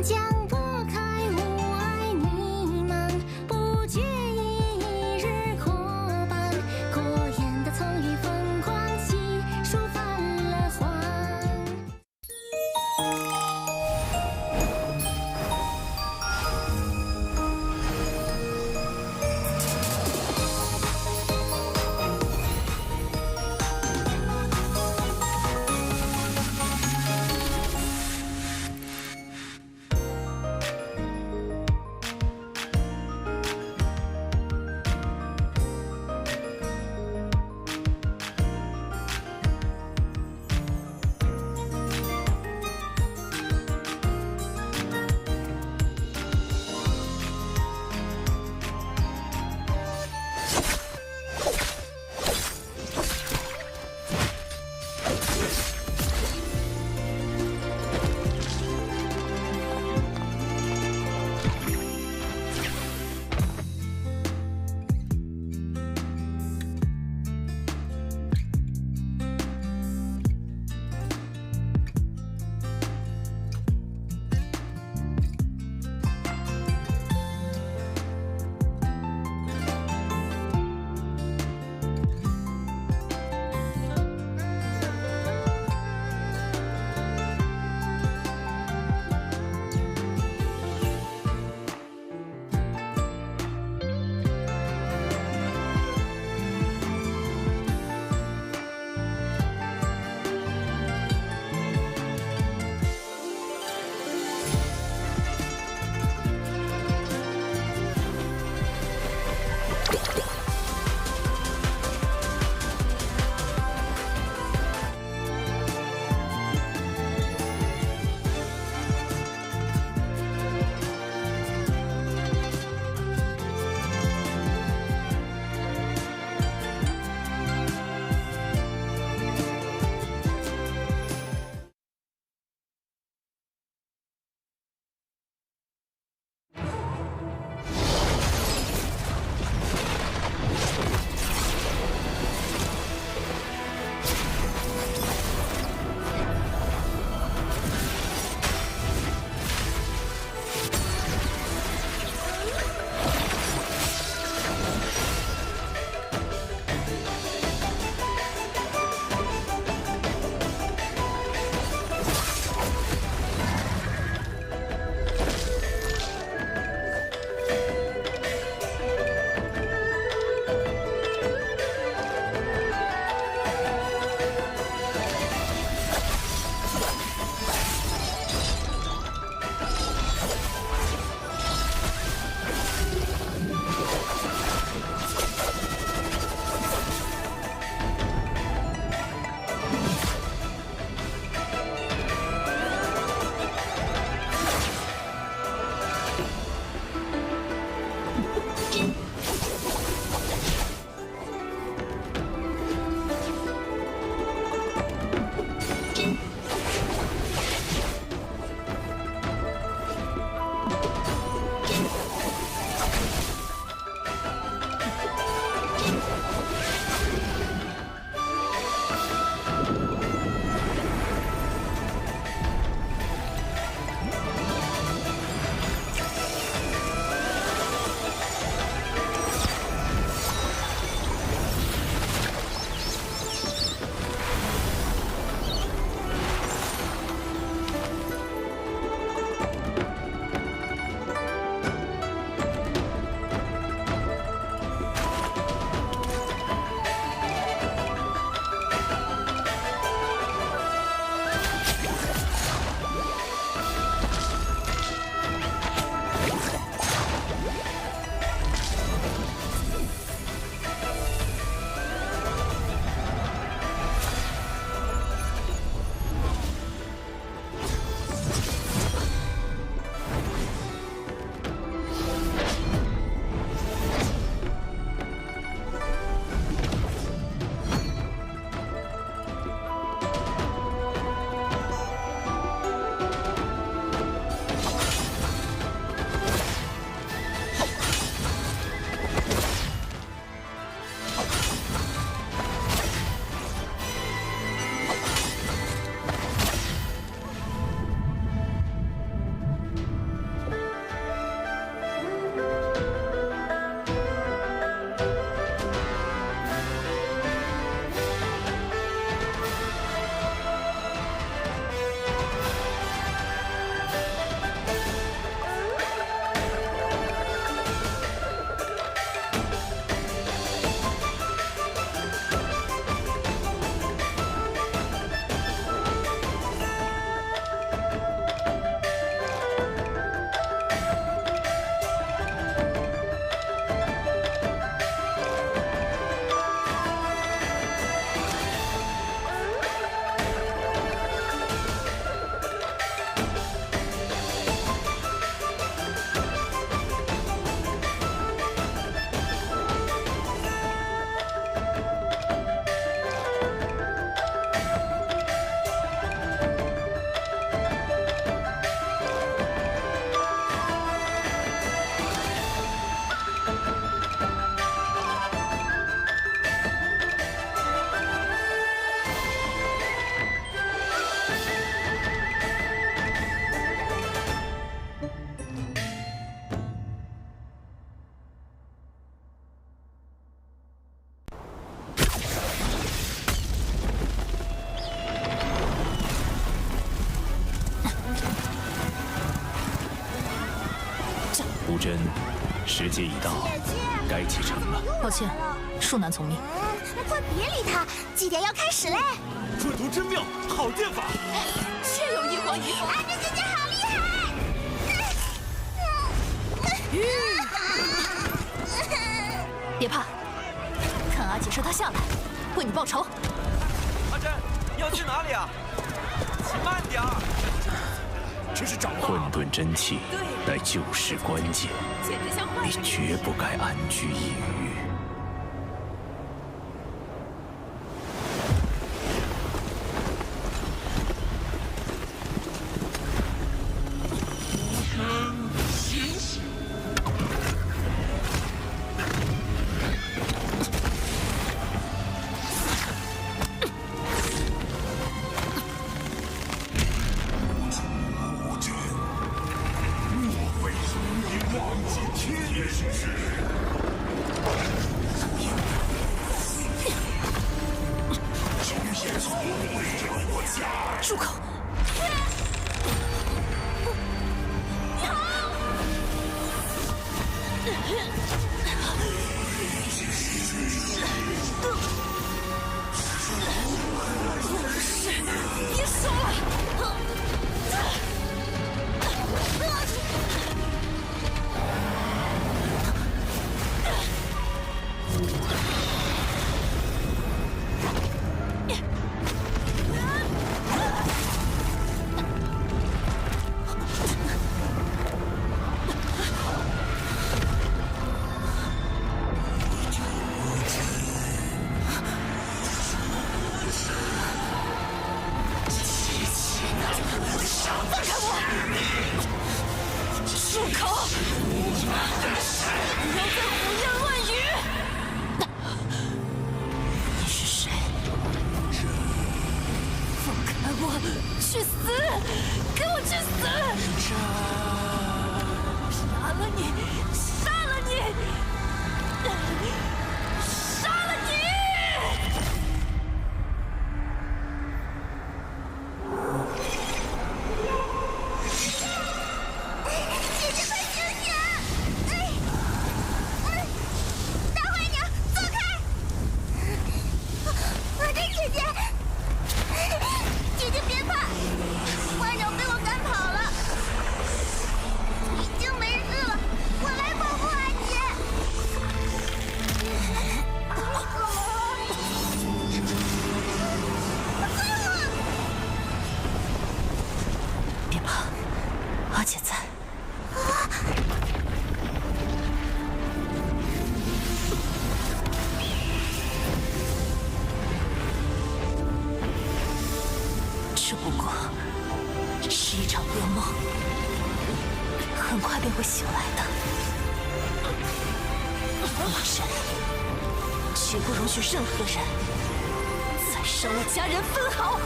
将拨开雾霭迷茫，不介意一日过半。过眼的葱郁疯狂，细数泛了黄。无真，时节已到，该启程了。抱歉，恕难从命。快别理他，祭典要开始嘞！这图真妙，好剑法！确有一皇一凤。阿珍姐姐好厉害！别怕，看阿姐射他下来，为你报仇。阿珍，你要去哪里啊？骑慢点儿！这是长大。混沌真气，乃救世关键，简直像坏你人。绝不该安居一隅。 住口！别说了！住口！不要再胡言乱语！你是谁？放开我！去死！给我去死！杀了你！杀了你！杀了你！ 阿姐在。这不过是一场噩梦，很快便会醒来的。我神，绝不容许任何人再伤我家人分毫。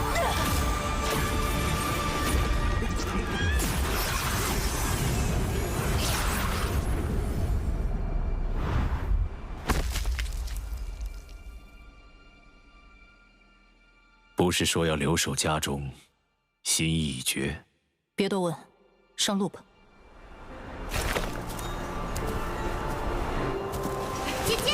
不是说要留守家中，心意已决。别多问，上路吧。姐姐，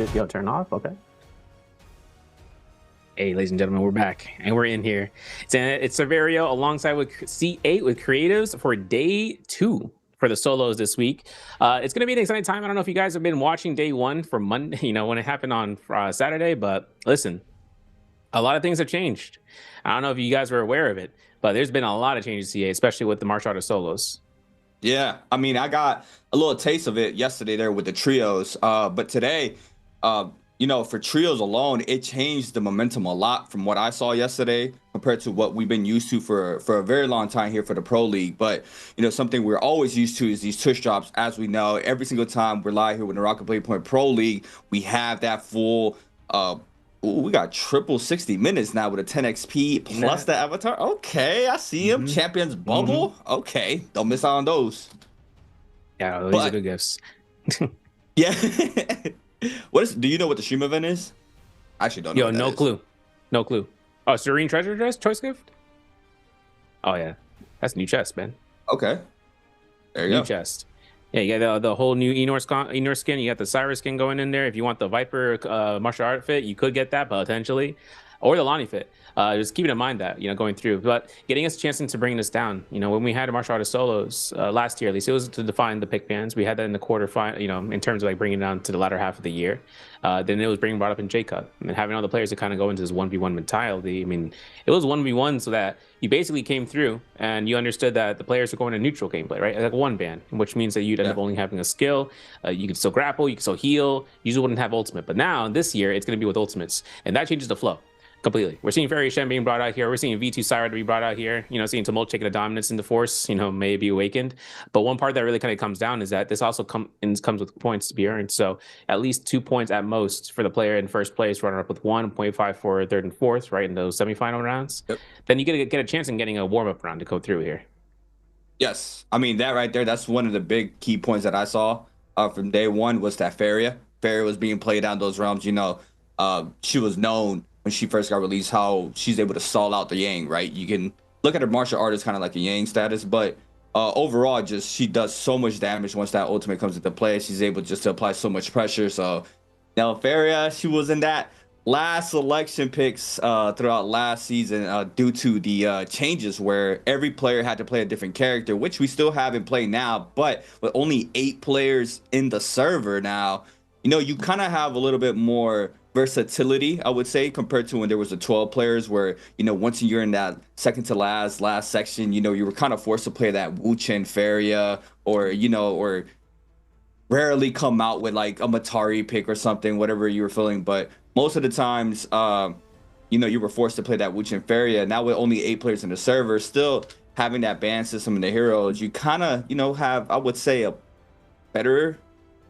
should be able to turn off. Okay. Hey, ladies and gentlemen, we're back and we're in here. It's Severio alongside with C8 with creatives for day 2 for the solos this week. It's going to be an exciting time. I don't know if you guys have been watching day 1 for Monday, you know, when it happened on Saturday, but listen, a lot of things have changed. I don't know if you guys were aware of it, but there's been a lot of changes to CA, especially with the martial artist solos. Yeah, I mean, I got a little taste of it yesterday there with the trios, but today, you know, for trios alone, it changed the momentum a lot from what I saw yesterday compared to what we've been used to for a very long time here for the Pro League. But, you know, something we're always used to is these tush drops. As we know, every single time we're live here with NARAKA BLADEPOINT Pro League, we have that full, we got triple 60 minutes now with a 10 XP plus the avatar. Okay, I see him. Champions Bubble. Okay, don't miss out on those. Yeah, those are good gifts. Yeah. Do you know what the stream event is? I actually don't know. Yo, no clue. No clue. Oh, Serene Treasure Dress choice gift? Oh yeah. That's new chest, man. Okay. There you go. New chest. Yeah, you got the whole new Enor skin. You got the Cyrus skin going in there. If you want the Viper martial art fit, you could get that potentially. Or the Lonnie fit. Just keeping in mind that, you know, going through. But getting us a chance into bringing this down. You know, when we had a martial artist solos last year, at least, it was to define the pick bans. We had that in the quarter final, you know, in terms of like bringing it down to the latter half of the year. Then it was being brought up in J-Cup. And having all the players to kind of go into this 1v1 mentality. I mean, it was 1v1 so that you basically came through and you understood that the players are going to neutral gameplay, right? Like one ban, which means that you'd end up only having a skill. You can still grapple, you can still heal. You just wouldn't have ultimate. But now, this year, it's going to be with ultimates. And that changes the flow. Completely. We're seeing Fairy Shen being brought out here. We're seeing V2 Syra to be brought out here. You know, seeing Tumult taking a dominance in the Force, you know, may be awakened. But one part that really kind of comes down is that this also comes with points to be earned. So at least 2 points at most for the player in first place, runner up with 1.5 for third and fourth, right, in those semifinal rounds. Yep. Then you get a chance in getting a warm-up round to go through here. Yes. I mean, that right there, that's one of the big key points that I saw from day one was that Faria was being played down those realms. You know, she was known when she first got released how she's able to stall out the Yang, right? You can look at her martial art as kind of like a Yang status, but overall, just she does so much damage once that ultimate comes into play. She's able just to apply so much pressure. So now Faria, she was in that last selection picks throughout last season due to the changes where every player had to play a different character, which we still have in play now, but with only 8 players in the server now, you know, you kind of have a little bit more versatility, I would say, compared to when there was the 12 players where, you know, once you're in that second to last section, you know, you were kind of forced to play that Wuchen Faria or, you know, or rarely come out with like a Matari pick or something, whatever you were feeling. But most of the times, you know, you were forced to play that Wuchen Faria. Now with only 8 players in the server, still having that ban system in the heroes, you kind of, you know, have, I would say, a better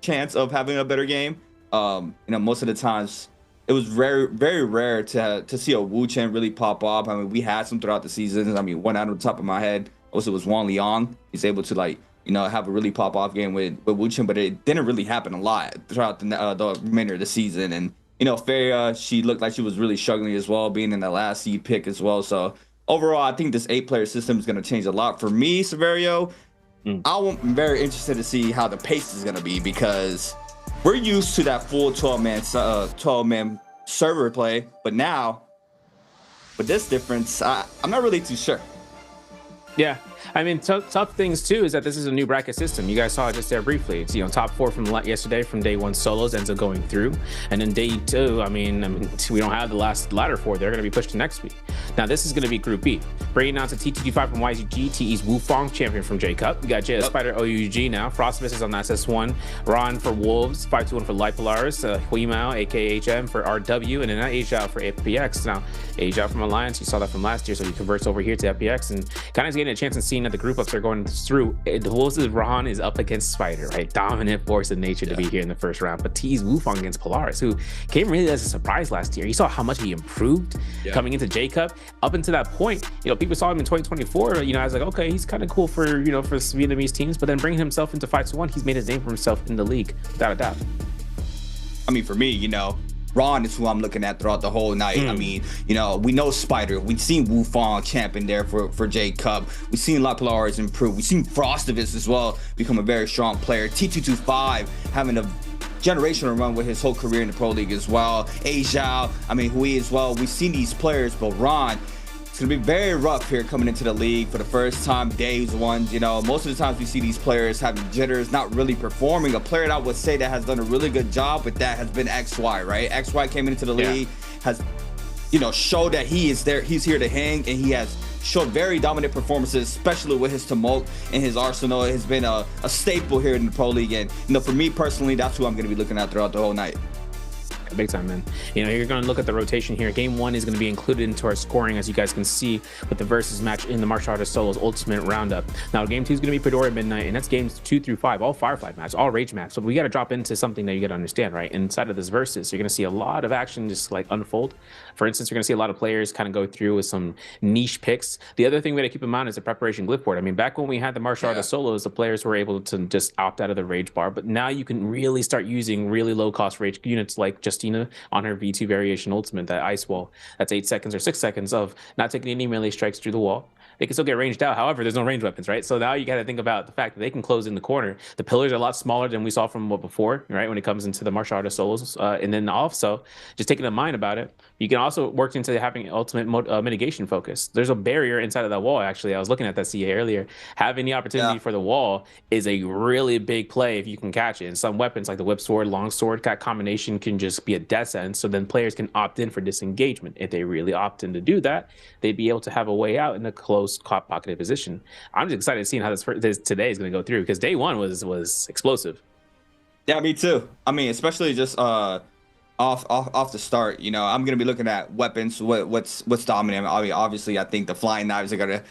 chance of having a better game. You know, most of the times it was very rare to see a Wu Chen really pop off. I mean, we had some throughout the seasons. I mean, one out of the top of my head also was Wang Liang. He's able to, like, you know, have a really pop off game with Wu Chen, but it didn't really happen a lot throughout the remainder of the season. And, you know, Faria, she looked like she was really struggling as well, being in the last seed pick as well. So overall, I think this 8-player system is going to change a lot for me, Severio. I'm very interested to see how the pace is going to be, because we're used to that full 12-man server play, but now with this difference, I'm not really too sure. Yeah, I mean, tough things too is that this is a new bracket system. You guys saw it just there briefly. It's, you know, top 4 from yesterday from day 1 solos ends up going through, and then day 2, I mean, we don't have the last ladder 4. They're going to be pushed to next week. Now this is going to be Group B. Bringing down to T2G5 from YGG, TE's Wuong champion from J-Cup. We got JS Spider OUG now. Frostbus is on SS1. Ron for Wolves. 521 for Light Polaris. Huimao, aka HM for RW, and then Asia for FPX. Now Asia from Alliance, you saw that from last year, so he converts over here to FPX and kind of getting a chance in seeing that the group ups are going through. Ron is up against Spider, right? Dominant force of nature to be here in the first round. But T's Wuong against Polaris, who came really as a surprise last year. You saw how much he improved coming into J-Cup. Up until that point, you know, people saw him in 2024. You know, I was like, okay, he's kind of cool for, you know, for Vietnamese teams. But then bringing himself into 5-1, he's made his name for himself in the league, without a doubt. I mean, for me, you know, Ron is who I'm looking at throughout the whole night. I mean, you know, we know Spider. We've seen Wuong champion there for J-Cup. We've seen La Polaris improve. We've seen Frostivus as well become a very strong player. T225 having a generational run with his whole career in the pro league as well. Zhao, I mean, Hui as well. We've seen these players, but Ron, it's gonna be very rough here coming into the league for the first time, days one. You know, most of the times we see these players having jitters, not really performing. A player that I would say that has done a really good job with that has been XY, right? XY came into the league, has, you know, showed that he is there, he's here to hang, and he has showed very dominant performances, especially with his tumult and his arsenal. It has been a staple here in the pro league, and you know, for me personally, that's who I'm going to be looking at throughout the whole night. Big time, man. You know, you're going to look at the rotation here. Game 1 is going to be included into our scoring, as you guys can see, with the versus match in the Martial Artist Solos Ultimate Roundup. Now, Game 2 is going to be Fedora Midnight, and that's games 2 through 5, all Firefly matches, all Rage matches. So we got to drop into something that you got to understand, right? Inside of this versus, you're going to see a lot of action just like unfold. For instance, you're going to see a lot of players kind of go through with some niche picks. The other thing we got to keep in mind is the preparation glyph board. I mean, back when we had the Martial Artist Solos, the players were able to just opt out of the Rage bar, but now you can really start using really low-cost Rage units like Justina on her V2 variation ultimate, that ice wall. That's 8 seconds or 6 seconds of not taking any melee strikes through the wall. They can still get ranged out. However, there's no range weapons, right? So now you got to think about the fact that they can close in the corner. The pillars are a lot smaller than we saw from before, right? When it comes into the Martial Artist Solos. And then also, just taking in mind about it, you can also work into having ultimate mitigation focus. There's a barrier inside of that wall, actually. I was looking at that CA earlier. Having the opportunity for the wall is a really big play if you can catch it. And some weapons like the whip sword, long sword, that combination can just be a death sentence. So then players can opt in for disengagement. If they really opt in to do that, they'd be able to have a way out in a close pocketed position. I'm just excited to see how this today is going to go through, because day 1 was explosive. Yeah, me too. I mean, especially just off the start. You know, I'm going to be looking at weapons. What's dominant? I mean, obviously, I think the flying knives are going to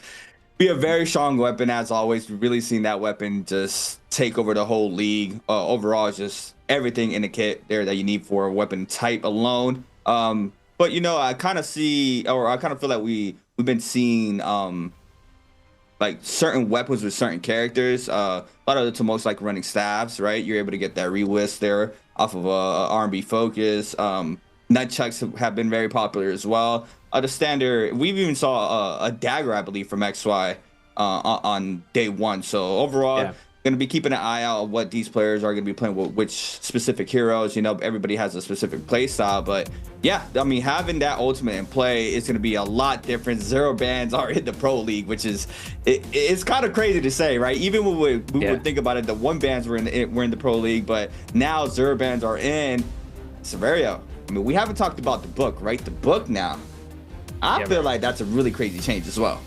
be a very strong weapon, as always. We've really seen that weapon just take over the whole league. Overall, it's just everything in the kit there that you need for a weapon type alone. But you know, I kind of see, or I kind of feel like we've been seeing like certain weapons with certain characters. A lot of the most like running staffs, right? You're able to get that re-whisk there off of R&B focus. Nunchucks have been very popular as well. The standard, we've even saw a dagger, I believe, from XY on day 1. So overall, going to be keeping an eye out of what these players are going to be playing with which specific heroes. You know, everybody has a specific play style, but yeah, I mean, having that ultimate in play is going to be a lot different. 0 bans are in the pro league, which is it's kind of crazy to say, right? Even when we would think about it, the 1 bans were in the pro league, but now 0 bans are in Severio. I mean, we haven't talked about the book, right? The book now, I feel like that's a really crazy change as well.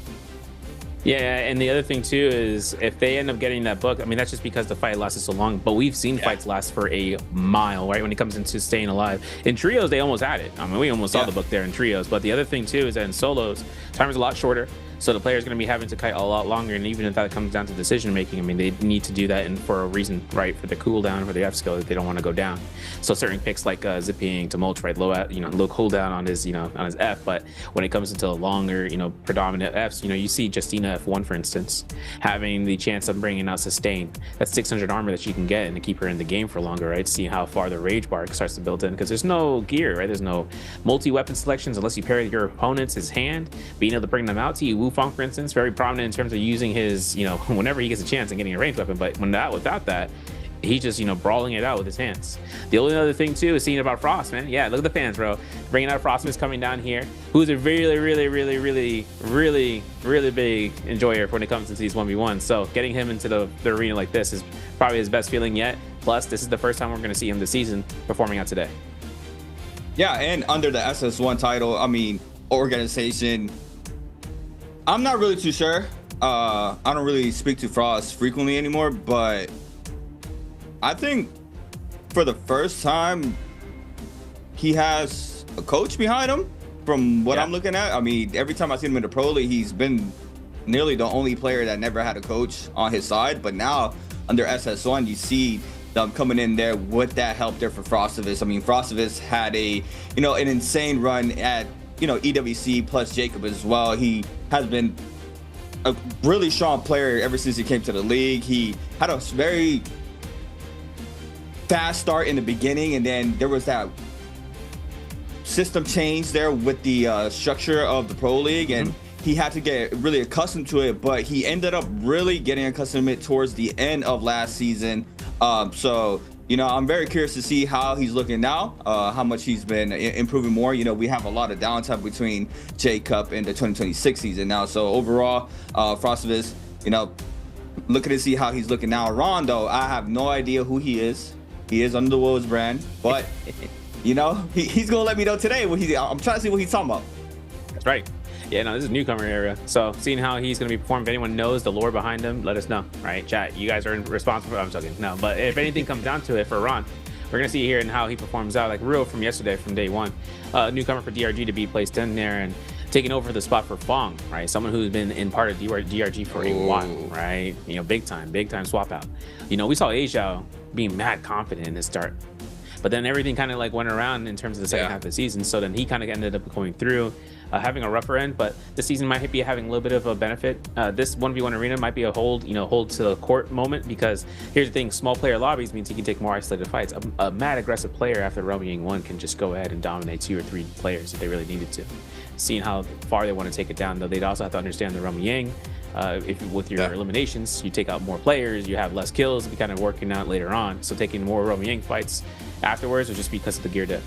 Yeah, and the other thing too is if they end up getting that book, I mean, that's just because the fight lasted so long, but we've seen fights last for a mile, right? When it comes into staying alive. In trios, they almost had it. I mean, we almost saw the book there in trios, but the other thing too is that in solos, time is a lot shorter. So the player's going to be having to kite a lot longer, and even if that comes down to decision making, I mean, they need to do that for a reason, right? For the cooldown, for the F skill, that they don't want to go down. So certain picks like zipping to mulch, right? Low cooldown on his, on his F. But when it comes into longer, predominant Fs, you see Justina F1, for instance, having the chance of bringing out sustain. That's 600 armor that you can get and to keep her in the game for longer, right? See how far the rage bar starts to build in, because there's no gear, right? There's no multi-weapon selections unless you pair your opponent's his hand, being able to bring them out to you. Wuong, for instance, very prominent in terms of using his, whenever he gets a chance and getting a ranged weapon, but without that, he's just, brawling it out with his hands. The only other thing too is seeing about Frost, man. Yeah, look at the fans, bro. Bringing out Frostman's coming down here, who's a really, really, really, really, really, really big enjoyer when it comes into these 1v1s. So getting him into the arena like this is probably his best feeling yet. Plus, this is the first time we're going to see him this season performing out today. Yeah, and under the SS1 title, I mean, organization, I'm not really too sure. I don't really speak to Frost frequently anymore, but I think for the first time, he has a coach behind him from what I'm looking at. I mean, every time I've seen him in the pro league, he's been nearly the only player that never had a coach on his side. But now under SS1, you see them coming in there with that help there for Frostovus. I mean, Frostovus had an insane run at, EWC plus Jacob as well. He has been a really strong player ever since he came to the league. He had a very fast start in the beginning, and then there was that system change there with the structure of the pro league, and he had to get really accustomed to it, but he ended up really getting accustomed to it towards the end of last season. So You know, I'm very curious to see how he's looking now, how much he's been improving more. You know, we have a lot of downtime between J-Cup and the 2026 season now. So overall, Frostivus, you know, looking to see how he's looking now. Ron, though, I have no idea who he is. He is under the Wolves brand, but, you know, he's going to let me know today. I'm trying to see what he's talking about. That's right. Yeah, no, this is newcomer area. So seeing how he's going to be performing, if anyone knows the lore behind him, let us know, right? Chat, you guys are responsible. I'm joking. No, but if anything comes down to it for Ron, we're going to see here and how he performs out. Like Rio from yesterday, from day one, newcomer for DRG to be placed in there and taking over the spot for Wuong, right? Someone who's been in part of DRG for a while, right? You know, big time swap out. You know, we saw Asia being mad confident in his start, but then everything kind of like went around in terms of the second half of the season. So then he kind of ended up going through, having a rougher end, but this season might be having a little bit of a benefit. This 1v1 arena might be a hold to the court moment, because here's the thing, small player lobbies means he can take more isolated fights. A mad aggressive player after roaming one can just go ahead and dominate 2 or 3 players if they really needed to. Seeing how far they want to take it down, though, they'd also have to understand the Romy Yang. If with your eliminations, you take out more players, you have less kills, be kind of working out later on. So taking more Romy Yang fights afterwards was just because of the gear dip.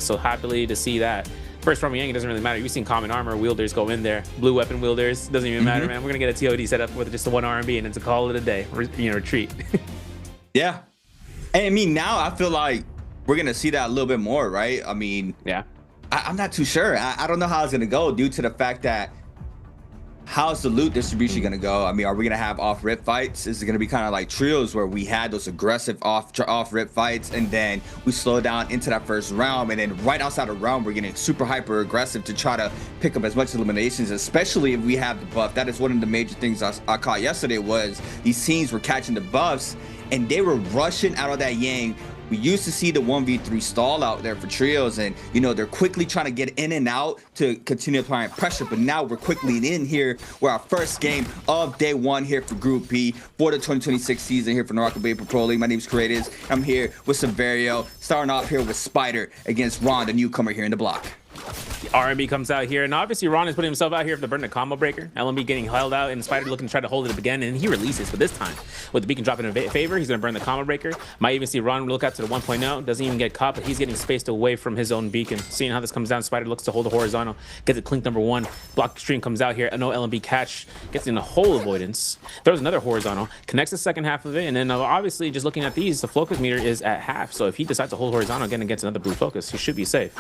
So happily to see that. First Romy Yang, it doesn't really matter. You've seen common armor wielders go in there, blue weapon wielders, doesn't even matter, man. We're gonna get a TOD set up with just a 1 RMB and it's a call it a day. Retreat. Yeah, and I mean, now I feel like we're gonna see that a little bit more, right? I mean, yeah, I'm not too sure. I don't know how it's gonna go due to the fact that how's the loot distribution gonna go? I mean, are we gonna have off rip fights? Is it gonna be kind of like trios where we had those aggressive off rip fights and then we slow down into that first round, and then right outside the round we're getting super hyper aggressive to try to pick up as much eliminations, especially if we have the buff. That is one of the major things I caught yesterday, was these teams were catching the buffs and they were rushing out of that Yang. We used to see the 1v3 stall out there for trios, and you know, they're quickly trying to get in and out to continue applying pressure, but now we're quickly in here. We're our first game of day one here for Group B for the 2026 season here for NARAKA Pro League. My name is Creatives. I'm here with Severio, starting off here with Spider against Ron, the newcomer here in the block. The RMB comes out here, and obviously Ron is putting himself out here for the burn the combo breaker. LMB getting held out, and Spider looking to try to hold it up again, and he releases, but this time with the beacon dropping in favor, he's going to burn the combo breaker. Might even see Ron look out to the 1.0, doesn't even get caught, but he's getting spaced away from his own beacon. Seeing how this comes down, Spider looks to hold the horizontal, gets a clink number 1, block stream comes out here, no LMB catch, gets in a whole avoidance, throws another horizontal, connects the second half of it, and then obviously just looking at these, the focus meter is at half, so if he decides to hold horizontal again and gets another blue focus, he should be safe.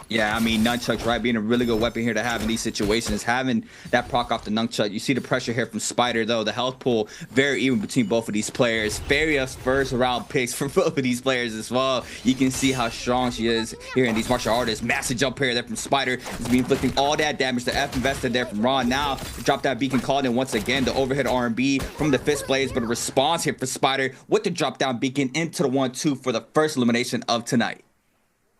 Yeah, I mean, nunchucks, right, being a really good weapon here to have in these situations, having that proc off the nunchuck. You see the pressure here from Spider, though. The health pool very even between both of these players. Various first round picks for both of these players as well. You can see how strong she is here in these martial artists. Massive jump here there from Spider. Is being inflicting all that damage. The F invested there from Ron. Now drop that beacon called in once again. The overhead RMB from the fist blades, but a response here for Spider with the drop down beacon into the 1-2 for the first elimination of tonight.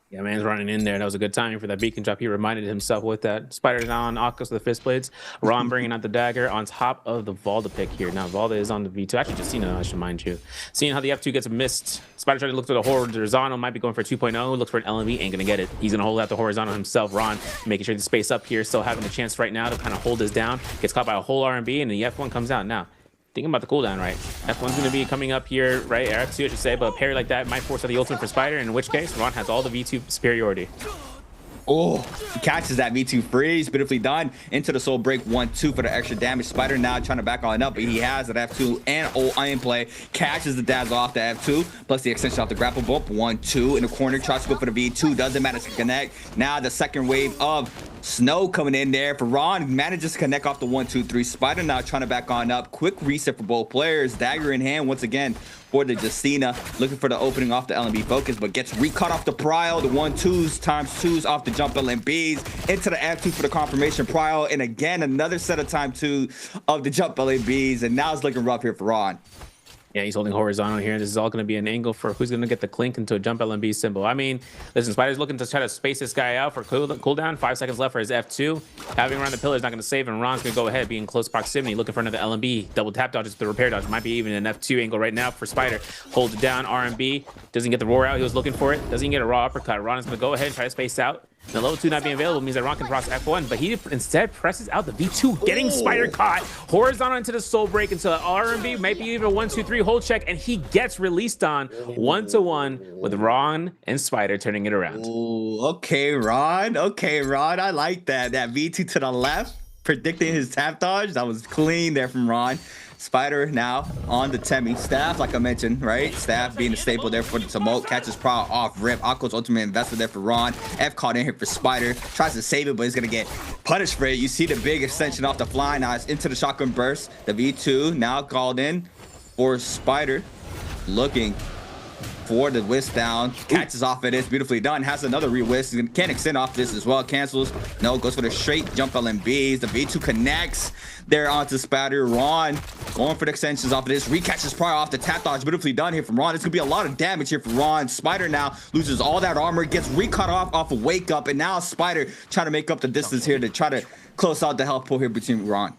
Yeah, man's running in there. That was a good timing for that beacon drop. He reminded himself with that. Spider's now on Yakos with the fist blades. Ron bringing out the dagger on top of the Valda pick here. Now, Valda is on the V2. Actually, just seen it, I should mind you. Seeing how the F2 gets missed. Spider trying to look through the horizontal. Might be going for 2.0. Looks for an LMV. Ain't going to get it. He's going to hold out the horizontal himself. Ron making sure the space up here. Still having a chance right now to kind of hold this down. Gets caught by a whole RMB, and the F1 comes out. Now, thinking about the cooldown, right? F1's going to be coming up here, right? F2, I should say, but a parry like that might force out the ultimate for Spider, in which case, Ron has all the V2 superiority. Oh, he catches that V2 freeze. Beautifully done. Into the soul break 1-2 for the extra damage. Spider now trying to back on up, but he has that F2 and iron play. Catches the dazzle off the F2, plus the extension off the grapple bump. 1-2 in the corner. Tries to go for the V2. Doesn't manage to connect. Now the second wave of snow coming in there for Ron. Manages to connect off the 1-2-3. Spider now trying to back on up. Quick reset for both players. Dagger in hand once again for the Justina, looking for the opening off the LMB focus, but gets recaught off the Prio. The 1-2s times 2s off the jump LMBs into the F2 for the confirmation Prio, and again another set of time 2 of the jump LMBs, and now it's looking rough here for Ron. Yeah, he's holding horizontal here. This is all going to be an angle for who's going to get the clink into a jump LMB symbol. I mean, listen, Spider's looking to try to space this guy out for cooldown. 5 seconds left for his F2. Having around the pillar is not going to save, and Ron's going to go ahead, be in close proximity, looking for another LMB. Double tap dodges the repair dodge. Might be even an F2 angle right now for Spider. Holds it down, RMB. Doesn't get the roar out. He was looking for it. Doesn't even get a raw uppercut. Ron is going to go ahead and try to space out. The level 2 not being available means that Ron can cross F1, but he instead presses out the V2, getting Spider caught horizontal into the soul break into the R&B, maybe even a 1-2-3 hold check, and he gets released on 1-1 with Ron and Spider turning it around. Ooh, okay, Ron. Okay, Ron. I like that. That V2 to the left, predicting his tap dodge. That was clean there from Ron. Spider now on the Temi. Staff, like I mentioned, right? Staff being a staple there for the Tomoke. Catches Prowl off rip. Akko's ultimate invested there for Ron. F caught in here for Spider. Tries to save it, but he's going to get punished for it. You see the big extension off the flying eyes into the shotgun burst. The V2 now called in for Spider. Looking for the whisk down. Catches off of this. Beautifully done. Has another re-whisk. Can extend off this as well. Cancels. No, goes for the straight jump LMBs. The V2 connects there onto Spider. Ron going for the extensions off of this. Recatches prior off the tap dodge. Beautifully done here from Ron. It's going to be a lot of damage here for Ron. Spider now loses all that armor. Gets re-cut off of Wake Up. And now Spider trying to make up the distance here to try to close out the health pool here between Ron.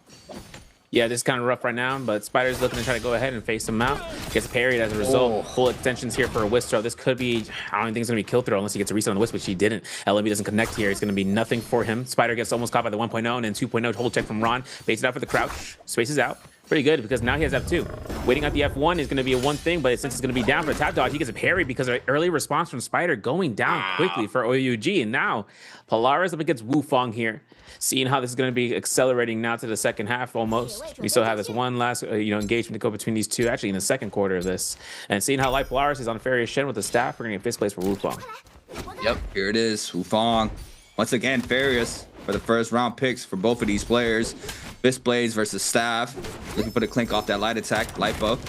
Yeah, this is kind of rough right now, but Spider's looking to try to go ahead and face him out. Gets parried as a result. Full extensions here for a whisk throw. This could be, I don't think it's going to be kill throw unless he gets a reset on the whisk, which he didn't. LMB doesn't connect here. It's going to be nothing for him. Spider gets almost caught by the 1.0 and then 2.0 hold check from Ron. Baits it out for the crouch. Spaces out. Pretty good because now he has F2. Waiting at the F1 is going to be a one thing, but since it's going to be down for a tap dodge, he gets a parry because of an early response from Spider going down quickly for OUG. And now Polaris up against Wuong here. Seeing how this is going to be accelerating now to the second half almost. We still have this one last engagement to go between these two, actually in the second quarter of this. And seeing how light Polaris is on Farius Shen with the staff, we're going to get fifth place for Wuong. Yep, here it is. Wuong. Once again, Farius for the first round picks for both of these players. Fist Blades versus Staff. Looking for the clink off that light attack. Lipo.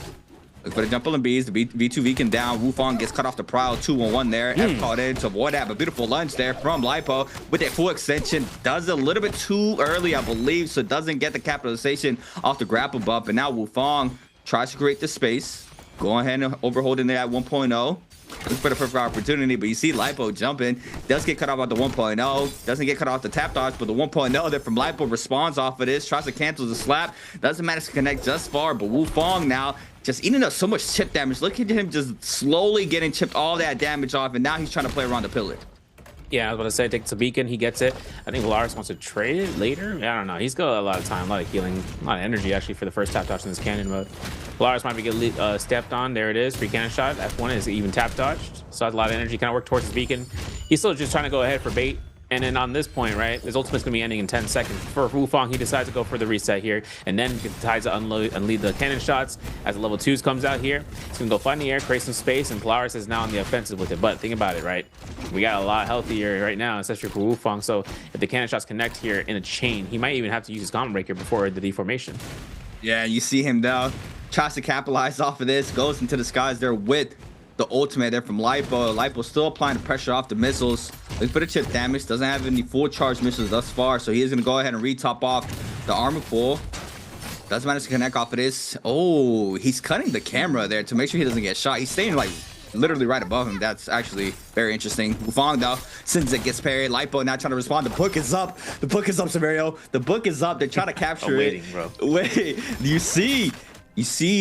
Looking for the jump on bees. The V2 can down. Wuong gets cut off the prowl. 2-1-1 there. F caught in to avoid that. But beautiful lunge there from Lipo with that full extension. Does it a little bit too early, I believe. So doesn't get the capitalization off the grapple buff. And now Wuong tries to create the space. Go ahead and overhold in there at 1.0. Looking for the perfect opportunity, but you see Lipo jumping. Does get cut off at the 1.0. Doesn't get cut off the tap dodge, but the 1.0 there from Lipo responds off of this. Tries to cancel the slap. Doesn't manage to connect just far, but Wuong now just eating up so much chip damage. Look at him just slowly getting chipped all that damage off, and now he's trying to play around the pillar. Yeah, I was about to say, takes a beacon, he gets it. I think Polaris wants to trade it later. I don't know. He's got a lot of time, a lot of healing, a lot of energy actually for the first tap dodge in this cannon mode. Polaris might be get stepped on. There it is. Free cannon shot. F1 is even tap dodged. So has a lot of energy. Kind of work towards his beacon. He's still just trying to go ahead for bait. And then on this point, right, his ultimate's going to be ending in 10 seconds. For Wuong, he decides to go for the reset here. And then decides to unlead the cannon shots. As the level 2s comes out here, he's going to go fly in the air, create some space, and Polaris is now on the offensive with it. But think about it, right? We got a lot healthier right now, especially for Wuong. So if the cannon shots connect here in a chain, he might even have to use his combo breaker before the deformation. Yeah, you see him now. Tries to capitalize off of this. Goes into the skies there with the ultimate there from Lipo. Lipo still applying the pressure off the missiles. Looking for the chip damage. Doesn't have any full charge missiles thus far. So he is going to go ahead and re-top off the armor pool. Doesn't manage to connect off of this. Oh, he's cutting the camera there to make sure he doesn't get shot. He's staying like literally right above him. That's actually very interesting. Wuong though, since it gets parried. Lipo now trying to respond. The book is up. The book is up, Scenario. The book is up. They're trying to capture waiting, it. Bro. Wait, you see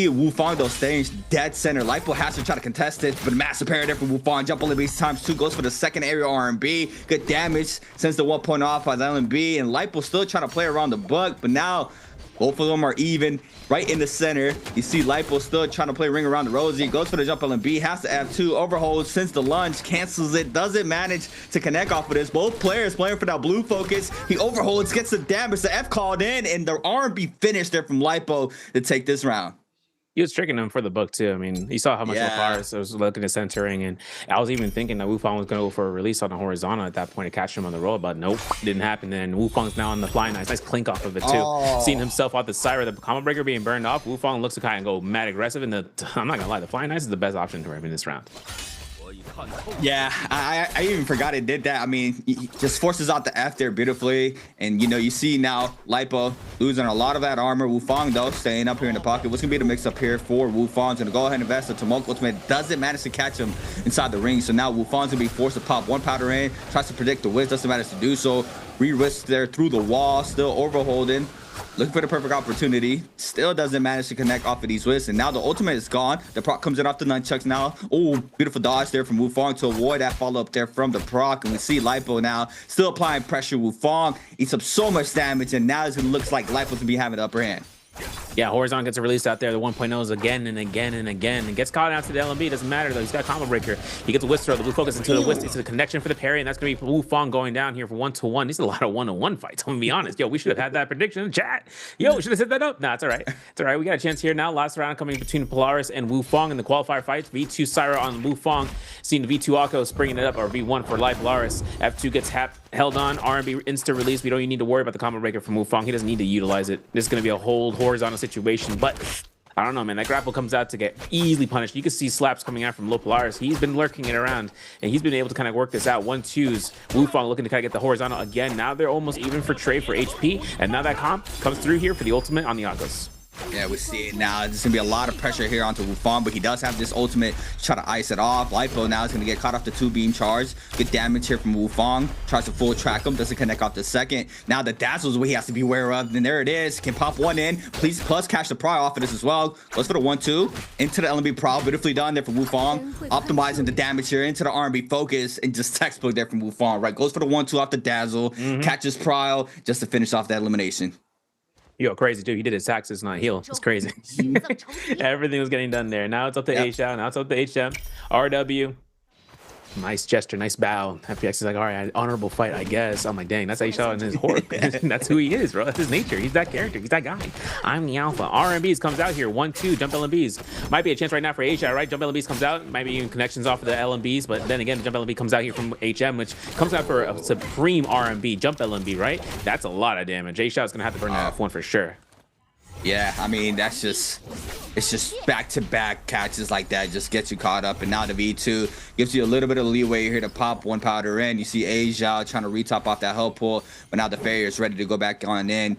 Wuong though staying dead center. Lipo has to try to contest it, but massive parry there from Wuong. Jump on the base ×2 goes for the second area R&B. Good damage since the 1 point off by the LMB, and Lipo still trying to play around the book, but now both of them are even right in the center. You see Lipo still trying to play ring around the rosy. Goes for the jump LMB, has to F2, overholds since the lunge, cancels it, doesn't manage to connect off of this. Both players playing for that blue focus. He overholds, gets the damage, the F called in, and the R&B finished there from Lipo to take this round. He was tricking him for the book too. I mean, you saw how much Polaris was looking at centering, and I was even thinking that Wuong was going to go for a release on the horizontal at that point to catch him on the roll, but nope, didn't happen. And Wuong's now on the fly. Nice clink off of it too. Seeing himself off the side with the combo breaker being burned off, Wuong looks to kind of go mad aggressive, and I'm not gonna lie, the flying ice is the best option for him in this round. Yeah, I even forgot it did that. I mean, he just forces out the F there beautifully. And, you see now Lipo losing a lot of that armor. Wuong, though, staying up here in the pocket. What's going to be the mix-up here for Wuong? Going to go ahead and invest the Tomoke ultimate. Doesn't manage to catch him inside the ring. So now Wuong's going to be forced to pop one powder in. Tries to predict the whiz. Doesn't manage to do so. Re-risk there through the wall. Still overholding. Looking for the perfect opportunity. Still doesn't manage to connect off of these wrists. And now the ultimate is gone. The proc comes in off the nunchucks now. Oh, beautiful dodge there from Wuong to avoid that follow-up there from the proc. And we see Lipo now still applying pressure. Wuong eats up so much damage. And now it looks like Lipo's going to be having the upper hand. Yeah, Horizon gets released out there, the 1.0s again and again and again, and gets caught out to the LMB. Doesn't matter though. He's got a combo breaker. He gets a whisk throw. The blue focus into the whisk, into the connection for the parry, and that's gonna be Wuong going down here for 1-to-1. These are a lot of 1-to-1 fights. I'm gonna be honest. Yo, we should have had that prediction in chat. Yo, we should have set that up. Nah, it's all right. It's all right. We got a chance here now. Last round coming between Polaris and Wuong in the qualifier fights. V2 Syra on Wuong, seeing the V2 Yakos bringing it up, or V1 for Life Polaris. F2 gets held on. RMB instant release. We don't even need to worry about the combo breaker from Wuong. He doesn't need to utilize it. This is gonna be a whole horizontal situation, but I don't know, man. That grapple comes out to get easily punished. You can see slaps coming out from Low Polaris. He's been lurking it around, and he's been able to kind of work this out. 1-2s. Wuong looking to kind of get the horizontal again. Now they're almost even for trade for HP, and now that comp comes through here for the ultimate on the Yakos. Yeah, we see it now. There's going to be a lot of pressure here onto Wuong, but he does have this ultimate to try to ice it off. Lipo now is going to get caught off the 2-beam charge. Good damage here from Wuong. Tries to full track him. Doesn't connect off the second. Now the dazzle is what he has to be aware of. And there it is. Can pop one in. Please plus catch the pry off of this as well. Goes for the 1-2. Into the LMB prow. Beautifully done there from Wuong. Optimizing the damage here into the RMB focus. And just textbook there from Wuong. Right. Goes for the 1-2 off the dazzle. Catches Prio just to finish off that elimination. Yo, crazy dude. He did his taxes, not heal. It's crazy. Everything was getting done there. Now it's up to H-Shao. Now it's up to H-M. RW. Nice gesture, nice bow. FPX is like, all right, honorable fight, I guess. I'm like, dang, that's H-Shao in his horror. That's who he is, bro. That's his nature. He's that character. He's that guy. I'm the alpha. RMBs comes out here. 1-2, jump LMBs. Might be a chance right now for H-Shao, right? Jump LMBs comes out. Might be even connections off of the LMBs, but then again, jump LMB comes out here from HM, which comes out for a supreme RMB, jump LMB, right? That's a lot of damage. H-Shao is going to have to burn that F1 for sure. Yeah, I mean, it's just back-to-back catches like that just gets you caught up. And now the V2 gives you a little bit of leeway here to pop one powder in. You see Asia trying to retop off that hull pull, but now the Farrier is ready to go back on in.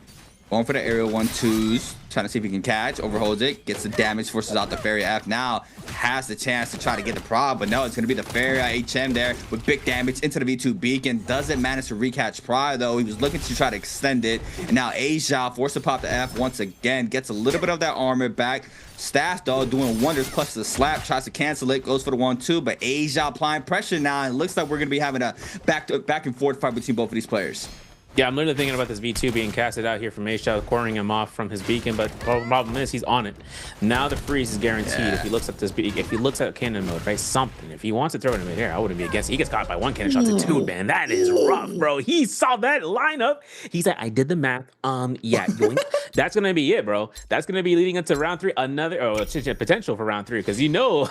Going for the aerial 1-2s, trying to see if he can catch, overholds it, gets the damage, forces out the Farrier. F now has the chance to try to get the prob, but no, it's going to be the Farrier HM there with big damage into the V2 beacon. Doesn't manage to recatch Pry though. He was looking to try to extend it, and now Asia forced to pop the F once again, gets a little bit of that armor back. Staff though doing wonders, plus the slap, tries to cancel it, goes for the 1-2, but Asia applying pressure now. It looks like we're going to be having a back and forth fight between both of these players. Yeah, I'm literally thinking about this V2 being casted out here from H-Shao, cornering him off from his beacon, but the problem is he's on it. Now the freeze is guaranteed if he looks at this beacon, if he looks at cannon mode, right? Something. If he wants to throw it in midair, I wouldn't be against it. He gets caught by one cannon shot to two, man. That is rough, bro. He saw that lineup. He's like, I did the math. Yeah, yoink. That's gonna be it, bro. That's gonna be leading into round 3. Another potential for round 3, because you know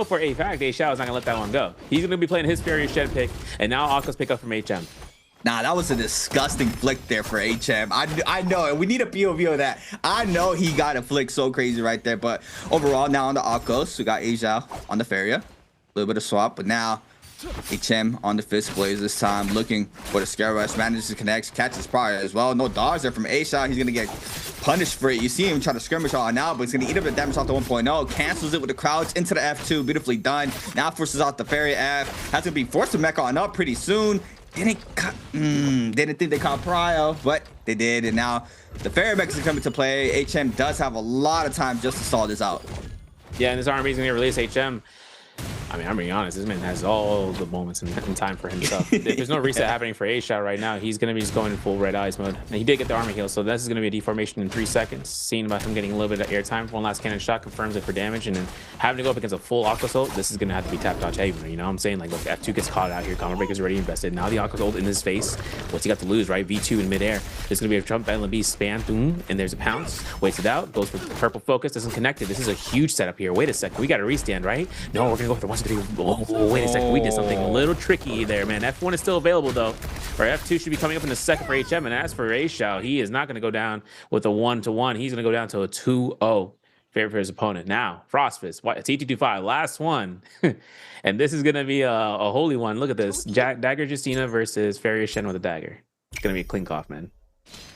for a fact H-Shao is not gonna let that one go. He's gonna be playing his Farrier Shed pick, and now Akos pick up from HM. Nah, that was a disgusting flick there for HM. I know, and we need a POV of that. I know he got a flick so crazy right there, but overall, now on the Akos, we got Asia on the Farrier. A little bit of swap, but now HM on the Fist Blaze this time, looking for the Scare Rush, manages to connect, catches Prior as well. No dodge there from Asia. He's going to get punished for it. You see him try to skirmish on now, but he's going to eat up the damage off the 1.0. Cancels it with the crouch into the F2. Beautifully done. Now forces out the Farrier F. Has to be forced to mech on up pretty soon. Didn't think they caught Prio, but they did, and now the Farrier mech is coming to play. HM does have a lot of time just to stall this out. Yeah, and this RMB is going to release HM. I mean, I'm being honest, this man has all the moments in time for himself. If there's no reset happening for A-Shao right now, he's going to be just going in full red eyes mode. And he did get the armor heal, so this is going to be a deformation in 3 seconds. Seeing about him getting a little bit of air time. One last cannon shot confirms it for damage, and then having to go up against a full Aquas ult, this is going to have to be tap dodge heavy. You know what I'm saying? Like, look, F2 gets caught out here. Combo Breaker's already invested. Now the Aquas ult in his face. What's he got to lose, right? V2 in midair. There's going to be a jump, LMB spam, boom, and there's a pounce. Waits it out, goes for purple focus, doesn't connect it. This is a huge setup here. Wait a second, we got to restand, right? No, we're going to go for the 1, 2, 3. Oh, wait a second, we did something a little tricky there, man. F1 is still available, though. Or F2 should be coming up in a second for HM, and as for A-Shao, he is not going to go down with a 1-to-1. He's going to go down to a 2-0. Favorite for his opponent. Now, Frostfist, T225, last one. And this is going to be a holy one. Look at this. Dagger Justina versus Farrier Shen with a dagger. It's going to be a clink off, man.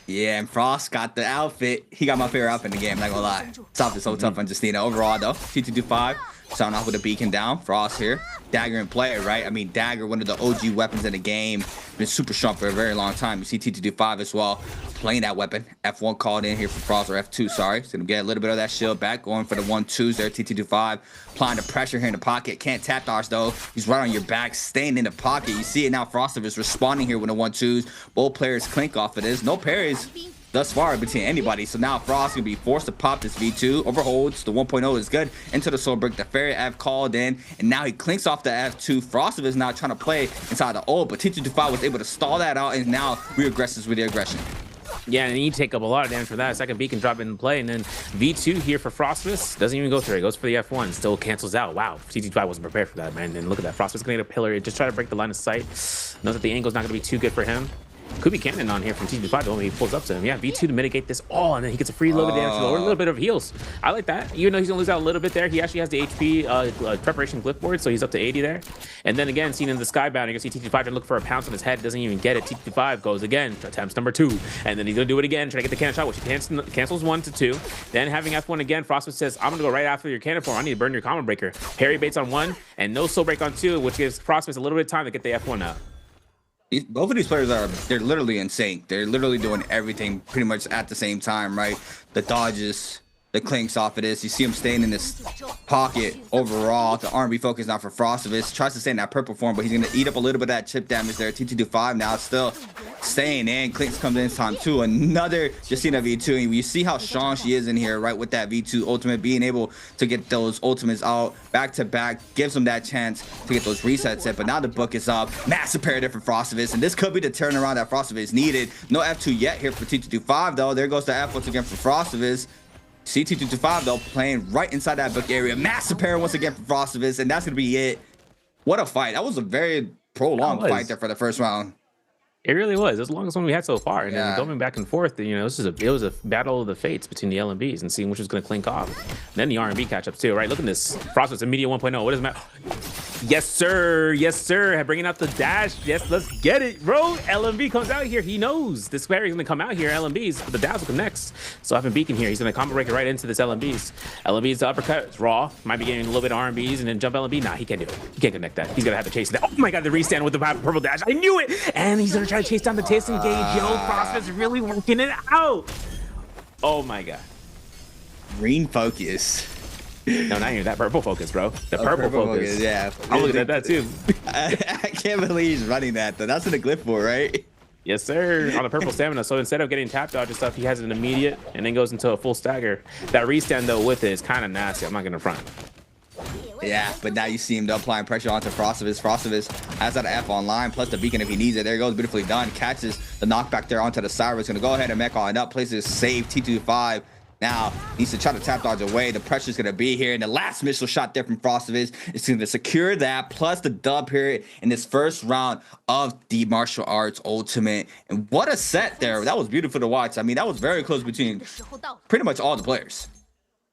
Yeah, and Frost got the outfit. He got my favorite outfit in the game, not gonna lie. This outfit's so tough on Justina. Overall, though, T225, starting off with a beacon down. Frost here. Dagger in play, right? I mean, Dagger, one of the OG weapons in the game. Been super strong for a very long time. You see T225 as well, playing that weapon. F1 called in here for Frost, or F2, sorry. He's gonna get a little bit of that shield back, going for the 1-2s there. T225 applying the pressure here in the pocket. Can't tap dodge, though. He's right on your back, staying in the pocket. You see it now. Frost is responding here with the 1-2s. Both players clink off of this. No parries thus far between anybody. So now Frost gonna be forced to pop this V2, overholds the 1.0 is good into the soul brick. The fairy F called in, and now he clinks off the F2. Frost is now trying to play inside the ult, but T225 was able to stall that out, and now reaggresses with the aggression. Yeah, and you take up a lot of damage for that. Second beacon drop in play, and then V2 here for Frostvis doesn't even go through it. Goes for the F1, still cancels out. Wow, T225 wasn't prepared for that, man. And look at that, Frostvis gonna get a pillar. Just try to break the line of sight. Knows that the angle's not gonna be too good for him. Could be cannon on here from T225 when he pulls up to him. Yeah, V2 to mitigate this all, and then he gets a free little bit of damage or a little bit of heals. I like that. Even though he's gonna lose out a little bit there, he actually has the HP preparation glyph board, so he's up to 80 there. And then again, seen in the skybound, you can see T225 look for a pounce on his head, doesn't even get it. T225 goes again, attempts number 2, and then he's gonna do it again, try to get the cannon shot, which he cancels 1 to 2. Then having F1 again, Frostwood says, I'm gonna go right after your cannon form. I need to burn your combo breaker. Parry baits on 1, and no soul break on 2, which gives Frostwood a little bit of time to get the F1 out. Both of these players they're literally in sync. They're literally doing everything pretty much at the same time, right? The dodges, the clinks off of this. You see him staying in this pocket overall. The R&B focus now for Frostovich. Tries to stay in that purple form, but he's going to eat up a little bit of that chip damage there. T225 now still staying in. Clinks comes in time 2. Another Justina V2. And you see how strong she is in here, right? With that V2 ultimate, being able to get those ultimates out back to back gives him that chance to get those resets in. But now the book is up. Massive parry there for Frostovich. And this could be the turnaround that Frostovich needed. No F2 yet here for T225, though. There goes the F once again for Frostovich. T225 though playing right inside that book area. Massive parry once again for Frostovich, and that's gonna be it. What a fight! That was a very prolonged fight there for the first round. It really was. It was the longest one we had so far. And then going back and forth, you know, it was a battle of the fates between the LMBs and seeing which was going to clink off. And then the R&B catch-ups too, right? Look at this. Frost's immediate 1.0. What does it matter? Yes, sir. Yes, sir. Bringing out the dash. Yes, let's get it, bro. LMB comes out here. He knows this player is going to come out here, LMBs, but the dash will come next. So having Beacon here, he's going to combo break it right into this LMBs. LMBs to uppercut. It's raw. Might be getting a little bit of R&Bs and then jump LMB. Nah, he can't do it. He can't connect that. He's going to have to chase that. Oh my God, the restand with the purple dash. I knew it. And he's going to try to chase down the tasting gauge. Yo, Frost's really working it out. Oh my God. Green focus. No, not even that purple focus, bro. The purple focus. Yeah. I'm looking at that too. I can't believe he's running that though. That's in the glyph board, right? Yes, sir. On the purple stamina. So instead of getting tap dodge and stuff, he has an immediate and then goes into a full stagger. That restand though with it is kind of nasty. I'm not gonna front. Yeah, but now you see him applying pressure onto Frostovich. Frostovich has that F online, plus the beacon if he needs it. There it goes, beautifully done. Catches the knockback there onto the Cyrus. Gonna go ahead and mech on up, places save T25. Now needs to try to tap dodge away. The pressure's gonna be here, and the last missile shot there from Frostovich is gonna secure that, plus the dub here in this first round of the martial arts ultimate. And what a set there! That was beautiful to watch. I mean, that was very close between pretty much all the players.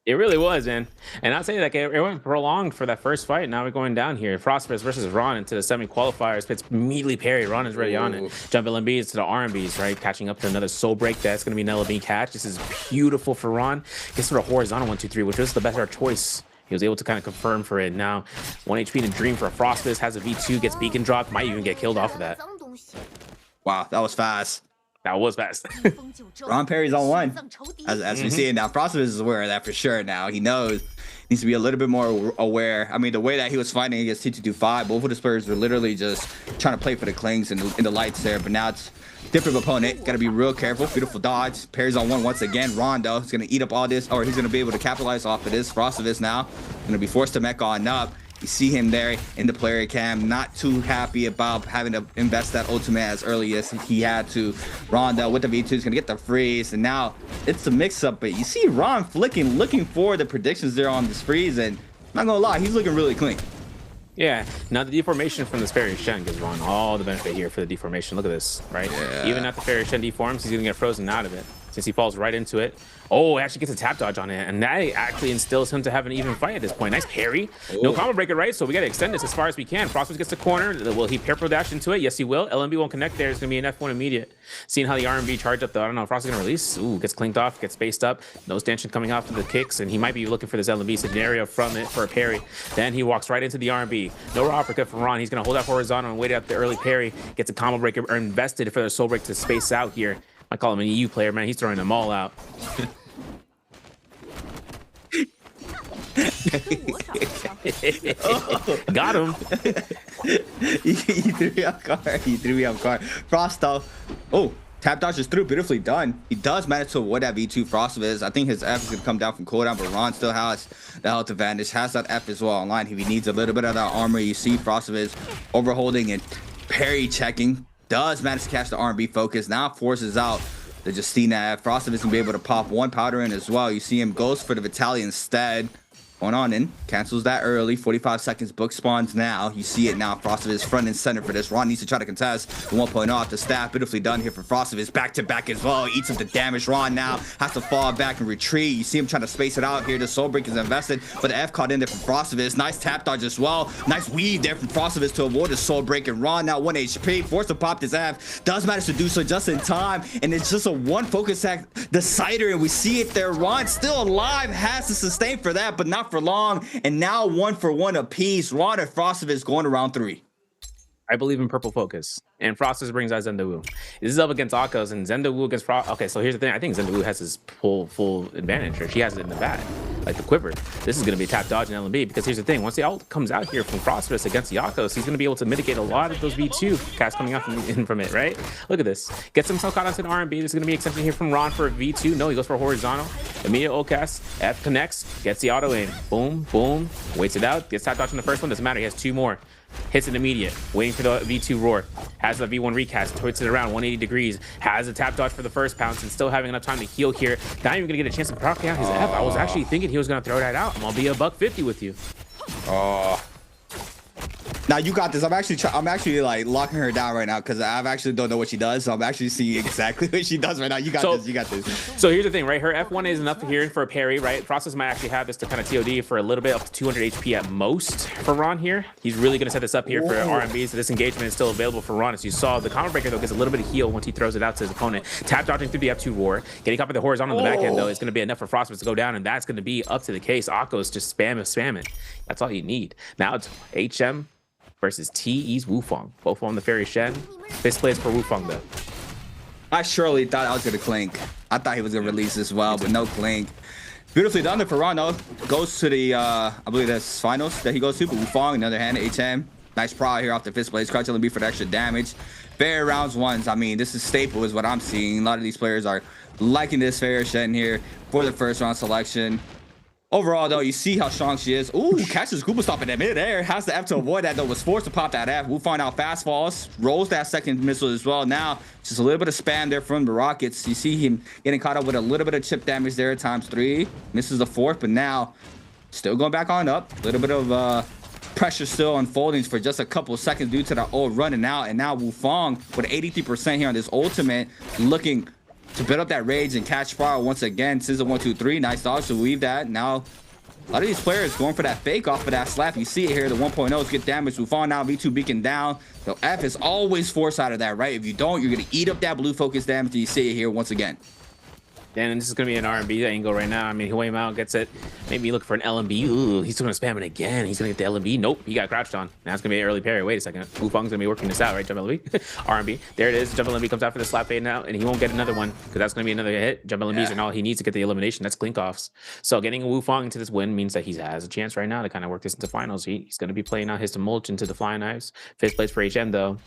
It really was, man. And I'll say like it went prolonged for that first fight. Now we're going down here. Frostfist versus Ron into the semi-qualifiers. Pitts immediately parry. Ron is ready on it. Jump LMBs to the R&Bs, right? Catching up to another soul break. That's going to be an LMB catch. This is beautiful for Ron. Gets for a horizontal 1-2-3, which was the better choice. He was able to kind of confirm for it. Now 1 HP in a dream for a Frostfist. Has a V2, gets beacon dropped. Might even get killed off of that. Wow, that was fast. That was fast. Ron parries on 1, as we see it now. Frostovich is aware of that for sure now. He knows needs to be a little bit more aware. I mean, the way that he was fighting against T225, both of the players were literally just trying to play for the clings and in the lights there. But now it's different opponent. Got to be real careful. Beautiful dodge. Parries on 1 once again. Ron, though, is going to eat up all this, or he's going to be able to capitalize off of this. Frostovich now going to be forced to mech on up. You see him there in the player cam, not too happy about having to invest that ultimate as early as he had to. Ron, though, with the V2 is going to get the freeze, and now it's a mix-up, but you see Ron flicking, looking for the predictions there on this freeze, and not going to lie, he's looking really clean. Yeah, now the deformation from this Fairy Shen gives Ron all the benefit here for the deformation. Look at this, right? Yeah. Even after Fairy Shen deforms, he's going to get frozen out of it. since he falls right into it. Oh, actually gets a tap dodge on it, and that actually instills him to have an even fight at this point. Nice parry. No combo breaker, right? So we got to extend this as far as we can. Frostwave gets the corner. Will he parry dash into it? Yes, he will. LMB won't connect there. It's going to be an F1 immediate. Seeing how the RMB charge up, though. I don't know. Frost is going to release. Ooh, gets clinked off, gets spaced up. No stanchion coming off of the kicks, and he might be looking for this LMB scenario from it for a parry. Then he walks right into the RMB. No raw uppercut from Ron. He's going to hold out horizontal and wait out the early parry. Gets a combo breaker or invested for the soul break to space out here. I call him an EU player, man. He's throwing them all out. Got him. he threw me off guard. He threw me off guard. Frost though. Oh, tap dodge is through. Beautifully done. He does manage to avoid that V2 Frost is. I think his F is going to come down from cooldown, but Ron still has the health advantage. Has that F as well online. If he needs a little bit of that armor, you see Frost is overholding and parry checking. Does manage to catch the R&B focus. Now forces out the Justina. Frosted is going to be able to pop one powder in as well. You see him goes for the Vitaly instead. Going on in, cancels that early. 45 seconds, book spawns now. You see it now. Frosted is front and center for this. Ron needs to try to contest the 1.0 off the staff. Beautifully done here for Frosted. Is back to back as well. Eats up the damage. Ron now has to fall back and retreat. You see him trying to space it out here. The soul break is invested, but the F caught in there from Frosted. Nice tap dodge as well. Nice weave there from Frosted to avoid the soul break. And Ron now 1 HP, forced to pop this F. Does manage to do so just in time, and it's just a one focus act decider, and we see it there. Ron still alive, has to sustain for that, but not for long. And now 1-for-1 apiece. Ron and Frosted is going to round 3. I believe in purple focus, and Frosted brings out Zendu. This is up against Yakos, and Zendu against Frost. Okay, so here's the thing. I think Zendu has his full advantage, or she has it in the bag, like the quiver. This is going to be tap dodge and LMB, because here's the thing. Once the ult comes out here from Frosted against Yakos, he's going to be able to mitigate a lot of those V2 casts coming out from it, right? Look at this. Gets himself caught onto an R&B. There's going to be extension here from Ron for a V2. No, he goes for a horizontal. Immediate ult cast. F connects. Gets the auto in. Boom, boom. Waits it out. Gets tap dodge on the first one. Doesn't matter. He has 2 more. Hits an immediate, waiting for the V2 roar. Has the V1 recast, twists it around 180 degrees. Has a tap dodge for the first pounce and still having enough time to heal here. Not even gonna get a chance to proc out his F. I was actually thinking he was gonna throw that out. I'm gonna be $150 with you. Now you got this. I'm actually like locking her down right now because I actually don't know what she does. So I'm actually seeing exactly what she does right now. You got this. You got this. So here's the thing, right? Her F1 is enough here for a parry, right? Frosted might actually have this to kind of TOD for a little bit, up to 200 HP at most for Ron here. He's really going to set this up here for RMB. So this engagement is still available for Ron. As you saw, the combo breaker though gets a little bit of heal once he throws it out to his opponent. Tap dodging through the F2 roar. Getting caught by the horizontal on the back end though is going to be enough for Frosted to go down, and that's going to be up to the case. Yakos just spam it. That's all you need. Now it's HM versus TE's Wuong. Both on the Fairy Shen. This plays for Wuong though. I surely thought I was gonna clink. I thought he was gonna release as well, but no clink. Beautifully done there for Ron though. Goes to the I believe that's finals that he goes to, but Wuong on the other hand, HM. Nice prow here off the fist blade. Crouch LB for the extra damage. Fair rounds ones. I mean, this is staple is what I'm seeing. A lot of these players are liking this Fairy Shen here for the first round selection. Overall, though, you see how strong she is. Ooh, catches Koopa Stomp in the midair. Has the F to avoid that, though. Was forced to pop that F. We'll find out fast falls. Rolls that second missile as well. Now, just a little bit of spam there from the Rockets. You see him getting caught up with a little bit of chip damage there ×3. Misses the 4th, but now still going back on up. A little bit of pressure still unfolding for just a couple of seconds due to that old running out. And now Wuong with 83% here on this ultimate, looking to build up that rage and catch fire once again. Scissor 1, 2, 3. Nice dodge to weave that. Now, a lot of these players going for that fake off of that slap. You see it here. The 1.0s get damaged. Wuong now V2 beacon down. So F is always forced out of that, right? If you don't, you're going to eat up that blue focus damage. You see it here once again. And this is going to be an R&B angle right now. I mean, Huey Mao gets it. Maybe look for an LMB. Ooh, he's going to spam it again. He's going to get the LMB. Nope, he got crouched on. Now it's going to be an early parry. Wait a second. Wuong's going to be working this out, right? Jump LMB. R&B. There it is. Jump LMB comes out for the slap fade now, and he won't get another one because that's going to be another hit. Jump LMBs are all he needs to get the elimination. That's clink offs. So getting Wuong into this win means that he has a chance right now to kind of work this into finals. He's going to be playing out his Tumulch into the Flying Knives. 5th place for HM, though.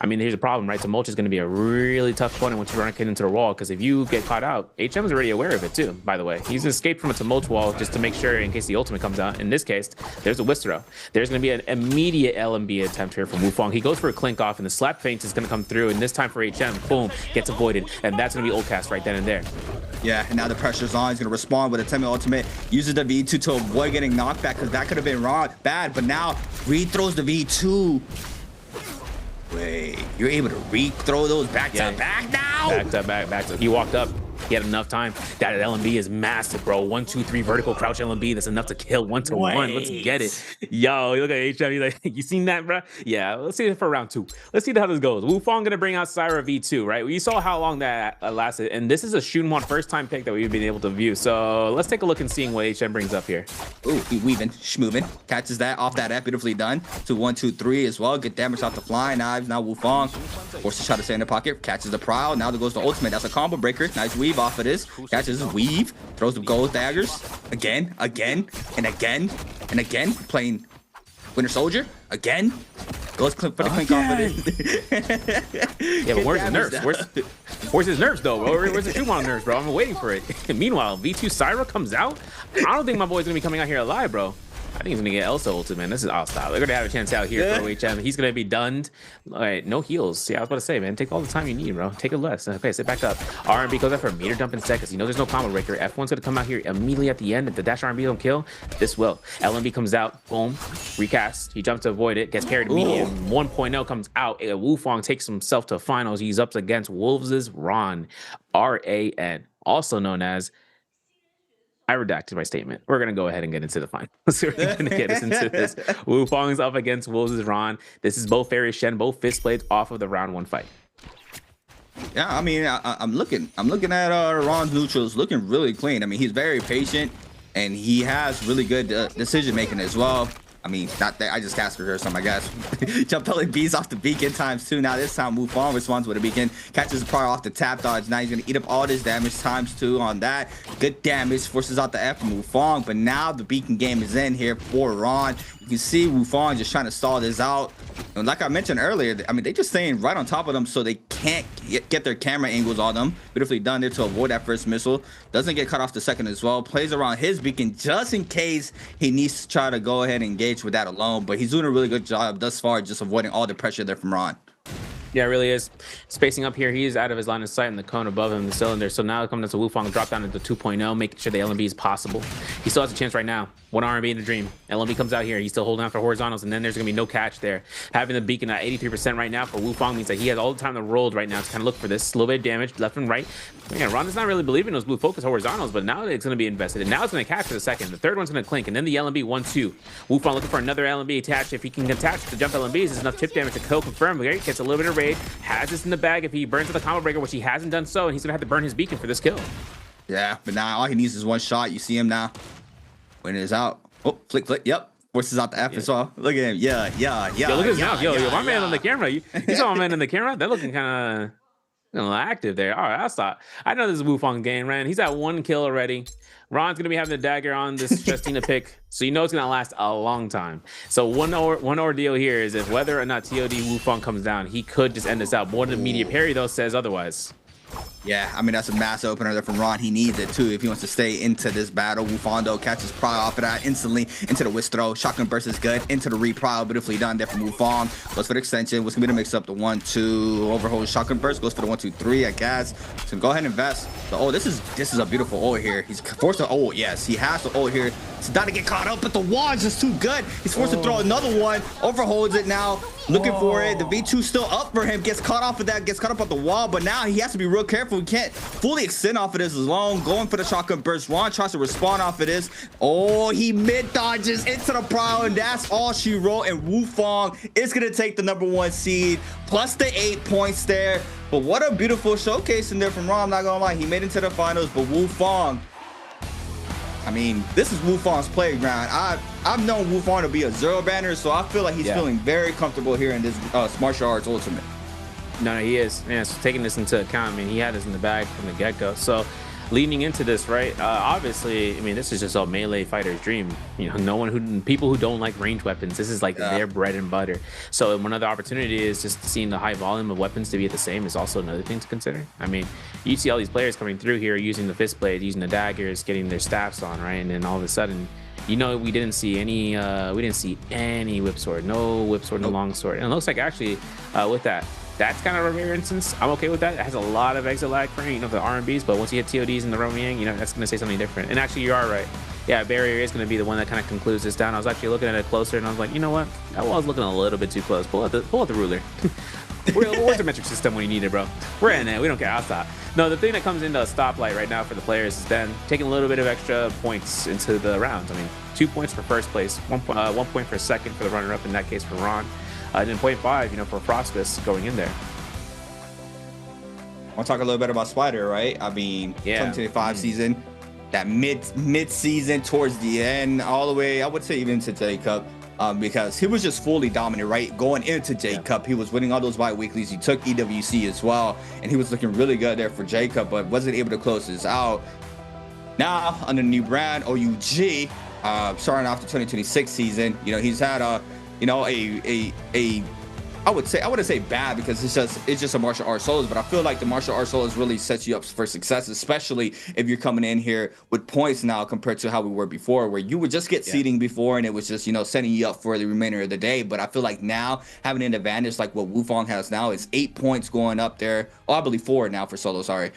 I mean, here's the problem, right? Tumulch is going to be a really tough opponent once you run into the wall, because if you get caught out, HM is already aware of it too, by the way. He's escaped from a Tumulch wall just to make sure in case the ultimate comes out. In this case, there's a Wistero. There's going to be an immediate LMB attempt here from Wuong. He goes for a clink off, and the slap feint is going to come through, and this time for HM, boom, gets avoided, and that's going to be ult cast right then and there. Yeah, and now the pressure's on. He's going to respond with a 10-minute ultimate. Uses the V2 to avoid getting knocked back, because that could have been bad, but now rethrows the V2. Wait, you're able to rethrow those back to back now? Back to back. So he walked up. He had enough time. That LMB is massive, bro. 1, 2, 3 vertical crouch LMB. That's enough to kill 1-to-1. Let's get it. Yo, you look at HM. He's like, you seen that, bro? Yeah, let's see it for round 2. Let's see how this goes. Wuong gonna bring out Syra V2, right? We saw how long that lasted, and this is a Shunwon first time pick that we've been able to view. So let's take a look and seeing what HM brings up here. Ooh, he weaving, schmoving, catches that off that F, beautifully done. To 1, 2, 3 as well. Good damage off the flying knives. Now Wuong forces a shot to stay in the pocket, catches the prowl. Now there goes the ultimate. That's a combo breaker. Nice weave off of this. Catches his weave, throws the gold daggers again, and again. Playing Winter Soldier again. Goes for the clink off of it. Yeah, but where's his nerfs? Where's his nerfs though? Where's the Shunwon nerfs, bro? I'm waiting for it. Meanwhile, V2 Syra comes out. I don't think my boy's gonna be coming out here alive, bro. I think he's gonna get Elsa ulted, man. This is hostile. They're gonna have a chance out here for OHM. He's gonna be done. All right, no heals. Yeah, I was about to say, man, take all the time you need, bro. Take it less. Okay, sit back up. R&B goes out for a meter dump in seconds. You know there's no combo breaker. F1's gonna come out here immediately at the end. If the dash R&B don't kill, this will. LMB comes out, boom, recast. He jumps to avoid it, gets parried immediately. 1.0 comes out. Wuong takes himself to finals. He's up against Wolves' Ran, R-A-N, also known as. I redacted my statement. We're going to go ahead and get into the finals. We're going to get us into this. Wuong's up against Wolves' Ran. This is both Fairy Shen, both fist blades off of the round 1 fight. Yeah, I mean, I'm looking at Ron's neutrals, looking really clean. I mean, he's very patient, and he has really good decision making as well. I mean, not that I just cast her some, I guess. Jump LBs off the beacon ×2. Now this time Wuong responds with a beacon, catches the prior off the tap dodge. Now he's gonna eat up all this damage ×2 on that. Good damage, forces out the F from Wuong, but now the beacon game is in here for Ron. You can see Wuong just trying to stall this out. And like I mentioned earlier, I mean, they just staying right on top of them so they can't get their camera angles on them. Beautifully done there to avoid that first missile. Doesn't get cut off the second as well. Plays around his beacon just in case he needs to try to go ahead and engage with that alone. But he's doing a really good job thus far, just avoiding all the pressure there from Ron. Yeah, it really is. Spacing up here, he is out of his line of sight in the cone above him, the cylinder. So now coming to Wuong, drop down into 2.0, making sure the LMB is possible. He still has a chance right now. 1 R&B in the dream. LMB comes out here. He's still holding out for horizontals, and then there's going to be no catch there. Having the beacon at 83% right now for Wuong means that he has all the time in the world right now to kind of look for this. A little bit of damage left and right. Again, Ron is not really believing those blue focus horizontals, but now it's going to be invested. And now it's going to catch for the second. The third one's going to clink, and then the LMB 1-2. Wuong looking for another LMB attached. If he can attach the jump LMBs, there's enough chip damage to kill confirm. Okay, gets a little bit of raid. Has this in the bag if he burns with the combo breaker, which he hasn't done so, and he's going to have to burn his beacon for this kill. Yeah, but now all he needs is one shot. You see him now. When it is out. Oh, flick. Yep. Forces out the F as well. Look at him. Yeah. Yo, look at his mouth. Yo, my man on the camera. You saw my man in the camera? They're looking kind of active there. All right, I'll stop. I know this is Wuong game, man. He's at 1 kill already. Ron's going to be having the dagger on this Justina pick, so you know it's going to last a long time. So one ordeal here is if whether or not TOD Wuong comes down, he could just end this out. More than immediate parry, though, says otherwise. Yeah, I mean, that's a mass opener there from Ron. He needs it, too, if he wants to stay into this battle. Wuong, though, catches Pry off of that instantly into the whisk throw. Shotgun burst is good. Into the repry, beautifully done there from Wuong. Goes for the extension. What's going to be to mix up the 1-2 overhold shotgun burst. Goes for the 1-2-3, I guess. So go ahead and invest. So, oh, this is a beautiful ult here. He's forced to ult. Yes, he has to ult here. He's not to get caught up, but the wall is just too good. He's forced to throw another one. Overholds it now. Looking for it. The V2 still up for him. Gets caught off of that. Gets caught up on the wall. But now he has to be real careful. He can't fully extend off of this alone. Going for the shotgun burst. Ron tries to respawn off of this. Oh, he mid dodges into the prow, and that's all she wrote. And Wuong is going to take the #1 seed plus the 8 points there. But what a beautiful showcase in there from Ron. I'm not going to lie. He made it to the finals, but Wuong, I mean, this is Wuong's playground. I've known Wuong to be a zero banner, so I feel like he's feeling very comfortable here in this martial arts ultimate. No, he is. Yeah, so taking this into account, I mean, he had this in the bag from the get-go. So leading into this, right? Obviously, I mean, this is just a melee fighter's dream. You know, people who don't like range weapons, this is like their bread and butter. So one other opportunity is just seeing the high volume of weapons to be at the same is also another thing to consider. I mean, you see all these players coming through here using the fist blade, using the daggers, getting their staffs on, right? And then all of a sudden, you know, we didn't see any whip sword, no whip sword, no long sword. And it looks like actually with that's kind of a rare instance. I'm okay with that. It has a lot of exit lag for the R&Bs, but once you hit TODs and the Romiang, you know, that's going to say something different. And actually, you are right. Yeah, barrier is going to be the one that kind of concludes this down. I was actually looking at it closer, and I was like, you know what? That wall's looking a little bit too close. Pull out the ruler. Where's the metric system when you need it, bro? We're in it. We don't care. I'll stop. No, the thing that comes into a stoplight right now for the players is then taking a little bit of extra points into the rounds. I mean, 2 points for first place, 1 point for second for the runner-up, in that case for Ron, and then 0.5, you know, for Frostbus going in there. I want to talk a little bit about Spider, right? I mean, Yeah. 2025 season, that mid-season towards the end, all the way, I would say even to J Cup, because he was just fully dominant, right? Going into J Cup, he was winning all those bi-weeklies. He took EWC as well, and he was looking really good there for J Cup, but wasn't able to close this out. Now, under the new brand, OUG, starting off the 2026 season, you know, he's had I wouldn't say bad, because it's just a martial arts solos, but I feel like the martial arts solos really sets you up for success, especially if you're coming in here with points now compared to how we were before, where you would just get seeding before and it was just, you know, setting you up for the remainder of the day. But I feel like now having an advantage like what Wuong has now is 8 points going up there. Oh, I believe 4 now for solo, sorry,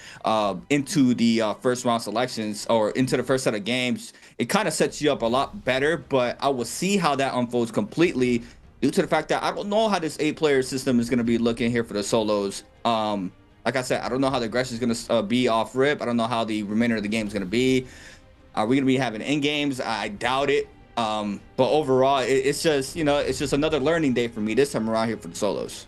into the first round selections, or into the first set of games. It kind of sets you up a lot better, but I will see how that unfolds completely, due to the fact that I don't know how this 8-player system is going to be looking here for the solos. Like I said, I don't know how the aggression is going to be off rip. I don't know how the remainder of the game is going to be. Are we going to be having end games? I doubt it. But overall, it's just, you know, it's just another learning day for me this time around here for the solos.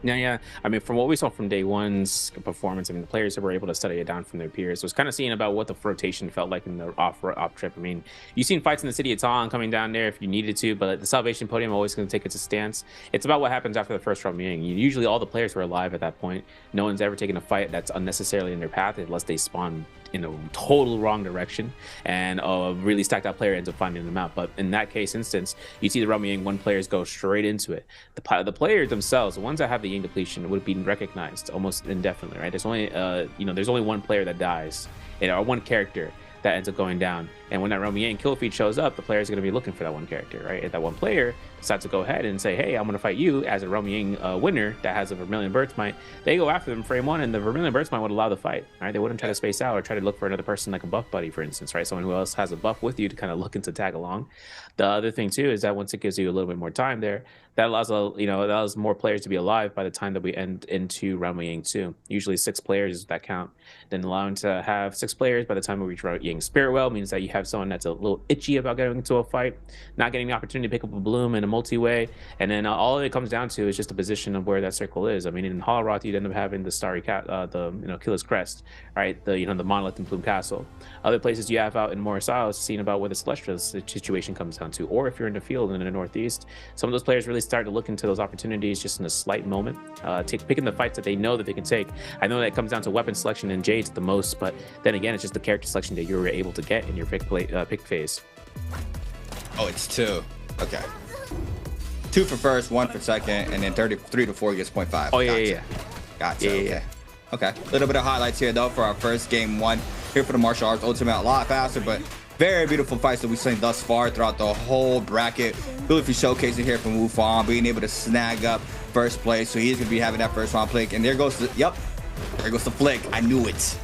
Yeah. I mean, from what we saw from day one's performance, I mean, the players that were able to study it down from their peers was kind of seeing about what the rotation felt like in the off trip. I mean, you've seen fights in the city of Talon coming down there if you needed to, but the Salvation Podium always going to take its stance. It's about what happens after the first round meeting. Usually all the players were alive at that point. No one's ever taken a fight that's unnecessarily in their path unless they spawn in a total wrong direction and a really stacked out player ends up finding them out. But in that case instance, you see the Realm Yang 1 players go straight into it. The players themselves, the ones that have the Yang depletion, would be recognized almost indefinitely, right? There's only there's only one player that dies, or one character that ends up going down. And when that Realm Yang kill feed shows up, the player is going to be looking for that one character, right? If that one player decides to go ahead and say, hey, I'm going to fight you as a Realm Yang winner that has a Vermilion Birthmight, they go after them frame 1, and the Vermilion Birthmight would allow the fight, right? They wouldn't try to space out or try to look for another person like a buff buddy, for instance, right? Someone who else has a buff with you to kind of look into tag along. The other thing too is that once it gives you a little bit more time there, that allows more players to be alive by the time that we end into Realm Yang 2. Usually 6 players is that count. Then allowing to have 6 players by the time we reach Yang Spiritwell means that you have someone that's a little itchy about getting into a fight, not getting the opportunity to pick up a bloom in a multi-way, and then all it comes down to is just the position of where that circle is. I mean, in Holoroth, you'd end up having the Starry Cat, Killer's Crest, right? The Monolith and Plume Castle. Other places you have out in Morrisal, seeing about where the Celestial situation comes down to, or if you're in the field in the Northeast, some of those players really start to look into those opportunities just in a slight moment, picking the fights that they know that they can take. I know that comes down to weapon selection and Jades the most, but then again, it's just the character selection that you were able to get in your pick phase. Oh, it's 2. Okay. 2 for first, 1 for second, and then 3 to 4 gets 0.5. Oh, yeah. Gotcha. Yeah. Okay. A little bit of highlights here, though, for our first game 1 here for the Martial Arts Ultimate. A lot faster, but very beautiful fights that we've seen thus far throughout the whole bracket. Really showcasing here from Wuong, being able to snag up first place. So he's going to be having that first round pick. And there goes the flick. I knew it.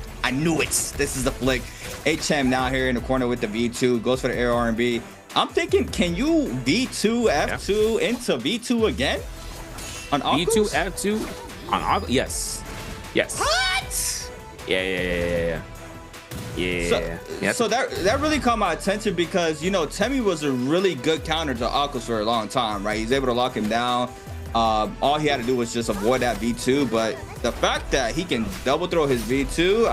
This is the flick. HM now here in the corner with the V2. Goes for the air R&B. I'm thinking, can you V2 F2 into V2 again? On V2 F2 on Aquos? Yes. What? Yeah. So that really caught my attention because, you know, Temmie was a really good counter to Aquos for a long time, right? He's able to lock him down. All he had to do was just avoid that V2, but the fact that he can double throw his V2,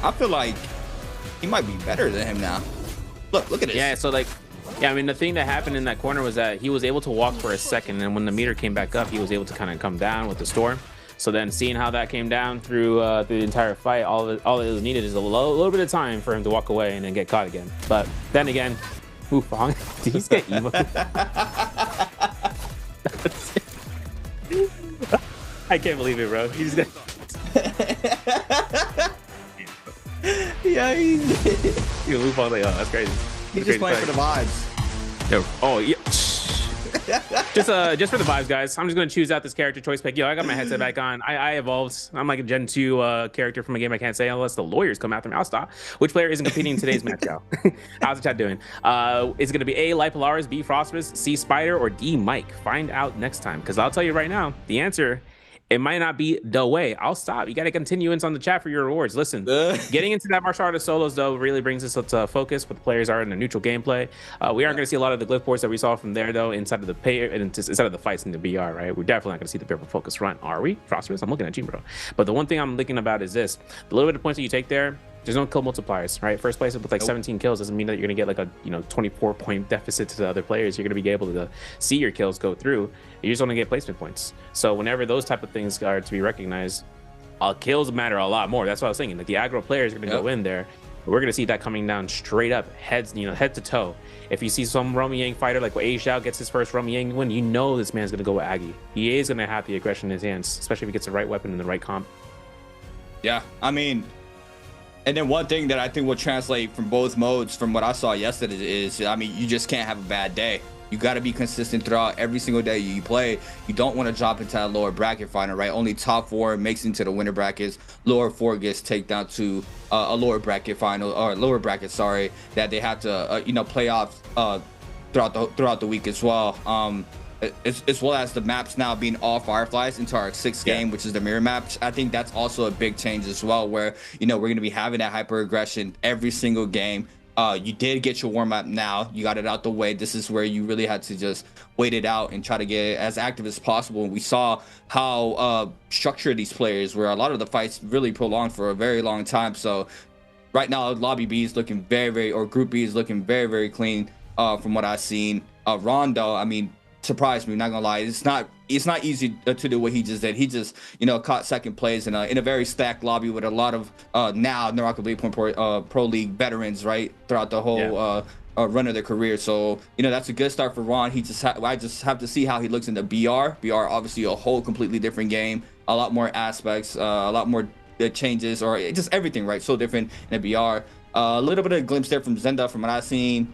I feel like he might be better than him now. Look at this. Yeah, so I mean, the thing that happened in that corner was that he was able to walk for a second, and when the meter came back up, he was able to kind of come down with the storm. So then seeing how that came down through the entire fight, all it was needed is a little bit of time for him to walk away and then get caught again. But then again, Wuong, did he just get emo? I can't believe it, bro. He just got... Yeah, Wuong, like, oh, that's crazy. He's just playing for the vibes. Oh, yeah. Just for the vibes, guys. I'm just gonna choose out this character choice pick. Yo, I got my headset back on. I evolved. I'm like a Gen 2 character from a game I can't say unless the lawyers come after me. I'll stop. Which player isn't competing in today's match, y'all? How's the chat doing? Is it gonna be A, Light Polaris, B, Frostmas, C, Spider, or D, Mike? Find out next time. Because I'll tell you right now, the answer, it might not be the way. I'll stop. You got to continuance on the chat for your rewards. Listen, getting into that martial artist solos, though, really brings us to focus what the players are in a neutral gameplay. We aren't going to see a lot of the glyph boards that we saw from there, though, inside of the pay and inside of the fights in the BR, right? We're definitely not going to see the purple focus run, are we? Frostmas? I'm looking at you, bro. But the one thing I'm thinking about is this. The little bit of points that you take there, there's no kill multipliers, right? First place with like 17 kills doesn't mean that you're gonna get like a 24-point deficit to the other players. You're gonna be able to see your kills go through. You just want to get placement points. So whenever those type of things are to be recognized, kills matter a lot more. That's what I was thinking. Like the aggro players are gonna go in there. We're gonna see that coming down straight up, head to toe. If you see some Romy Yang fighter like A Xiao gets his first Romy Yang win, you know this man's gonna go with Aggie. He is gonna have the aggression in his hands, especially if he gets the right weapon and the right comp. Yeah, I mean. And then one thing that I think will translate from both modes from what I saw yesterday is, I mean, you just can't have a bad day. You got to be consistent throughout every single day you play. You don't want to drop into that lower bracket final, right? Only top 4 makes into the winner brackets. Lower 4 gets taken down to a lower bracket final, or lower bracket, sorry, that they have to, play off throughout the week as well. As well as the maps now being all Fireflies into our 6th game, which is the mirror match. I think that's also a big change as well, where we're going to be having that hyper aggression every single game. You did get your warm up now, you got it out the way. This is where you really had to just wait it out and try to get as active as possible. And we saw how structured these players were. A lot of the fights really prolonged for a very long time. So right now lobby B is looking or group B is looking very clean from what I've seen. Rondo, I mean, surprised me, not gonna lie. It's not easy to do what he just did. He just caught second place in a very stacked lobby with a lot of now NARAKA BLADEPOINT Pro League veterans, right, throughout the whole run of their career. So that's a good start for Ron. I just have to see how he looks in the BR. Obviously a whole completely different game, a lot more aspects, a lot more changes, or just everything, right? So different in the BR. A little bit of a glimpse there from Zendu from what I've seen.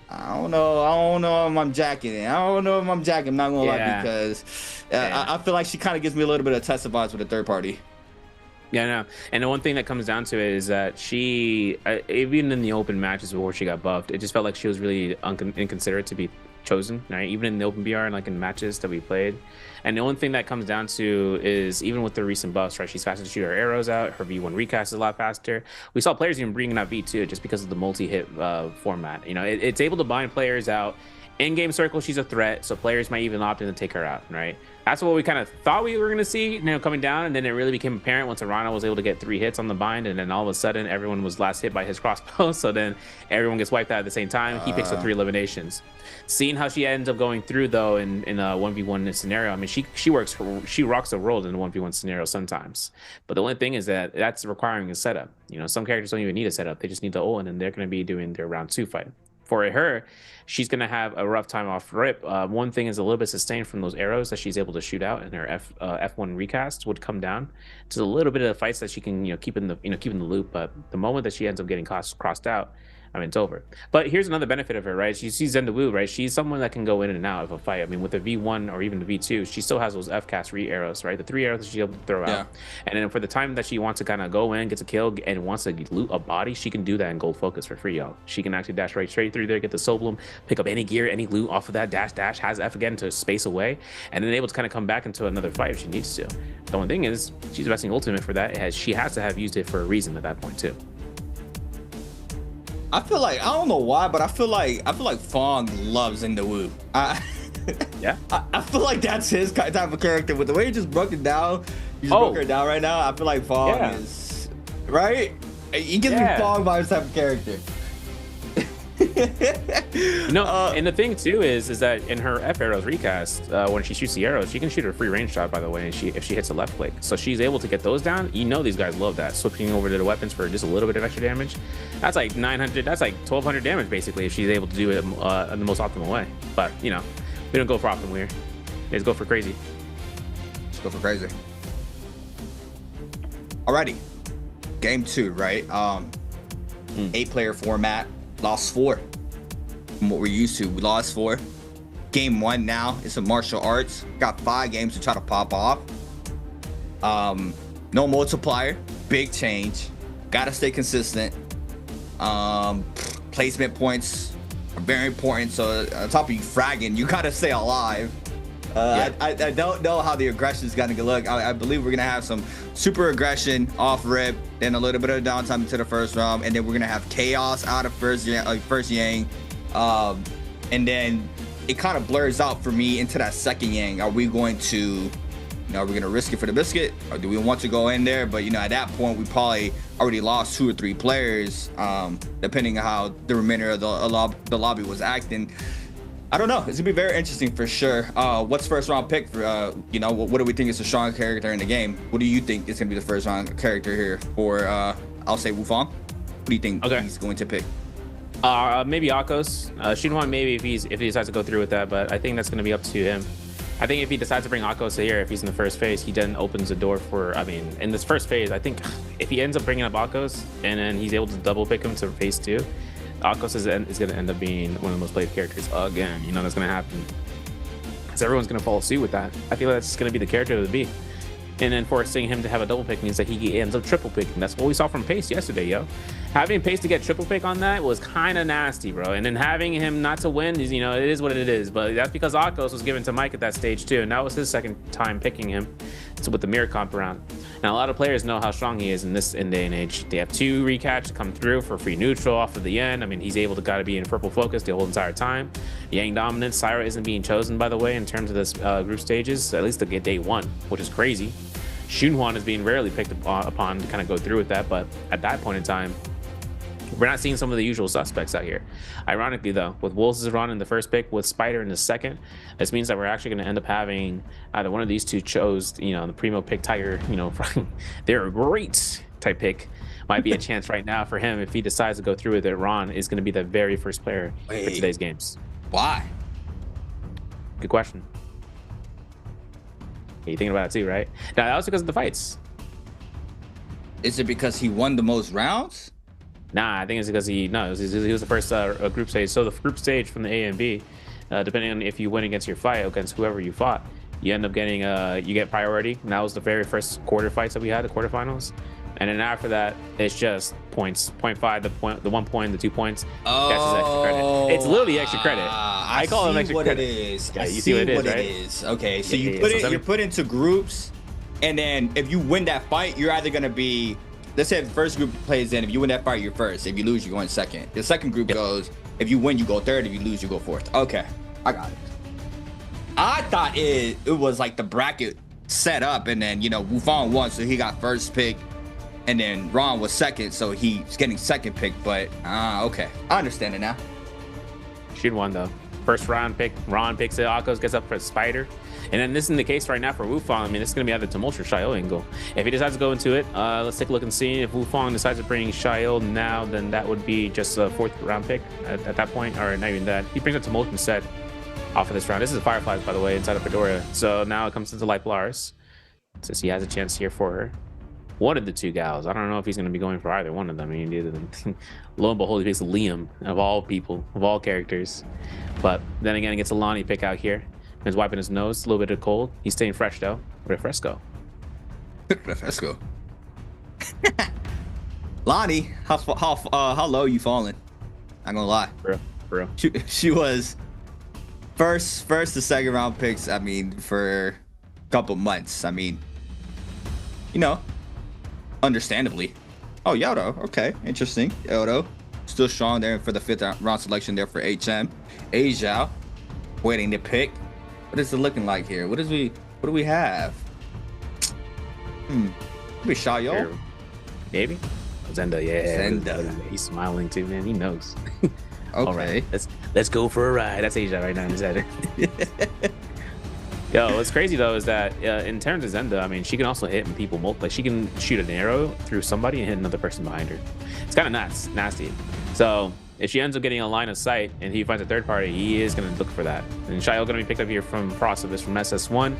I don't know if I'm jacking it. I'm not gonna lie, because I feel like she kind of gives me a little bit of Tessa vibes with a third party. Yeah, no. And the one thing that comes down to it is that she, even in the open matches before she got buffed, it just felt like she was really inconsiderate to be chosen, right? Even in the open BR and like in matches that we played. And the only thing that comes down to is, even with the recent buffs, right, she's faster to shoot her arrows out. Her V1 recast is a lot faster. We saw players even bringing out V2 just because of the multi-hit format. It's able to bind players out. In-game circle, she's a threat, so players might even opt in to take her out, right? That's what we kind of thought we were going to see, coming down, and then it really became apparent once Arana was able to get 3 hits on the bind, and then all of a sudden, everyone was last hit by his crossbow, so then everyone gets wiped out at the same time. He picks up 3 eliminations. Seeing how she ends up going through, though, in a 1v1 scenario, I mean, she rocks the world in a 1v1 scenario sometimes. But the only thing is that that's requiring a setup. Some characters don't even need a setup. They just need the ult, and then they're going to be doing their round 2 fight. For her, she's going to have a rough time off rip. One thing is a little bit sustained from those arrows that she's able to shoot out, and her F1 recast would come down to a little bit of the fights that she can keep in the loop. But the moment that she ends up getting crossed out, I mean, it's over. But here's another benefit of her, right? She sees Zendu, right? She's someone that can go in and out of a fight. I mean, with the V1 or even the V2, she still has those FCast arrows, right? The 3 arrows that she's able to throw out. And then for the time that she wants to kind of go in, gets a kill, and wants to loot a body, she can do that in gold focus for free, y'all. She can actually dash right straight through there, get the soul bloom, pick up any gear, any loot off of that, dash, has F again to space away, and then able to kind of come back into another fight if she needs to. The only thing is, she's investing ultimate for that. She has to have used it for a reason at that point, too. I feel like, I don't know why, but I feel like Fong loves Zendu. I feel like that's his type of character. With the way he just broke it down, broke her down right now. I feel like Fong is right. He gives me Fong vibes type of character. And the thing too is that in her F arrows recast, when she shoots the arrows, she can shoot her free range shot, by the way, if she hits a left click. So she's able to get those down. These guys love that. Switching over to the weapons for just a little bit of extra damage. That's like 900, that's like 1200 damage basically, if she's able to do it in the most optimal way. But we don't go for optimal here. We just go for crazy. Let's go for crazy. Alrighty. Game 2, right? 8-player format. Lost 4. from what we're used to. We lost 4. Game 1 now, it's a martial arts. Got 5 games to try to pop off. No multiplier, big change. Gotta stay consistent. Placement points are very important. So on top of you fragging, you gotta stay alive. I don't know how the aggression is gonna look. I believe we're gonna have some super aggression off rip, then a little bit of downtime into the first round, and then we're gonna have chaos out of first yang, and then it kind of blurs out for me into that second yang. Are we going to, are we gonna risk it for the biscuit, or do we want to go in there? But at that point, we probably already lost 2 or 3 players, depending on how the remainder of the lobby was acting. I don't know. It's gonna be very interesting for sure. What's first round pick for what do we think is a strong character in the game? What do you think is gonna be the first round character here for I'll say Wuong? What do you think he's going to pick? Maybe Yakos. Xinhuan maybe if he decides to go through with that, but I think that's gonna be up to him. I think if he decides to bring Yakos here, if he's in the first phase, he then opens the door for, in this first phase, I think if he ends up bringing up Yakos and then he's able to double pick him to phase 2, Yakos is going to end up being one of the most played characters again. That's going to happen. Because everyone's going to follow suit with that. I feel that's going to be the character to be. And then forcing him to have a double pick means that he ends up triple picking. That's what we saw from Pace yesterday, yo. Having Pace to get triple pick on that was kind of nasty, bro. And then having him not to win is, it is what it is. But that's because Yakos was given to Mike at that stage too, and that was his second time picking him. So with the mirror comp around. Now a lot of players know how strong he is in this day and age. They have 2 recatch to come through for free neutral off of the end. He's able to gotta be in purple focus the whole entire time. Yang dominance, Syra isn't being chosen, by the way, in terms of this group stages, at least to get day 1, which is crazy. Xinhuan is being rarely picked upon to kind of go through with that, but at that point in time, we're not seeing some of the usual suspects out here. Ironically, though, with Wolves' run in the first pick, with Spider in the second, this means that we're actually going to end up having either one of these two chose, the Primo pick Tiger, they're a great type pick. Might be a chance right now for him if he decides to go through with it. Ron is going to be the very first player for today's games. Why? Good question. You're thinking about it too, right? Now, that was because of the fights. Is it because he won the most rounds? Nah, I think it's because he was the first group stage. So the group stage from the A and B, depending on if you win against your fight against whoever you fought, you end up getting you get priority. And that was the very first quarter fights that we had, the quarterfinals. And then after that, it's just points. 0.5, the 1 point, the 2 points. Oh, that's his extra credit. It's literally extra credit. I call it extra credit. It is. Yeah, you see what it is. Okay, so you're put into groups, and then if you win that fight, you're either gonna be, let's say the first group plays in. If you win that fight, you're first. If you lose, you're going second. The second group goes. If you win, you go third. If you lose, you go fourth. Okay, I got it. I thought it was like the bracket set up, and then Wuong won, so he got first pick. And then Ron was second, so he's getting second pick. But okay, I understand it now. Xinhuan though, first round pick. Ron picks it. Yakos gets up for Spider, and then this is the case right now for Wuong. This is gonna be either Tumultuous or Xiao angle. If he decides to go into it, let's take a look and see if Wuong decides to bring Xiao now. Then that would be just a 4th round pick at that point, or not even that. He brings up Tumultuous instead off of this round. This is Fireflies, by the way, inside of Fedora. So now it comes into Light Polaris, since he has a chance here for her. One of the 2 gals. I don't know if he's going to be going for either one of them. Lo and behold, he picks Liam, of all people, of all characters. But then again, he gets a Lonnie pick out here. He's wiping his nose, a little bit of cold. He's staying fresh, though. Refresco. Refresco. Lonnie, how low you falling? Not gonna lie. For real. She was first to second round picks, for a couple months. Understandably. Oh, Yodo. Okay, interesting. Yodo still strong there for the 5th round selection there for HM. Asia waiting to pick. What is it looking like here? What do we have? Maybe Xiao. Maybe. Zendu, yeah. Zendu. He's smiling too, man. He knows. Okay. All right. Let's go for a ride. That's Asia right now in his head. Yo, what's crazy though is that in terms of Zendu, she can also hit people multiple. She can shoot an arrow through somebody and hit another person behind her. It's kind of nasty. So if she ends up getting a line of sight and he finds a third party, he is going to look for that. And Xiao going to be picked up here from Frostibus from SS1.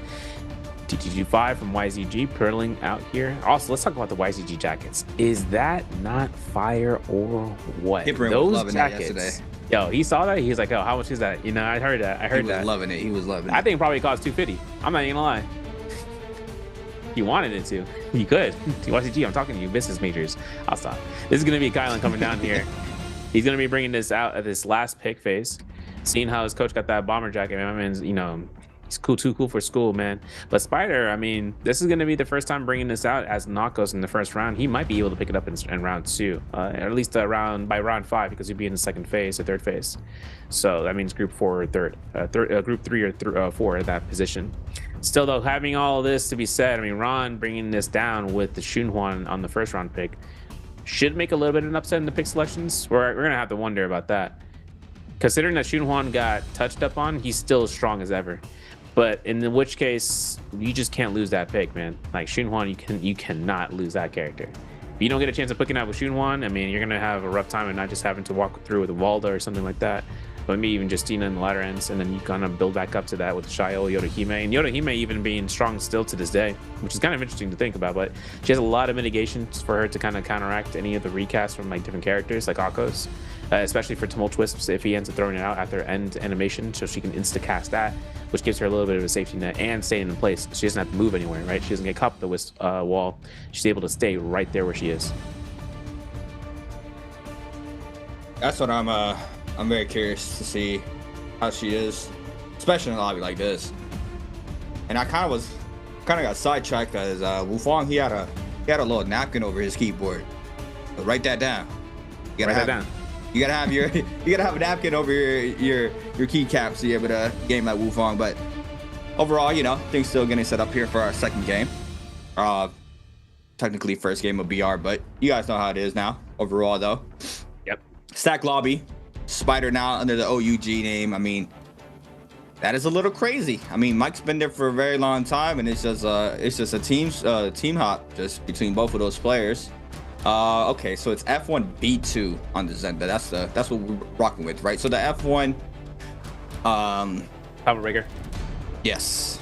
TTG5 from YZG purling out here. Also, let's talk about the YZG jackets. Is that not fire or what? Those jackets. Yo, he saw that. He's like, oh, how much is that? You know, I heard that. I heard He was that. loving it. He was loving it. I think it probably cost 250. I'm not even gonna lie. He wanted it to. He could. TYCG, I'm talking to you, business majors. I'll stop. This is gonna be Kylan coming down here. He's gonna be bringing this out at this last pick phase, seeing how his coach got that bomber jacket. Man, my man's, you know, he's cool, too cool for school, man. But Spider, I mean, this is gonna be the first time bringing this out as Yakos in the first round. He might be able to pick it up in round 2, at least by round 5, because he'd be in the second phase or third phase. So that means group 4 or group 3 or 4 at that position. Still, though, having all this to be said, I mean, Ron bringing this down with the Shunhuan on the first round pick should make a little bit of an upset in the pick selections. We're gonna have to wonder about that. Considering that Shunhuan got touched up on, he's still as strong as ever. But in which case, you just can't lose that pick, man. Like Shunhuan, you cannot lose that character. If you don't get a chance of picking out with Shunhuan, I mean, you're gonna have a rough time and not just having to walk through with Walda or something like that. But maybe even Justina in the latter ends, and then you kind of build back up to that with Shayo, Yodohime, and Yodohime even being strong still to this day, which is kind of interesting to think about. But she has a lot of mitigations for her to kind of counteract any of the recasts from like different characters, like Yakos, especially for Tumult Wisps if he ends up throwing it out after end animation, so she can insta cast that, which gives her a little bit of a safety net and staying in place. She doesn't have to move anywhere, right? She doesn't get caught with the wisp wall. She's able to stay right there where she is. That's what I'm very curious to see how she is, especially in a lobby like this. And I kind of got sidetracked because Wuong, he had a little napkin over his keyboard. But write that down. You gotta Write that down. You gotta have you gotta have a napkin over your keycap so you're able to game like Wuong. But overall, you know, things still getting set up here for our second game. Technically first game of BR, but you guys know how it is now. Overall, though. Yep. Stack lobby. Spider now under the OUG name. I mean, that is a little crazy. I mean, Mike's been there for a very long time, and it's just a team hop just between both of those players. Okay, so it's F1 B2 on the Zendu. That's what we're rocking with, right? So the F1 Power Rigger. yes.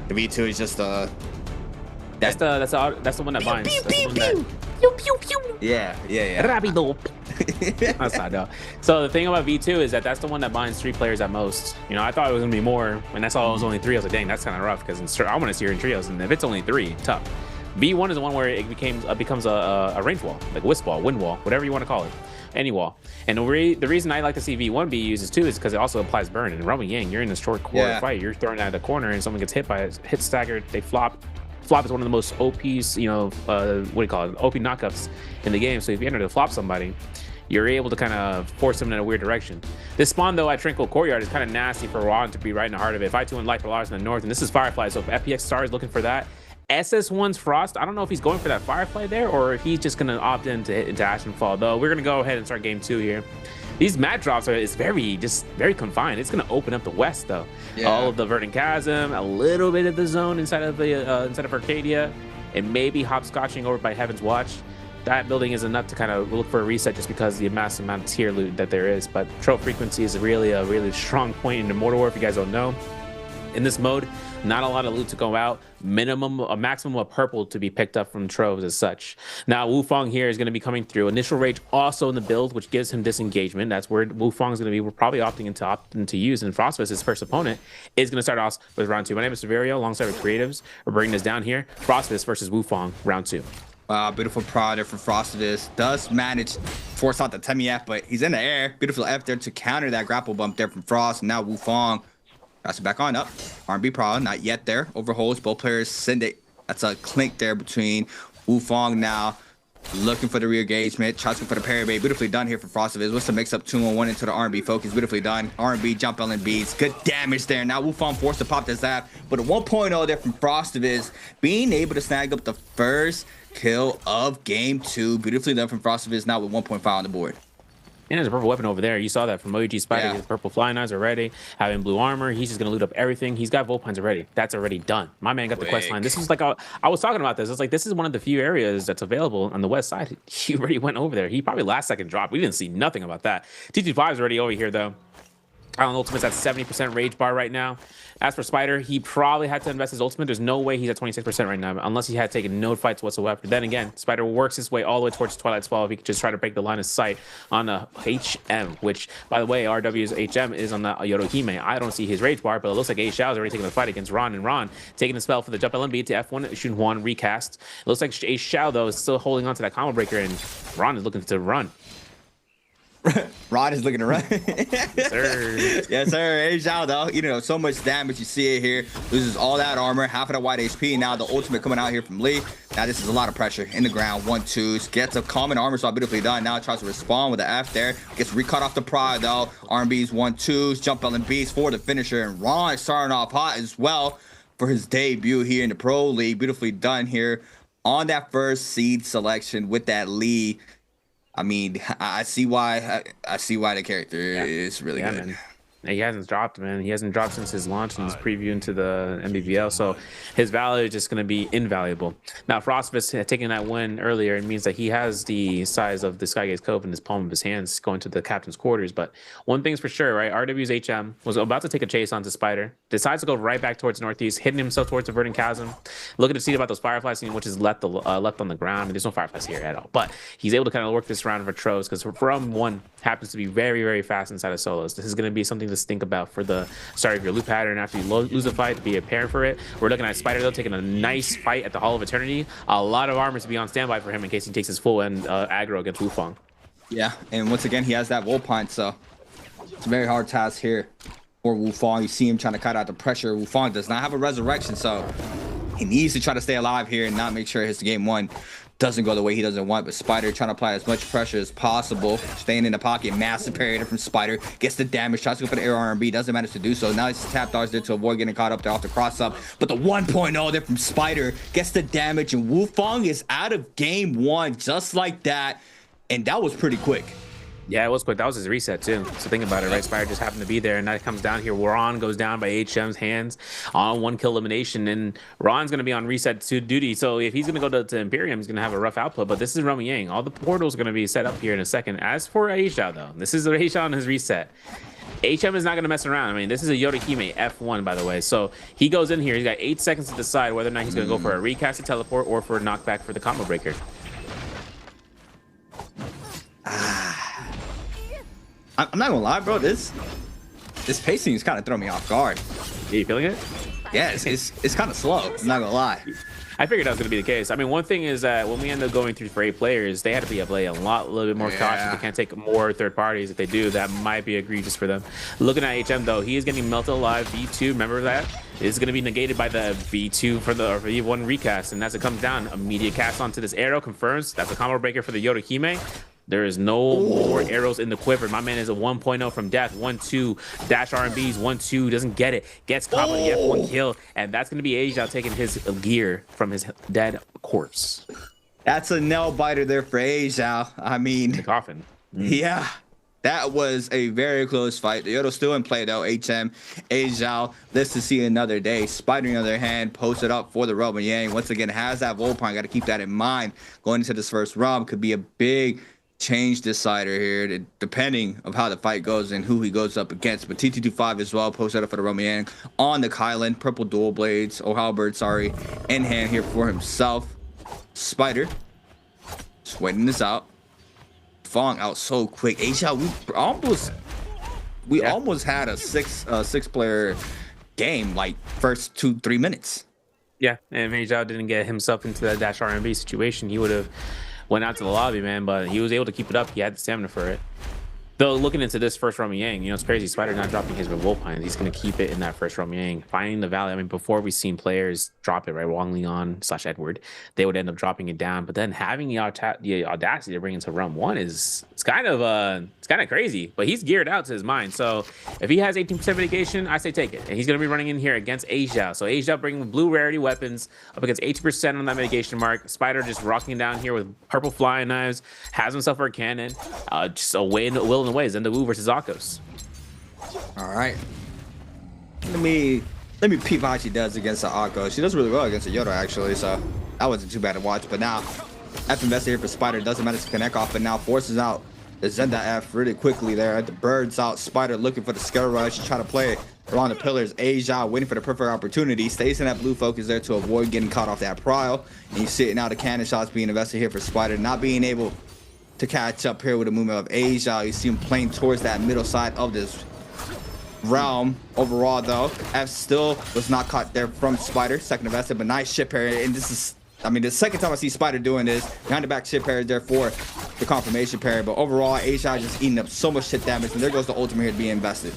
The B2 is just That's the one that binds. pew, That's the one pew, that- pew, pew, pew. Yeah. Rapido. That's not no. So the thing about V2 is that that's the one that binds 3 players at most. You know, I thought it was gonna be more, and that's all it was only 3. I was like, dang, that's kind of rough because I want to see her in trios, and if it's only 3, tough. V1 is the one where it becomes a range wall, like wisp wall, wind wall, whatever you want to call it, any wall. And the reason I like to see V1 be used too is because it also applies burn. And Roman Yang, you're in a short core fight, you're thrown out of the corner, and someone gets hit by it, hit staggered, they flop. Flop is one of the most OPs, you know, what do you call it, OP knockups in the game. So if you enter to flop somebody, you're able to kind of force them in a weird direction. This spawn, though, at Tranquil Courtyard is kind of nasty for Ron to be right in the heart of it. If I 2 and Light Polaris in the north, and this is Firefly, so if FPX Star is looking for that, SS1's Frost, I don't know if he's going for that Firefly there or if he's just going to opt into Ashenfall, though. We're going to go ahead and start game 2 here. These mat drops are very confined. It's going to open up the west, though. Yeah. All of the Verdant Chasm, a little bit of the zone inside of Arcadia, and maybe hopscotching over by Heaven's Watch. That building is enough to kind of look for a reset just because of the massive amount of tier loot that there is. But Trove frequency is really a really strong point in Immortal War, if you guys don't know. In this mode, not a lot of loot to go out. A maximum of purple to be picked up from troves as such. Now, Wuong here is going to be coming through. Initial Rage also in the build, which gives him disengagement. That's where Wuong is going to be. We're probably opting into use. And Frostfist, his first opponent, is going to start off with round 2. My name is Severio, alongside with Creatives. We're bringing this down here. Frostfist versus Wuong, round 2. Beautiful product for Frostfist. Does manage force out the Temi F, but he's in the air. Beautiful F there to counter that grapple bump there from Frost. And now Wuong got it back on up. Nbpl not yet there. Overholds both players. Send it. That's a clink there between Wuong now. Looking for the re-engagement. Tries to go for the parry bait. Beautifully done here for Frostfist. What's the mix up 2-on-1 into the R&B focus. Beautifully done. R&B jump L and beats. Good damage there. Now Wuong forced to pop this zap. But a 1.0 there from Frostfist. Being able to snag up the first kill of game 2. Beautifully done from Frostfist now with 1.5 on the board. And there's a purple weapon over there. You saw that from OG Spider. Yeah. His purple flying eyes already. Having blue armor. He's just going to loot up everything. He's got Volpines already. That's already done. My man got the quest line. This is like, I was talking about this. It's like, this is one of the few areas that's available on the west side. He already went over there. He probably last second dropped. We didn't see nothing about that. T25 is already over here, though. Island Ultimate's at 70% rage bar right now. As for Spider, he probably had to invest his ultimate. There's no way he's at 26% right now, unless he had taken no fights whatsoever. Then again, Spider works his way all the way towards Twilight Swallow. If he could just try to break the line of sight on a HM, which, by the way, RW's HM is on the Yorohime. I don't see his rage bar, but it looks like A Xiao is already taking the fight against Ron, and Ron taking the spell for the jump LMB to F1 Shunhuan recast. It looks like A Xiao, though, is still holding on to that combo breaker, and Ron is looking to run. Rod is looking to run. Yes, sir. Yes, sir. A Xiao, though, you know, so much damage. You see it here. Loses all that armor, half of the white HP. Now the ultimate coming out here from Lee. Now this is a lot of pressure in the ground. 1-2s. Gets a common armor, so beautifully done. Now it tries to respond with the F there. Gets recaught off the prod, though. RMBs, 1-2s. Jump LMBs for the finisher. And Ron starting off hot as well for his debut here in the Pro League. Beautifully done here on that first seed selection with that Lee. I mean, I see why the character is really good. Man. He hasn't dropped, man. He hasn't dropped since his launch and his preview into the NBPL. So his value is just going to be invaluable. Now, Frostfist taking that win earlier, it means that he has the size of the Skygaze Cove in his palm of his hands going to the captain's quarters. But one thing's for sure, right? RW's HM was about to take a chase onto Spider, decides to go right back towards Northeast, hitting himself towards the Verdant Chasm. Looking to see about those Fireflies, which is left on the ground. I mean, there's no Fireflies here at all. But he's able to kind of work this round of Tros because From 1 happens to be very, very fast inside of solos. This is going to be something to think about for the start of your loop pattern after you lose a fight, to be prepared for it. We're looking at Spider, though, taking a nice fight at the Hall of Eternity. A lot of armor to be on standby for him in case he takes his full end aggro against Wuong. Yeah, and once again, he has that Wolpine, so it's a very hard task here for Wuong. You see him trying to cut out the pressure. Wuong does not have a resurrection, so he needs to try to stay alive here and not make sure his game 1 doesn't go the way he doesn't want. But Spider trying to apply as much pressure as possible, staying in the pocket. Massive parry from Spider, gets the damage, tries to go for the air RMB, doesn't manage to do so. Now he's tap dodge there to avoid getting caught up there off the cross up. But the 1.0 there from Spider gets the damage, and Wuong is out of game 1 just like that. And that was pretty quick. Yeah, it was quick. That was his reset, too. So think about it, right? Spider just happened to be there, and that comes down here. Ron goes down by HM's hands on 1-kill elimination, and Ron's going to be on reset to duty. So if he's going to go to Imperium, he's going to have a rough output. But this is Romy Yang. All the portals are going to be set up here in a second. As for A Xiao, though, this is A Xiao on his reset. HM is not going to mess around. I mean, this is a Yorohime F1, by the way. So he goes in here. He's got 8 seconds to decide whether or not he's going to go for a recast to teleport or for a knockback for the combo breaker. I'm not gonna lie, bro. This pacing is kind of throwing me off guard. Are you feeling it? Yeah, it's kind of slow. I'm not gonna lie. I figured that was going to be the case. I mean, one thing is that when we end up going through for 8 players, they had to be a little bit more cautious. They can't take more third parties. If they do, that might be egregious for them. Looking at HM, though, he is getting melted alive. V2, remember that? It's going to be negated by the V2 for the V1 recast. And as it comes down, immediate cast onto this arrow confirms that's a combo breaker for the Yorohime. There is no more arrows in the quiver. My man is a 1.0 from death. 1-2 dash RMBs. 1-2 doesn't get it. Gets caught with the F1 kill, and that's gonna be A Xiao taking his gear from his dead corpse. That's a nail biter there for A Xiao. I mean, the coffin. Yeah, that was a very close fight. The Yodo's still in play though. HM, A Xiao. Let's to see another day. Spider, on the other hand, posted up for the Roman Yang. Once again, has that Volpine. Got to keep that in mind going into this first round. Could be a big change decider here, depending of how the fight goes and who he goes up against. But T225 as well, posted up for the Roman Yang on the Kylan. Purple dual blades, Halberd, sorry, in hand here for himself. Spider just waiting this out. Fong out so quick. A Xiao, we almost had a six player game, like first 2-3 minutes. Yeah, and if A Xiao didn't get himself into that dash RMB situation, he would have went out to the lobby, man, but he was able to keep it up. He had the stamina for it. Though, looking into this first Romy Yang, you know, it's crazy. Spider not dropping his Wolfine. He's going to keep it in that first Romy Yang. Finding the valley. I mean, before we've seen players drop it, right? Wong Leon / Edward, they would end up dropping it down. But then having the audacity to bring it to Realm 1 is it's kind of crazy. But he's geared out to his mind. So if he has 18% mitigation, I say take it. And he's going to be running in here against A Xiao. So A Xiao bringing blue rarity weapons up against 80% on that mitigation mark. Spider just rocking down here with purple flying knives. Has himself for a cannon. Just a will in the way. Zendu versus Yakos. All right. Let me peep how she does against the Yakos. She does really well against the Yoda, actually, so that wasn't too bad to watch. But now, F invested here for Spider, doesn't manage to connect off, but now forces out the Zendu F really quickly there. The bird's out. Spider looking for the skill rush. Try to play it around the pillars. Asia waiting for the perfect opportunity. Stays in that blue focus there to avoid getting caught off that prile. And you see it now. The cannon shots being invested here for Spider. Not being able to catch up here with the movement of Asia. You see him playing towards that middle side of this realm. Overall, though, F still was not caught there from Spider. Second invested, but nice ship parry. And this is, I mean, the second time I see Spider doing this. Behind the back ship parry there for the confirmation parry. But overall, Asia just eating up so much shit damage. And there goes the ultimate here to be invested.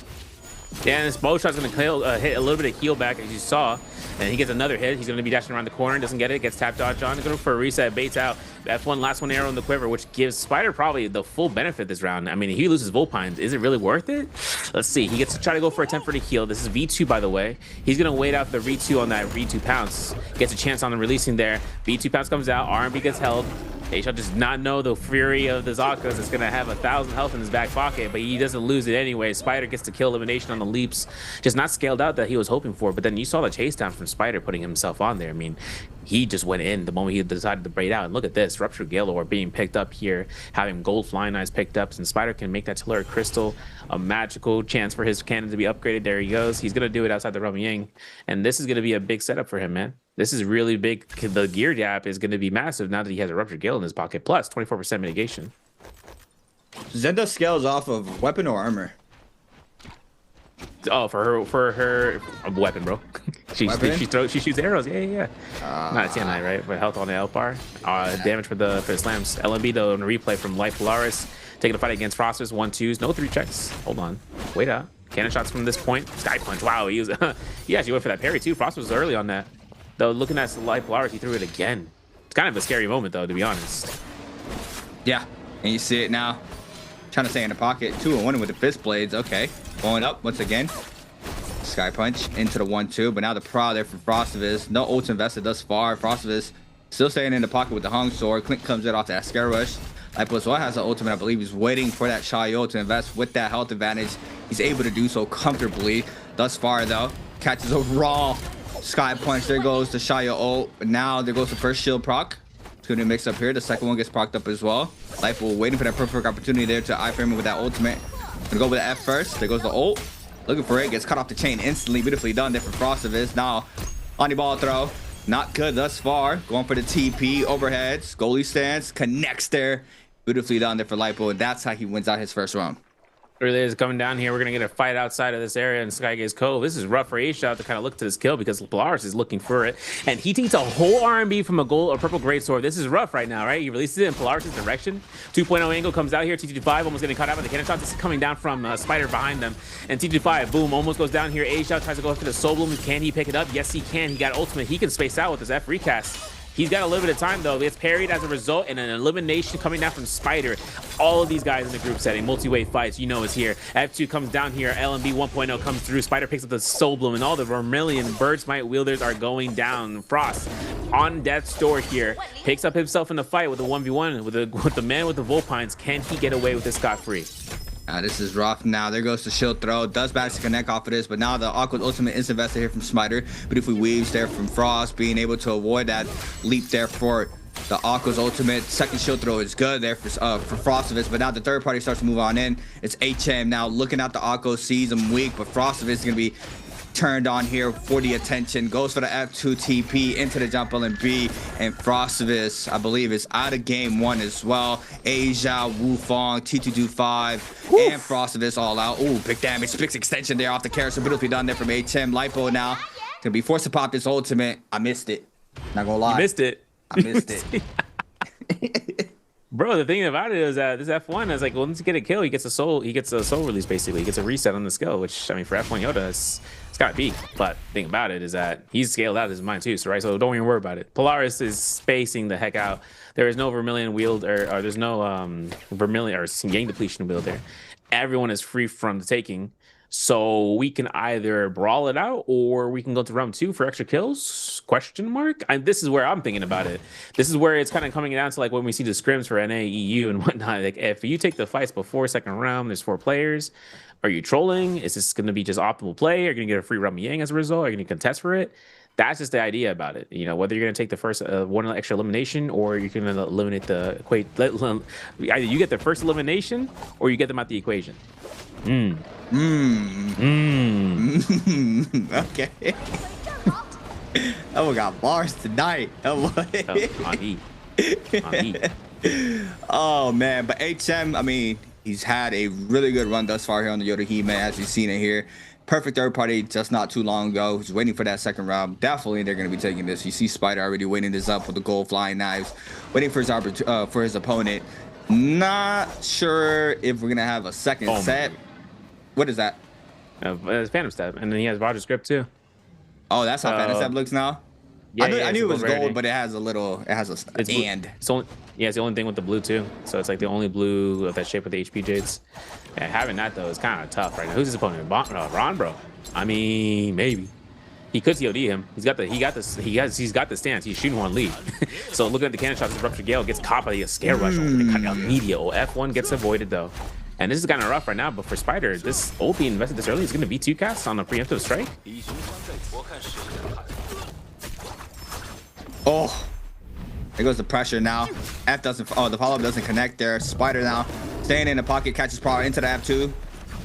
Yeah, and this bow shot's going to hit a little bit of heal back, as you saw. And he gets another hit. He's going to be dashing around the corner. Doesn't get it. Gets tap dodge on. Going for a reset. Baits out. F1, last one arrow in the quiver, which gives Spider probably the full benefit this round. I mean, he loses Vulpines. Is it really worth it? Let's see. He gets to try to go for a 10 for the heal. This is V2, by the way. He's going to wait out the V2 on that V2 pounce. Gets a chance on the releasing there. V2 pounce comes out. RMB gets held. Aisha does not know the fury of the Zakas is going to have 1,000 health in his back pocket, but he doesn't lose it anyway. Spider gets the kill elimination on the leaps. Just not scaled out that he was hoping for, but then you saw the chase down from Spider putting himself on there. I mean, he just went in the moment he decided to braid out. And look at this, Rupture Gale Ore being picked up here, having gold flying eyes picked up, and Spider can make that Telluric Crystal a magical chance for his cannon to be upgraded. There he goes. He's going to do it outside the Rum Ying, and this is going to be a big setup for him, man. This is really big. The gear gap is going to be massive now that he has a Rupture Gale in his pocket, plus 24% mitigation. Zendu scales off of weapon or armor? Oh, for her weapon, bro. she shoots arrows. Yeah. Not a TNI, right? But health on the L bar. Damage for the slams. LMB though in a replay from Life Polaris, taking the fight against Frosters. 1-2s, no 3 checks. Hold on, wait out. Cannon shots from this point. Sky punch. Wow, he actually went for that parry too. Frost was early on that. Though looking at Life Polaris, he threw it again. It's kind of a scary moment though, to be honest. Yeah, and you see it now. Trying to stay in the pocket. 2-1 with the fist blades. Okay. Going up once again. Sky punch into the 1-2. But now the prow there for Frostovis. No ult invested thus far. Frostovis still staying in the pocket with the Hung Sword. Clint comes in off that Scare Rush. Lipos well has an ultimate. I believe he's waiting for that Shayo to invest with that health advantage. He's able to do so comfortably. Thus far though. Catches a raw Sky punch. There goes the Shayo ult. But now there goes the first shield proc. It's going to mix up here. The second one gets procced up as well. Lipo waiting for that perfect opportunity there to iframe it with that ultimate. Gonna go with the F first. There goes the ult. Looking for it. Gets cut off the chain instantly. Beautifully done there for Frostovis. Now, on the ball throw. Not good thus far. Going for the TP. Overheads. Goalie stance. Connects there. Beautifully done there for Lipo. And that's how he wins out his first round. Really is coming down here. We're going to get a fight outside of this area in Skygaze Cove. This is rough for A-Shot to kind of look to this kill because Polaris is looking for it. And he takes a whole R&B from a gold or purple greatsword. This is rough right now, right? He releases it in Polaris' direction. 2.0 angle comes out here. T25 almost getting caught out by the cannon shot. This is coming down from Spider behind them. And T25, boom, almost goes down here. A-Shot tries to go after the Soul Bloom. Can he pick it up? Yes, he can. He got ultimate. He can space out with his F recast. He's got a little bit of time, though. He gets parried as a result, and an elimination coming down from Spider. All of these guys in the group setting, multi-way fights, you know is here. F2 comes down here. LMB 1.0 comes through. Spider picks up the Soul Bloom, and all the Vermilion Bird Smite wielders are going down. Frost on death's door here. Picks up himself in the fight with the 1v1 with the man with the Vulpines. Can he get away with this scot-free? This is rough now. There goes the shield throw. Does manage to connect off of this, but now the awkward ultimate is invested here from Spider. Beautifully weaves there from Frost, being able to avoid that leap there for the Aqua's ultimate. Second shield throw is good there for Frostovis, but now the third party starts to move on in. It's HM now looking at the Aqua, sees him weak, but Frostovis is going to be turned on here for the attention. Goes for the F2 TP into the jump LMB, and Frostovis, I believe, is out of game 1 as well. Asia, Wuong, T225, and Frostovis all out. Ooh, big damage, fixed extension there off the carousel. Beautifully done there from HM. Lipo now gonna be forced to pop this ultimate. I missed it. Not gonna lie. You missed it. I missed it. Bro, the thing about it is that this F1 is like, once you get a kill, he gets a soul release basically. He gets a reset on the skill, which I mean for F1 Yoda, it's gotta be. But the thing about it is that he's scaled out his mind too, so right. So don't even worry about it. Polaris is spacing the heck out. There is no Vermilion wield or there's no Vermilion or Yang depletion wield there. Everyone is free from the taking. So we can either brawl it out or we can go to round 2 for extra kills? Question mark. This is where I'm thinking about it. This is where it's kind of coming down to like when we see the scrims for NA, EU, and whatnot. Like if you take the fights before second round, there's 4 players. Are you trolling? Is this going to be just optimal play? Are you going to get a free Rum Yang as a result? Are you going to contest for it? That's just the idea about it. You know, whether you're going to take the first one extra elimination or you're going to eliminate the equate. Either you get the first elimination or you get them out the equation. Okay. That one got bars tonight. On E. On E. Oh man, but HM, I mean, he's had a really good run thus far here on the Yodohime, as you've seen it here. Perfect third party just not too long ago. He's waiting for that second round. Definitely they're going to be taking this. You see Spider already waiting this up with the gold flying knives, waiting for his opponent. Not sure if we're going to have a second set. What is that? It's Phantom Step, and then he has Roger Script too. Oh, that's how Phantom Step looks now? Yeah, I knew it was rarity. gold, but it has a It's and. It's only, yeah, it's the only thing with the blue too. So it's like the only blue of that shape with the HP Jades. Yeah, having that though is kind of tough right now. Who's his opponent? Ron, bro. I mean, maybe he could COD him. He's got the stance. He's shooting one lead. So looking at the cannon shots, this Rupture Gale gets caught by a scare rush. Immediate F1 gets avoided though. And this is kind of rough right now, but for Spider, this ult being invested this early is going to V2 cast on a preemptive strike. Oh, there goes the pressure now. F doesn't, the follow-up doesn't connect there. Spider now staying in the pocket, catches power into the F2.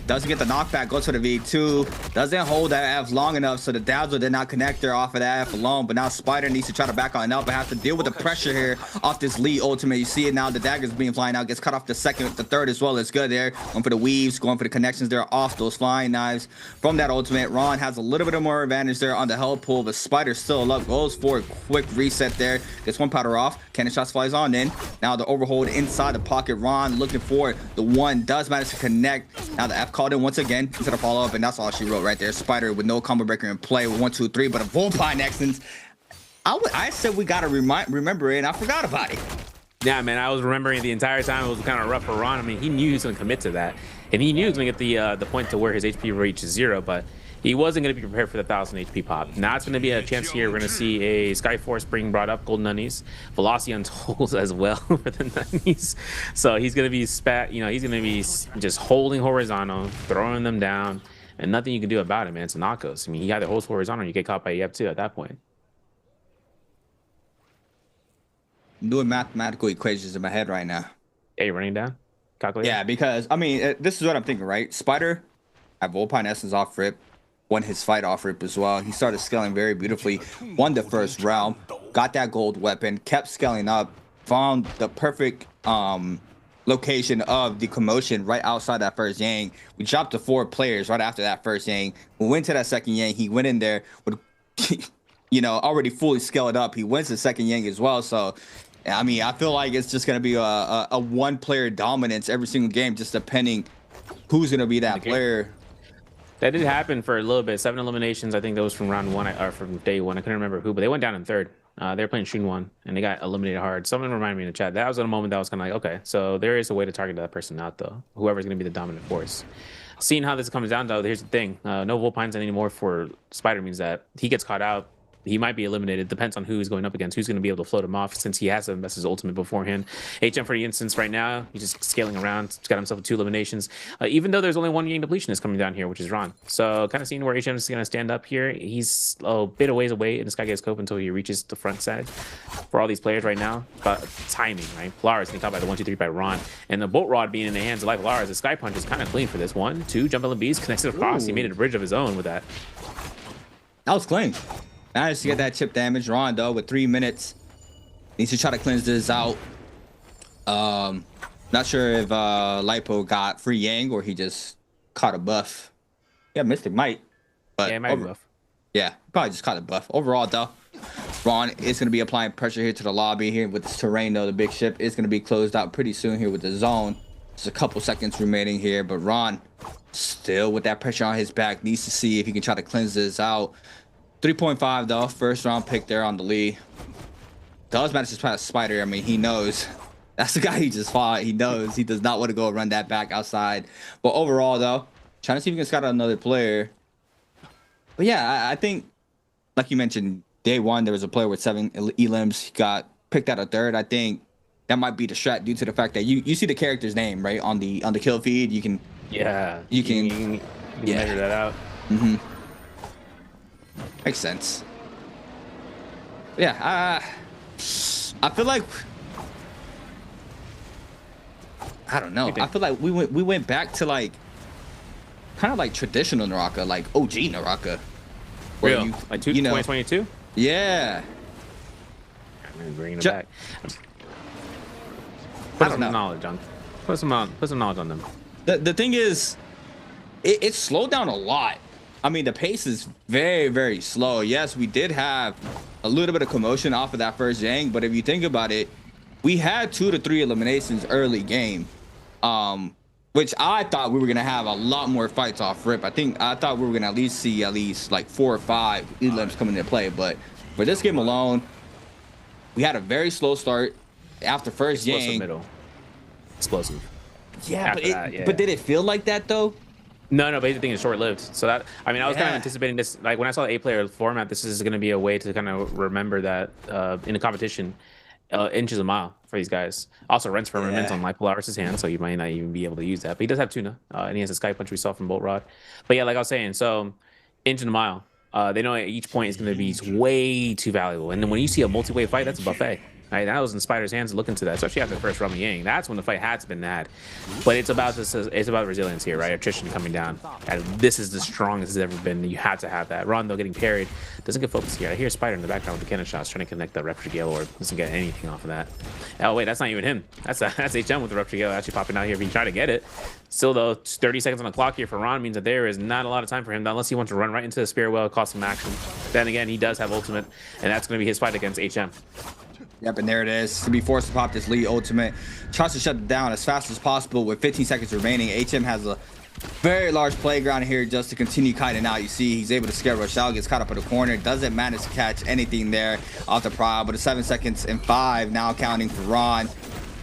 Doesn't get the knockback, goes for the V2. Doesn't hold that F long enough, so the Dazzle did not connect there off of that F alone. But now Spider needs to try to back on up, but has to deal with the pressure here off this lead ultimate. You see it now, the daggers being flying out, gets cut off the second, the third as well. It's good there. Going for the weaves, going for the connections there off those flying knives from that ultimate. Ron has a little bit of more advantage there on the health pool, but Spider still up, goes for a quick reset there. Gets one powder off, cannon shots flies on in. Now the overhold inside the pocket. Ron looking for the one, does manage to connect. Now the F called in once again into the follow-up, and that's all she wrote right there. Spider with no combo breaker in play with 1, 2, 3, but a Vulpine Excellence. I said we gotta remember it, and I forgot about it. Yeah, man, I was remembering the entire time. It was kind of rough for Ron. I mean, he knew he was going to commit to that, and he knew he was going to get the point to where his HP reaches 0, but he wasn't going to be prepared for the 1000 HP pop. Now it's going to be a chance here. We're going to see a Skyforce being brought up, Golden Nunnies, Velocity Untold as well for the Nunnies. So he's going to be he's going to be just holding horizontal, throwing them down, and nothing you can do about it, man. It's Yakos. I mean, he either holds horizontal or you get caught by EF2 at that point. I'm doing mathematical equations in my head right now. Yeah, you're running down? Calculator? Yeah, because, I mean, this is what I'm thinking, right? Spider had Vulpine Essence off rip, won his fight off rip as well. He started scaling very beautifully, won the first round, got that gold weapon, kept scaling up, found the perfect location of the commotion right outside that first Yang. We dropped to 4 players right after that first Yang. We went to that second Yang. He went in there with, already fully scaled up. He wins the second Yang as well. So, I mean, I feel like it's just going to be a one-player dominance every single game, just depending who's going to be that player. That did happen for a little bit. 7 eliminations. I think that was from round 1 or from day 1. I couldn't remember who, but they went down in 3rd. They were playing Shun 1, and they got eliminated hard. Someone reminded me in the chat. That was a moment that was kind of like, okay, so there is a way to target that person out, though. Whoever's going to be the dominant force. Seeing how this comes down, though, here's the thing. No Vulpines anymore for Spider means that he gets caught out. He might be eliminated. Depends on who he's going up against, who's going to be able to float him off, since he has to invest his ultimate beforehand. HM, for the instance, right now, he's just scaling around. He's got himself 2 eliminations, even though there's only 1 Yang depletion is coming down here, which is Ron. So kind of seeing where HM is going to stand up here. He's a bit of ways away in the Skygaze Scope until he reaches the front side. For all these players right now, but timing, right? Polaris getting caught by the 1, 2, 3 by Ron. And the Bolt Rod being in the hands of Life Polaris, the Sky Punch is kind of clean for this. 1, 2, jump LBs, connects it across. Ooh. He made it a bridge of his own with that. That was clean. Managed to get that chip damage. Ron, though, with 3 minutes, needs to try to cleanse this out. Not sure if Lipo got free Yang or he just caught a buff. Yeah, Mystic might. But yeah, it might be buff. Yeah, probably just caught a buff. Overall, though, Ron is going to be applying pressure here to the lobby here with this terrain, though. The big ship is going to be closed out pretty soon here with the zone. Just a couple seconds remaining here, but Ron still with that pressure on his back. Needs to see if he can try to cleanse this out. 3.5 though, first round pick there on the lead. Does manage to pass Spider. I mean, he knows that's the guy he just fought. He knows he does not want to go run that back outside. But overall though, trying to see if he can scout out another player. But yeah, I think, like you mentioned, day 1 there was a player with 7 elims. He got picked out a 3rd. I think that might be the strat due to the fact that you see the character's name right on the kill feed. You can you can measure that out. Makes sense. Yeah, I feel like I don't know. I feel like we went back to like kind of like traditional Naraka, like OG Naraka. Real, like 2022. Yeah. I'm bringing it back. Put some knowledge on. Put some knowledge on them. The thing is, it slowed down a lot. I mean, the pace is very, very slow. Yes, we did have a little bit of commotion off of that first Yang, but if you think about it, we had 2 to 3 eliminations early game, which I thought we were gonna have a lot more fights off rip. I thought we were gonna at least see like 4 or 5 elims coming into play, but for this game alone, we had a very slow start after first Yang. Middle. Explosive. Yeah, but did it feel like that though? No, but the thing is short-lived. So that, I mean, I was kind of anticipating this. Like when I saw the 8-player format, this is going to be a way to kind of remember that in a competition, inches a mile for these guys. Also, rents firmament on Polaris' hand, so you might not even be able to use that. But he does have tuna, and he has a sky punch we saw from Bolt Rod. But yeah, like I was saying, so inch and a mile. They know each point is going to be way too valuable. And then when you see a multi-way fight, that's a buffet. Right, that was in Spider's hands to look into that, especially after the first Rama Yang. That's when the fight has been had. But it's about this. It's about resilience here, right? Attrition coming down. And this is the strongest it's ever been. You have to have that. Rondo getting parried. Doesn't get focused here. I hear Spider in the background with the cannon shots trying to connect the Rupture Gale Orb. Doesn't get anything off of that. Oh wait, that's not even him. That's HM with the Rupture Gale actually popping out here if he try to get it. Still though, 30 seconds on the clock here for Ron means that there is not a lot of time for him unless he wants to run right into the Spirit Well, cause some action. Then again, he does have ultimate, and that's going to be his fight against HM. Yep, and there it is. To be forced to pop this lead ultimate. Tries to shut it down as fast as possible with 15 seconds remaining. HM has a very large playground here just to continue kiting out. You see he's able to scare rush out, gets caught up in the corner, doesn't manage to catch anything there off the prowl, but it's 7 seconds and 5 now counting for Ron. I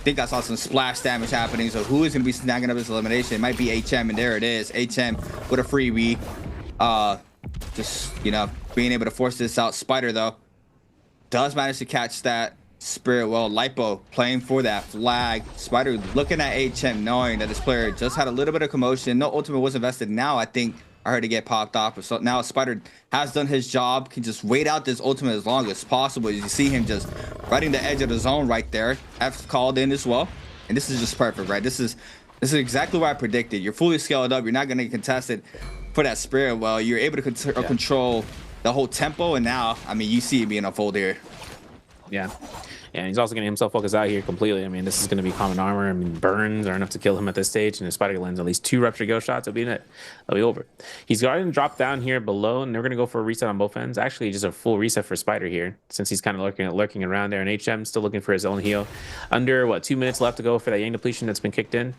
think I saw some splash damage happening, so who is going to be snagging up this elimination? It might be HM, and there it is. HM with a freebie. Just, you know, being able to force this out. Spider, though, does manage to catch that Spirit Well. Lipo playing for that flag. Spider looking at HM, knowing that this player just had a little bit of commotion. No ultimate was invested. Now I think I heard it get popped off. So now Spider has done his job. Can just wait out this ultimate as long as possible. You see him just riding the edge of the zone right there. F's called in as well. And this is just perfect, right? This is exactly what I predicted. You're fully scaled up. You're not going to contest it for that Spirit Well. You're able to control the whole tempo. And now, I mean, you see it being unfolded here. Yeah. And he's also getting himself focused out here completely. I mean, this is going to be common armor. I mean, burns are enough to kill him at this stage. And if Spider lands at least 2 Rupture Gale shots, it'll be in it. It'll be over. He's going to drop down here below, and they're going to go for a reset on both ends. Actually, just a full reset for Spider here, since he's kind of lurking around there. And HM still looking for his own heal. Under, 2 minutes left to go for that Yang depletion that's been kicked in.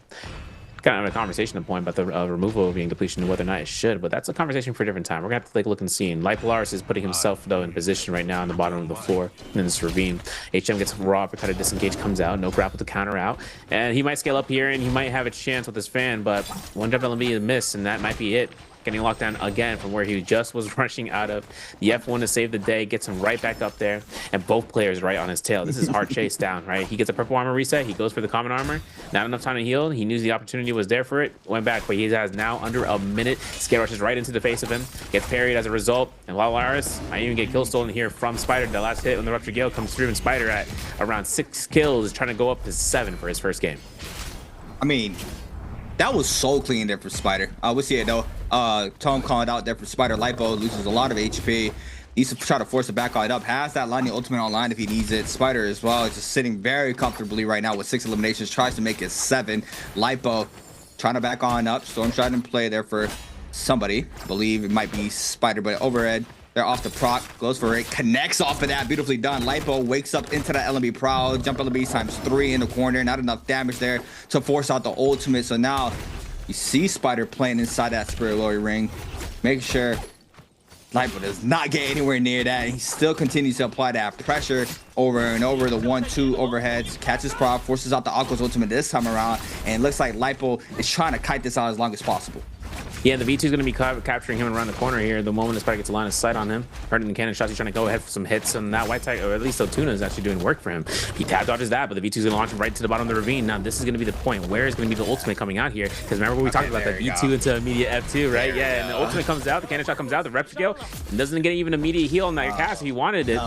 Kind of a conversation point about the removal of Yang depletion and whether or not it should, but that's a conversation for a different time. We're gonna have to take a look and see. And Polaris is putting himself though in position right now on the bottom of the floor in this ravine. HM gets raw, kind of disengage, comes out, no grapple to counter out, and he might scale up here and he might have a chance with his fan, but one jump LMB is a miss, and that might be it. Getting locked down again from where he just was rushing out of. The F1 to save the day, gets him right back up there, and both players right on his tail. This is hard chase down, right? He gets a purple armor reset, he goes for the common armor, not enough time to heal. He knew the opportunity was there for it, went back, but he has now under a minute. Scale rushes right into the face of him, gets parried as a result, and Polaris might even get kill stolen here from Spider. The last hit when the Rupture Gale comes through, and Spider at around 6 kills is trying to go up to 7 for his first game. I mean, that was so clean there for Spider. We see it though. Tom calling out there for Spider. Lipo loses a lot of HP. Needs to try to force it back on up. Has that Lightning ultimate online if he needs it. Spider as well is just sitting very comfortably right now with 6 eliminations. Tries to make it 7. Lipo trying to back on up. Storm Stride in play there for somebody. I believe it might be Spider, but overhead. They're off the proc, goes for it, connects off of that, beautifully done. Lipo wakes up into that LMB prowl, jump LMB times 3 in the corner, not enough damage there to force out the ultimate. So now you see Spider playing inside that Spirit Lori ring, make sure Lipo does not get anywhere near that. He still continues to apply that pressure over and over, the 1-2 overheads, catches proc, forces out the Aqua's ultimate this time around, and it looks like Lipo is trying to kite this out as long as possible. Yeah, the V2 is going to be capturing him around the corner here. The moment Spider gets a line of sight on him, hurting the cannon shots, he's trying to go ahead for some hits, and that white tag, or at least Otuna is actually doing work for him. He tap dodges that, but the V2 is going to launch him right to the bottom of the ravine. Now, this is going to be the point. Where is going to be the ultimate coming out here? Because remember we talked about that V2 into immediate F2, right? Yeah, and the ultimate comes out, the cannon shot comes out, the rep scale, and doesn't get even immediate heal on that cast if he wanted it.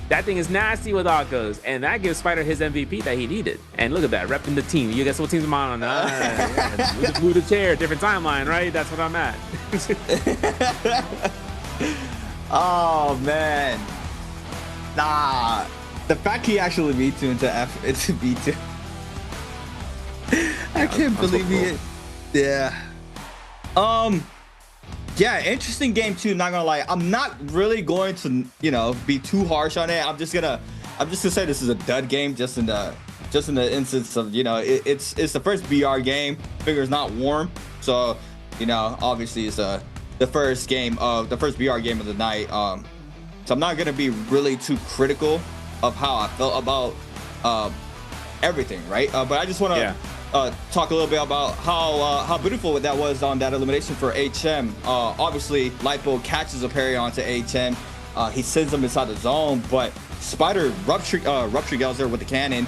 That thing is nasty with Yakos, and that gives Spider his MVP that he needed. And look at that, repping the team. You guess what team's I'm on? Move the chair, different timeline, right? That's what I'm at. Oh man, nah. The fact he actually V2 into V2. I can't believe it. Yeah. Yeah, interesting game too. Not gonna lie, I'm not really going to, you know, be too harsh on it. I'm just gonna say this is a dud game, just in the instance of, you know, it's the first BR game. Figure's not warm, so, you know, obviously it's the first BR game of the night. So I'm not gonna be really too critical of how I felt about everything, right? But I just want to. Talk a little bit about how beautiful that was on that elimination for HM. Obviously, Lipo catches a parry onto HM. He sends him inside the zone, but Spider rupture gals there with the cannon.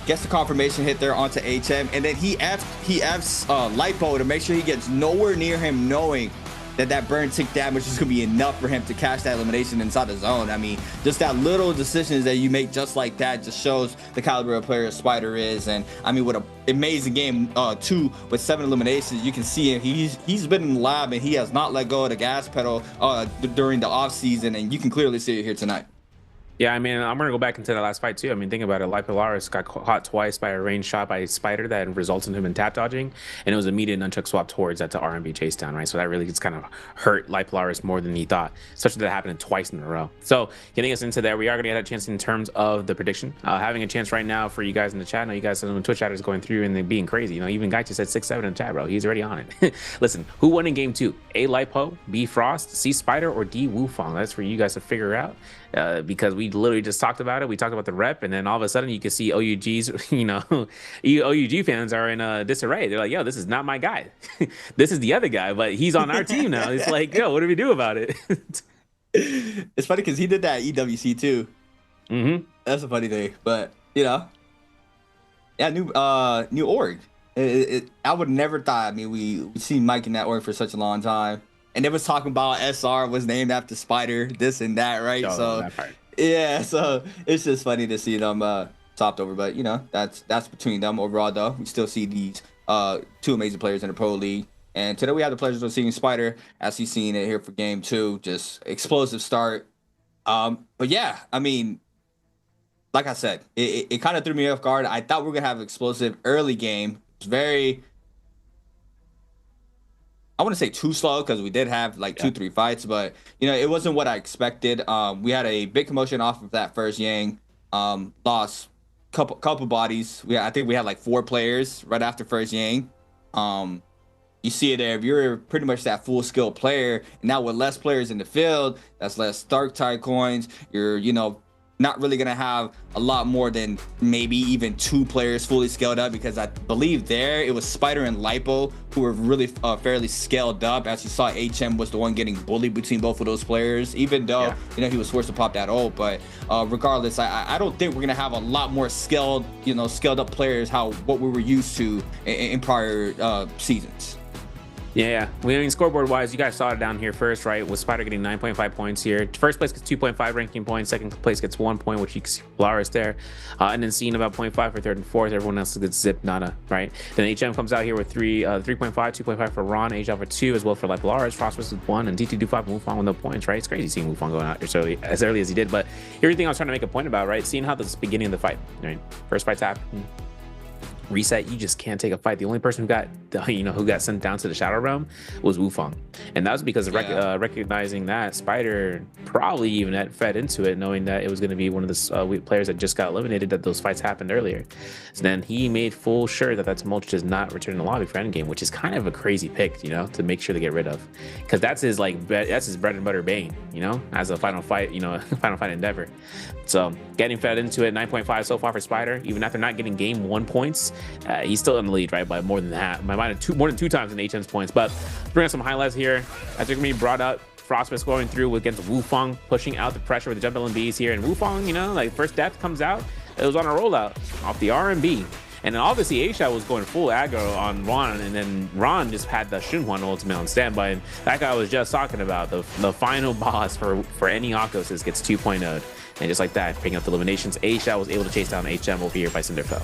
Gets the confirmation hit there onto HM, and then he asks Lipo to make sure he gets nowhere near him, knowing that burn tick damage is going to be enough for him to catch that elimination inside the zone. I mean, just that little decisions that you make just like that just shows the caliber of player Spider is. And I mean, with an amazing game 2 with 7 eliminations, you can see him. He's been in the lab and he has not let go of the gas pedal during the off season, and you can clearly see it here tonight. Yeah, I mean, I'm going to go back into that last fight, too. I mean, think about it. Polaris got caught twice by a range shot by Spider that resulted in him in tap dodging, and it was immediate nunchuck swap towards that to RMB chase down, right? So that really just kind of hurt Polaris more than he thought, especially that happening twice in a row. So getting us into there, we are going to get a chance in terms of the prediction. Having a chance right now for you guys in the chat. I know you guys, when Twitch chat is going through and they're being crazy. You know, even Guy just said 6-7 in the chat, bro. He's already on it. Listen, who won in game 2? A, Lipo, B, Frost, C, Spider, or D, Wuong? That's for you guys to figure out. Because we literally just talked about it. We talked about the rep, and then all of a sudden you can see OUG's, you know, OUG fans are in disarray. They're like, yo, this is not my guy. This is the other guy, but he's on our team now. It's like, yo, what do we do about it? It's funny because he did that EWC too. That's a funny thing, but you know, yeah, new org. I would never thought. I mean, we seen Mike in that org for such a long time. And they was talking about SR was named after Spider, this and that, right? So yeah, so it's just funny to see them topped over. But you know, that's between them. Overall, though, we still see these 2 amazing players in the pro league. And today we have the pleasure of seeing Spider, as he's seen it here for game 2, just explosive start. But yeah, I mean, like I said, it kind of threw me off guard. I thought we were gonna have an explosive early game. It's very, I want to say too slow, because we did have like 2-3 fights, but you know, it wasn't what I expected. We had a big commotion off of that first Yang. Lost couple bodies. I think we had like 4 players right after first Yang. You see it there. If you're pretty much that full skill player, and now with less players in the field, that's less dark tide coins. You're, you know, not really gonna have a lot more than maybe even 2 players fully scaled up, because I believe there it was Spider and Lipo who were really fairly scaled up. As you saw, HM was the one getting bullied between both of those players, even though you know, he was forced to pop that ult. But regardless, I don't think we're gonna have a lot more scaled up players what we were used to in prior seasons. Yeah. I mean, scoreboard wise, you guys saw it down here first, right? With Spider getting 9.5 points here. First place gets 2.5 ranking points. Second place gets 1 point, which you can see Polaris there. And then seeing about 0.5 for third and fourth. Everyone else gets zip, nada, right? Then HM comes out here with 3.5, 2.5 for Ron, Age for 2 as well for Polaris. Frost was 1, and DT do 5, Wuong with no points, right? It's crazy seeing Wuong going out as early as he did. But everything I was trying to make a point about, right? Seeing how this beginning of the fight, right? First fight's happening. Reset, you just can't take a fight. The only person who got sent down to the Shadow Realm was Wuong, and that was because of recognizing that Spider probably even had fed into it, knowing that it was going to be one of the players that just got eliminated, that those fights happened earlier. So then he made full sure that Tumultuous does not return to the lobby for endgame, which is kind of a crazy pick, you know, to make sure to get rid of, because that's his bread and butter bane, you know, as a final fight, you know, final fight endeavor. So getting fed into it, 9.5 so far for Spider, even after not getting game 1 points. he's still in the lead, right, by more than that, by more than two times in HM's points. But bring up some highlights here as they're gonna be brought up. Frostbite going through against Wuong, pushing out the pressure with the jump LMBs here, and Wuong, you know, like first death comes out, it was on a rollout off the RMB. And then obviously Aisha was going full aggro on Ron, and then Ron just had the Shunhuan ultimate on standby. And that guy I was just talking about, the final boss for any Yakos gets 2.0'd. And just like that, picking up the eliminations, Aisha was able to chase down HM over here by Nbpl.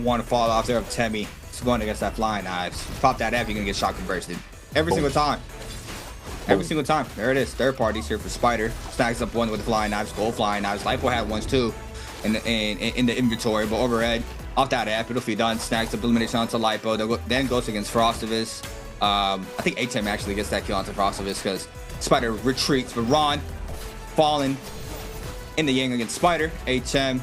Want to fall off there of Temmie. It's going against that flying knives. Pop that F, you're gonna get shot converted. Every single time. Every single time. There it is. Third party's here for Spider. Stacks up one with the flying knives, gold flying knives. Lipo had ones too in the inventory, but overhead. Off that F, it'll be done. Snacks up elimination onto Lipo. Then goes against Frostivus. I think HM actually gets that kill onto Frostivus because Spider retreats. But Ron falling in the Yang against Spider. HM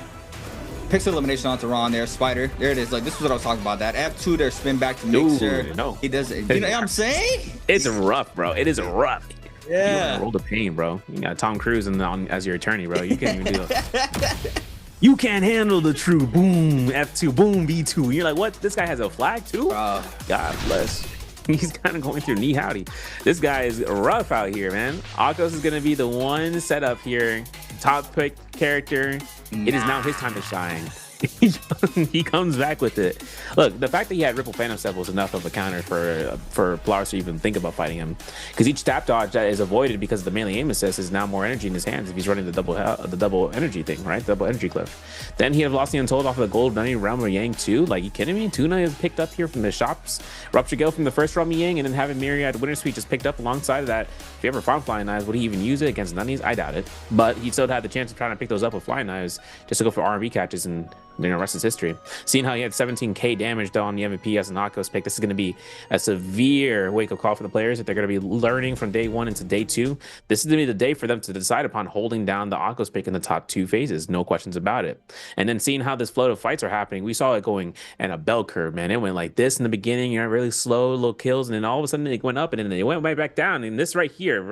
picks the elimination onto Ron there. Spider. There it is. Like, this is what I was talking about. That F2 there, spin back to make sure he does it. You know what I'm saying? It's rough, bro. It is rough. Yeah. You roll the pain, bro. You got Tom Cruise as your attorney, bro. You can't even do it. You can't handle the true boom F2, boom B2. You're like, what? This guy has a flag too? God bless. He's kind of going through knee howdy. This guy is rough out here, man. Yakos is going to be the one setup here. Top pick character. It is now his time to shine. He comes back with it. Look, the fact that he had Ripple Phantom Step was enough of a counter for Polaris to even think about fighting him, because each tap dodge that is avoided because of the melee aim assist is now more energy in his hands if he's running the double energy thing, right? Double energy cliff. Then he had Velocity Untold off of the gold Nunny Realm of Yang too. Like, you kidding me? Tuna is picked up here from the shops. Rupture Gale from the first Realm of Yang, and then having Myriad Winter Sweet just picked up alongside of that. If he ever found Flying Knives, would he even use it against Nunnies? I doubt it. But he still had the chance of trying to pick those up with Flying Knives just to go for R&B catches, and you know, rest is history. Seeing how he had 17k damage though on the MVP as an Yakos pick, this is going to be a severe wake-up call for the players that they're going to be learning from day one into day two. This is going to be the day for them to decide upon holding down the Yakos pick in the top two phases, no questions about it. And then seeing how this flow of fights are happening, we saw it going in a bell curve, man. It went like this in the beginning, you know, really slow little kills, and then all of a sudden it went up, and then it went right back down. And this right here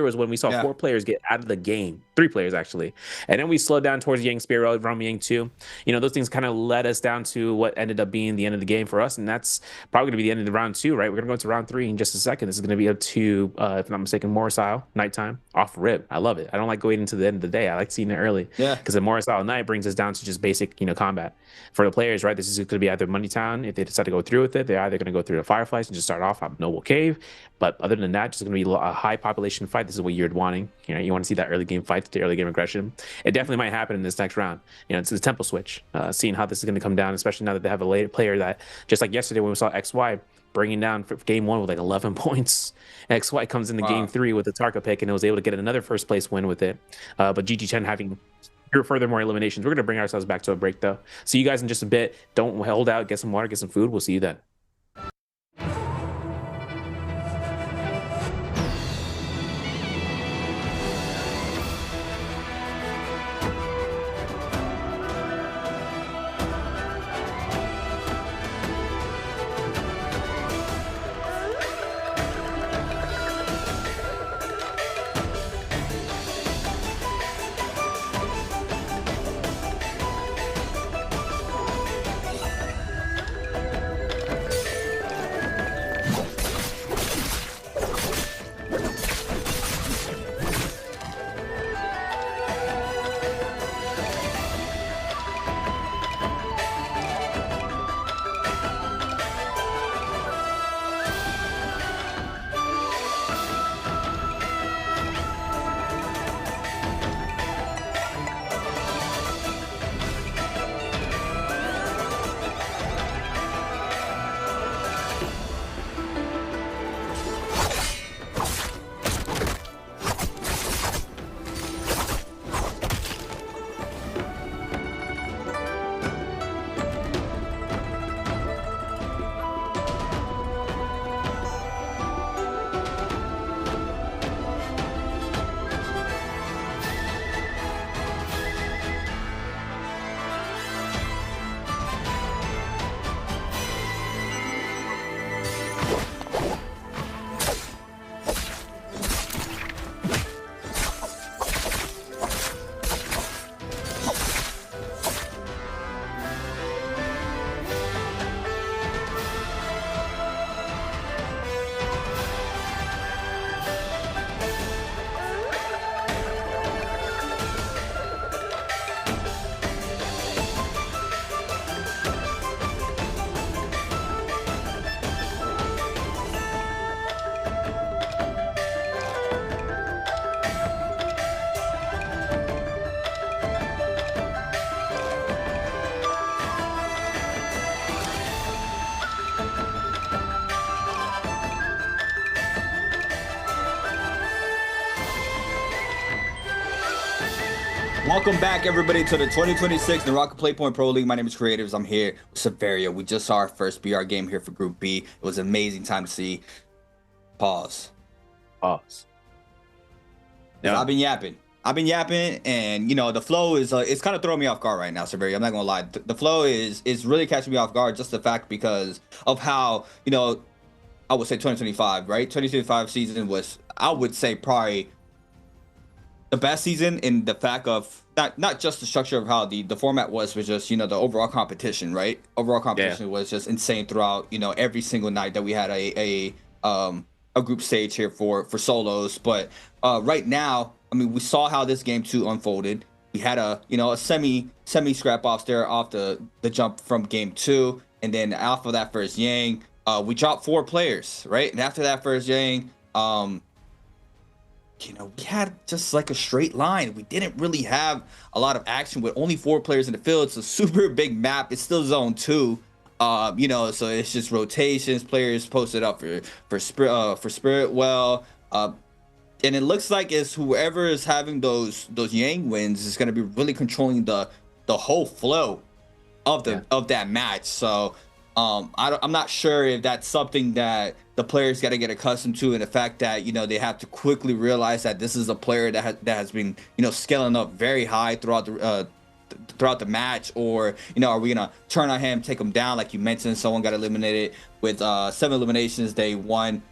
was when we saw 4 players get out of the game, 3 players actually, and then we slowed down towards Yang Spear Road, Rom Yang 2. You know, those things kind of led us down to what ended up being the end of the game for us, and that's probably going to be the end of the round 2, right? We're going to go into round 3 in just a second. This is going to be up to, if I'm not mistaken, Morrisile, nighttime, off rip. I love it. I don't like going into the end of the day. I like seeing it early. Yeah. Because the Morrisile night brings us down to just basic, you know, combat. For the players, right, this is going to be either Money Town. If they decide to go through with it, they're either going to go through the Fireflies and just start off on Noble Cave. But other than that, just going to be a high population fight. This is what you're wanting. You know, you want to see that early game fight, the early game aggression. It definitely might happen in this next round. You know, it's the tempo switch. Seeing how this is going to come down, especially now that they have a late player that, just like yesterday when we saw XY bringing down for game 1 with like 11 points. XY comes into game 3 with the Tarka pick and was able to get another first place win with it. But GG Chen having furthermore eliminations. We're going to bring ourselves back to a break though. See you guys in just a bit. Don't hold out. Get some water, get some food. We'll see you then. Welcome back, everybody, to the 2026 NARAKA Playpoint Pro League. My name is Creatives. I'm here with Severia. We just saw our first BR game here for Group B. It was an amazing time to see. Pause. Yeah. I've been yapping, and you know the flow is it's kind of throwing me off guard right now, Severia. I'm not gonna lie. The flow is really catching me off guard, just the fact because of how, you know, I would say 2025, right? 2025 season was, I would say, probably the best season in the fact of not just the structure of how the format was, but just, you know, the overall competition, right? Overall competition was just insane throughout, you know, every single night that we had a group stage here for solos. But right now, I mean, we saw how this game 2 unfolded. We had a semi scrap off there off the jump from game 2, and then off of that first Yang, we dropped 4 players, right? And after that first Yang, you know, we had just like a straight line. We didn't really have a lot of action with only 4 players in the field. It's a super big map. It's still zone 2. You know, so it's just rotations, players posted up for Spirit well. And it looks like it's whoever is having those Yang wins is going to be really controlling the whole flow of that match. So I'm not sure if that's something that the players got to get accustomed to, and the fact that, you know, they have to quickly realize that this is a player that has been, you know, scaling up very high throughout the match, or, you know, are we gonna turn on him, take him down? Like you mentioned, someone got eliminated with 7 eliminations day 1.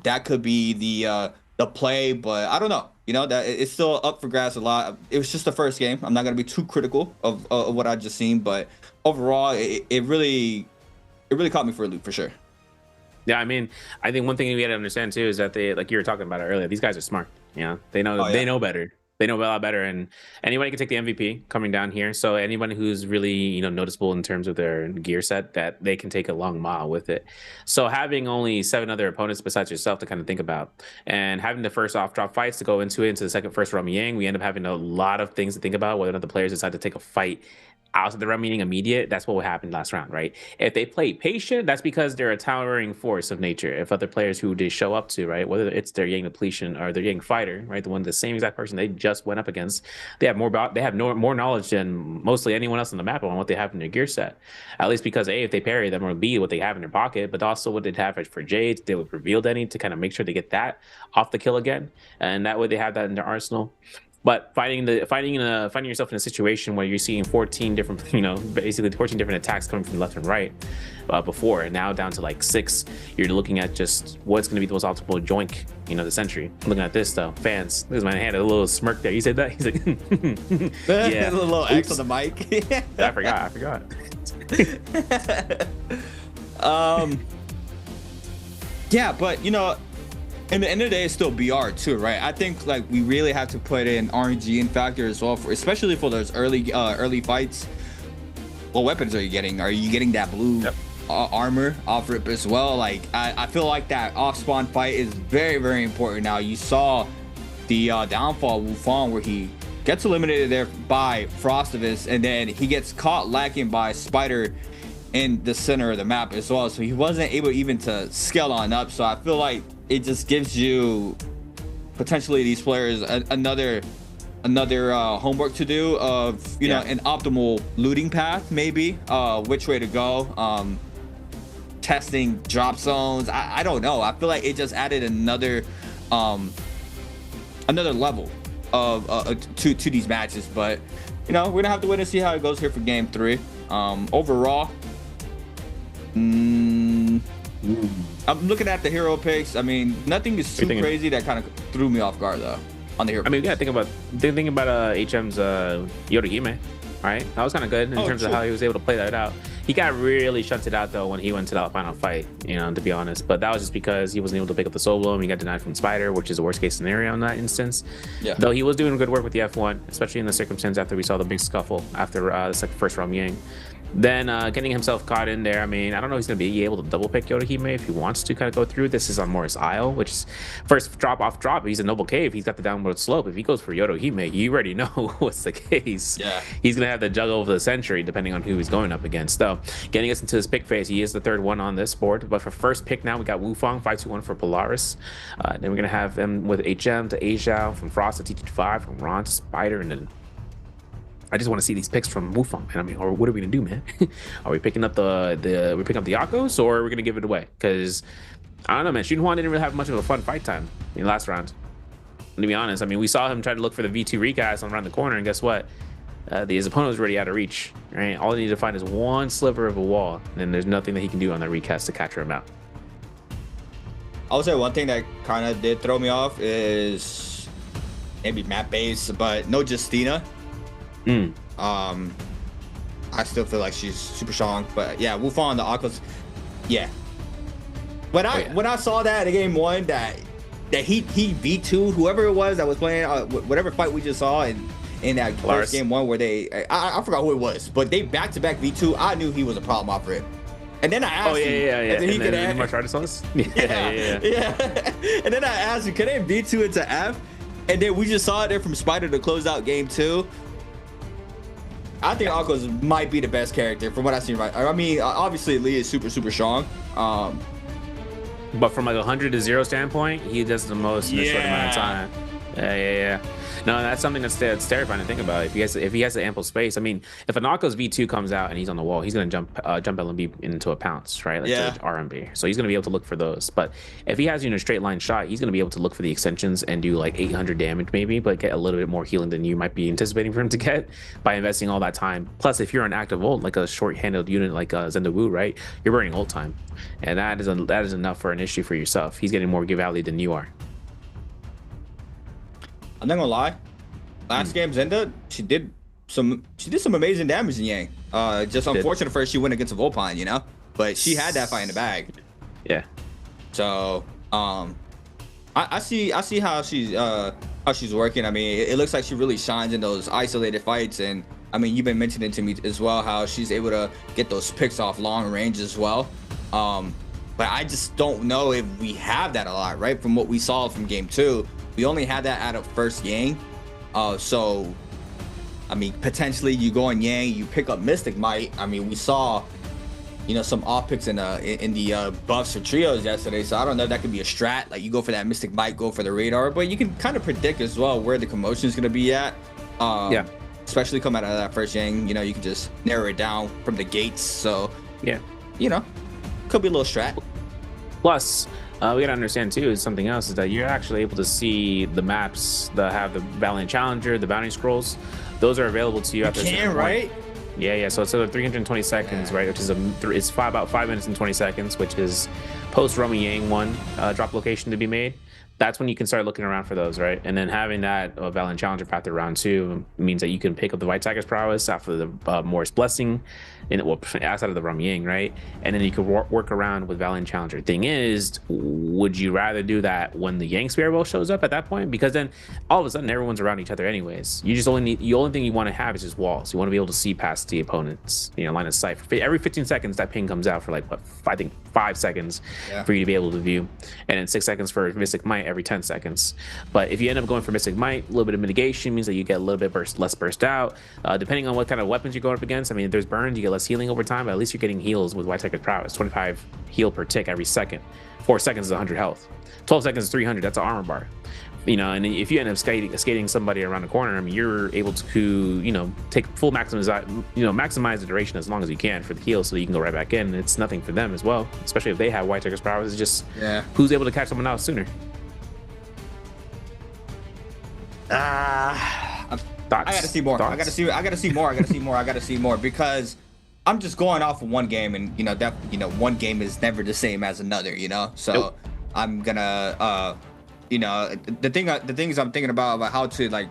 That could be the play, but I don't know. You know, that it's still up for grabs a lot. It was just the first game. I'm not gonna be too critical of what I just seen, but overall, it really caught me for a loop for sure. Yeah, I mean, I think one thing we got to understand too is that they, like you were talking about it earlier, these guys are smart. You know, they know they know better. They know a lot better, and anybody can take the MVP coming down here. So anybody who's really, you know, noticeable in terms of their gear set, that they can take a long mile with it. So having only 7 other opponents besides yourself to kind of think about, and having the first off drop fights to go into the second first round Yang, we end up having a lot of things to think about. Whether or not the players decide to take a fight out of the round, meaning immediate, that's what happened last round, right? If they play patient, that's because they're a towering force of nature. If other players who they show up to, right, whether it's their Yang depletion or their Yang fighter, right, the same exact person they just went up against, they have more knowledge than mostly anyone else on the map on what they have in their gear set. At least because A, if they parry them, or B, what they have in their pocket, but also what they'd have for Jades, they would reveal Denny to kind of make sure they get that off the kill again, and that way they have that in their arsenal. But finding yourself in a situation where you're seeing 14 different, you know, basically 14 different attacks coming from left and right before, and now down to like 6, you're looking at just what's going to be the most optimal joink, you know, the Sentry. Looking at this though, fans, this man had a little smirk there. He said that. He's like, yeah, a little X on the mic. I forgot. Yeah, but you know, in the end of the day, it's still BR too, right? I think like we really have to put in RNG in factor as well, especially for those early fights. What weapons are you getting? Are you getting that blue armor off rip as well? Like I feel like that off spawn fight is very, very important. Now you saw the downfall of Wuong, where he gets eliminated there by Frostivus, and then he gets caught lacking by Spider in the center of the map as well, so he wasn't able even to scale on up. So I feel like it just gives you potentially these players another homework to do of, you know, an optimal looting path, maybe which way to go, testing drop zones. I don't know. I feel like it just added another level of to these matches. But you know, we're gonna have to wait and see how it goes here for game 3. Overall, I'm looking at the hero picks. I mean, nothing is too crazy that kind of threw me off guard though on the hero. I mean, yeah, think about HM's Yorihime, right? That was kind of good in terms of how he was able to play that out. He got really shunted out though when he went to that final fight, you know, to be honest. But that was just because he wasn't able to pick up the solo, and he got denied from Spider, which is the worst case scenario in that instance. Yeah. Though he was doing good work with the F1, especially in the circumstance after we saw the big scuffle after the first round Yang. Then getting himself caught in there, I mean, I don't know if he's going to be able to double pick Yorihime if he wants to kind of go through. This is on Morris Isle, which is first drop. He's a Noble Cave. He's got the downward slope. If he goes for Yorihime, you already know what's the case. Yeah. He's going to have the juggle of the century depending on who he's going up against. So getting us into his pick phase, he is the 3rd one on this board. But for first pick now, we got Wuong, 521 for Polaris. Then we're going to have him with HM to Asia, from Frost to TT5, from Ron to Spider, and then I just want to see these picks from Wuong, man. I mean, or what are we gonna do, man? Are we picking up the Yakos, or are we gonna give it away? Because I don't know, man. Xunhuan didn't really have much of a fun fight time in the last round. To be honest, I mean, we saw him try to look for the V2 recast around the corner, and guess what? His opponent was already out of reach. Right? All he needed to find is one sliver of a wall, and there's nothing that he can do on that recast to capture him out. I would say one thing that kind of did throw me off is maybe map base, but no Justina. I still feel like she's super strong, but yeah, Wuong, the Aquas, yeah. When I saw that in game 1 that he V2 whoever it was that was playing whatever fight we just saw in that Polaris. first game 1 where I forgot who it was, but they back-to-back V2, I knew he was a problem off rip. And then I asked And then he could add martial artist on us? Yeah. And then I asked him, can they V2 into F? And then we just saw it there from Spider to close out game 2. I think Aquas might be the best character from what I've seen. Right, I mean, obviously Lee is super strong. But from like 100 to 0 standpoint, he does the most in a short amount of time. Yeah. No, that's something that's terrifying to think about. If he has the ample space, I mean, if an Akko's V2 comes out and he's on the wall, he's gonna jump LMB into a pounce, right? Like to RMB. So he's gonna be able to look for those. But if he has you in a straight line shot, he's gonna be able to look for the extensions and do like 800 damage maybe, but get a little bit more healing than you might be anticipating for him to get by investing all that time. Plus, if you're an active ult, like a short-handled unit like Zendu, right? You're burning ult time, and that is enough for an issue for yourself. He's getting more give value than you are. I'm not gonna lie. Last game, Zenda, she did some amazing damage in Yang. Just unfortunate first she went against a Volpine, you know, but she had that fight in the bag. Yeah. So I see how she's working. I mean, it looks like she really shines in those isolated fights, and I mean, you've been mentioning to me as well how she's able to get those picks off long range as well. But I just don't know if we have that a lot, right? From what we saw from game 2, we only had that out of first Yang. So, I mean, potentially you go on Yang, you pick up Mystic Might. I mean, we saw, you know, some off picks in the buffs for trios yesterday. So I don't know if that could be a strat. Like you go for that Mystic Might, go for the radar, but you can kind of predict as well where the commotion is going to be at. Yeah. Especially coming out of that first Yang, you know, you can just narrow it down from the gates. So yeah, you know, could be a little strat. Plus, we gotta understand too is something else is that you're actually able to see the maps that have the Valiant Challenger, the bounty scrolls. Those are available to you at this point. Right? Yeah. So it's 320 seconds, right? Which is about 5 minutes and 20 seconds, which is post Romy Yang 1 drop location to be made. That's when you can start looking around for those, right? And then having that Valiant Challenger path through round 2 means that you can pick up the White Tiger's Prowess after the Morris Blessing, outside of the Rum Yang, right? And then you can work around with Valiant Challenger. Thing is, would you rather do that when the Yang Sparrow shows up at that point? Because then all of a sudden everyone's around each other anyways. You just the only thing you want to have is just walls. You want to be able to see past the opponent's line of sight. Every 15 seconds that ping comes out for like I think 5 seconds for you to be able to view, and then 6 seconds for Mystic Might every 10 seconds. But if you end up going for Mystic Might, a little bit of mitigation means that you get a little bit less burst out. Depending on what kind of weapons you're going up against, I mean, if there's burns, you get less healing over time, but at least you're getting heals with White Tiger's Prowess. 25 heal per tick every second. 4 seconds is 100 health. 12 seconds is 300. That's an armor bar. And if you end up skating somebody around the corner, I mean, you're able to, take full maximize the duration as long as you can for the heal, so you can go right back in. It's nothing for them as well, especially if they have White Tiger's Prowess. It's just who's able to catch someone out sooner. I gotta see more. I gotta see more because I'm just going off of one game, and one game is never the same as another. So I'm gonna the things I'm thinking about how to like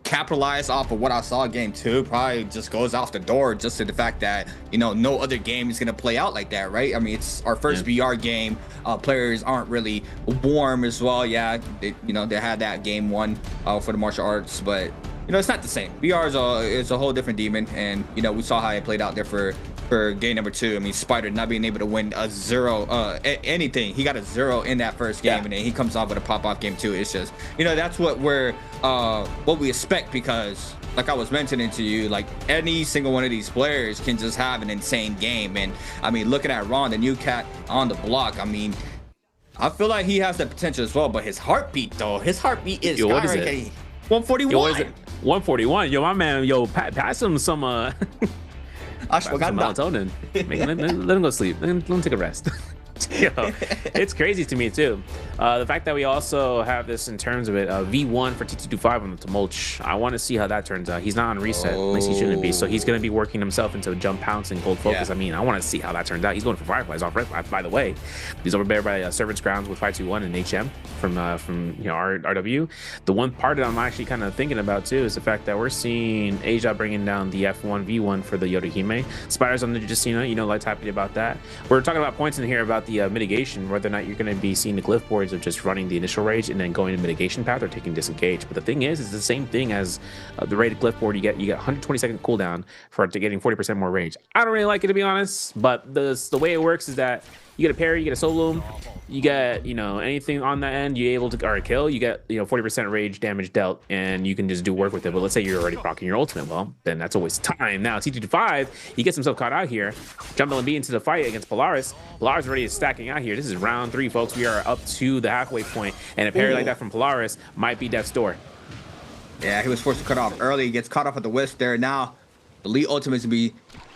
capitalize off of what I saw in game 2 probably just goes off the door, just to the fact that no other game is gonna play out like that, right? I mean, it's our first VR game. Players aren't really warm as well. Yeah, they had that game 1 for the martial arts, but it's not the same. VR is a whole different demon, and we saw how it played out there for game number 2. I mean, Spider not being able to win a 0 anything. He got a 0 in that first game, and then he comes off with a pop-off game 2. It's just that's what we expect, because like I was mentioning to you, like any single one of these players can just have an insane game. And I mean, looking at Ron, the new cat on the block, I mean, I feel like he has the potential as well, but his heartbeat is skyrocketing. 141. 141. Yo, my man. Yo, pass him some some Ashwagandha. melatonin. Let him go sleep. Let him take a rest. Yo, it's crazy to me too. The fact that we also have this in terms of it, V1 for T225 on the Tumulch. I want to see how that turns out. He's not on reset, at least he shouldn't be. So he's going to be working himself into jump pounce and cold focus. Yeah. I mean, I want to see how that turns out. He's going for Fireflies off red. By the way, he's over there by Servants Grounds with 521 and HM from RW. The one part that I'm actually kind of thinking about too is the fact that we're seeing Asia bringing down the F1 V1 for the Yodohime. Spiders on the Justina, light happy about that. We're talking about points in here about the mitigation, whether or not you're going to be seeing the glyph boards of just running the initial rage and then going to mitigation path or taking disengage. But the thing is, it's the same thing as the rated glyph board. You get 120-second cooldown for getting 40% more rage. I don't really like it, to be honest, but the way it works is that you get a parry, you get a solo, you get anything on that end, you're able to or a kill, you get 40% rage damage dealt, and you can just do work with it. But let's say you're already proccing your ultimate, well, then that's a waste of time. Now T225, he gets himself caught out here, jump LMB into the fight against Polaris. Polaris already is stacking out here. This is round 3, folks. We are up to the halfway point, and a parry like that from Polaris might be death's door. Yeah, he was forced to cut off early. He gets caught off at the wisp there. Now the lead ultimate to be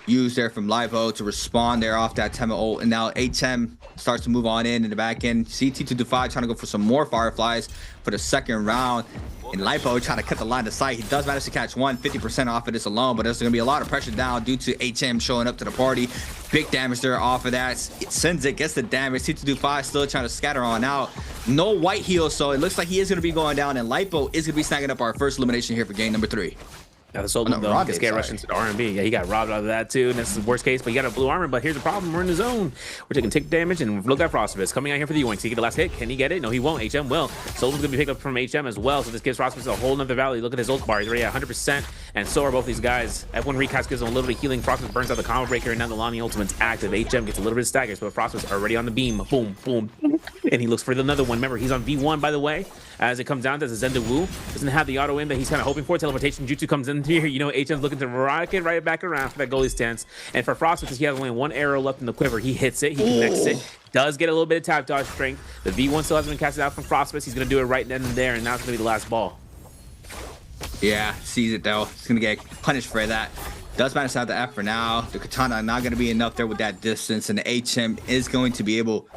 used there from Livo to respond there off that Tema ult, and now HM starts to move on in the back end. CT225 trying to go for some more Fireflies for the second round, and Lipo trying to cut the line of sight. He does manage to catch 50% off of this alone, but there's going to be a lot of pressure down due to HM showing up to the party. Big damage there off of that. It sends it, gets the damage. CT225 still trying to scatter on out. No white heal, so it looks like he is going to be going down, and Lipo is going to be snagging up our first elimination here for game number 3. Yeah, the solo though gets get rushed into the R&B. Yeah, he got robbed out of that too, and that's the worst case. But he got a blue armor. But here's the problem: we're in the zone. We're taking tick damage, and look at Frostbus coming out here for the yoinks. He get the last hit. Can he get it? No, he won't. HM will. Solo's gonna be picked up from HM as well. So this gives Frostbus a whole nother valley. Look at his ult bar. He's already at 100%, and so are both these guys. F1 recast gives him a little bit of healing. Frostbus burns out the combo breaker, and now the Lonnie ultimate's active. HM gets a little bit of staggers, but Frostbus already on the beam. Boom, boom, and he looks for another one. Remember, he's on V1 by the way. As it comes down to the Zendu Wu, doesn't have the auto in that he's kind of hoping for. Teleportation jutsu comes in here. HM's looking to rocket right back around for that goalie stance. And for Frost, because he has only one arrow left in the quiver, he hits it, he connects it, does get a little bit of tap dodge strength. The V1 still hasn't been casted out from Frostbus. He's going to do it right then and there, and now it's going to be the last ball. Yeah, sees it though. He's going to get punished for that. Does manage to have the F for now. The Katana not going to be enough there with that distance, and the HM is going to be able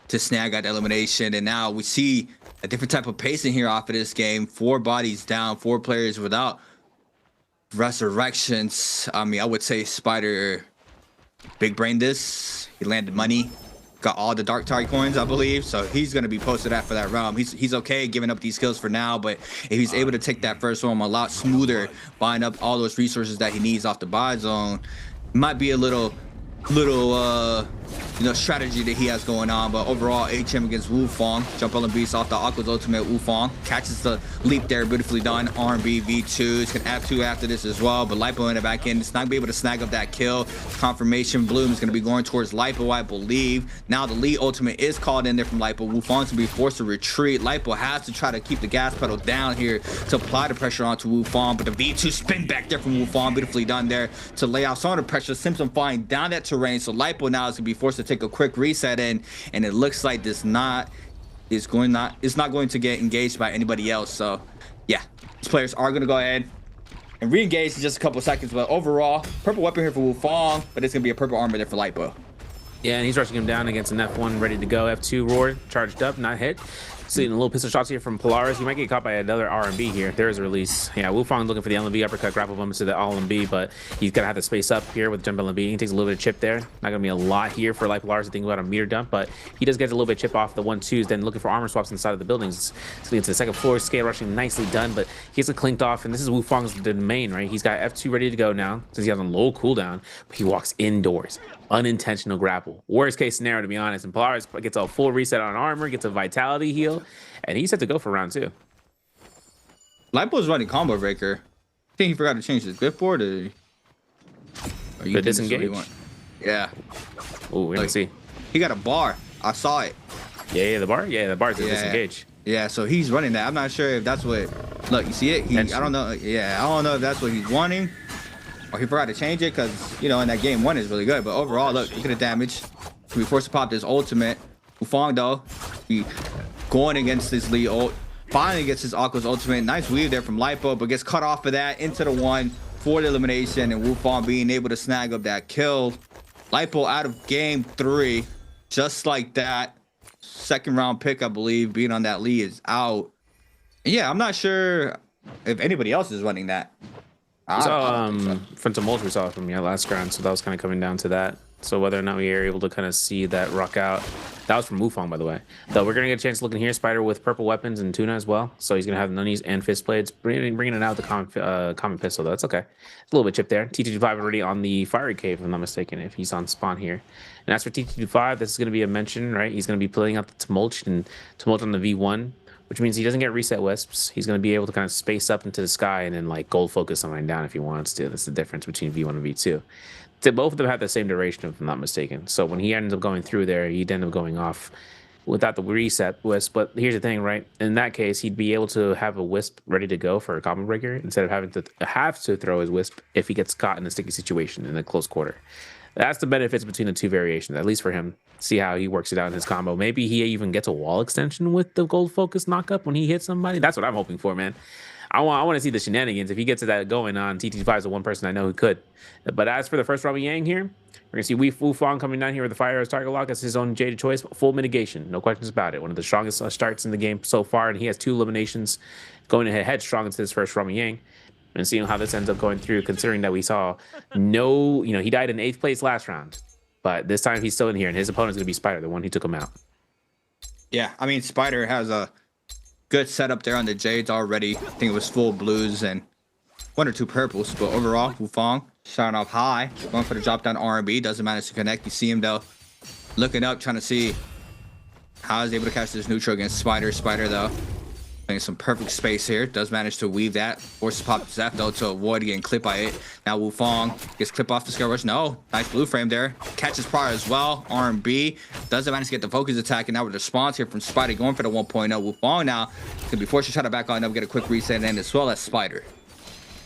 to snag that elimination. And now we see a different type of pacing here off of this game. 4 bodies down, 4 players without resurrections. I mean, I would say Spider big brain this. He landed money, got all the Dark Tide coins, I believe. So he's going to be posted at for that round. He's okay giving up these kills for now, but if he's able to take that first one a lot smoother, buying up all those resources that he needs off the buy zone, might be a little strategy that he has going on. But overall, HM against Wuong, jump on the beast off the Aqua's ultimate. Wuong catches the leap there, beautifully done. R&B V2, it's gonna F2 after this as well, but Lipo in the back end, it's not gonna be able to snag up that kill. Confirmation Bloom is gonna be going towards Lipo, I believe. Now the lead ultimate is called in there from Lipo. Wuong's gonna be forced to retreat. Lipo has to try to keep the gas pedal down here to apply the pressure onto Wuong, but the V2 spin back there from Wuong, beautifully done there to lay out some of the pressure. Simpson flying down that terrain, so Lipo now is gonna be forced to take a quick reset in, and it looks like it's not going to get engaged by anybody else. So yeah, these players are gonna go ahead and re-engage in just a couple of seconds. But overall, purple weapon here for Wuong, but it's gonna be a purple armor there for Lipo. Yeah, and he's rushing him down against an F1 ready to go. F2 roar, charged up, not hit. Seeing a little pistol shots here from Polaris. He might get caught by another R&B here. There is a release. Yeah, Wuong looking for the LMB uppercut, grapple bump to the LMB, but he's gonna have to space up here with jump LMB. He takes a little bit of chip there. Not gonna be a lot here for Polaris to think about a meter dump, but he does get a little bit of chip off the 1-2s, then looking for armor swaps inside of the buildings. So he gets to the second floor, scale rushing, nicely done, but he gets a clinked off, and this is Wuong's domain, right? He's got F2 ready to go now, since he has a low cooldown, but he walks indoors. Unintentional grapple. Worst case scenario, to be honest, and Polaris gets a full reset on armor, gets a vitality heal, and he's set to go for round 2. Lipo's running combo breaker. I think he forgot to change his glyph board, or the disengage. Yeah. Oh, we're gonna see. He got a bar. I saw it. Yeah, the bar. Yeah, the bar is a disengage. Yeah, so he's running that. I'm not sure if that's what. Look, you see it? I don't know. Yeah, I don't know if that's what he's wanting, or he forgot to change it, because in that game 1 is really good. But overall, look at the damage. He'll be forced to pop this ultimate. Wuong though, he going against this lead ult. finally gets his Aqua's ultimate. Nice weave there from Lipo, but gets cut off of that into the 1 for the elimination, and Wuong being able to snag up that kill. Lipo out of game 3, just like that. Second round pick, I believe, being on that lead is out. And yeah, I'm not sure if anybody else is running that. From Tumult we saw from last round, so that was kind of coming down to that. So whether or not we are able to kind of see that rock out. That was from Wuong, by the way. Though we're going to get a chance to look in here. Spider with purple weapons and Tuna as well. So he's going to have nunnies and fist blades. Bringing it out with the common pistol, though. That's okay. It's a little bit chipped there. T225 already on the fiery cave, if I'm not mistaken, if he's on spawn here. And as for T225, this is going to be a mention, right? He's going to be playing out the Tumult and Tumult on the V1, which means he doesn't get reset wisps. He's going to be able to kind of space up into the sky and then like gold focus something down if he wants to. That's the difference between V1 and V2. Both of them have the same duration, if I'm not mistaken. So when he ends up going through there, he'd end up going off without the reset wisp. But here's the thing, right? In that case, he'd be able to have a wisp ready to go for a combo breaker instead of having to throw his wisp if he gets caught in a sticky situation in a close quarter. That's the benefits between the two variations, at least for him. See how he works it out in his combo. Maybe he even gets a wall extension with the gold focus knockup when he hits somebody. That's what I'm hoping for, man. I want to see the shenanigans. If he gets that going on, T25 is the one person I know who could. But as for the first Robbie Yang here, we're going to see Wuong coming down here with the fire as target lock. That's his own jaded choice. Full mitigation. No questions about it. One of the strongest starts in the game so far, and he has 2 eliminations going headstrong into his first Robbie Yang. And seeing how this ends up going through, considering that we saw he died in 8th place last round. But this time he's still in here, and his opponent's going to be Spider, the one who took him out. Yeah, I mean, Spider has a good setup there on the Jades already. I think it was full blues and 1 or 2 purples. But overall, Wuong starting off high, going for the drop down R&B. Doesn't manage to connect. You see him, though, looking up, trying to see how he's able to catch this neutral against Spider. Spider, though, playing some perfect space here. Does manage to weave that. Forces pop Zeph, though, to avoid getting clipped by it. Now Wuong gets clipped off the scale rush. No, nice blue frame there. Catches Prior as well. R&B doesn't manage to get the focus attack. And now with the response here from Spider going for the 1.0. Wuong now can be forced to try to back on up, get a quick reset, and as well as Spider.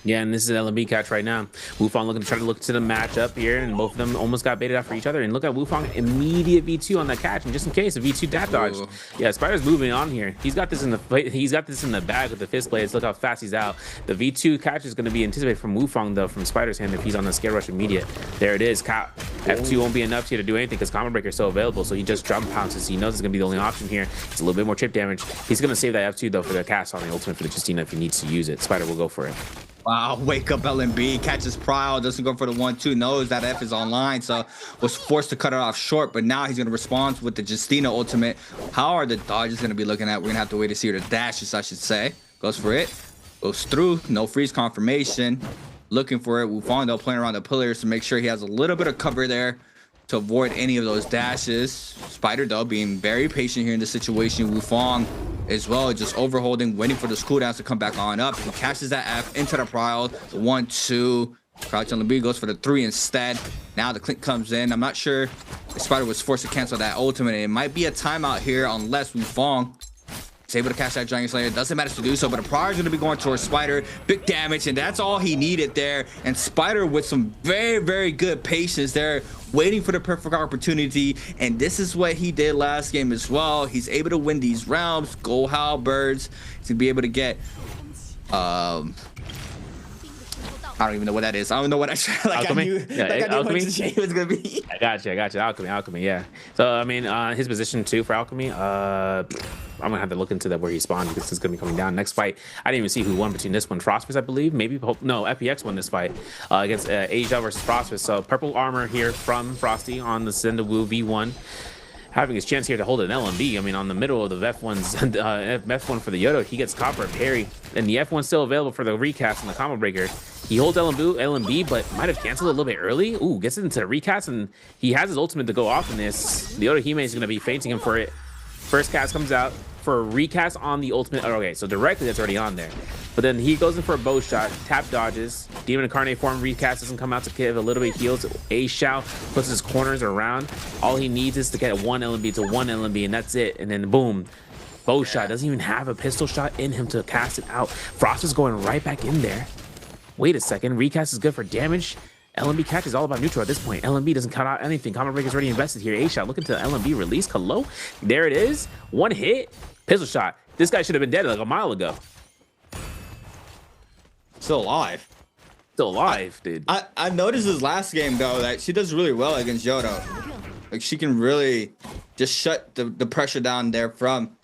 Yeah, and this is an LMB catch right now. Wuong looking to try to look to the matchup here, and both of them almost got baited out for each other. And look at Wuong, immediate V2 on that catch, and just in case, a V2 dap dodge. Yeah, Spider's moving on here. He's got this in the bag with the fist blades. Look how fast he's out. The V2 catch is going to be anticipated from Wuong, though, from Spider's hand if he's on the scale rush immediate. There it is. F2 won't be enough here to do anything because Combo Breaker is still available, so he just jump pounces. He knows it's going to be the only option here. It's a little bit more chip damage. He's going to save that F2, though, for the cast on the ultimate for the Justina if he needs to use it. Spider will go for it. Wow, wake up LMB, catches Prowl, doesn't go for the 1-2, knows that F is online, so was forced to cut it off short, but now he's going to respond with the Justina ultimate. How are the dodges going to be looking at? We're going to have to wait to see, or the dashes, I should say. Goes for it, goes through, no freeze confirmation, looking for it. Wuong, though, playing around the pillars to make sure he has a little bit of cover there to avoid any of those dashes. Spider, though, being very patient here in this situation. Wuong as well, just overholding, waiting for the cooldowns to come back on up. He catches that F into the Prowl. The 1-2. Crouch on the B goes for the 3 instead. Now the Clink comes in. I'm not sure if Spider was forced to cancel that ultimate. It might be a timeout here unless Wuong is able to catch that Dragon Slayer. Doesn't matter to do so, but the Prior is going to be going towards Spider. Big damage, and that's all he needed there. And Spider with some very, very good patience there, waiting for the perfect opportunity. And this is what he did last game as well. He's able to win these rounds. Go Halberds. He's going to be able to get... I don't even know what that is. I don't know what I like. Alchemy? I knew, Yeah, like I knew Alchemy? what it was gonna be. I got you. Alchemy, yeah. So, I mean, his position, too, for Alchemy, I'm going to have to look into that where he spawned because it's going to be coming down. Next fight, I didn't even see who won between this one. Frostfist, I believe. Maybe. No, FPX won this fight against Asia versus Frostfist. So, purple armor here from Frosty on the Zendu V1. Having his chance here to hold an LMB. I mean, on the middle of the F1's F1 for the Yodo, he gets copper and parry, and the F1's still available for the recast and the combo breaker. He holds LMB, but might have canceled a little bit early. Ooh, gets into the recast, and he has his ultimate to go off in this. The Yodo Hime is going to be fainting him for it. First cast comes out for a recast on the ultimate. Oh, okay, so directly that's already on there. But then he goes in for a bow shot, tap dodges. Demon Incarnate form recast doesn't come out to give a little bit of heals. A Shao puts his corners around. All he needs is to get one LMB to one LMB, and that's it. And then boom, bow shot. Doesn't even have a pistol shot in him to cast it out. Frost is going right back in there. Wait a second, recast is good for damage. LMB catch is all about neutral at this point. LMB doesn't cut out anything. Combo Breaker is already invested here. A-Shot looking to the LMB release. Hello. There it is. One hit. Pistol shot. This guy should have been dead like a mile ago. Still alive. Still alive, dude. I noticed his last game though that she does really well against Yodo. Like she can really just shut the pressure down there from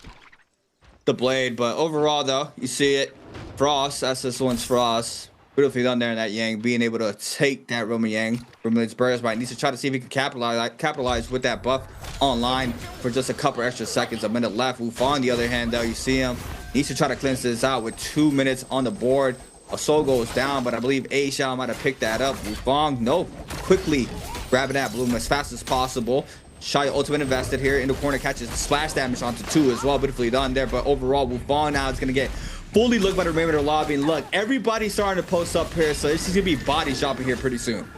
the blade. But overall though, you see it. Frost, that's this one's Frost. Beautifully done there in that Yang, being able to take that Roman Yang from its burst right. Needs to try to see if he can capitalize with that buff online for just a couple extra seconds. A minute left. Wuong on the other hand though, you see him. Needs to try to cleanse this out with 2 minutes on the board. A soul goes down, but I believe A Shao might have picked that up. Wuong, nope. Quickly grabbing that bloom as fast as possible. Shai ultimate invested here in the corner, catches splash damage onto 2 as well. Beautifully done there, but overall Wuong now is going to get fully looked by the remainder of the lobby. And look, everybody's starting to post up here, so this is going to be body shopping here pretty soon.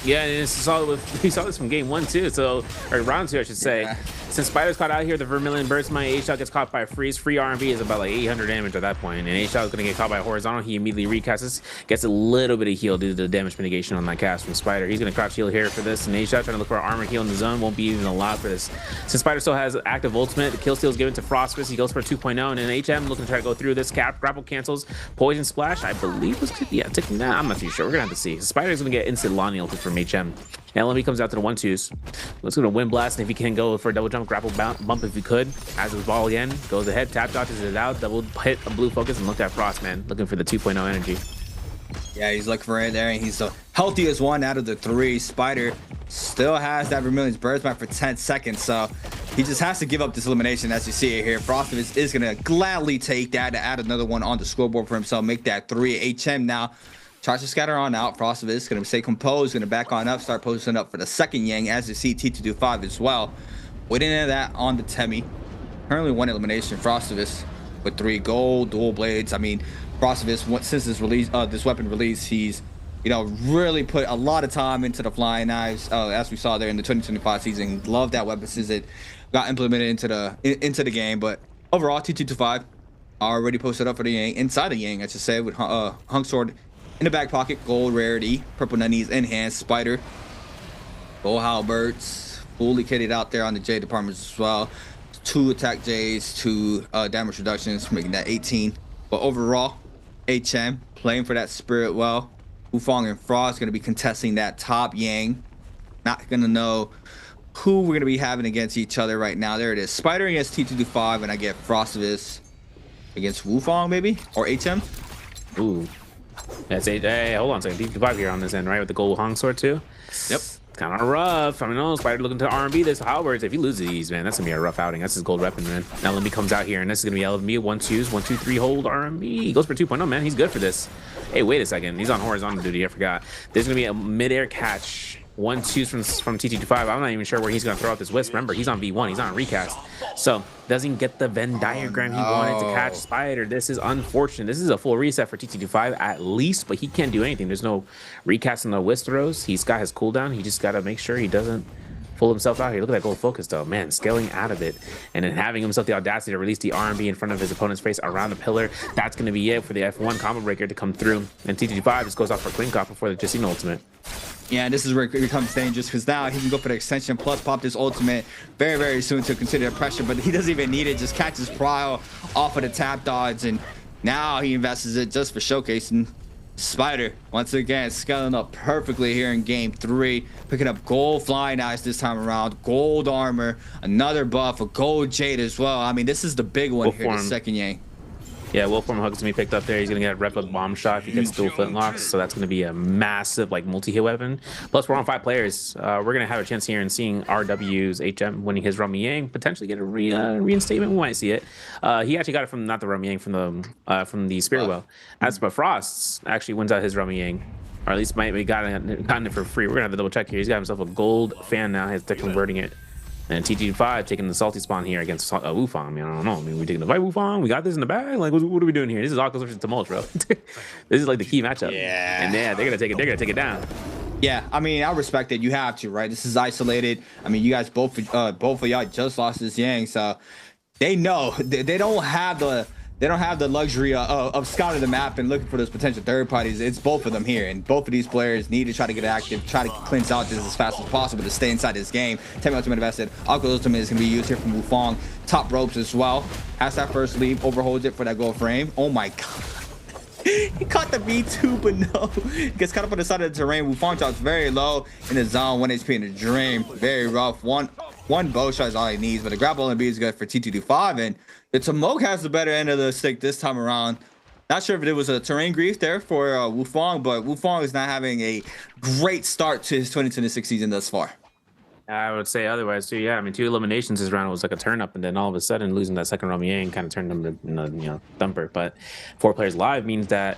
Yeah, and we saw this from game 1 too, so or round 2 I should say. Yeah. Since Spider's caught out here, the Vermilion burst my A-Shot gets caught by a freeze. Free RMB is about like 800 damage at that point, and A-Shot is gonna get caught by a horizontal. He immediately recasts, gets a little bit of heal due to the damage mitigation on that cast from Spider. He's gonna crouch heal here for this, and A-Shot trying to look for an armor heal in the zone won't be even allowed for this. Since Spider still has active ultimate, the kill steal is given to Frostfist. He goes for 2.0, and then HM looking to try to go through this. Grapple cancels, poison splash. I believe was taking that. I'm not too sure. We're gonna have to see. Spider's gonna get instant Lonnie ulted from HM. And LMB comes out to the 1-2s. Let's go to Wind Blast, and if he can go for a double jump, grapple bump if he could. As his ball again, goes ahead, tap dodges it out, double hit a blue focus, and looked at Frost, man, looking for the 2.0 energy. Yeah, he's looking for it there, and he's the healthiest one out of the 3. Spider still has that Vermilion's burst back for 10 seconds, so he just has to give up this elimination as you see it here. Frost is going to gladly take that to add another one on the scoreboard for himself, make that 3. HM now tries to scatter on out. Frost is going to stay composed, going to back on up, start posting up for the second Yang, as you see T225 as well. Waiting at that on the Temi. Currently 1 elimination. Frostivus with 3 gold dual blades. I mean, Frostivus, since this release, this weapon release, he's really put a lot of time into the flying knives, as we saw there in the 2025 season. Love that weapon since it got implemented into the game. But overall, T225 already posted up for the Yang, inside the Yang, I should say, with Hunk Sword in the back pocket, gold rarity, purple nunnies enhanced, Spider, gold halberds, fully kitted out there on the J departments as well. 2 attack J's, 2 damage reductions, making that 18. But overall, HM playing for that spirit well. Wuong and Frost going to be contesting that top Yang. Not going to know who we're going to be having against each other right now. There it is. Spider against T225, and I get Frostivus against Wuong, maybe? Or HM? Ooh. That's it. Hey, hold on a second. T225 here on this end, right? With the gold Hong sword too? Yep. Kind of rough. I mean, no, Spider looking to R&B this halberds. If he loses these, man, that's gonna be a rough outing. That's his gold weapon, man. Now LMB comes out here, and this is gonna be LMB 1-2s, 1, 2, 3 hold R&B. He goes for 2.0, man. He's good for this. Hey, wait a second. He's on horizontal duty. I forgot. There's gonna be a midair catch. 1-2s from T225. I'm not even sure where he's gonna throw out this wisp. Remember, he's on V1. He's on recast. So doesn't get the Venn diagram he wanted to catch Spider. This is unfortunate. This is a full reset for T225 at least, but he can't do anything. There's no recast on the wisp throws. He's got his cooldown. He just gotta make sure he doesn't fool himself out here. Look at that gold focus though, man, scaling out of it and then having himself the audacity to release the R&B in front of his opponent's face around the pillar. That's going to be it for the F1 combo breaker to come through, and T225 just goes off for clean cop before the Justine ultimate. Yeah, and this is where it becomes dangerous, because now he can go for the extension plus pop this ultimate very, very soon to consider the pressure, but he doesn't even need it. Just catches Prio off of the tap dodge, and now he invests it just for showcasing. Spider once again scaling up perfectly here in game 3, picking up gold flying eyes this time around, gold armor, another buff, a gold jade as well. I mean, this is the big one here, the second Yang. Yeah, Wolfform Hug's gonna be picked up there. He's gonna get a replica bomb shot if he gets dual flintlocks, so that's gonna be a massive like multi-hit weapon. Plus, we're on 5 players. We're gonna have a chance here in seeing RW's HM winning his Romy Yang, potentially get a reinstatement. We might see it. He actually got it from not the Romy Yang, from the Spirit Well. As but Frost actually wins out his Romy Yang, or at least might be gotten it for free. We're gonna have to double check here. He's got himself a gold fan now. He's converting it. And T225 taking the salty spawn here against Wuong. I mean, I don't know. I mean, we taking the fight Wuong. We got this in the bag. Like, what are we doing here? This is Yakos versus Tumult, bro. This is like the key matchup. Yeah. And yeah, they're gonna take it. They're gonna take it down. Yeah, I mean, I respect it. You have to, right? This is isolated. I mean, you guys both of y'all just lost this Yang, so they know they don't have they don't have the luxury of scouting the map and looking for those potential third parties. It's both of them here, and both of these players need to try to get active, try to cleanse out this as fast as possible to stay inside this game. 10 ultimate invested. Yakos ultimate is going to be used here from Wuong. Top ropes as well. Has that first leap, overholds it for that gold frame. Oh my god. He caught the V2, but no. Gets caught up on the side of the terrain. Wuong drops very low in the zone. 1 HP in the dream. Very rough. One bow shot is all he needs, but the grapple and B is good for T225. And the Tomok has the better end of the stick this time around. Not sure if it was a terrain grief there for Wuong, but Wuong is not having a great start to his 2026 season thus far. I would say otherwise too. Yeah, I mean, 2 eliminations this round was like a turn up, and then all of a sudden losing that second round Yang kind of turned them to thumper. But 4 players live means that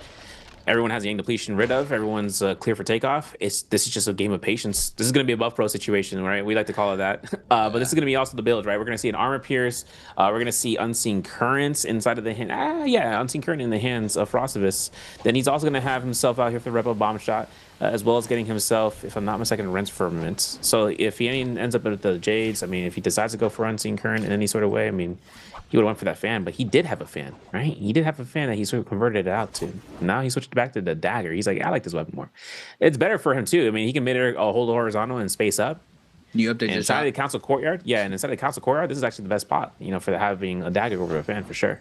everyone has the Yang depletion rid of. Everyone's clear for takeoff. This is just a game of patience. This is going to be a buff pro situation, right? We like to call it that. But this is going to be also the build, right? We're going to see an armor pierce. We're going to see unseen currents inside of the hand. Unseen current in the hands of Frostivus. Then he's also going to have himself out here for the Repo bomb shot. As well as getting himself, if I'm not mistaken, Rinse Firmament. So if he ends up with the Jades, I mean, if he decides to go for Unseen Current in any sort of way, I mean, he would have went for that fan, but he did have a fan, right? He did have a fan that he sort of converted it out to. Now he switched back to the dagger. He's like, I like this weapon more. It's better for him too. I mean, he can make it hold horizontal and space up. You update inside the council courtyard. Yeah, and inside the council courtyard, this is actually the best spot, for having a dagger over a fan for sure.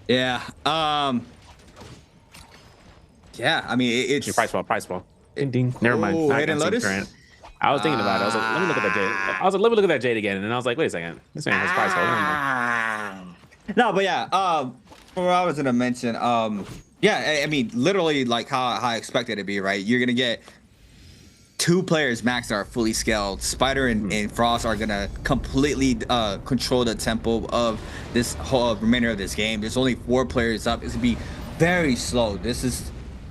Yeah. Yeah, I mean, it's price fall. Ding, ding. Never mind. Hidden Lotus? I was thinking about it. I was like, let me look at that jade. Let me look at that jade again. And then I was like, wait a second. This man has price fall. No, but yeah, what I was gonna mention, yeah, I mean, literally like how I expected it to be, right? You're gonna get 2 players max that are fully scaled. Spider and Frost are gonna completely control the tempo of this whole remainder of this game. There's only 4 players up. It's gonna be very slow.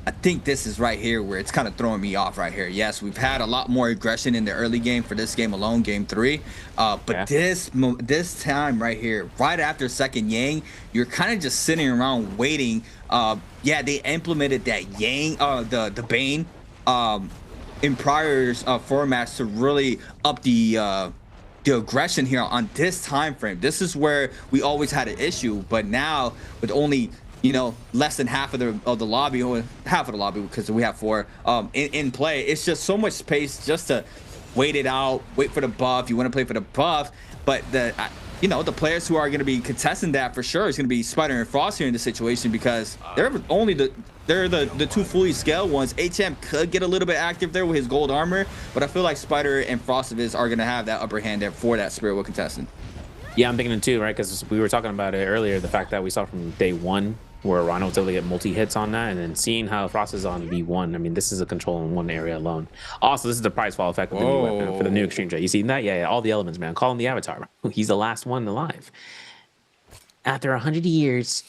I think this is right here where it's kind of throwing me off right here. Yes, we've had a lot more aggression in the early game for this game alone, game 3. But this time right here, right after second Yang, you're kind of just sitting around waiting. Yeah, they implemented that Yang, the Bane, in prior formats to really up the aggression here on this time frame. This is where we always had an issue, but now with only less than half of the lobby, or half of the lobby, because we have 4 in play. It's just so much space just to wait it out, wait for the buff. You want to play for the buff, but the players who are going to be contesting that for sure is going to be Spider and Frost here in this situation, because they're the 2 fully scaled ones. HM could get a little bit active there with his gold armor, but I feel like Spider and Frostivus are going to have that upper hand there for that Spirit World contestant. Yeah, I'm thinking it too, right? Because we were talking about it earlier, the fact that we saw from day 1 where Rhino was able to get multi-hits on that, and then seeing how Frost is on V1, I mean, this is a control in one area alone. Also, this is the price fall effect with the new weapon for the new Extreme J. You seen that? Yeah, all the elements, man. Call him the Avatar. He's the last one alive. After 100 years,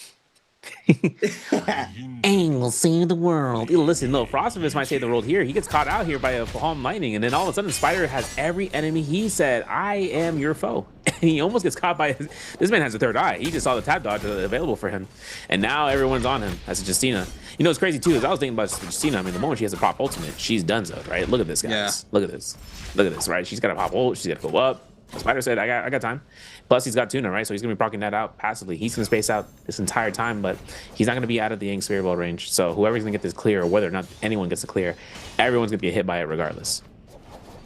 Aang will save the world. Listen, no, Frostivus might save the world here. He gets caught out here by a Palm Lightning, and then all of a sudden, Spider has every enemy. He said, I am your foe. And he almost gets caught by this man has a third eye. He just saw the tap dodge available for him. And now everyone's on him as a Justina. It's crazy too, is I was thinking about Justina. I mean, the moment she has a pop ultimate, she's donezo, right? Look at this, guys. Yeah. Look at this, right? She's got a pop ult. She's got to go up. Spider said, I got time. Plus, he's got Tuna, right? So he's going to be proccing that out passively. He's going to space out this entire time, but he's not going to be out of the Yang Spirit Ball range. So whoever's going to get this clear, or whether or not anyone gets it clear, everyone's going to be hit by it regardless.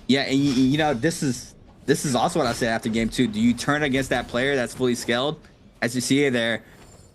Yeah, and this is also what I said after game 2. Do you turn against that player that's fully scaled? As you see it there,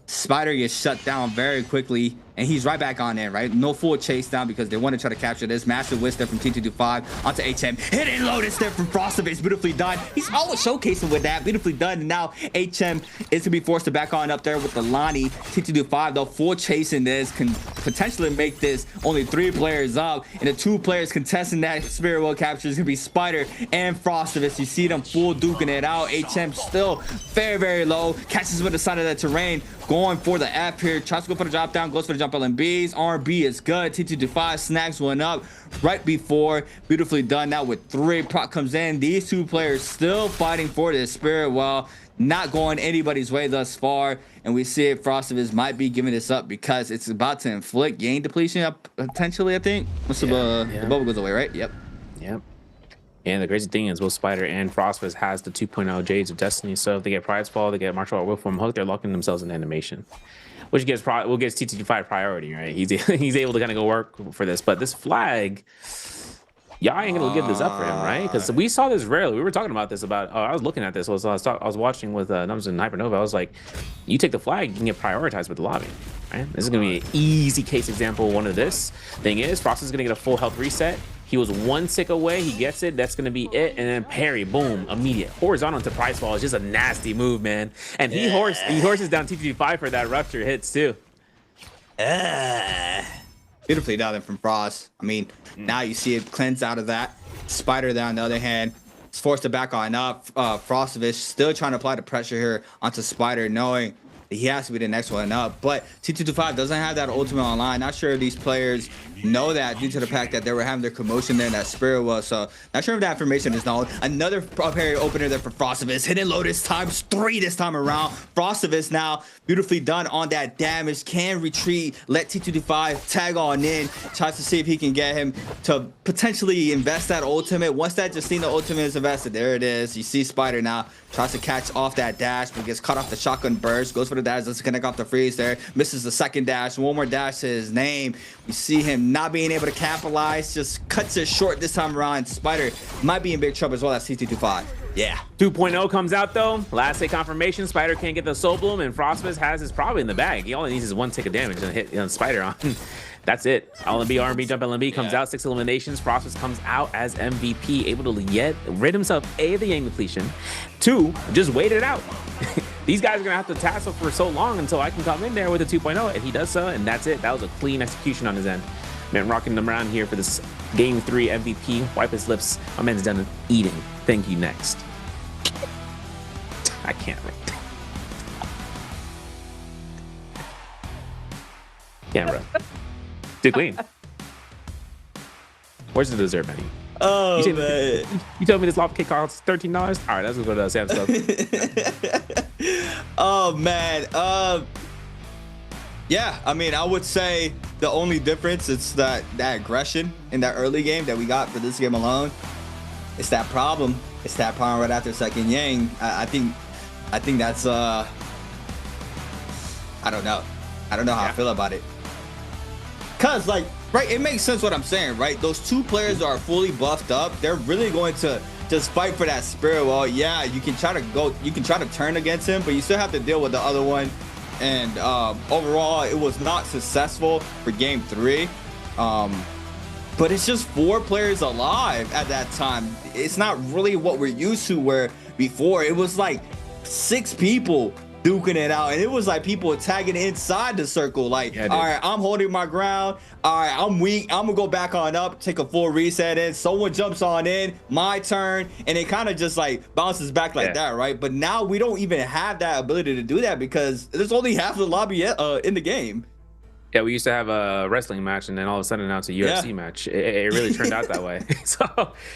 Spider gets shut down very quickly, and he's right back on in, right? No full chase down because they want to try to capture this. Massive whisk there from T225 onto HM. Hidden Lotus there from Frostivus. Beautifully done. He's always showcasing with that. Beautifully done. And now HM is to be forced to back on up there with the Lonnie. T225, though, full chasing this can potentially make this only 3 players up. And the 2 players contesting that Spirit World capture is going to be Spider and Frostivus. You see them full duking it out. HM still very, very low. Catches with the side of the terrain. Going for the F here. Tries to go for the drop down. Goes for the jump LMBs. R&B is good. T225 snags one up right before. Beautifully done. Now with 3. Proc comes in. These 2 players still fighting for this Spirit Well. Not going anybody's way thus far. And we see it. Frostivus might be giving this up because it's about to inflict Yang depletion up potentially, I think. Once the bubble goes away, right? Yep. And the crazy thing is, both Spider and Frostfist has the 2.0 Jades of Destiny. So if they get Pride's Fall, they get Martial Art Whip from Hook, they're locking themselves in animation, which gives TT5 priority, right? He's able to kind of go work for this. But this flag, y'all ain't gonna give this up for him, right? Because we saw this rarely. We were talking about this. I was looking at this. I was watching with Nums and Hypernova. I was like, you take the flag, you can get prioritized with the lobby, right? This is gonna be an easy case example. One of this thing is Frost is gonna get a full health reset. He was one tick away. He gets it. That's gonna be it. And then parry, boom, immediate horizontal into prize fall is just a nasty move, man. And he horses down TT5 for that rupture hits too. Beautifully done from Frost. I mean, now you see it cleanse out of that. Spider there on the other hand is forced to back on up. Frostovich still trying to apply the pressure here onto Spider, knowing that he has to be the next one up. But T225 doesn't have that ultimate online. Not sure if these players know that due to the fact that they were having their commotion there in that Spirit was. So not sure if that information is known. Another parry opener there for Frostovich. Hidden Lotus times 3 this time around. Frostovich now beautifully done on that damage. Can retreat. Let T225 tag on in. Tries to see if he can get him to potentially invest that ultimate. Once that Justina ultimate is invested, there it is. You see Spider now. Tries to catch off that dash, but gets cut off the shotgun burst. Goes for the dash. Doesn't connect off the freeze there. Misses the second dash. One more dash to his name. We see him not being able to capitalize. Just cuts it short this time around. Spider might be in big trouble as well as T225. Yeah. 2.0 comes out though. Last hit confirmation. Spider can't get the Soul Bloom, and Frostfist has his probably in the bag. He only needs his 1 tick of damage and hit Spider on. That's it. LMB, R&B, jump LMB comes out. 6 eliminations. Frostfist comes out as MVP, able to yet rid himself A, of the Yang depletion. 2, just wait it out. These guys are gonna have to tassel for so long until I can come in there with a 2.0, and he does so, and that's it. That was a clean execution on his end. Man, rocking them around here for this Game 3 MVP. Wipe his lips. My man's done eating. Thank you, next. I can't wait. Camera. Too clean. Where's the dessert menu? Oh, you man. You told me this lava cake costs $13? All right, let's go to Sam's stuff. Oh, man. Yeah, I mean, I would say the only difference is that aggression in that early game that we got for this game alone. It's that problem. It's that problem right after second Yang. I think that's I don't know. I don't know how I feel about it. Cause like, right, it makes sense what I'm saying, right? Those 2 players are fully buffed up. They're really going to just fight for that spirit wall. Yeah, you can try to turn against him, but you still have to deal with the other one. And overall, it was not successful for game 3. But it's just 4 players alive at that time. It's not really what we're used to, where before it was like 6 people duking it out, and it was like people tagging inside the circle. Like, all right, I'm holding my ground. All right, I'm weak. I'm gonna go back on up, take a full reset in. Someone jumps on in, my turn, and it kind of just like bounces back like that, right? But now we don't even have that ability to do that because there's only half the lobby in the game. Yeah, we used to have a wrestling match, and then all of a sudden now it's a UFC match. It really turned out that way. So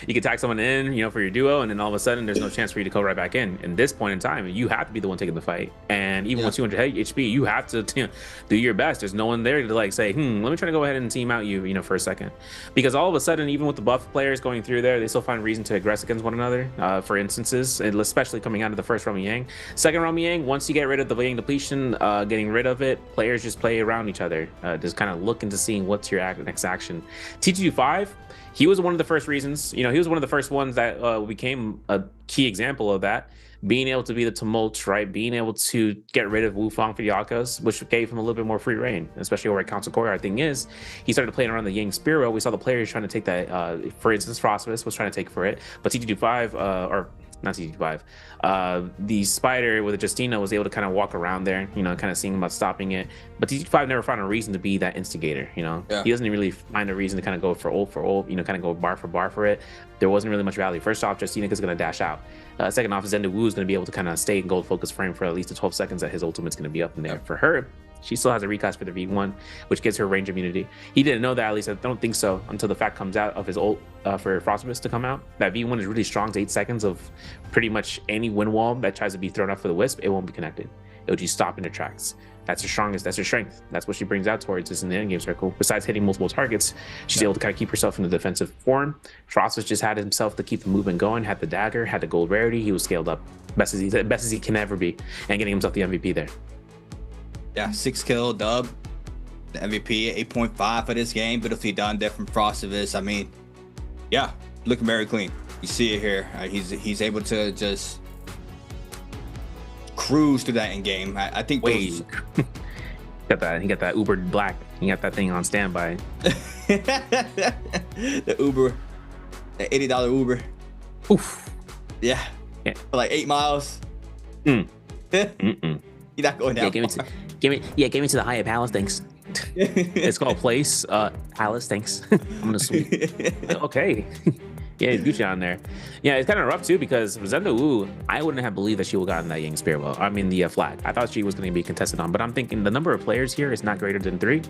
you can tag someone in, you know, for your duo, and then all of a sudden there's no chance for you to go right back in. In this point in time, you have to be the one taking the fight. And even with 200 HP, you have to do your best. There's no one there to like say, let me try to go ahead and team out you know, for a second. Because all of a sudden, even with the buff players going through there, they still find reason to aggress against one another, for instances, and especially coming out of the first realm of Yang. Second realm of Yang, once you get rid of the Yang depletion, getting rid of it, players just play around each other. Just kind of look into seeing what's your next action. T225, he was one of the first reasons, you know, he was one of the first ones that became a key example of that, being able to be the tumult, right? Being able to get rid of Wuong for Yakos, which gave him a little bit more free reign, especially where Council Core thing is. He started playing around the Yang Spiro. We saw the players trying to take that, for instance, Frostfist was trying to take for it, but T225, or not T225, the Spider with the Justina was able to kind of walk around there, you know, kind of seeing about stopping it. But T225 never found a reason to be that instigator, you know. He doesn't really find a reason to kind of go for ult, you know, kind of go bar for it. There wasn't really much value. First off, Justina is going to dash out. Second off, Zendu is going to be able to kind of stay in gold focus frame for at least the 12 seconds that his ultimate's going to be up in there. For her, she still has a recast for the V1, which gives her range immunity. He didn't know that, at least I don't think so, until the fact comes out of his ult for Frostfist to come out. That V1 is really strong to 8 seconds of pretty much any wind wall that tries to be thrown out for the Wisp, it won't be connected. It'll just stop in the tracks. That's her strongest. That's her strength. That's what she brings out towards us in the end game circle. Besides hitting multiple targets, she's able to kind of keep herself in the defensive form. Frostus just had himself to keep the movement going. Had the dagger. Had the gold rarity. He was scaled up best as he can ever be, and getting himself the MVP there. Yeah, 6 kill dub. The MVP 8.5 for this game. Beautifully done there from Frostus. I mean, yeah, looking very clean. You see it here. He's able to just cruise through that in game. I think. Wait, got that? He got that Uber black. He got that thing on standby. The Uber, the $80 Uber. Oof. Yeah. For like 8 miles. You're not going down. Give me to the Hyatt Palace. Thanks. It's called Place Palace. Thanks. I'm gonna sweep. Okay. Yeah, Gucci on there. Yeah, it's kind of rough too because Zendu Wu, I wouldn't have believed that she would have gotten that Yang Spear. Well, I mean the flag. I thought she was going to be contested on, but I'm thinking the number of players here is not greater than 3.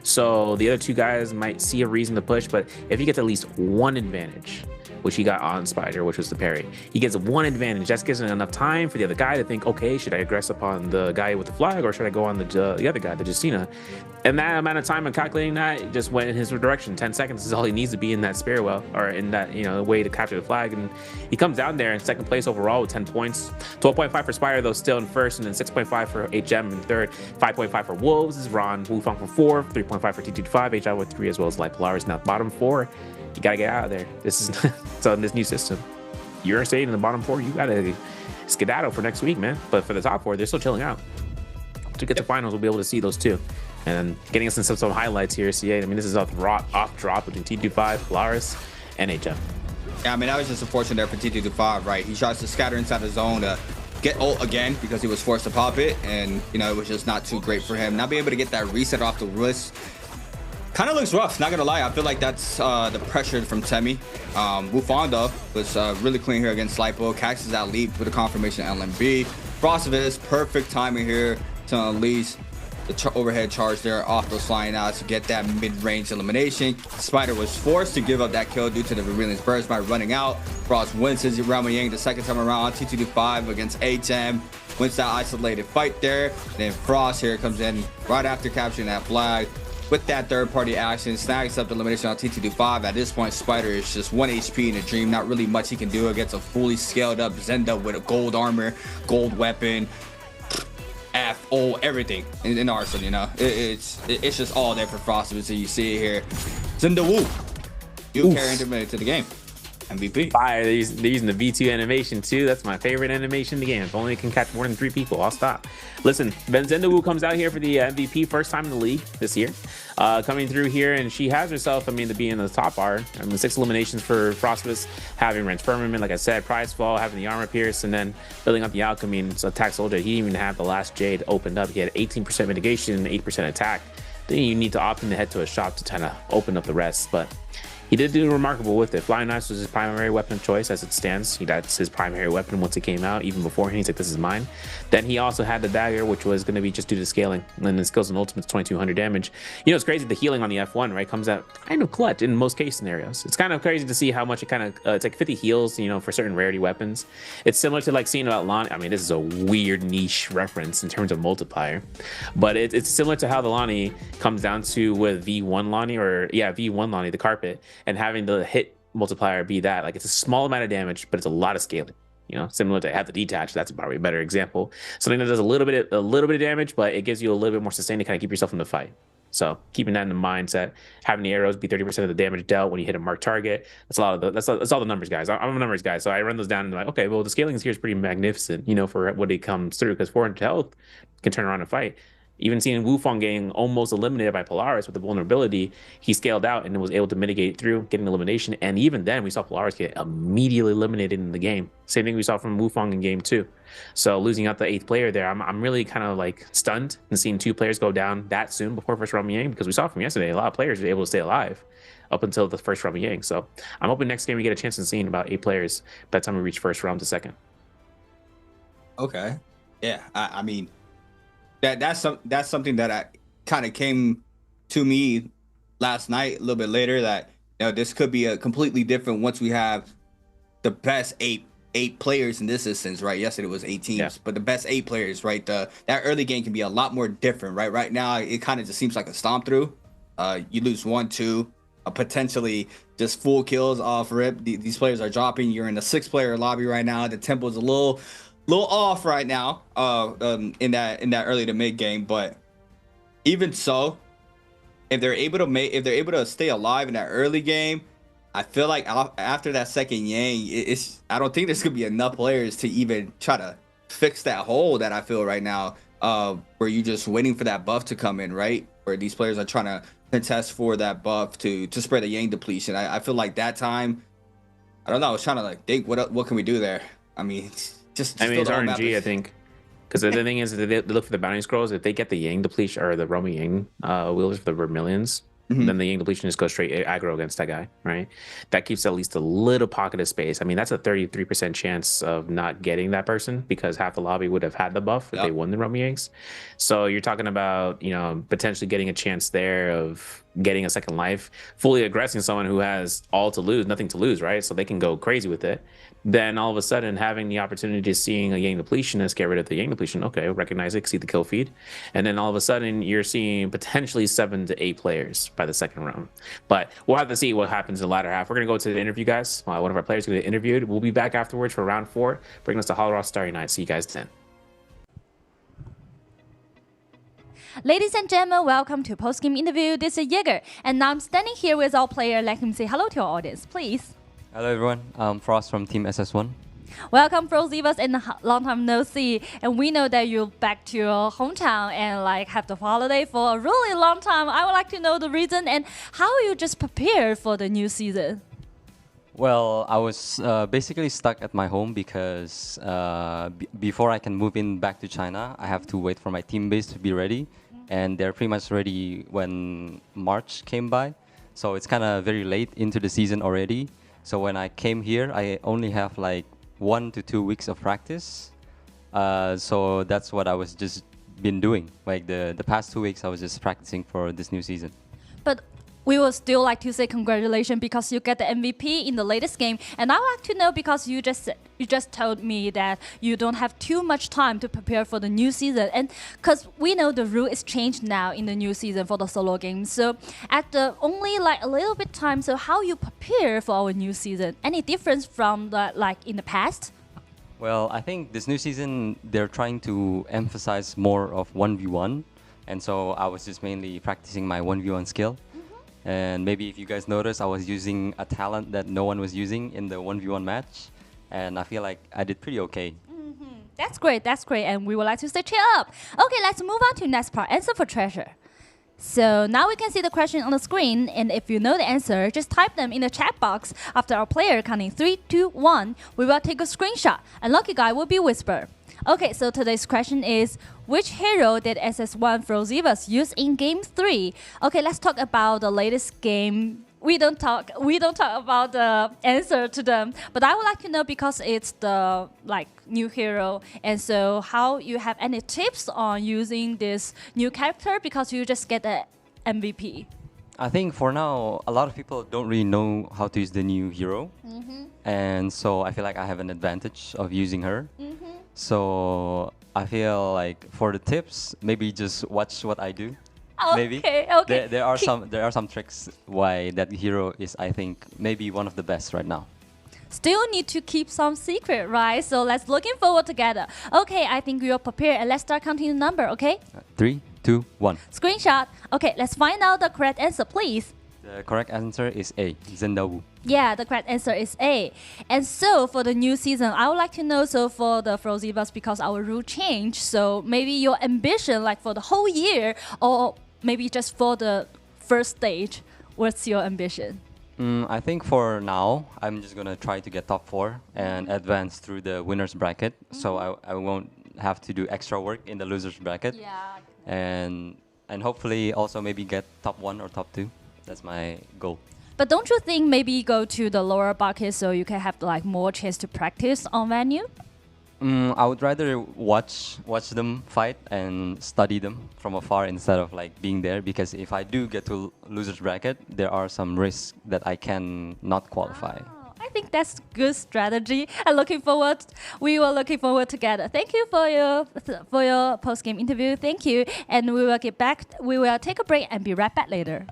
So the other 2 guys might see a reason to push, but if he gets at least 1 advantage, which he got on Spider, which was the parry, he gets 1 advantage. That gives him enough time for the other guy to think, okay, should I aggress upon the guy with the flag or should I go on the other guy, the Justina? And that amount of time and calculating that, it just went in his direction. 10 seconds is all he needs to be in that spear well, or in that, way to capture the flag. And he comes down there in 2nd place overall with 10 points. 12.5 for Spire, though, still in 1st, and then 6.5 for HM in 3rd. 5.5 for Wolves is Ron. Wufang for 4th. 3.5 for T25. HI with 3, as well as Light Polaris. Now, bottom 4, you gotta get out of there. This is so in this new system. You're staying in the bottom 4, you gotta skedaddle for next week, man. But for the top 4, they're still chilling out. To get to finals, we'll be able to see those 2. And getting us into some highlights here, C8. I mean, this is off drop between T25, Polaris, and HM. Yeah, I mean, that was just unfortunate there for T25, right? He tries to scatter inside the zone to get ult again because he was forced to pop it, and it was just not too great for him. Not being able to get that reset off the wrist kind of looks rough, not gonna lie. I feel like that's the pressure from Temi. Wuong, though, was really clean here against Slipo. Catches that leap with a confirmation LMB. Frostus, perfect timing here to unleash the overhead charge there off those flying out to get that mid-range elimination. Spider was forced to give up that kill due to the Virulence Burst by running out. Frost wins his Rama Yang the 2nd time around. T25 against HM. Wins that isolated fight there. Then Frost here comes in right after capturing that flag. With that third-party action, snags up the elimination on T25. At this point, Spider is just 1 HP in a dream. Not really much he can do against a fully scaled up Zendu with a gold armor, gold weapon, everything in Arsenal. It's just all there for Frostus. So you see it here. Zendu Wu, you carrying him to the game. MVP. Fire. They're using the V2 animation too. That's my favorite animation in the game. If only it can catch more than 3 people, I'll stop. Listen, Zendu Wu comes out here for the MVP, first time in the league this year. Coming through here, and she has herself, to be in the top bar. 6 eliminations for Frostus, having Wrench Firmament, like I said, Prize Fall, having the Armor Pierce, and then building up the Alchemy and Attack Soldier. He didn't even have the last Jade opened up. He had 18% mitigation, 8% attack. Then you need to opt in to head to a shop to kind of open up the rest, but he did do remarkable with it. Flying Knives was his primary weapon of choice as it stands. That's his primary weapon once it came out. Even beforehand, he's like, this is mine. Then he also had the dagger, which was going to be just due to scaling. And then the skills and ultimates 2200 damage. It's crazy. The healing on the F1, right, comes out kind of clutch in most case scenarios. It's kind of crazy to see how much it kind of, it's like 50 heals, for certain rarity weapons. It's similar to like seeing about Lonnie. I mean, this is a weird niche reference in terms of multiplier. But it's similar to how the Lonnie comes down to with V1 Lonnie, V1 Lonnie, the carpet. And having the hit multiplier be that, like, it's a small amount of damage, but it's a lot of scaling. Similar to have the detach. That's probably a better example. Something that does a little bit of damage, but it gives you a little bit more sustain to kind of keep yourself in the fight. So keeping that in the mindset, having the arrows be 30% of the damage dealt when you hit a marked target. That's all the numbers, guys. I'm a numbers guy, so I run those down and I'm like, okay, well, the scaling here is pretty magnificent, for what it comes through, because 400 health can turn around and fight. Even seeing Wuong getting almost eliminated by Polaris with the vulnerability, he scaled out and was able to mitigate through getting elimination. And even then, we saw Polaris get immediately eliminated in the game. Same thing we saw from Wuong in game 2. So losing out the 8th player there, I'm really kind of like stunned and seeing 2 players go down that soon before first round Yang, because we saw from yesterday a lot of players were able to stay alive up until the first round Yang. So I'm hoping next game we get a chance of seeing about 8 players by the time we reach first round to second. Okay. Yeah, I mean, that's something that I kind of came to me last night a little bit later, that this could be a completely different once we have the best 8 8 players in this instance, right? Yesterday it was 8 teams, but the best 8 players, right? That early game can be a lot more different, right? Right now, it kind of just seems like a stomp through. You lose 1, 2, potentially just full kills off rip. These players are dropping. You're in a 6-player lobby right now. The tempo's a little off right now. In that early to mid game, but even so, if they're able to stay alive in that early game, I feel like after that second Yang, I don't think there's gonna be enough players to even try to fix that hole that I feel right now, where you're just waiting for that buff to come in, right? Where these players are trying to contest for that buff to spread a Yang depletion. I feel like that time, I don't know. I was trying to like think what can we do there. I mean, just I mean, it's RNG, I think. Because the thing is, they look for the bounty scrolls. If they get the Yang depletion or the roaming Yang wheels for the Vermilions, then the Yang depletion just goes straight aggro against that guy, right? That keeps at least a little pocket of space. I mean, that's a 33% chance of not getting that person because half the lobby would have had the buff if they won the roaming Yangs. So you're talking about, you know, potentially getting a chance there of getting a second life, fully aggressing someone who has all to lose, nothing to lose, right? So they can go crazy with it. Then all of a sudden having the opportunity of seeing a Yang depletion, let's get rid of the Yang depletion. Okay, recognize it, see the kill feed. And then all of a sudden you're seeing potentially 7 to 8 players by the second round. But we'll have to see what happens in the latter half. We're going to go to the interview, guys. One of our players is going to get interviewed. We'll be back afterwards for round 4, bringing us to Hollow Rock Starry Night. See you guys then. Ladies and gentlemen, welcome to post-game interview. This is Jaeger, and now I'm standing here with our player. Let him say hello to our audience, please. Hello everyone, I'm Frost from Team SS1. Welcome, Frozivas, and long time no see. And we know that you're back to your hometown and like have the holiday for a really long time. I would like to know the reason and how you just prepared for the new season. Well, I was basically stuck at my home because before I can move in back to China, I have to wait for my team base to be ready. And they're pretty much ready when March came by. So it's kind of very late into the season already. So when I came here, I only have like 1 to 2 weeks of practice. So that's what I was just been doing. Like the past 2 weeks, I was just practicing for this new season. But we would still like to say congratulations because you get the MVP in the latest game. And I would like to know because you just told me that you don't have too much time to prepare for the new season. And because we know the rule is changed now in the new season for the solo game. So at the only like a little bit time, so how you prepare for our new season? Any difference from the like in the past? Well, I think this new season, they're trying to emphasize more of 1v1. And so I was just mainly practicing my 1v1 skill. And maybe if you guys notice, I was using a talent that no one was using in the 1v1 match. And I feel like I did pretty okay. That's great, and we would like to say cheer up. Okay, let's move on to next part, answer for treasure. So now we can see the question on the screen, and if you know the answer, just type them in the chat box. After our player counting 3, 2, 1, we will take a screenshot, and lucky guy will be Whisper. Okay, so today's question is, which hero did SS1 Frozivas use in Game 3? Okay, let's talk about the latest game. We don't talk about the answer to them, but I would like to know because it's the like new hero, and so how you have any tips on using this new character because you just get the MVP. I think for now, a lot of people don't really know how to use the new hero. And so I feel like I have an advantage of using her. So I feel like for the tips, maybe just watch what I do. Maybe. Okay. There are some tricks why that hero is, I think, maybe one of the best right now. Still need to keep some secret, right? So let's looking forward together. Okay, I think we are prepared, and let's start counting the number. Okay. 3, 2, 1. Screenshot. Okay, let's find out the correct answer, please. The correct answer is A, Zendu. Yeah, the correct answer is A. And so for the new season, I would like to know, so for the Frozivas, because our rule changed, so maybe your ambition, like for the whole year, or maybe just for the first stage, what's your ambition? I think for now, I'm just going to try to get top 4 and advance through the winner's bracket. So I won't have to do extra work in the loser's bracket. Yeah. And hopefully also maybe get top 1 or top 2. That's my goal. But don't you think maybe go to the lower bucket so you can have like more chance to practice on venue? I would rather watch them fight and study them from afar instead of like being there, because if I do get to loser's bracket, there are some risks that I can not qualify. I think That's good strategy. And we were looking forward together. Thank you for your post game interview. Thank you, and we will get back. We will take a break and be right back later.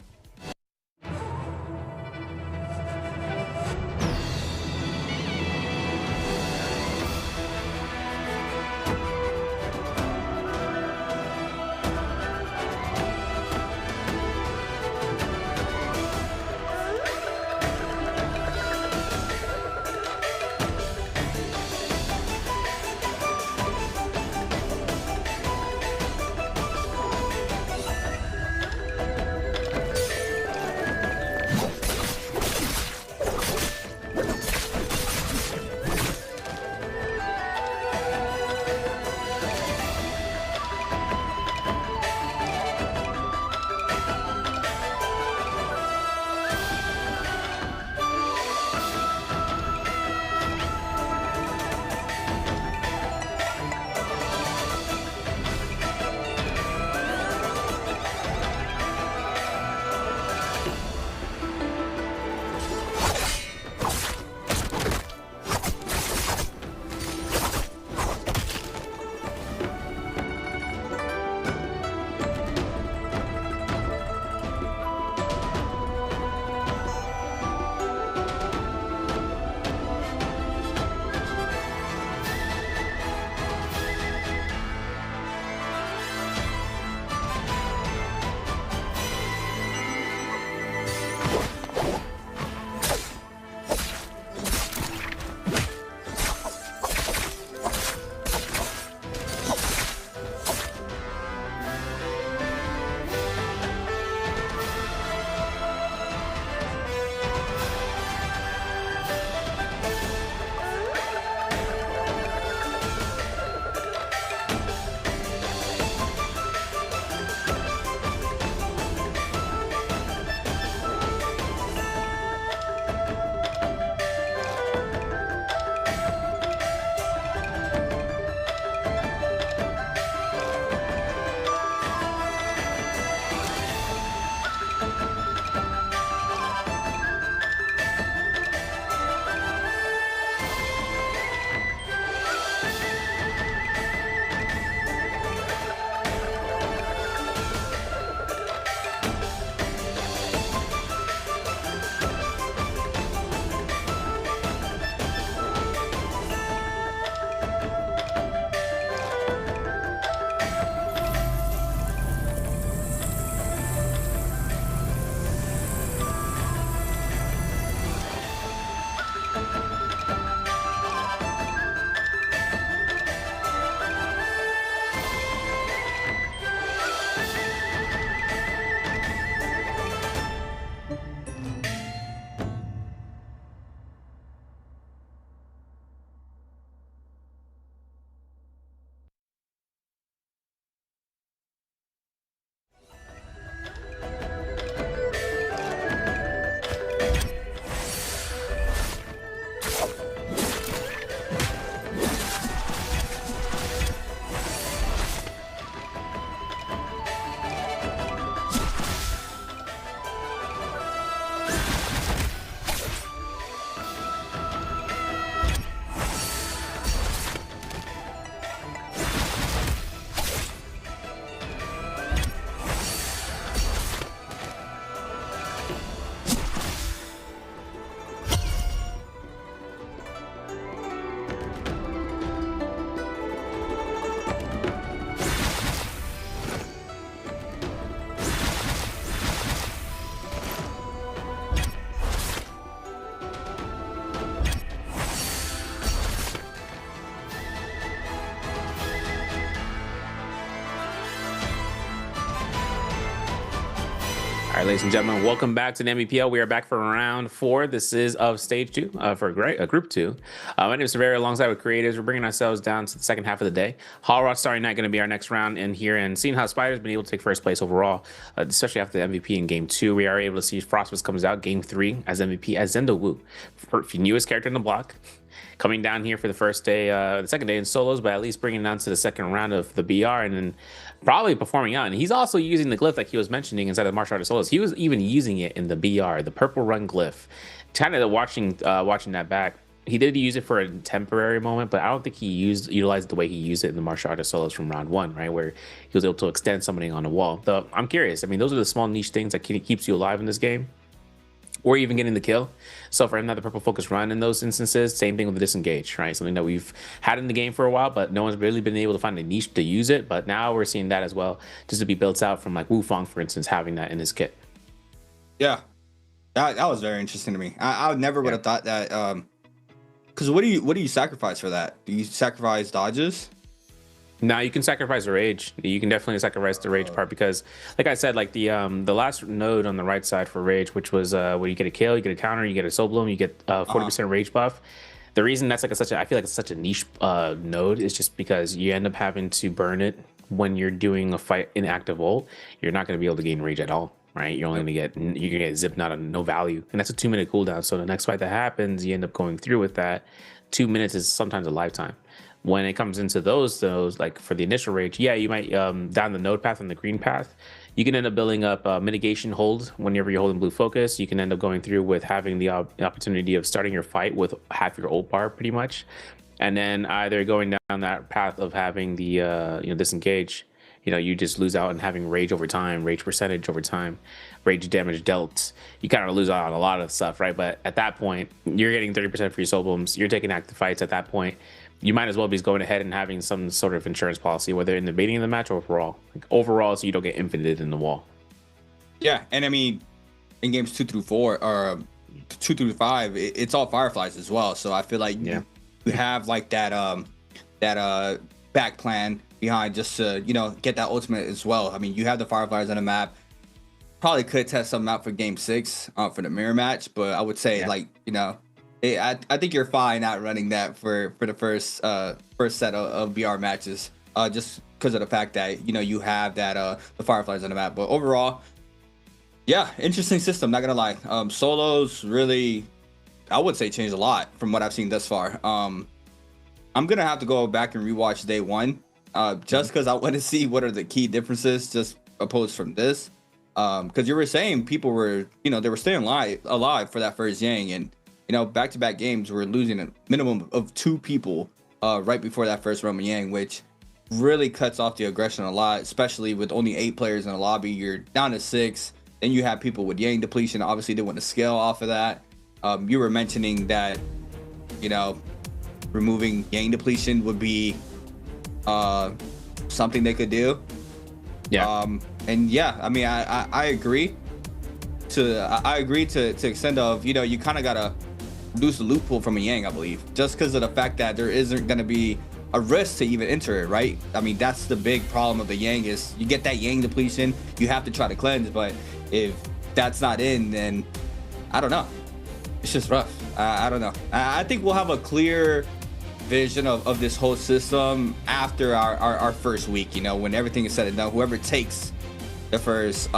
All right, ladies and gentlemen, welcome back to the Nbpl. We are back for round 4. This is of stage 2 for group 2. My name is Severi, alongside with creatives. We're bringing ourselves down to the second half of the day. Hall Rock Starry Night going to be our next round in here, and seeing how Spider's been able to take first place overall, especially after the MVP in game 2, we are able to see Frostmas comes out game 3 as MVP as Zendu Wu, newest character in the block. coming down here for the first day, the second day in solos, but at least bringing it down to the second round of the BR and then probably performing out. And he's also using the glyph like he was mentioning inside of martial artist solos. He was even using it in the BR, the purple run glyph. Kind of watching that back. He did use it for a temporary moment, but I don't think he utilized the way he used it in the martial artist solos from round 1, right? Where he was able to extend something on the wall. So I'm curious. I mean, those are the small niche things that keeps you alive in this game, or even getting the kill. So for him to have the purple focus run in those instances, same thing with the disengage, right? Something that we've had in the game for a while, but no one's really been able to find a niche to use it. But now we're seeing that as well, just to be built out from like Wuong, for instance, having that in his kit. Yeah, that was very interesting to me. I never would have thought that. Because what do you sacrifice for that? Do you sacrifice dodges? No, you can sacrifice the rage. You can definitely sacrifice the rage part because, like I said, like the last node on the right side for rage, which was where you get a kill, you get a counter, you get a soul bloom, you get 40% rage buff. The reason that's like I feel like it's such a niche node is just because you end up having to burn it when you're doing a fight in active ult. You're not going to be able to gain rage at all, right? You're only going to get zipped out of no value, and that's a 2-minute cooldown. So the next fight that happens, you end up going through with that. 2 minutes is sometimes a lifetime. When it comes into those like for the initial rage, yeah, you might down the node path and the green path, you can end up building up mitigation hold whenever you're holding blue focus. You can end up going through with having the opportunity of starting your fight with half your ult bar pretty much, and then either going down that path of having the disengage. You just lose out on having rage over time, rage percentage over time, rage damage dealt. You kind of lose out on a lot of stuff, right? But at that point, you're getting 30% for your soul blooms. You're taking active fights at that point. You might as well be going ahead and having some sort of insurance policy, whether in the beginning of the match or overall, so you don't get infinited in the wall. Yeah, and I mean, in games 2 through 4 or 2 through 5, it's all fireflies as well. So I feel like you have like that back plan behind just to get that ultimate as well. I mean, you have the fireflies on the map. Probably could test something out for game 6 for the mirror match, but I would say I think you're fine not running that for the first set of BR matches, just because of the fact that you have that the fireflies on the map. But overall, yeah, interesting system. Not gonna lie, solos really, I would say, changed a lot from what I've seen thus far. I'm gonna have to go back and rewatch day 1, just because I want to see what are the key differences, just opposed from this. Because you were saying people were, they were staying alive for that first Yang, and back-to-back games, we're losing a minimum of 2 people right before that first Roman Yang, which really cuts off the aggression a lot, especially with only 8 players in the lobby. You're down to 6. Then you have people with Yang depletion. Obviously, they want to scale off of that. You were mentioning that, removing Yang depletion would be something they could do. Yeah. And yeah, I mean, I agree. I agree to extent of, you kind of gotta reduce the loot pool from a Yang, I believe, just because of the fact that there isn't going to be a risk to even enter it, right? I mean, that's the big problem of the Yang, is you get that Yang depletion, you have to try to cleanse, but if that's not in, then I don't know, it's just rough. I don't know. I think we'll have a clear vision of this whole system after our first week, when everything is said and done. Whoever takes the first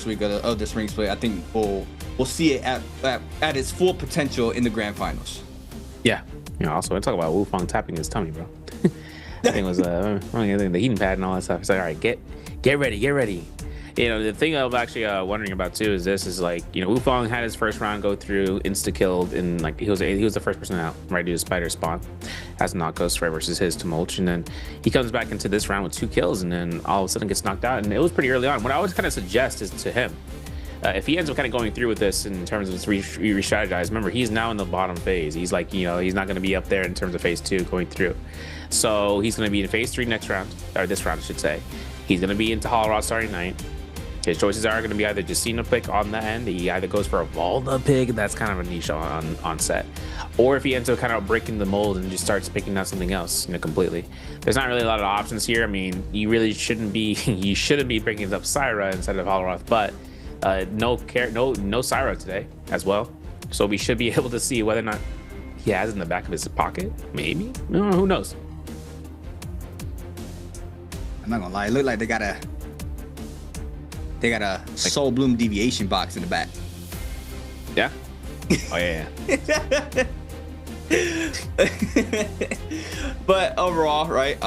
week of the spring split, I think we'll see it at its full potential in the grand finals. Yeah. Also, I talk about Wuong tapping his tummy, bro. I think it was the heating pad and all that stuff. It's like, all right, get ready. The thing I'm actually wondering about too is Wuong had his first round go through, insta killed, and he was the first person out, right? Due to spider spawn, has Yakos, right, versus his Tumulch, and then he comes back into this round with 2 kills, and then all of a sudden gets knocked out, and it was pretty early on. What I always kind of suggest is to him, if he ends up kind of going through with this in terms of re-strategize, remember, he's now in the bottom phase. He's he's not going to be up there in terms of phase 2 going through. So he's going to be in phase 3 next round, or this round, I should say. He's going to be into Hollow Rod starting night. His choices are going to be either Justina pick on the end. He either goes for a Valda pick, that's kind of a niche on set. Or if he ends up kind of breaking the mold and just starts picking out something else, completely. There's not really a lot of options here. I mean, you really shouldn't be bringing up Syra instead of Hollow Rod, but no Syra today as well. So we should be able to see whether or not he has in the back of his pocket. Maybe. No, who knows? I'm not gonna lie, it looked like they got a Soul Bloom deviation box in the back. Yeah. Oh yeah. But overall, right?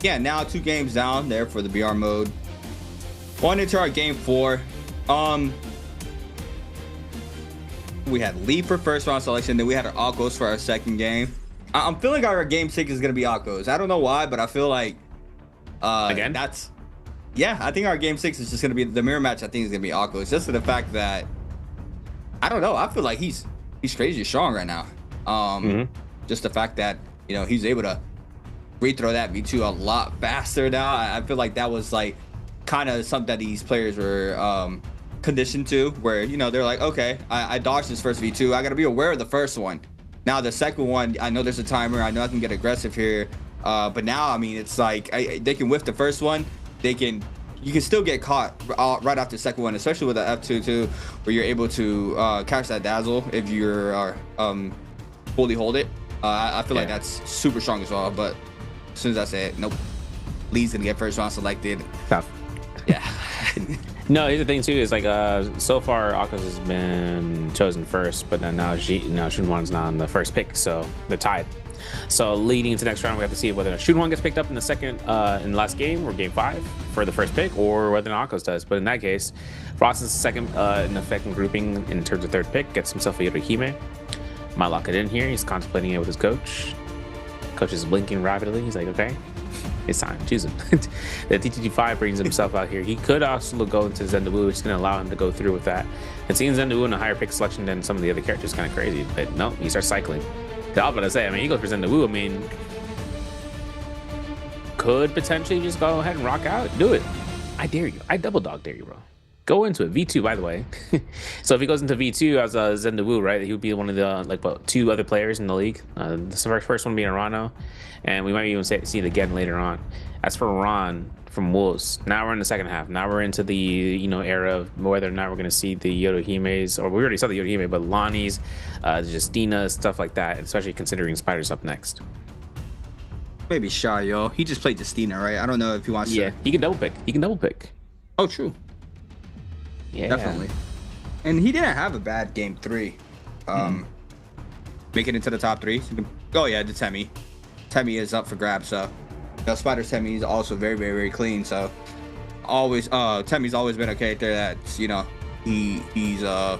Yeah, now 2 games down there for the BR mode. On into our game 4. We had Lee for first round selection, then we had our Yakos for our second game. I'm feeling like our game 6 is gonna be Yakos. I don't know why, but I feel like again, I think our game 6 is just gonna be the mirror match. I think is gonna be Yakos, just for the fact that I don't know. I feel like he's crazy strong right now. Just the fact that he's able to rethrow that V2 a lot faster now. I feel like that was like kind of something that these players were conditioned to, where they're like, okay, I dodged this first V2, I gotta be aware of the first one. Now the second one, I know there's a timer, I know I can get aggressive here, but now I mean it's like they can whiff the first one, you can still get caught right after the second one, especially with the F2 too, where you're able to catch that dazzle if you're fully hold it. I feel like that's super strong as well, but as soon as I say it, nope, Lee's gonna get first round selected. Tough. Yeah. No, here's the thing too, is like so far Yakos has been chosen first, but then now Shunwan's not on the first pick, so they're tied. So leading into next round, we have to see whether Shunwan gets picked up in the second in the last game or game 5 for the first pick, or whether Yakos does. But in that case, Frost is second in the second grouping in terms of third pick, gets himself a Yodohime. Might lock it in here. He's contemplating it with his coach. Coach is blinking rapidly. He's like, okay, it's time. Choose him. The TTT5 brings himself out here. He could also go into Zendu, which is going to allow him to go through with that. And seeing Zendu in a higher pick selection than some of the other characters is kind of crazy. But no, he starts cycling. I was about to say, I mean, he goes for Zendu. I mean, could potentially just go ahead and rock out. Do it. I dare you. I double dog dare you, bro. Go into it. V2, by the way. So if he goes into V2 as Zendu, right, he would be one of the 2 other players in the league. The first one being Arano, and we might even see it again later on. As for Ron from Wolves, now we're in the second half. Now we're into the era of whether or not we're going to see the Yodohimes, or we already saw the Yodohime, but Lonnie's, Justina, stuff like that. Especially considering Spider's up next. Maybe Shayo. He just played Justina, right? I don't know if he wants to. Yeah, he can double pick. He can double pick. Oh, true. Yeah, definitely. And he didn't have a bad game 3. Make it into the top 3. Oh yeah, the Temmie. Temmie is up for grabs. So Spider's Temmie is also very, very, very clean. So always, Temmie's always been a character that's he's a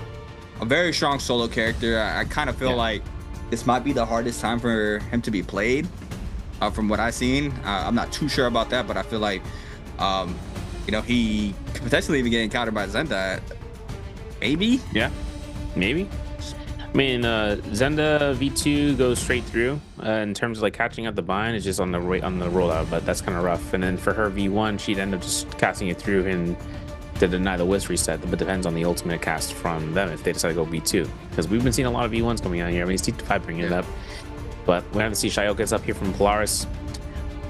very strong solo character. I kind of feel like this might be the hardest time for him to be played, from what I've seen. I'm not too sure about that, but I feel like he could potentially even get encountered by Zenda. Maybe? Yeah, maybe. I mean, Zenda V2 goes straight through. In terms of like catching up the bind, it's just on the rollout, but that's kind of rough. And then for her V1, she'd end up just casting it through and to deny the whisk reset, but depends on the ultimate cast from them if they decide to go V2. Because we've been seeing a lot of V1s coming out here. I mean, it's T5 bringing it up. But we have to see Shayo gets up here from Polaris.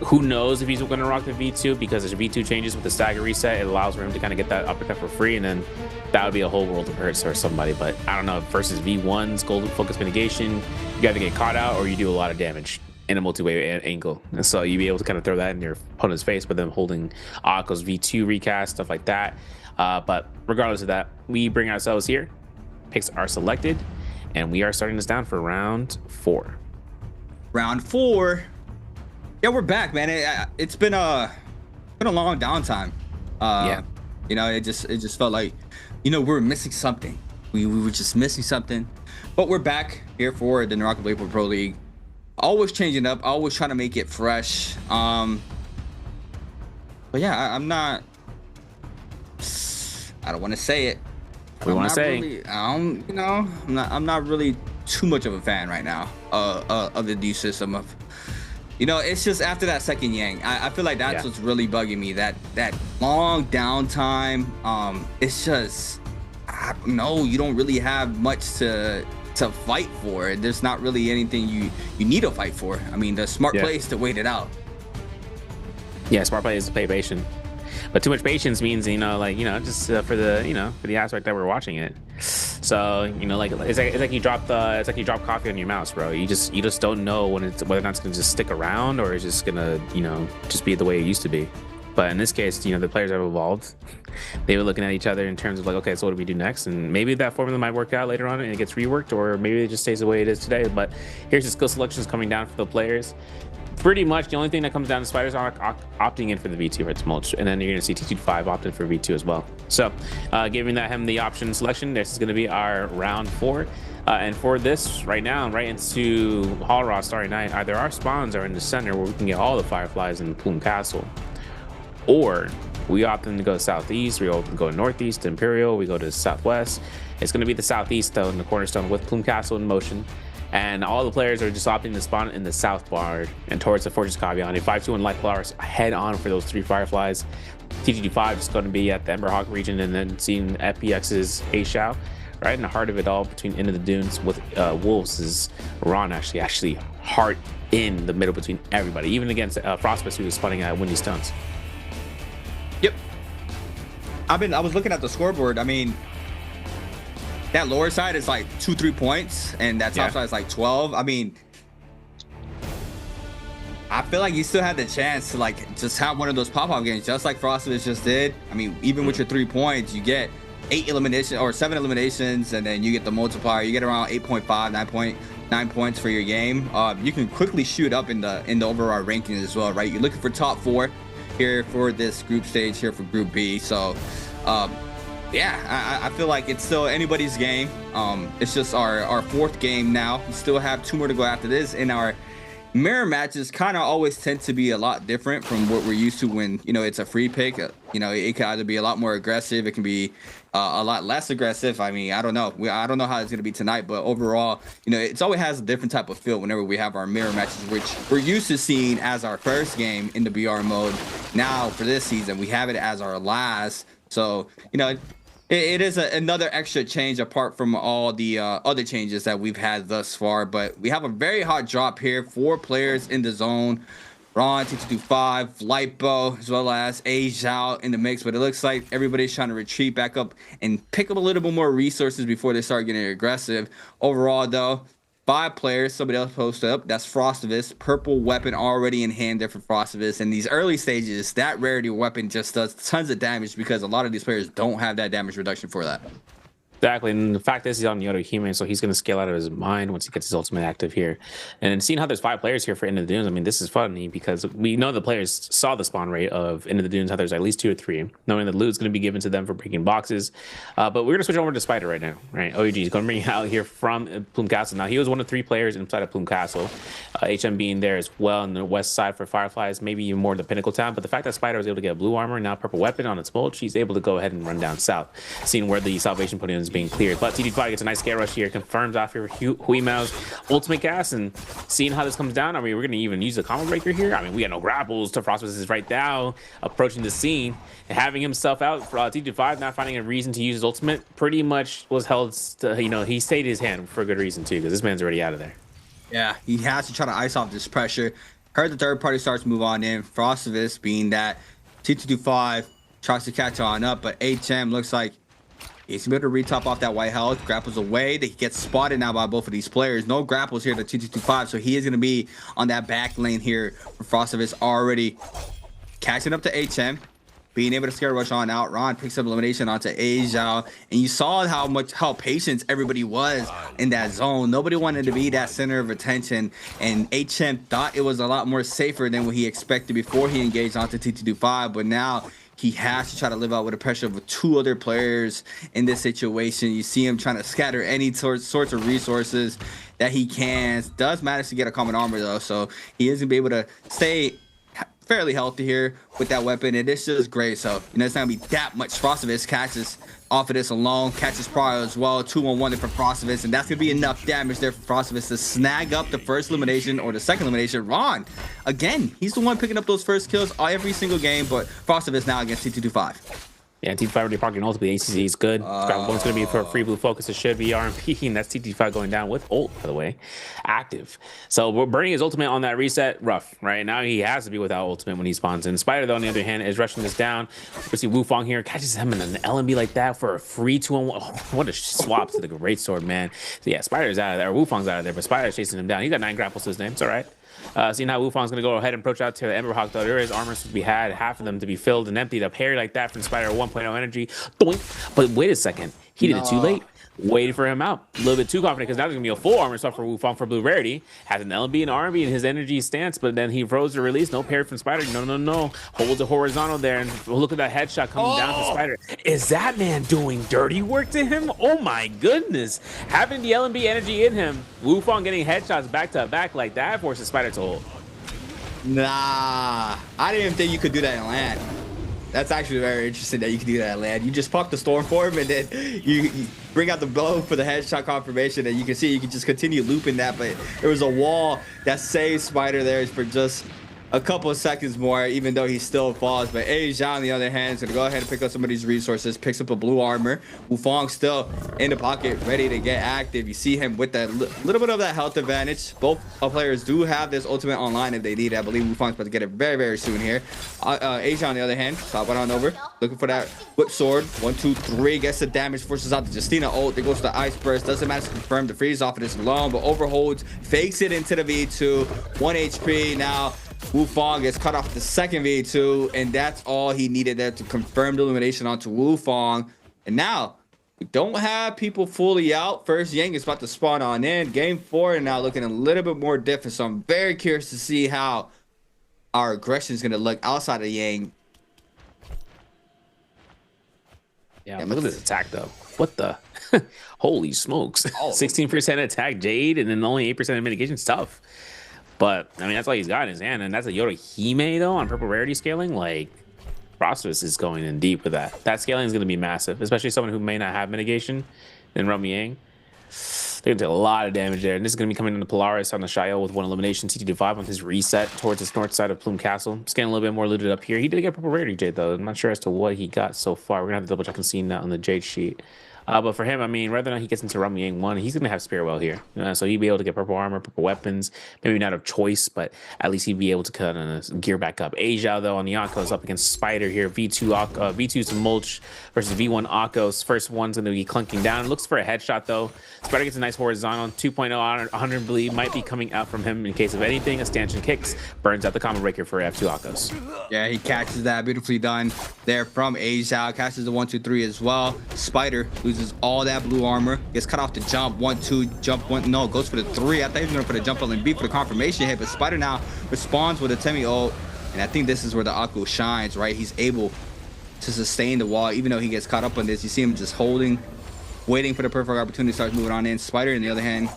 Who knows if he's going to rock the V2, because as V2 changes with the stagger reset, it allows for him to kind of get that uppercut for free, and then that would be a whole world of hurts for somebody. But I don't know, versus V1's gold focus mitigation, you either get caught out or you do a lot of damage in a multi-way angle. And so you'd be able to kind of throw that in your opponent's face, but then holding Akko's V2 recast, stuff like that. But regardless of that, we bring ourselves here. Picks are selected, and we are starting this down for round 4. Round 4. Yeah, we're back, man. It's been a long downtime. It just felt like, we were missing something. We were just missing something. But we're back here for the NARAKA BLADEPOINT Pro League. Always changing up, always trying to make it fresh. But yeah, I'm not. I don't want to say it. I'm not really too much of a fan right now of the D system of. It's just after that second Yang, I feel like that's what's really bugging me. That long downtime. It's just, I don't know. You don't really have much to fight for. There's not really anything you need to fight for. I mean, the smart play is to wait it out. Yeah, smart play is to play patient. But too much patience means, just for the aspect that we're watching it. So, it's like you drop coffee on your mouse, bro. You just don't know whether or not it's gonna just stick around or it's just gonna, just be the way it used to be. But in this case, you know, the players have evolved. They were looking at each other in terms of like, okay, so what do we do next? And maybe that formula might work out later on and it gets reworked, or maybe it just stays the way it is today. But here's the skill selections coming down for the players. Pretty much the only thing that comes down to Spiders are opting in for the V2 for its mulch, and then you're going to see T25 opt in for V2 as well. So giving him the option selection, this is going to be our round 4. And for this right now, right into Hallraw Starry Night, either our spawns are in the center where we can get all the Fireflies in Plume Castle, or we opt in to go southeast, we opt in to go northeast to Imperial, we go to southwest. It's going to be the southeast though in the cornerstone with Plume Castle in motion. And all the players are just opting to spawn in the south bar and towards the Fortress Kaviani. 5-2 and Light Polaris head on for those 3 Fireflies. TGD5 is going to be at the Emberhawk region, and then seeing FPX's A-Shao right in the heart of it all between Into the Dunes with Wolves is Ron actually hard in the middle between everybody, even against Frostbus, who was spawning at Windy Stones. Yep. I was looking at the scoreboard. I mean, that lower side is like 2-3 points, and that top side is like 12. I mean, I feel like you still had the chance to like just have one of those pop-up games, just like Frostbus just did. I mean, even with your 3 points, you get 8 eliminations or 7 eliminations, and then you get the multiplier. You get around 8.5, 9 points for your game. You can quickly shoot up in the overall rankings as well, right? You're looking for top 4 here for this group stage here for Group B. So, yeah, I feel like it's still anybody's game. It's just our 4th game now. We still have 2 more to go after this, and our mirror matches kind of always tend to be a lot different from what we're used to when, you know, it's a free pick. You know, it can either be a lot more aggressive, it can be a lot less aggressive. I mean, I don't know. I don't know how it's going to be tonight, but overall, you know, it's always has a different type of feel whenever we have our mirror matches, which we're used to seeing as our first game in the BR mode. Now, for this season, we have it as our last. So, you know, it is another extra change apart from all the other changes that we've had thus far. But we have a very hot drop here. 4 players in the zone. Ron, T225, Lightbow, as well as A-Zhao in the mix. But it looks like everybody's trying to retreat back up and pick up a little bit more resources before they start getting aggressive. Overall, though, 5 players, somebody else posted up. That's Frostivus. Purple weapon already in hand there for Frostivus. In these early stages, that rarity weapon just does tons of damage because a lot of these players don't have that damage reduction for that. Exactly, and the fact is he's on Yodo Human, so he's going to scale out of his mind once he gets his ultimate active here. And seeing how there's 5 players here for Into the Dunes, I mean, this is funny because we know the players saw the spawn rate of Into the Dunes, how there's at least 2 or 3, knowing that loot's going to be given to them for breaking boxes. But we're going to switch over to Spider right now, right? OEG is going to bring out here from Plume Castle. Now, he was one of 3 players inside of Plume Castle, HM being there as well on the west side for Fireflies, maybe even more the Pinnacle Town. But the fact that Spider was able to get blue armor, now purple weapon on its mulch, he's able to go ahead and run down south, seeing where the Salvation Podium is being cleared. But TD5 gets a nice scare rush here, confirms after Huimao's ultimate gas, and seeing how this comes down, I mean, we're going to even use the combo breaker here. I mean, we got no grapples. Frostbus is right now approaching the scene, and having himself out for TD5, not finding a reason to use his ultimate, pretty much was held to, you know, he stayed his hand for a good reason too, because this man's already out of there. Yeah, he has to try to ice off this pressure. Heard the third party starts to move on in. Frostivus being that T225 tries to catch on up, but HM looks like he's able to retop off that white health, grapples away. He gets spotted now by both of these players. No grapples here to T225, so he is going to be on that back lane here. Frostivus already catching up to HM, being able to scare rush on out. Ron picks up elimination onto A-Zhao, and you saw how patient everybody was in that zone. Nobody wanted to be that center of attention, and HM thought it was a lot more safer than what he expected before he engaged onto T225, but now he has to try to live out with the pressure of 2 other players in this situation. You see him trying to scatter any sorts of resources that he can. Does manage to get a common armor though, so he is gonna be able to stay fairly healthy here with that weapon, and it's just great. So, you know, it's not gonna be that much. Frostivus catches off of this alone, catches Pryor as well. 2-on-1 there for Frostivus, and that's gonna be enough damage there for Frostivus to snag up the first elimination or the second elimination. Ron, again, he's the one picking up those first kills every single game, but Frostivus now against T225. Yeah, T5 already parking ultimately. ACC is good. One's going to be for a free blue focus. It should be RMP, and that's T5 going down with ult, by the way, active. So we're burning his ultimate on that reset. Rough, right? Now he has to be without ultimate when he spawns in. Spider, though, on the other hand, is rushing this down. We see Wuong here, catches him in an LMB like that for a free 2-on-1. Oh, what a swap to the great sword, man. So yeah, Spider's out of there. Wuong's out of there, but Spider's chasing him down. He's got 9 grapples to his name. It's all right. Seeing how Wufong's gonna go ahead and approach out to the Ember Hawk, though, there is armor to be had, half of them to be filled and emptied. A parry like that from Spider 1.0 energy. Doink. But wait a second, he did it too late. Waited for him out. A little bit too confident because now there's gonna be a full armor stuff for Wufong for blue rarity. Has an LB and RB in his energy stance, but then he froze the release. No parry from Spider. No. Holds a horizontal there, and look at that headshot coming down to Spider. Is that man doing dirty work to him? Oh my goodness. Having the LB energy in him, Wufong getting headshots back to back like that forces Spider to hold. Nah, I didn't even think you could do that in land. That's actually very interesting that you can do that in land. You just pop the storm form and then you bring out the bow for the headshot confirmation, and you can see you can just continue looping that. But there was a wall that saved Spider there for just a couple of seconds more, even though he still falls. But Asia, on the other hand, is going to go ahead and pick up some of these resources, picks up a blue armor. Wufong still in the pocket, ready to get active. You see him with that little bit of that health advantage. Both players do have this ultimate online if they need it. I believe Wufong's about to get it very, very soon here. Asia, on the other hand, stop it on over. Looking for that whip sword. 1, 2, 3. Gets the damage, forces out the Justina ult. There goes the ice burst. Doesn't matter to confirm the freeze off of this alone, but overholds, fakes it into the V2. 1 HP now. Wufong gets cut off the second V2, and that's all he needed there to confirm the elimination onto Wufong. And now we don't have people fully out. First Yang is about to spawn on in. Game 4 and now looking a little bit more different. So I'm very curious to see how our aggression is going to look outside of Yang. Yeah, look at this attack though. What the? Holy smokes. 16% attack Jade and then only 8% of mitigation stuff. But I mean, that's all he's got in his hand, and that's a Yoda Hime though on purple rarity scaling. Like, Frostus is going in deep with that. That scaling is going to be massive, especially someone who may not have mitigation. Then Rum Yang, they're going to take a lot of damage there. And this is going to be coming into Polaris on the Shayo with 1 elimination. CT5 on his reset towards his north side of Plume Castle. Just getting a little bit more looted up here. He did get purple rarity Jade though. I'm not sure as to what he got so far. We're gonna have to double check and see that on the Jade sheet. But for him, I mean, rather than he gets into Rum Yang 1, he's going to have Spearwell here. So he'd be able to get purple armor, purple weapons, maybe not of choice, but at least he'd be able to kind of gear back up. Asia, though, on the Yakos up against Spider here. V2's Mulch versus V1 Akos. First one's going to be clunking down. Looks for a headshot, though. Spider gets a nice horizontal. 2.0 100 bleed might be coming out from him in case of anything. A stanchion kicks, burns out the combo breaker for F2 Akos. Yeah, he catches that. Beautifully done there from Asia. Catches the 1, 2, 3 as well. Spider loses all that blue armor, gets cut off the jump. 1, 2, jump 1, no, goes for the 3. I thought he was gonna put a jump on B for the confirmation hit, but Spider now responds with a Temi ult, and I think this is where the Akko shines, right? He's able to sustain the wall even though he gets caught up on this. You see him just holding, waiting for the perfect opportunity to start moving on in. Spider, on the other hand,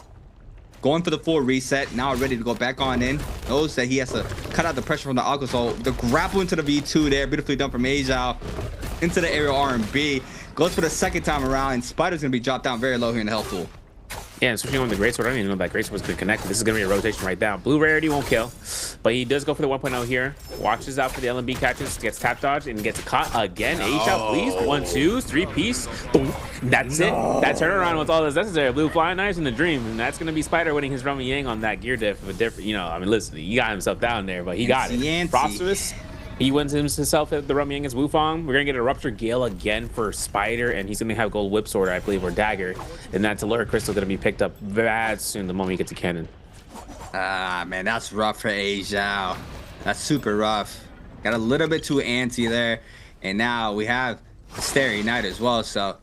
going for the full reset, now ready to go back on in. Knows that he has to cut out the pressure from the Akko, so the grapple into the V2 there, beautifully done from Asia into the aerial R&B. Goes for the second time around, and Spider's going to be dropped down very low here in the health pool. Yeah, and switching on the Greatsword, I didn't even know that Greatsword was going to connect. This is going to be a rotation right down. Blue rarity won't kill, but he does go for the 1.0 here. Watches out for the LMB catches, gets tap dodged, and gets caught again. A-shot, please. 1, 2, 3 piece. That's it. That turnaround was all that's necessary. Blue flying knives in the dream, and that's going to be Spider winning his Rum Yang on that gear diff. But different, you know, I mean, listen, he got himself down there, but he got it. Prosperous. He wins himself at the Rum Yang against Wufong. We're going to get a Rupture Gale again for Spider, and he's going to have Gold Whip Sword, I believe, or Dagger. And that Tellura Crystal going to be picked up very soon the moment he gets a cannon. Ah, man, that's rough for Asia. That's super rough. Got a little bit too antsy there. And now we have the Starry Night as well, so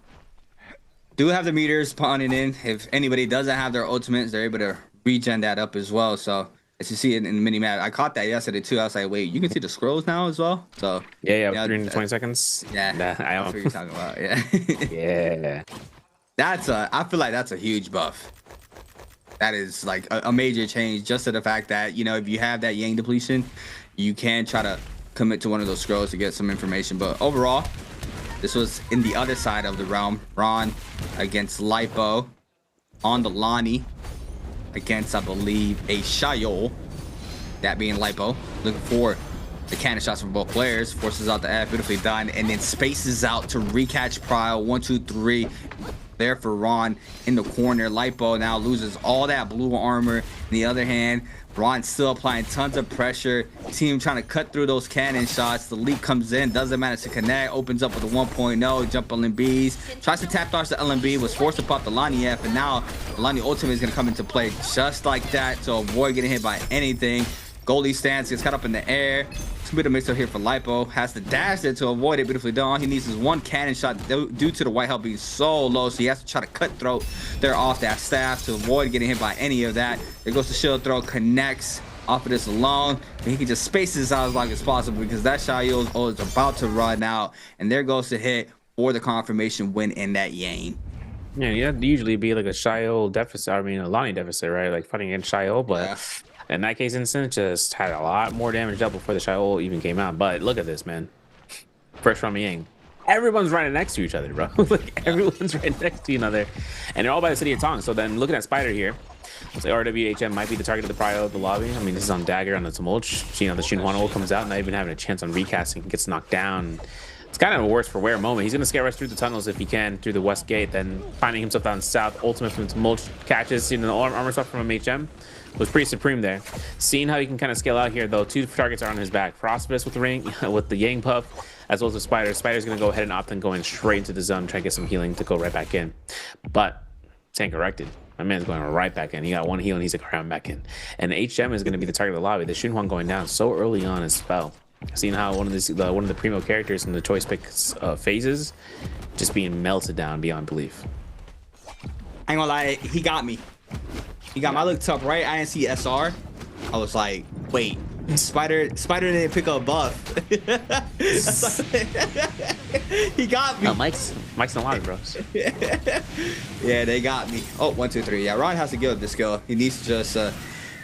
do have the meters spawning in. If anybody doesn't have their ultimates, they're able to regen that up as well, so as you see it in the mini map. I caught that yesterday too. I was like, wait, you can see the scrolls now as well. So yeah, 320 seconds. Yeah, I that's what you're talking about. Yeah, yeah. I feel like that's a huge buff. That is like a major change, just to the fact that, you know, if you have that Yang depletion, you can try to commit to one of those scrolls to get some information. But overall, this was in the other side of the realm. Ron against Lipo on the Lonnie. Against, I believe, a Shayo, that being Lipo. Looking for the cannon shots from both players. Forces out the F, beautifully done, and then spaces out to recatch Prile. 1, 2, 3. there for Ron in the corner. Lipo now loses all that blue armor. On the other hand, Ron still applying tons of pressure. See him trying to cut through those cannon shots. The leap comes in, doesn't manage to connect. Opens up with a 1.0, jump LMBs. Tries to tap dodge the LMB, was forced to pop the Lani F, and now the Lani ultimate is going to come into play just like that to avoid getting hit by anything. Goldie stance gets cut up in the air. It's a bit of mix up here for Lipo. Has to dash there to avoid it. Beautifully done. All he needs is one cannon shot due to the white health being so low. So he has to try to cut throat there off that staff to avoid getting hit by any of that. There goes the shield throw. Connects off of this alone. And he can just space this out as long as possible because that Xiao is about to run out. And there goes the hit for the confirmation win in that Yang. Yeah, you have to usually be like a Xiao deficit. I mean, a Lani deficit, right? Like fighting against Xiao, but... Yeah. In that case, Instant just had a lot more damage dealt before the Xiao even came out. But look at this, man. First from Yang. Everyone's right next to each other, bro. Like, everyone's right next to each other. And they're all by the city of Tong. So then looking at Spider here, looks like RWHM might be the target of the prio of the lobby. I mean, this is on Dagger on the Tumult. You know, the Xinhuan ult comes out, not even having a chance on recasting. Gets knocked down. It's kind of a worse for wear moment. He's going to scare us through the tunnels if he can, through the west gate, then finding himself down south. Ultimate from Tumult catches, you know, the armor stuff from HM. Was pretty supreme there. Seeing how he can kind of scale out here, though, two targets are on his back. Frostbist with the ring, with the Yang Puff, as well as the Spider. Spider's going to go ahead and opt in, going straight into the zone, try to get some healing to go right back in. But Tank corrected. My man's going right back in. He got one heal and he's like, I'm back in. And HM is going to be the target of the lobby. The Xinhuan going down so early on his spell. Seeing how one of the primo characters in the choice picks phases just being melted down beyond belief. I ain't gonna lie, he got me. He got me. I looked up, right? I didn't see SR. I was like, wait, Spider didn't pick up buff. He got me. No, Mike's in a lot of bros. Yeah, they got me. Oh, 1, 2, 3. Yeah, Ron has to give up this kill. He needs to just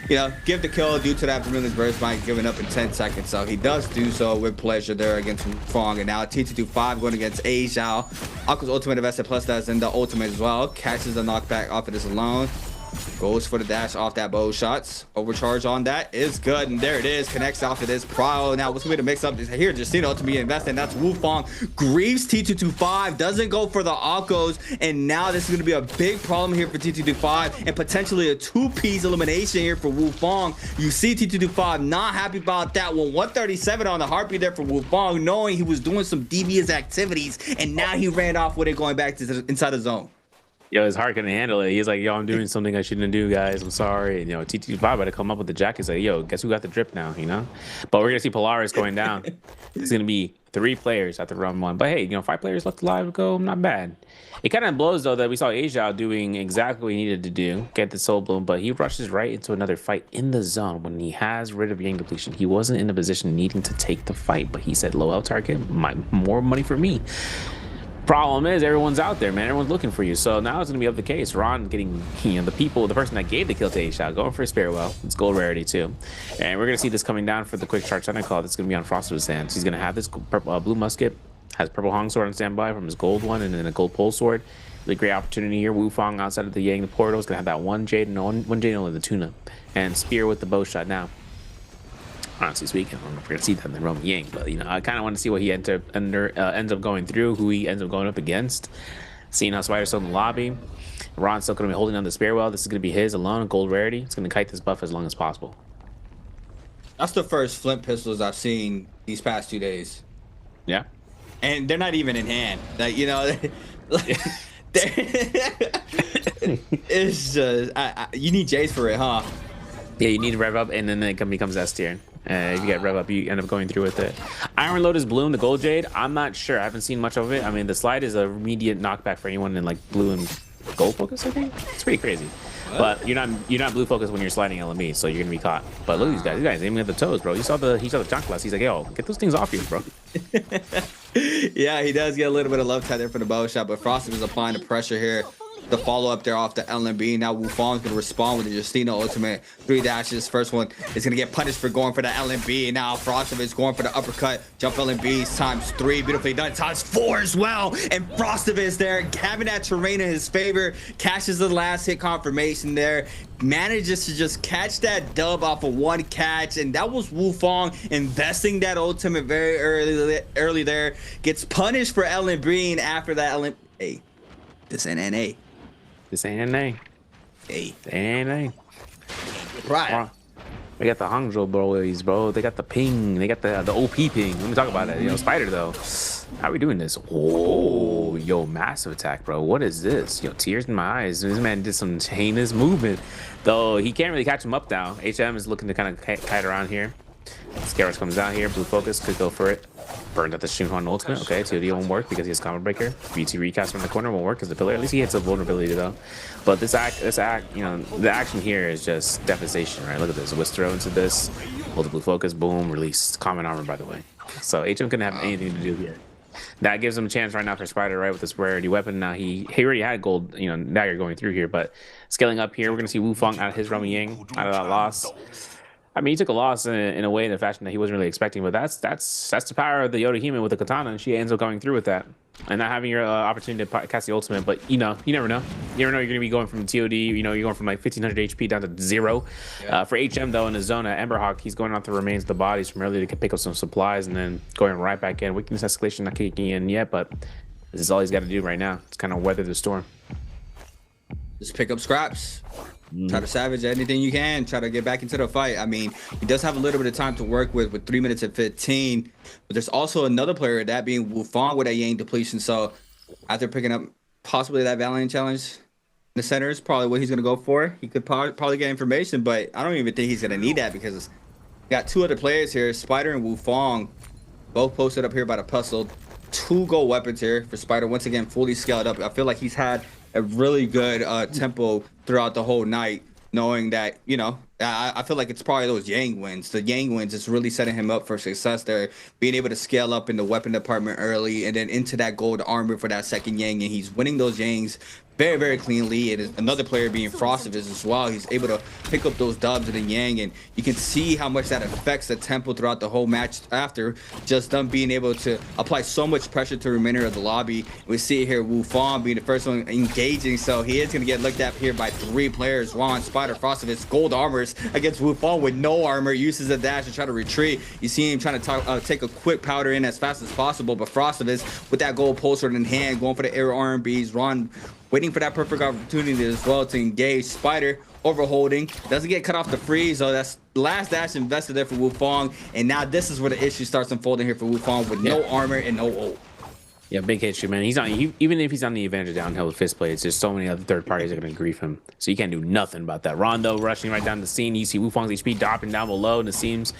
you know, give the kill due to that Vermilion's burst by giving up in 10 seconds. So he does do so with pleasure there against Wuong. And now T225 going against A Xiao. Aqua's ultimate invested plus that's in the ultimate as well. Catches the knockback off of this alone. Goes for the dash off that bow shots. Overcharge on that is good. And there it is. Connects off of this prio. Now what's going to mix up is here. Justino to be invested. That's Wuong. Grieves T225. Doesn't go for the Akos. And now this is going to be a big problem here for T225. And potentially a two-piece elimination here for Wuong. You see T225 not happy about that one. 137 on the heartbeat there for Wuong, knowing he was doing some devious activities. And now he ran off with it going back to inside the zone. Yo, his heart couldn't handle it. He's like, yo, I'm doing something I shouldn't do, guys. I'm sorry. And, you know, T225 had to come up with the jacket. He's like, yo, guess who got the drip now, you know? But we're going to see Polaris going down. It's going to be 3 players after round 1. But, hey, you know, 5 players left alive go. Not bad. It kind of blows, though, that we saw Asia doing exactly what he needed to do, get the soul bloom. But he rushes right into another fight in the zone when he has rid of Yang depletion. He wasn't in a position needing to take the fight. But he said, low L target, more money for me. Problem is, everyone's out there, man. Everyone's looking for you. So now it's gonna be up the case. Ron getting, you know, the person that gave the kill to A-Shot, going for a spare well. It's gold rarity too, and we're gonna see this coming down for the quick charge center call. That's gonna be on Frost's hands. He's gonna have this purple, blue musket, has purple Hong sword on standby from his gold one, and then a gold pole sword. Really great opportunity here. Wuong outside of the Yang, the portal is gonna have that one jade and one jade only the tuna, and spear with the bow shot now. Honestly speaking, I don't know if we're gonna see that in the Roman Yang, but you know, I kind of want to see what he ends up going through, who he ends up going up against. Seeing how Spider's still in the lobby, Ron's still gonna be holding on the spare well. This is gonna be his alone, gold rarity. It's gonna kite this buff as long as possible. That's the first flint pistols I've seen these past 2 days. Yeah, and they're not even in hand. Like, you know, it's just you need Jace for it, huh? Yeah, you need to rev up, and then it becomes S tier. If you get rev up, you end up going through with it. Iron Lotus Bloom, the gold jade. I'm not sure. I haven't seen much of it. I mean, the slide is a immediate knockback for anyone in like blue and gold focus. I think it's pretty crazy. What? But you're not blue focus when you're sliding LME, so you're gonna be caught. But look at these guys. These guys aiming at the toes, bro. He saw the chunk class. He's like, yo, get those things off you, bro. Yeah, he does get a little bit of love tied there for the bow shot, but Frost is applying the pressure here. The follow up there off the LMB. Now Wuong's gonna respond with the Justino ultimate. 3 dashes. First one is gonna get punished for going for the LMB. Now Frostive is going for the uppercut. Jump LMBs times 3. Beautifully done. Times 4 as well. And Frostive is there, having that terrain in his favor. Catches the last hit confirmation there. Manages to just catch that dub off of 1 catch. And that was Wuong investing that ultimate very early there. Gets punished for LMB, and after that, This ain't NA. This ain't NA. Hey. This ain't NA. Right. They got the Hangzhou boys, bro. They got the ping. They got the OP ping. Let me talk about it. You know, Spider though. How are we doing this? Oh, yo, massive attack, bro. What is this? Yo, tears in my eyes. This man did some heinous movement, though. He can't really catch him up now. HM is looking to kind of kite around here. Scaros comes down here. Blue focus could go for it. Burned out the Shinhwan ultimate. Okay, TOD won't work because he has combo breaker. BT recast from the corner won't work because the pillar. At least he hits a vulnerability though. But this act, you know, the action here is just devastation, right? Look at this. Whisk throw into this. Multiple focus. Boom. Release. Common armor, by the way. So HM couldn't have anything to do here. That gives him a chance right now for Spider, right, with this rarity weapon. Now he already had gold, you know, dagger going through here, but scaling up here, we're gonna see Wuong out of his Roman Yang out of that loss. I mean, he took a loss in a way, in a fashion that he wasn't really expecting, but that's the power of the Yoda human with the katana, and she ends up going through with that, and not having your opportunity to cast the ultimate. But you know, you never know. You never know. You're gonna be going from TOD. You know, you're going from like 1500 HP down to 0. Yeah. For HM though, in the zone at Emberhawk, he's going off the remains of the bodies from earlier to pick up some supplies, and then going right back in. Weakness escalation not kicking in yet, but this is all he's got to do right now. It's kind of weather the storm. Just pick up scraps. Try to salvage anything you can. Try to get back into the fight. I mean, he does have a little bit of time to work with 3 minutes and 15. But there's also another player, that being Wuong with a Yang depletion. So after picking up possibly that Valiant challenge in the center is probably what he's going to go for. He could probably get information, but I don't even think he's going to need that because we got 2 other players here, Spider and Wuong, both posted up here by the puzzle. 2 gold weapons here for Spider. Once again, fully scaled up. I feel like he's had a really good tempo throughout the whole night, knowing that, you know, I feel like it's probably those Yang wins. The Yang wins is really setting him up for success there, being able to scale up in the weapon department early and then into that gold armor for that second Yang, and he's winning those Yangs very, very cleanly. And another player being Frosted as well. He's able to pick up those dubs in the Yang, and you can see how much that affects the tempo throughout the whole match after just them being able to apply so much pressure to the remainder of the lobby. We see here Wuong being the first one engaging, so he is going to get looked at here by 3 players. Ron, Spider, Frosted, gold armors against Wuong with no armor, uses a dash to try to retreat. You see him trying to take a quick powder in as fast as possible, but Frosted with that gold pulsar in hand, going for the air RMBs. Ron waiting for that perfect opportunity as well to engage. Spider overholding, doesn't get cut off the freeze, so that's the last dash invested there for Wuong, and now this is where the issue starts unfolding here for Wuong with no armor and no ult. Yeah, big issue, man. He's on. Even if he's on the advantage downhill with fist plates, there's so many other third parties that are going to grief him. So you can't do nothing about that. Rondo rushing right down the scene. You see Wuong's HP dropping down below in the seams,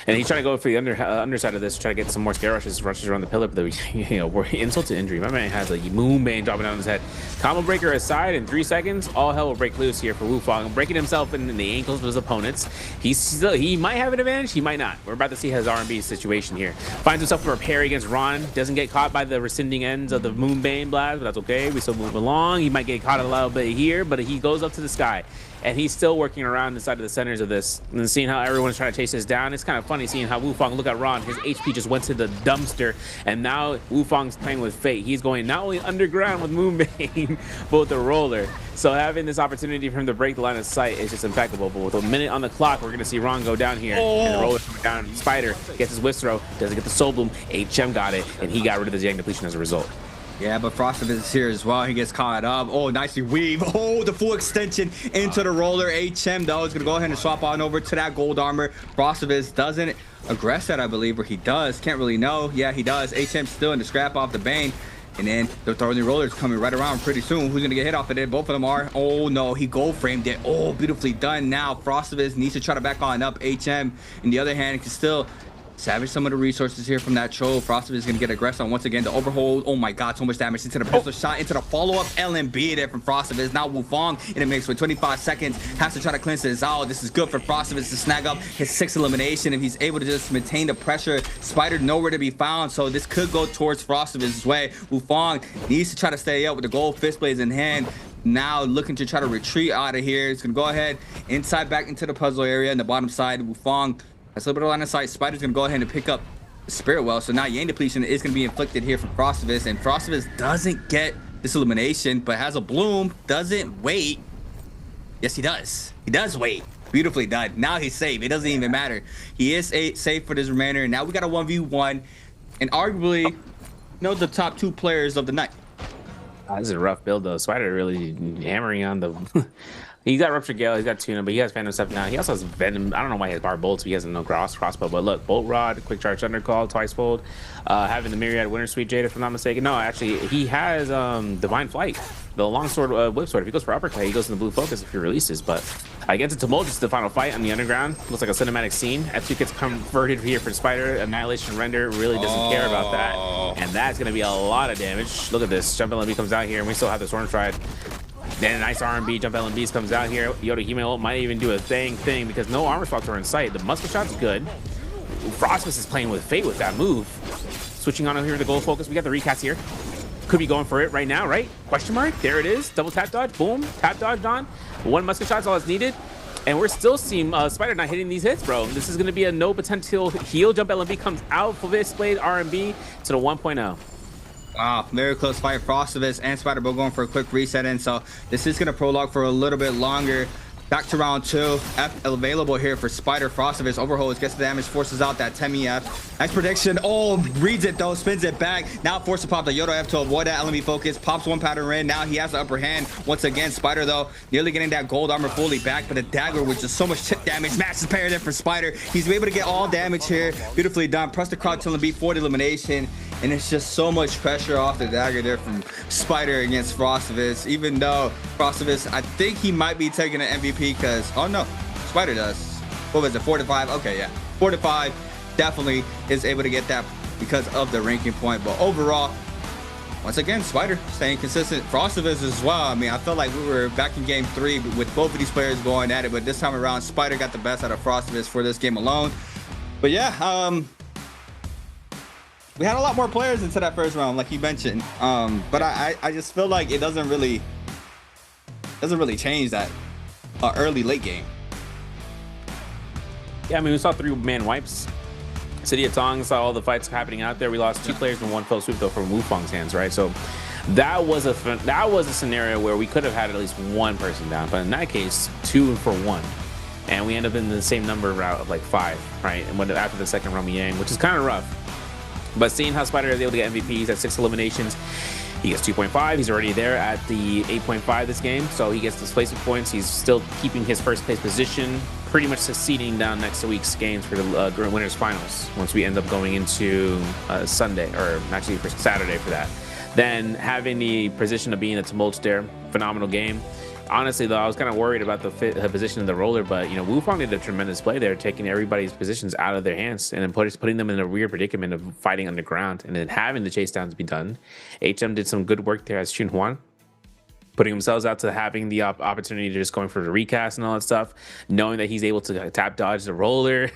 and he's trying to go for the underside of this to try to get some more scare rushes around the pillar. But you know, we're insult to injury. My man has a moonbane dropping down on his head. Combo breaker aside, in 3 seconds, all hell will break loose here for Wuong, breaking himself in the ankles of his opponents. He might have an advantage. He might not. We're about to see his R&B situation here. Finds himself a parry against Ron. Doesn't get caught by the rescinding ends of the Moonbane blast, but that's okay. We still move along. He might get caught a little bit here, but he goes up to the sky, and he's still working around inside of the centers of this. And seeing how everyone's trying to chase this down, it's kind of funny seeing how Wuong, look at Ron, his HP just went to the dumpster, and now Wuong's playing with fate. He's going not only underground with Moonbane, but with the roller. So having this opportunity for him to break the line of sight is just impeccable. But with a minute on the clock, we're going to see Ron go down here. And the roller coming down. Spider gets his whisk throw, doesn't get the soul bloom. HM got it, and he got rid of the Yang depletion as a result. Yeah, but Frosted is here as well. He gets caught up. Oh, nicely weave. Oh, the full extension into the roller. HM, though, is going to go ahead and swap on over to that gold armor. Frosted doesn't aggress that, I believe, or he does. Can't really know. Yeah, he does. HM still in the scrap off the Bane. And then the throwing the rollers coming right around pretty soon. Who's going to get hit off of it? Both of them are. Oh, no. He gold framed it. Oh, beautifully done. Now, Frosted needs to try to back on up. HM, in the other hand, can still savage some of the resources here from that troll. Frosted is going to get aggressive on once again. The overhold. Oh my god, so much damage into the pistol shot, into the follow-up LMB there from Frosted. Now Wuong in the mix with 25 seconds. Has to try to cleanse this out. This is good for Frosted to snag up his 6th elimination. If he's able to just maintain the pressure, Spider nowhere to be found. So this could go towards Frosted's way. Wuong needs to try to stay up with the gold fist blades in hand. Now looking to try to retreat out of here. He's going to go ahead inside back into the puzzle area in the bottom side. Wuong, that's a little bit of line of sight. Spider's going to go ahead and pick up the Spirit Well. So now Yang depletion is going to be inflicted here from Frosted. And Frosted doesn't get this elimination, but has a bloom. Doesn't wait. Yes, he does. He does wait. Beautifully done. Now he's safe. It doesn't even matter. He is safe for this remainder. And now we got a 1v1. And arguably, the top 2 players of the night. This is a rough build though. Spider really hammering on the. He's got Rupture Gale, he's got Tuna, but he has Phantom Stuff now. He also has Venom. I don't know why he has Bar Bolts, but he has no crossbow. But look, Bolt Rod, Quick Charge Thundercall, Twice Fold, having the Myriad Winter Sweet Jade, if I'm not mistaken. No, actually, he has Divine Flight, the Longsword Whip Sword. If he goes for Uppercut, he goes in the Blue Focus if he releases. But against Tumultuous, the final fight on the underground. Looks like a cinematic scene. F2 gets converted here for Spider. Annihilation Render really doesn't care about that. And that's going to be a lot of damage. Look at this. Jump LMB comes out here, and we still have the Storm Stride. Then a nice R&B, Jump LMBs comes out here. Yoda Hime might even do a thing because no armor swaps are in sight. The Muscle Shot's good. Frostmas is playing with fate with that move. Switching on over here to the Gold Focus. We got the recast here. Could be going for it right now, right? Question mark. There it is. Double tap dodge. Boom. Tap dodge on. One Muscle Shot's all that's needed. And we're still seeing Spider not hitting these hits, bro. This is going to be a no potential heal. Jump LMB comes out. Full Fist Blade R&B to the 1.0. Wow, very close fight. Frostivus and Spider both going for a quick reset in, so this is going to prolong for a little bit longer. Back to round 2. F available here for Spider. Frostivus overholds, gets the damage, forces out that Temi F. Nice prediction. Oh, reads it though, spins it back. Now forced to pop the Yoda F to avoid that LMB focus. Pops one pattern in. Now he has the upper hand once again. Spider though, nearly getting that gold armor fully back, but the dagger with just so much tip damage. Massive parry there for Spider. He's able to get all damage here. Beautifully done. Press the crouch LMB for the elimination. And it's just so much pressure off the dagger there from Spider against Frostivus. Even though Frostivus, I think he might be taking an MVP because, oh no, Spider does. What was it, 4 to 5? Okay, yeah, 4 to 5 definitely is able to get that because of the ranking point. But overall, once again, Spider staying consistent. Frostivus as well. I mean, I felt like we were back in game 3 with both of these players going at it, but this time around, Spider got the best out of Frostivus for this game alone. But yeah, we had a lot more players into that first round, like you mentioned. But I just feel like it doesn't really change that early late game. Yeah, I mean, we saw 3-man wipes. City of Tong saw all the fights happening out there. We lost 2 players in one fell swoop though from Wuong's hands, right? So that was a scenario where we could have had at least one person down, but in that case, 2 for 1. And we end up in the same number route of like 5, right? And after the second round, which is kind of rough. But seeing how Spider is able to get MVPs at 6 eliminations, he gets 2.5. He's already there at the 8.5 this game, so he gets displacement points. He's still keeping his first place position, pretty much succeeding down next week's games for the winners finals once we end up going into Sunday, or actually for Saturday for that. Then having the position of being a Tumult there, phenomenal game. Honestly, though, I was kind of worried about the position of the roller, but you know, Wuong did a tremendous play there, taking everybody's positions out of their hands and then putting them in a weird predicament of fighting underground and then having the chase downs be done. HM did some good work there as Chunhuan, putting themselves out to having the opportunity to just going for the recast and all that stuff, knowing that he's able to tap dodge the roller.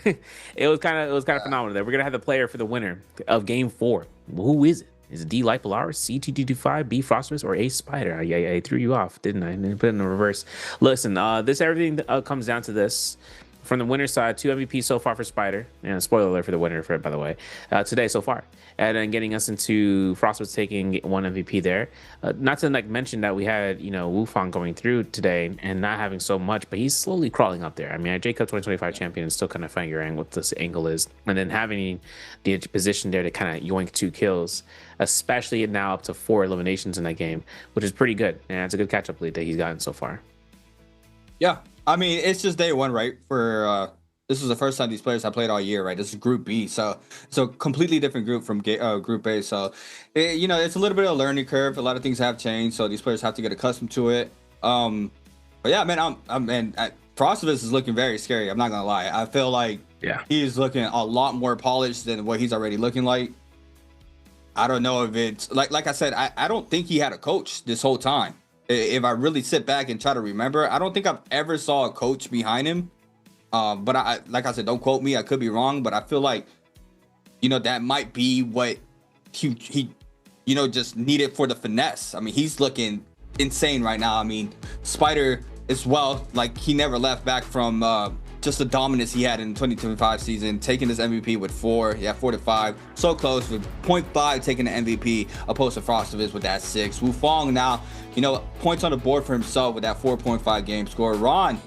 it was kind of phenomenal there. We're gonna have the player for the winner of game 4. Who is it? Is it D Light Polaris, C2D25, B Frostivus, or A Spider? I threw you off, didn't I? I didn't put it in the reverse. Listen, everything comes down to this. From the winner's side, 2 MVPs so far for Spider. And spoiler alert for the winner, for it, by the way, today so far. And then getting us into Frostwood taking 1 MVP there. Not to like mention that we had, you know, Wuong going through today and not having so much, but he's slowly crawling up there. I mean, a J Cup 2025 champion is still kind of figuring what this angle is. And then having the position there to kind of yoink 2 kills, especially now up to 4 eliminations in that game, which is pretty good. And it's a good catch-up lead that he's gotten so far. Yeah, I mean, it's just day 1, right? For this is the first time these players have played all year, right? This is Group B, so completely different group from Group A. So, you know, it's a little bit of a learning curve. A lot of things have changed, so these players have to get accustomed to it. But yeah, man, Frostivus is looking very scary. I'm not gonna lie. I feel like he's looking a lot more polished than what he's already looking like. I don't know if it's like I said, I don't think he had a coach this whole time. If I really sit back and try to remember, I don't think I've ever saw a coach behind him. But like I said, don't quote me. I could be wrong, but I feel like, you know, that might be what he you know, just needed for the finesse. I mean, he's looking insane right now. I mean, Spider as well, like he never left back from just the dominance he had in the 2025 season, taking this MVP with 4 to 5, so close with 0.5 taking the MVP opposed to Frostivus with that 6. Wuong now, you know, points on the board for himself with that 4.5 game score. Ron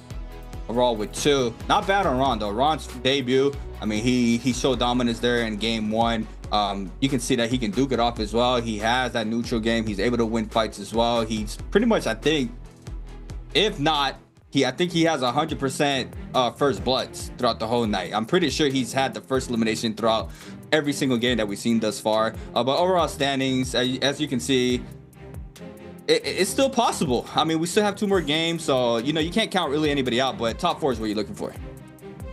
overall with 2. Not bad on Ron though. Ron's debut, I mean, he showed dominance there in game 1. You can see that he can duke it off as well. He has that neutral game. He's able to win fights as well. He's pretty much, I think, if not, I think he has 100% first bloods throughout the whole night. I'm pretty sure he's had the first elimination throughout every single game that we've seen thus far. But overall standings, as you can see, it's still possible. I mean, we still have 2 more games, so you can't count really anybody out. But top 4 is what you're looking for.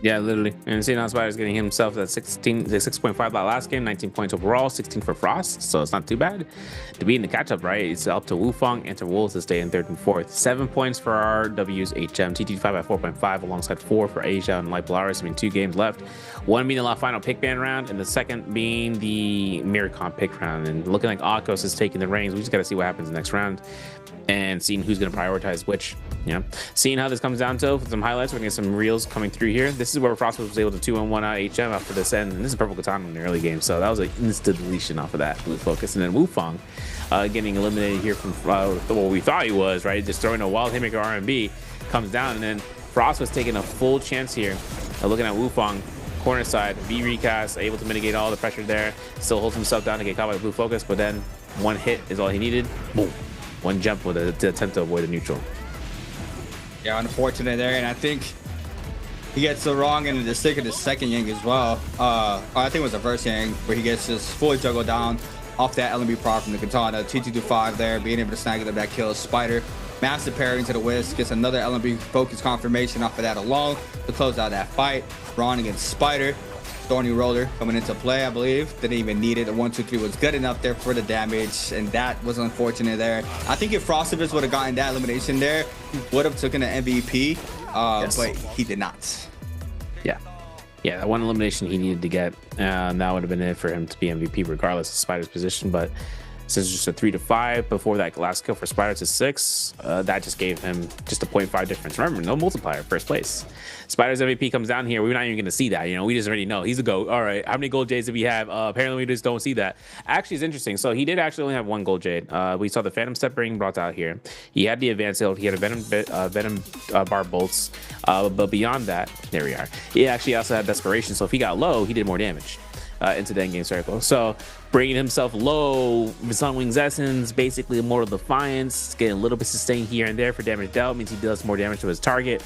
Yeah, literally. And seeing how Spider's getting himself at 6.5 that last game, 19 points overall, 16 for Frost, so it's not too bad. To be in the catch-up, right, it's up to Wuong and to Wolves to stay in 3rd and 4th. 7 points for our W's, HM, TT5 at 4.5, alongside 4 for Asia and Light Polaris. I mean, 2 games left. One being the final pick ban round, and the second being the Mirror Comp pick round. And looking like Yakos is taking the reins. We just got to see what happens next round and seeing who's going to prioritize which. Seeing how this comes down to some highlights. We're gonna get some reels coming through here. This is where Frost was able to 2-1 out HM after this end, and this is purple katana in the early game, so that was an instant deletion off of that with focus. And then Wuong getting eliminated here from what we thought he was, right, just throwing a wild haymaker RMB, comes down, and then Frost was taking a full chance here. Looking at Wuong, corner side, V recast, able to mitigate all the pressure there, still holds himself down to get caught by the blue focus, but then one hit is all he needed. Boom, one jump with to attempt to avoid a neutral. Yeah, unfortunate there, and I think he gets the wrong end of the stick of the second Yang as well. I think it was the first Yang where he gets just fully juggled down off that LMB prop from the katana. T225 there, being able to snag it up that kill. Spider, massive parry into the whisk, gets another LMB focus confirmation off of that alone to close out that fight. Ron against Spider. Thorny roller coming into play, I believe. Didn't even need it. A 1-2-3 was good enough there for the damage, and that was unfortunate there. I think if Frostivus would have gotten that elimination there, he would have taken an MVP, yes. But he did not. Yeah, that one elimination he needed to get, and that would have been it for him to be MVP regardless of Spider's position. But since it's just a 3-5 before that last kill for Spider to 6, that just gave him just a 0.5 difference. Remember, no multiplier, first place. Spider's MVP comes down here. We're not even going to see that. We just already know he's a GOAT. All right, how many gold jades did we have? Apparently, we just don't see that. Actually, it's interesting. So he did actually only have 1 gold jade. We saw the Phantom Step being brought out here. He had the advanced hilt. He had a Venom bar bolts. But beyond that, there we are. He actually also had desperation. So if he got low, he did more damage into the endgame circle. So bringing himself low, Sunwing's Essence, basically Immortal Defiance, getting a little bit sustained here and there for damage dealt, means he does more damage to his target.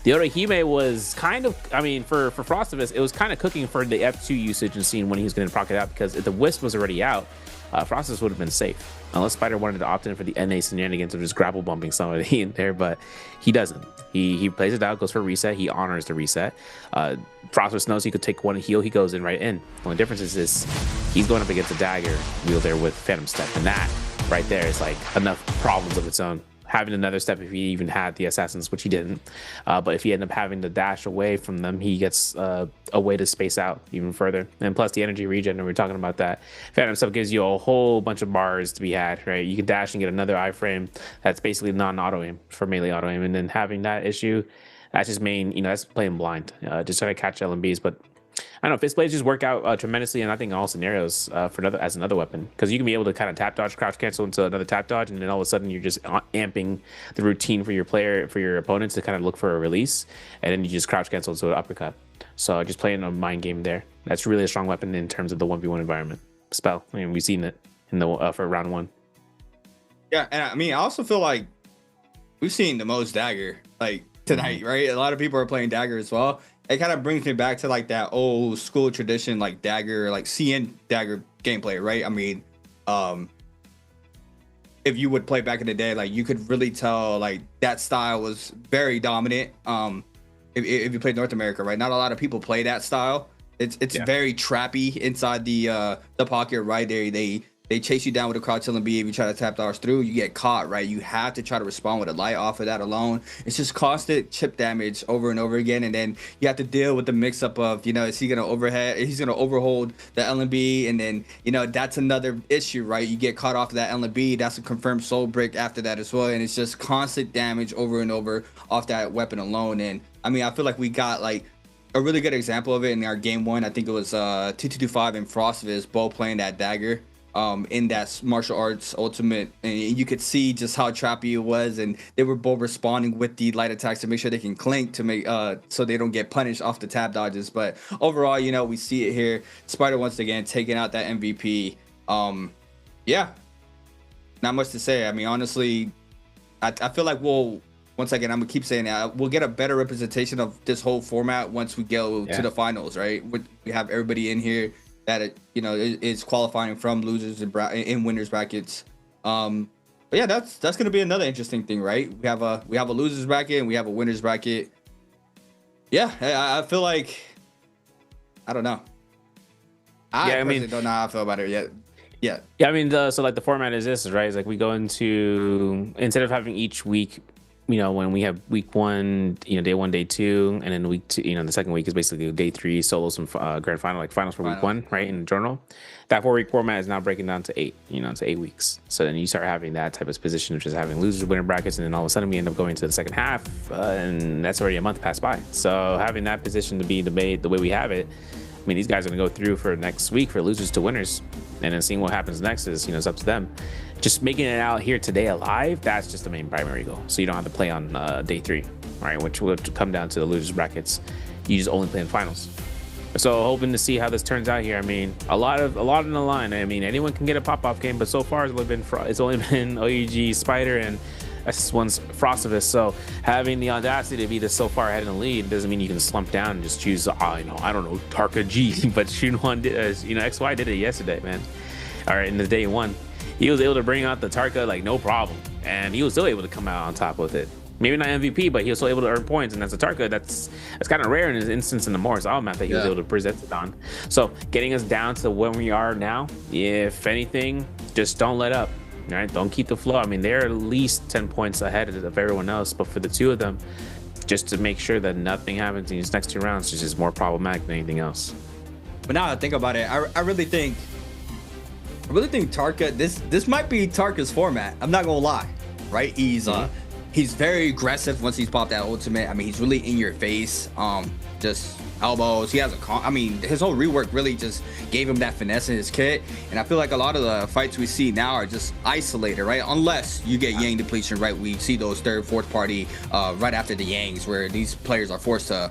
The Orihime was kind of, I mean, for Frostivus, it was kind of cooking for the F2 usage and seeing when he was going to proc it out, because if the Wisp was already out, Frostivus would have been safe. Unless Spider wanted to opt in for the NA shenanigans of just grapple bumping somebody in there, but he doesn't. He plays it out, goes for a reset, he honors the reset. Frostivus knows he could take 1 heal, he goes in right in. The only difference is he's going up against a dagger wielder with Phantom Step, and that right there is like enough problems of its own. Having another step if he even had the assassins, which he didn't. But if he ended up having to dash away from them, he gets a way to space out even further. And plus the energy regen, and we're talking about that. Phantom stuff gives you a whole bunch of bars to be had, right? You can dash and get another iframe that's basically non-auto aim for melee auto aim. And then having that issue, that's just that's playing blind. Just trying to catch LMBs, but I don't know, Fist Blades just work out tremendously, and I think in all scenarios as another weapon, because you can be able to kind of tap dodge, crouch cancel into another tap dodge, and then all of a sudden you're just amping the routine for your opponents to kind of look for a release, and then you just crouch cancel into an uppercut. So just playing a mind game there. That's really a strong weapon in terms of the 1v1 environment. Spell. I mean, we've seen it in the for round 1. Yeah, and I mean, I also feel like we've seen the most dagger tonight, right? A lot of people are playing dagger as well. It kind of brings me back to like that old school tradition, like dagger, like CN dagger gameplay, right? I mean, if you would play back in the day, like you could really tell like that style was very dominant. If you played North America, right? Not a lot of people play that style. It's very trappy inside the pocket, right? They chase you down with a crouch LMB. If you try to tap dodge through, you get caught, right? You have to try to respond with a light off of that alone. It's just constant chip damage over and over again. And then you have to deal with the mix up of, is he going to overhead? He's going to overhold the LMB. And then, that's another issue, right? You get caught off of that LMB. That's a confirmed soul break after that as well. And it's just constant damage over and over off that weapon alone. And I mean, I feel like we got like a really good example of it in our game 1. I think it was T225 and Frostivus both playing that dagger. in that martial arts ultimate, and you could see just how trappy it was, and they were both responding with the light attacks to make sure they can clink to make so they don't get punished off the tab dodges. But overall, you know, we see it here. Spider once again taking out that MVP. Yeah, not much to say. I mean, honestly, I feel like once again, I'm gonna keep saying that we'll get a better representation of this whole format once we go to the finals, right? We have everybody in here that is qualifying from losers and winners brackets. But yeah, that's gonna be another interesting thing, right? We have a losers bracket and we have a winners bracket. Yeah, I feel like I don't know. I mean, don't know how I feel about it yet. Yeah. I mean, so like the format is this, right? It's like we go into, instead of having each week, when we have week 1, day 1, day 2, and then week 2, the second week is basically day 3 solos and grand final, like finals for week 1, right? In the journal, that 4-week format is now breaking down to 8, to 8 weeks. So then you start having that type of position, which is having losers, winner brackets, and then all of a sudden we end up going to the second half, and that's already a month passed by. So having that position to be debated the way we have it, I mean, these guys are going to go through for next week for losers to winners, and then seeing what happens next is, it's up to them. Just making it out here today alive, that's just the main primary goal. So you don't have to play on day 3, right? Which will come down to the losers brackets. You just only play in finals. So hoping to see how this turns out here. I mean, a lot in the line. I mean, anyone can get a pop-off game, but so far it's only been OUG, Spider, and S1's Frostivus. So having the audacity to be this so far ahead in the lead doesn't mean you can slump down and just choose, I don't know, Tarka G. But Shunwan did, XY did it yesterday, man. All right, in the day 1. He was able to bring out the Tarka like no problem, and he was still able to come out on top with it. Maybe not MVP, but he was still able to earn points, and that's a Tarka that's kind of rare in his instance in the Morris Isle map that he was able to present it on. So getting us down to where we are now, if anything, just don't let up. Right? Don't keep the flow. I mean, they're at least 10 points ahead of everyone else, but for the 2 of them, just to make sure that nothing happens in these next 2 rounds, it's just more problematic than anything else. But now I think about it, I really think Tarka, this might be Tarka's format. I'm not gonna lie, right? He's very aggressive once he's popped that ultimate. I mean, he's really in your face. Just elbows. He has his whole rework really just gave him that finesse in his kit. And I feel like a lot of the fights we see now are just isolated, right? Unless you get Yang depletion, right? We see those 3rd, 4th party right after the Yangs, where these players are forced to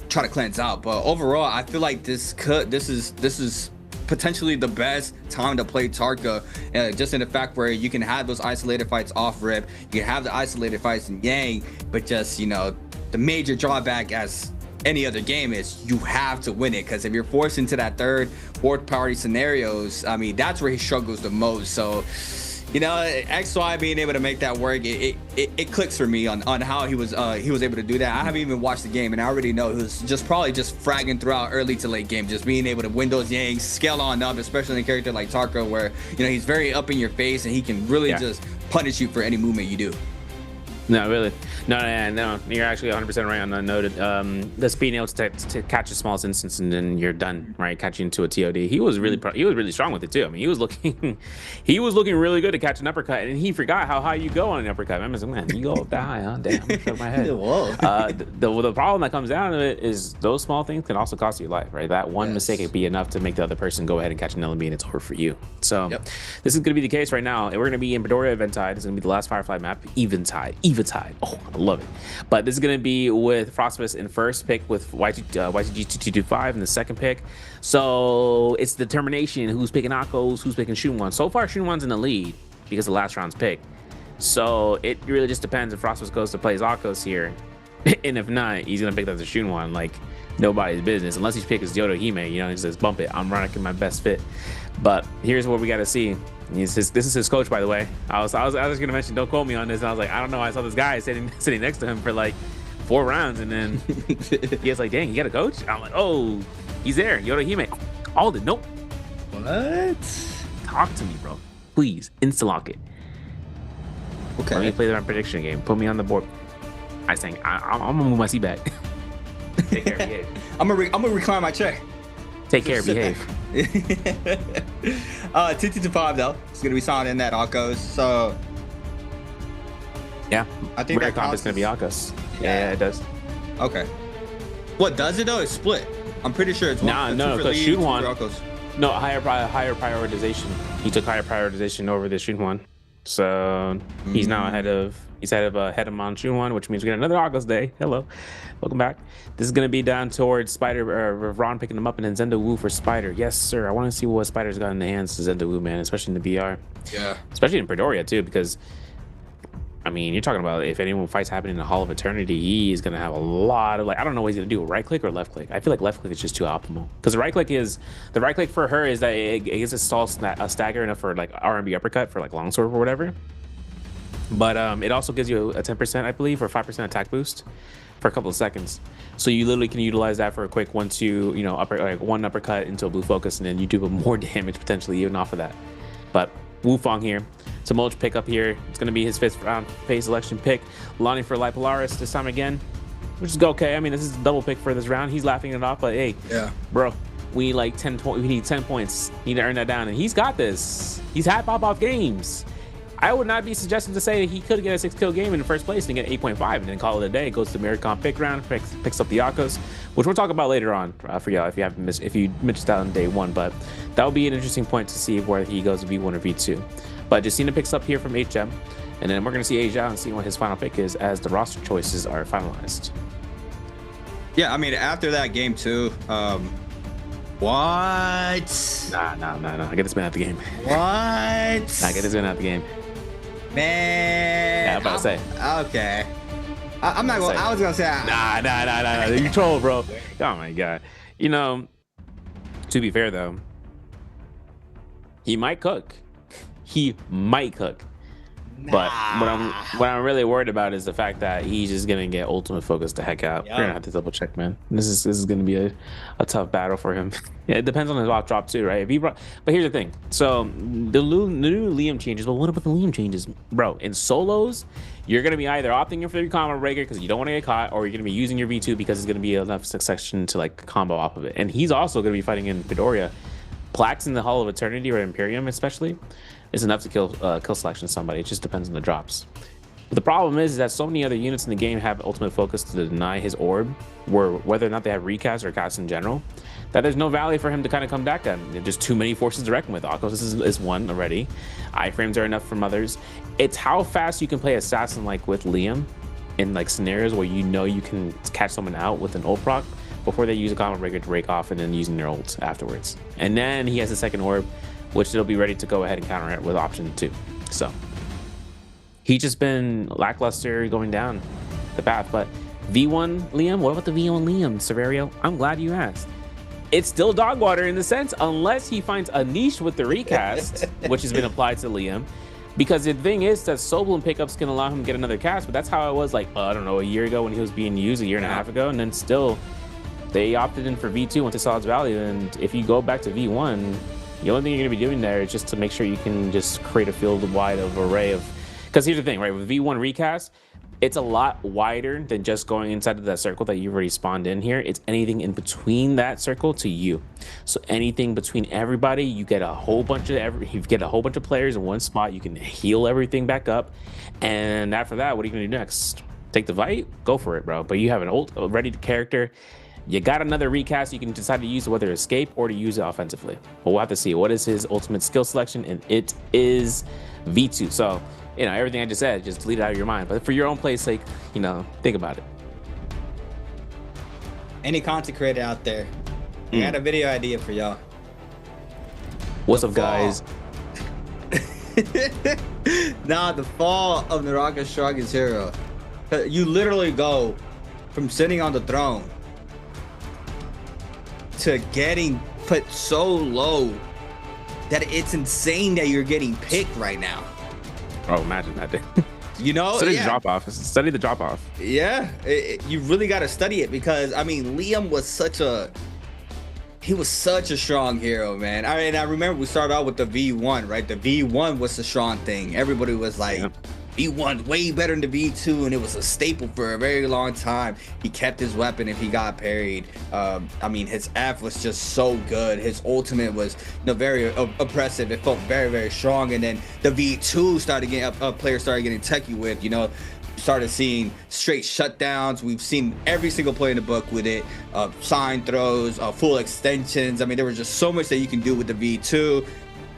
try to cleanse out. But overall, I feel like this is potentially the best time to play Tarka, just in the fact where you can have those isolated fights off rip, you can have the isolated fights in Yang, but just the major drawback as any other game is you have to win it, because if you're forced into that 3rd, 4th party scenarios, I mean, that's where he struggles the most. So XY being able to make that work, it clicks for me on how he was able to do that. I haven't even watched the game, and I already know he was probably fragging throughout early to late game, just being able to win those Yangs, scale on up, especially in a character like Tarka, where he's very up in your face and he can really just punish you for any movement you do. No, really. No. You're actually 100% right on that noted. Just being able to catch a smallest instance and then you're done, right? Catching into a TOD. He was really strong with it too. I mean, he was looking really good to catch an uppercut, and he forgot how high you go on an uppercut. I was like, man, you go up that high, huh? Damn, I'm shook my head. Whoa. The problem that comes down to it is those small things can also cost you life, right? That one mistake could be enough to make the other person go ahead and catch an LMB, and it's over for you. So this is going to be the case right now. We're going to be in Midoriya Eventide. It's going to be the last Firefly map, Eventide. Oh, I love it. But this is going to be with Frostivus in first pick, with YTG2225 in the second pick. So it's determination who's picking Yakos, who's picking Shunwan. So far, Shunwan's in the lead because the last round's pick. So it really just depends if Frostivus goes to play Yakos here. And if not, he's going to pick that as a Shunwan, like nobody's business. Unless he's picking Yoda Hime, he says, bump it. I'm running my best fit. But here's what we got to see. This is his coach, by the way. I was going to mention, don't quote me on this. And I was like, I don't know. I saw this guy sitting next to him for like 4 rounds, and then he was like, dang, you got a coach? I'm like, oh, he's there. Yoda Hime. All the nope. What? Talk to me, bro. Please, insta-lock it. Okay. Let me play my prediction game. Put me on the board. I'm gonna move my seat back. Take care, behave. I'm gonna recline my chair. Take care, behave. 2-5 though. It's gonna be solid in that Yakos. So yeah, I think that comp is gonna be Yakos. Yeah, it does. Okay. What does it though? It's split. I'm pretty sure it's no, because Shunwan. No, higher prioritization. He took higher prioritization over the Shunhuan. So he's now ahead of Hedamon Shunhuan, which means we get another August day. Hello, welcome back. This is gonna be down towards Spider Ron picking him up, and then Zendu Wu for Spider. Yes, sir. I want to see what Spider's got in the hands to Zendu Wu, man, especially in the BR. Yeah. Especially in Predoria too, because I mean, you're talking about if anyone fights happening in the Hall of Eternity, he's gonna have a lot of like, I don't know what he's gonna do, right click or left click. I feel like left click is just too optimal, because the right click for her is that it gets a stagger enough for like R&B uppercut for like longsword or whatever. But it also gives you a 10%, I believe, or 5% attack boost for a couple of seconds. So you literally can utilize that for a quick 1-2, you know, one uppercut into a blue focus, and then you do more damage potentially even off of that. But Wuong here. So Mulch pick up here. It's going to be his 5th round phase selection pick. Lonnie for Light Polaris this time again, which is okay. I mean, this is a double pick for this round. He's laughing it off, but hey, yeah, bro, we need like 10 points. We need 10 points. Need to earn that down, and he's got this. He's had pop-off games. I would not be suggesting to say that he could get a 6-kill game in the first place and get 8.5 and then call it a day. Goes to Miracon pick round, picks up the Yakos, which we'll talk about later on for y'all if you missed out on day 1. But that would be an interesting point to see where he goes to V1 or V2. But Justina picks up here from HM, and then we're going to see Asia and see what his final pick is as the roster choices are finalized. Yeah, I mean, after that game too, what? Nah. Get this man out the game. What? Nah, get this man out the game. Man. Yeah, I'm about to say. Okay. I'm not going to I was going to say. Nah. You troll, bro. Oh, my God. You know, to be fair, though, he might cook. He might cook. But what I'm really worried about is the fact that he's just gonna get ultimate focus the heck out. We're gonna have to double check, man. This is gonna be a tough battle for him. Yeah, it depends on his off drop too, right? But here's the thing. So the new Liam changes. Well, what about the Liam changes, bro? In solos, you're gonna be either opting in for your combo breaker because you don't want to get caught, or you're gonna be using your V2 because it's gonna be enough succession to like combo off of it. And he's also gonna be fighting in Midoriya. Plaques in the Hall of Eternity or Imperium especially is enough to kill selection somebody. It just depends on the drops. But the problem is that so many other units in the game have ultimate focus to deny his orb, whether or not they have recast or cast in general, that there's no value for him to kind of come back at. There's just too many forces to reckon with. Yakos is one already. Iframes are enough from others. It's how fast you can play assassin like with Liam in like scenarios where you know you can catch someone out with an ult proc before they use a combo breaker to break off and then using their ult afterwards. And then he has a second orb, which they'll be ready to go ahead and counter it with option 2. So he's just been lackluster going down the path. But V1 Liam, what about the V1 Liam, Severio? I'm glad you asked. It's still dog water in the sense, unless he finds a niche with the recast, which has been applied to Liam. Because the thing is that Soblin pickups can allow him to get another cast, but that's how it was like, I don't know, a year ago when he was being used, a year and a half ago, and then still they opted in for V2 once they saw its value. And if you go back to V1, the only thing you're going to be doing there is just to make sure you can just create a field-wide of array of... Because here's the thing, right? With V1 recast, it's a lot wider than just going inside of that circle that you've already spawned in here. It's anything in between that circle to you. So anything between everybody, you get a whole bunch of players in one spot. You can heal everything back up. And after that, what are you going to do next? Take the fight? Go for it, bro. But you have an ult, a ready character. You got another recast. You can decide to use it, whether escape or to use it offensively. But we'll have to see what is his ultimate skill selection, and it is V2. So, you know, everything I just said, just delete it out of your mind. But for your own play's sake, you know, think about it. Any content creator out there, I got a video idea for y'all. What's up, guys? Nah, the fall of NARAKA's strongest hero. You literally go from sitting on the throne to getting put so low that it's insane that you're getting picked right now. Oh, imagine that. You know, study the drop off. Study the drop off. Yeah, you really got to study it, because I mean, Liam was such a strong hero, man. I mean, I remember we started out with the V1, right? The V1 was the strong thing. Everybody was like, V1 way better than the V2, and it was a staple for a very long time. He kept his weapon if he got parried. I mean, his F was just so good. His ultimate was, you know, very oppressive. It felt very, very strong. And then the V2 started getting players started getting techie with, you know, started seeing straight shutdowns. We've seen every single play in the book with it, sign throws, full extensions. I mean, there was just so much that you can do with the V2,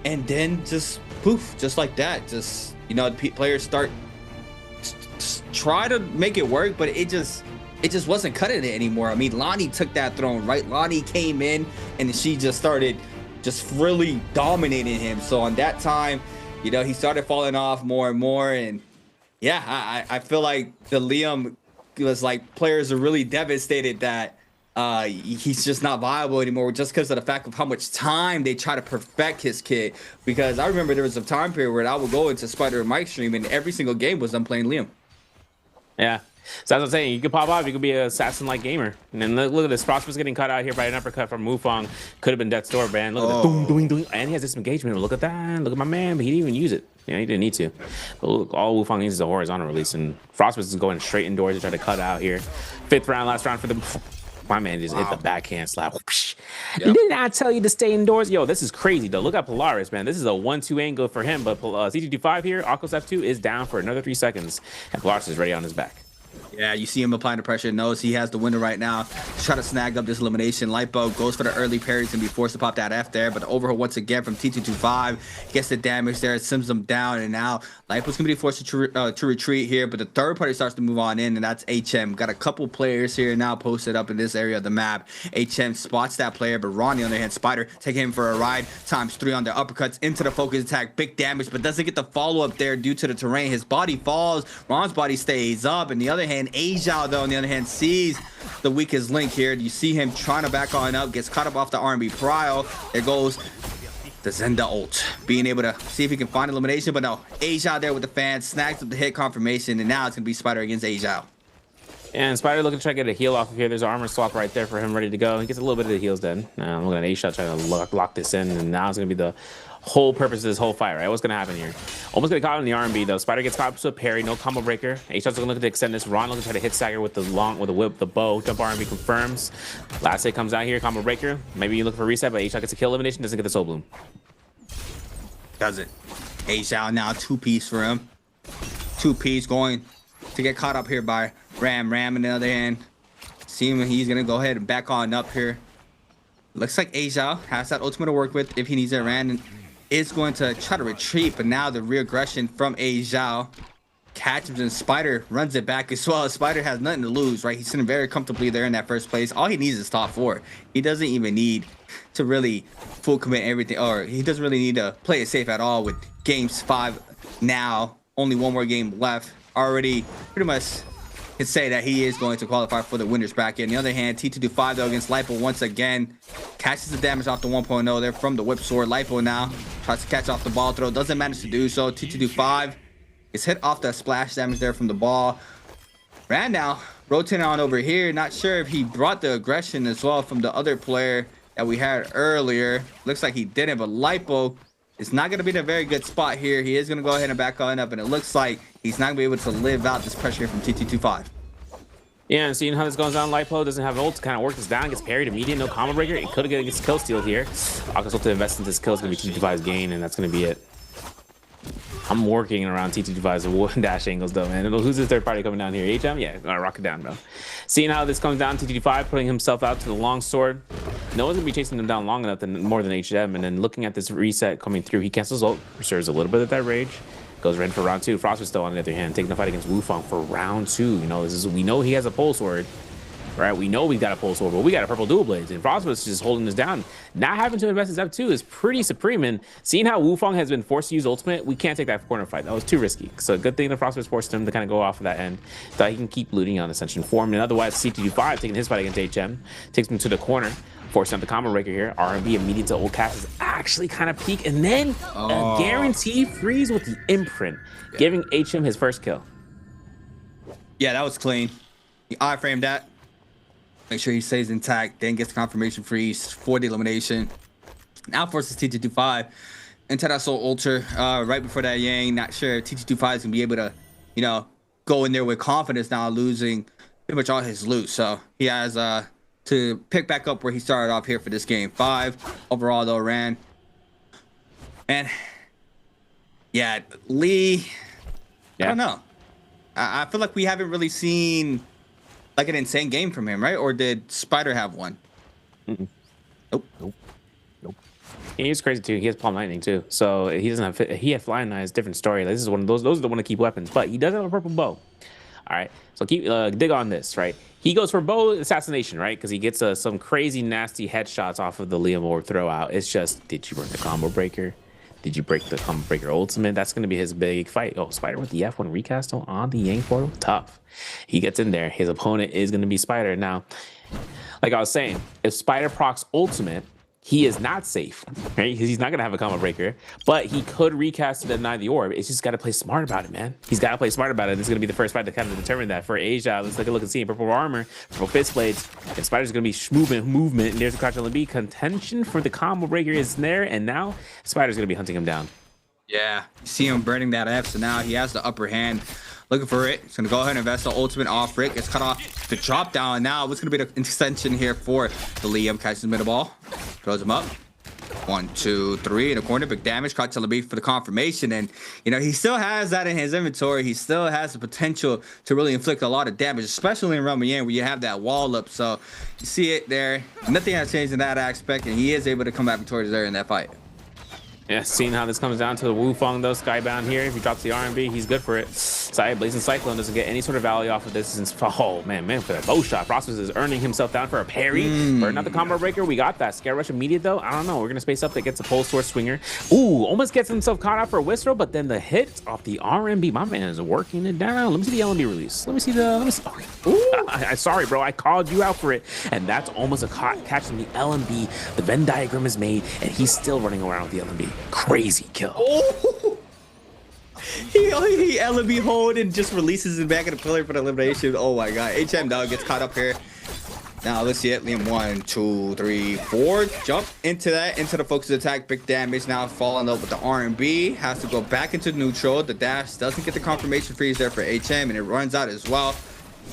and then just poof, just like that. Just, you know, players start try to make it work, but it just wasn't cutting it anymore. I mean, Lonnie took that throne, right? Lonnie came in and she just started just really dominating him. So on that time, you know, he started falling off more and more. And yeah, I feel like the Liam was like, players are really devastated that he's just not viable anymore, just because of the fact of how much time they try to perfect his kit. Because I remember there was a time period where I would go into Spider and Mike stream and every single game was I'm playing Liam. Yeah. So that's what I'm saying. You could pop off. You could be an assassin-like gamer. And then look at this. Prosper's getting cut out here by an uppercut from Wuong. Could have been death's door, man. Look at that. Doing. And he has this engagement. Look at that. Look at my man. But he didn't even use it. Yeah, he didn't need to. But look, all Wuong needs is a horizontal release. And Prosper is going straight indoors to try to cut out here. 5th round, last round for the... My man just hit the backhand slap. Yep. Didn't I tell you to stay indoors? Yo, this is crazy, though. Look at Polaris, man. This is a 1-2 angle for him. But C225 here, Yakos F2 is down for another 3 seconds. And Polaris is ready on his back. Yeah, you see him applying the pressure. Knows he has the winner right now. Try to snag up this elimination. Lipo goes for the early parry. He's going to be forced to pop that F there. But the overhaul once again from T225. Gets the damage there. It sims him down. And now Lipo's going to be forced to retreat here. But the third party starts to move on in. And that's HM. Got a couple players here now posted up in this area of the map. HM spots that player. But Ronnie, on the other hand, Spider, taking him for a ride. ×3 on the uppercuts into the focus attack. Big damage. But doesn't get the follow-up there due to the terrain. His body falls. Ron's body stays up. And the other hand, Asia, though, on the other hand, sees the weakest link here. You see him trying to back on up, gets caught up off the Nbpl. There goes the Zendu ult, being able to see if he can find elimination, but no, Asia there with the fan, snags up the hit confirmation, and now it's going to be Spider against Asia. And Spider looking to try to get a heal off of here. There's an armor swap right there for him, ready to go. He gets a little bit of the heals then. I'm looking at Asia trying to lock this in, and now it's going to be the whole purpose of this whole fight, right? What's going to happen here? Almost going to caught in the R&B, though. Spider gets caught up to a parry, no combo breaker. Asia's going to look to extend this. Ron looking to try to hit stagger with the whip, the bow. Jump R&B confirms. Last hit comes out here, combo breaker. Maybe you look for reset, but Asia gets a kill elimination, doesn't get the soul bloom. Doesn't. Asia now 2-piece for him. 2-piece going to get caught up here by Ram. Ram on the other hand. See him, he's going to go ahead and back on up here. Looks like Asia has that ultimate to work with if he needs it. Ran is going to try to retreat, but now the re-aggression from Asia catches him, and Spider runs it back as well. Spider has nothing to lose, right? He's sitting very comfortably there in that first place. All he needs is top 4. He doesn't even need to really full commit everything, or he doesn't really need to play it safe at all with games 5 now. Only one more game left. Already pretty much can say that he is going to qualify for the winner's bracket. On the other hand, T225 though against Lipo once again catches the damage off the 1.0 there from the whip sword. Lipo now tries to catch off the ball throw, doesn't manage to do so. T225 is hit off that splash damage there from the ball. Ran now rotating on over here. Not sure if he brought the aggression as well from the other player that we had earlier. Looks like he didn't, but Lipo is not going to be in a very good spot here. He is going to go ahead and back on up, and it looks like he's not going to be able to live out this pressure from T225. Yeah, and seeing how this goes on, Lipo doesn't have ult to kind of work this down, gets parried immediate, no combo breaker. It could have gets kill steal here. Yakos ult to invest into this kill is going to be T225's gain, and that's going to be it. I'm working around T225's dash angles though, man. Who's the third party coming down here? HM? Yeah, rock it down, bro. Seeing how this comes down, T225 putting himself out to the long sword. No one's gonna be chasing him down long enough more than HM. And then looking at this reset coming through, he cancels ult, reserves a little bit of that rage. Goes right for round 2. Frost is still on the other hand, taking the fight against Wuong for round 2. You know, we know he has a pole sword. Right, we know we got a pole sword, but we got a purple dual blades, and Frostbus just holding this down. Not having to invest his F2 is pretty supreme, and seeing how Wuong has been forced to use ultimate, we can't take that corner fight. That was too risky. So good thing the Frostbus forced him to kind of go off of that end. Thought he can keep looting on Ascension form, and otherwise C225 taking his fight against HM takes him to the corner, forcing out the combo breaker here. R&B immediate to ult cast is actually kind of peak, and then a guarantee freeze with the imprint, giving HM his first kill. Yeah, that was clean. He iframed that. Make sure he stays intact, then gets confirmation freeze for the elimination. Now forces T225 into that Soul Ultra right before that Yang. Not sure if T225 is going to be able to, you know, go in there with confidence now, losing pretty much all his loot. So he has to pick back up where he started off here for this game 5. Overall, though, ran. And, yeah, Lee, I don't know. I feel like we haven't really seen like an insane game from him, right? Or did Spider have one? Nope. He's crazy too. He has Palm Lightning too, so he doesn't have. He had Flying Eye, different story. This is one of those. Those are the one to keep weapons, but he does have a purple bow. All right, so keep dig on this, right? He goes for bow assassination, right? Because he gets some crazy nasty headshots off of the Liam Orb throw out. It's just, did you burn the combo breaker? Did you break the combo breaker ultimate? That's going to be his big fight. Oh, Spider with the F1 recast on the Yang portal, tough. He gets in there. His opponent is going to be Spider now. Like I was saying, if Spider procs ultimate, he is not safe, right? Because he's not going to have a combo breaker, but he could recast to deny the orb. It's just got to play smart about it, man. He's got to play smart about it. This is going to be the first fight to kind of determine that. For Asia, let's take a look and see. Purple armor, purple fist blades, and Spider's going to be movement. And there's a crouch LB. Contention for the combo breaker is there, and now Spider's going to be hunting him down. Yeah, you see him burning that F, so now he has the upper hand. Looking for it. He's going to go ahead and invest the ultimate off Rick. It's cut off the drop down. Now, what's going to be the extension here for the Liam? Catches the middle ball. Throws him up. 1, 2, 3 in the corner. Big damage. Caught Telebeef for the confirmation. And, you know, he still has that in his inventory. He still has the potential to really inflict a lot of damage, especially in Realm of Yang where you have that wall up. So, you see it there. Nothing has changed in that aspect. And he is able to come back victorious there in that fight. Yeah, seeing how this comes down to the Wuong though, Skybound here. If he drops the R&B, he's good for it. Side Blazing Cyclone doesn't get any sort of value off of this. Since, oh man, for that bow shot, Frostus is earning himself down for a parry. Burn out the combo breaker. We got that. Scare Rush immediate though. I don't know. We're gonna space up that gets a pole sword swinger. Ooh, almost gets himself caught out for a whistle, but then the hit off the R&B. My man is working it down. Let me see the LMB release. Let me see the. Okay. Ooh, sorry, bro. I called you out for it, and that's almost a catch in the LMB. The Venn diagram is made, and he's still running around with the LMB. Crazy kill. Oh, he LB hold and just releases it back in the pillar for the elimination. Oh my god, HM dog gets caught up here. Now let's see it. Liam 1, 2, 3, 4. Jump into the focus attack. Big damage now falling up with the R&B. Has to go back into neutral. The dash doesn't get the confirmation freeze there for HM, and it runs out as well.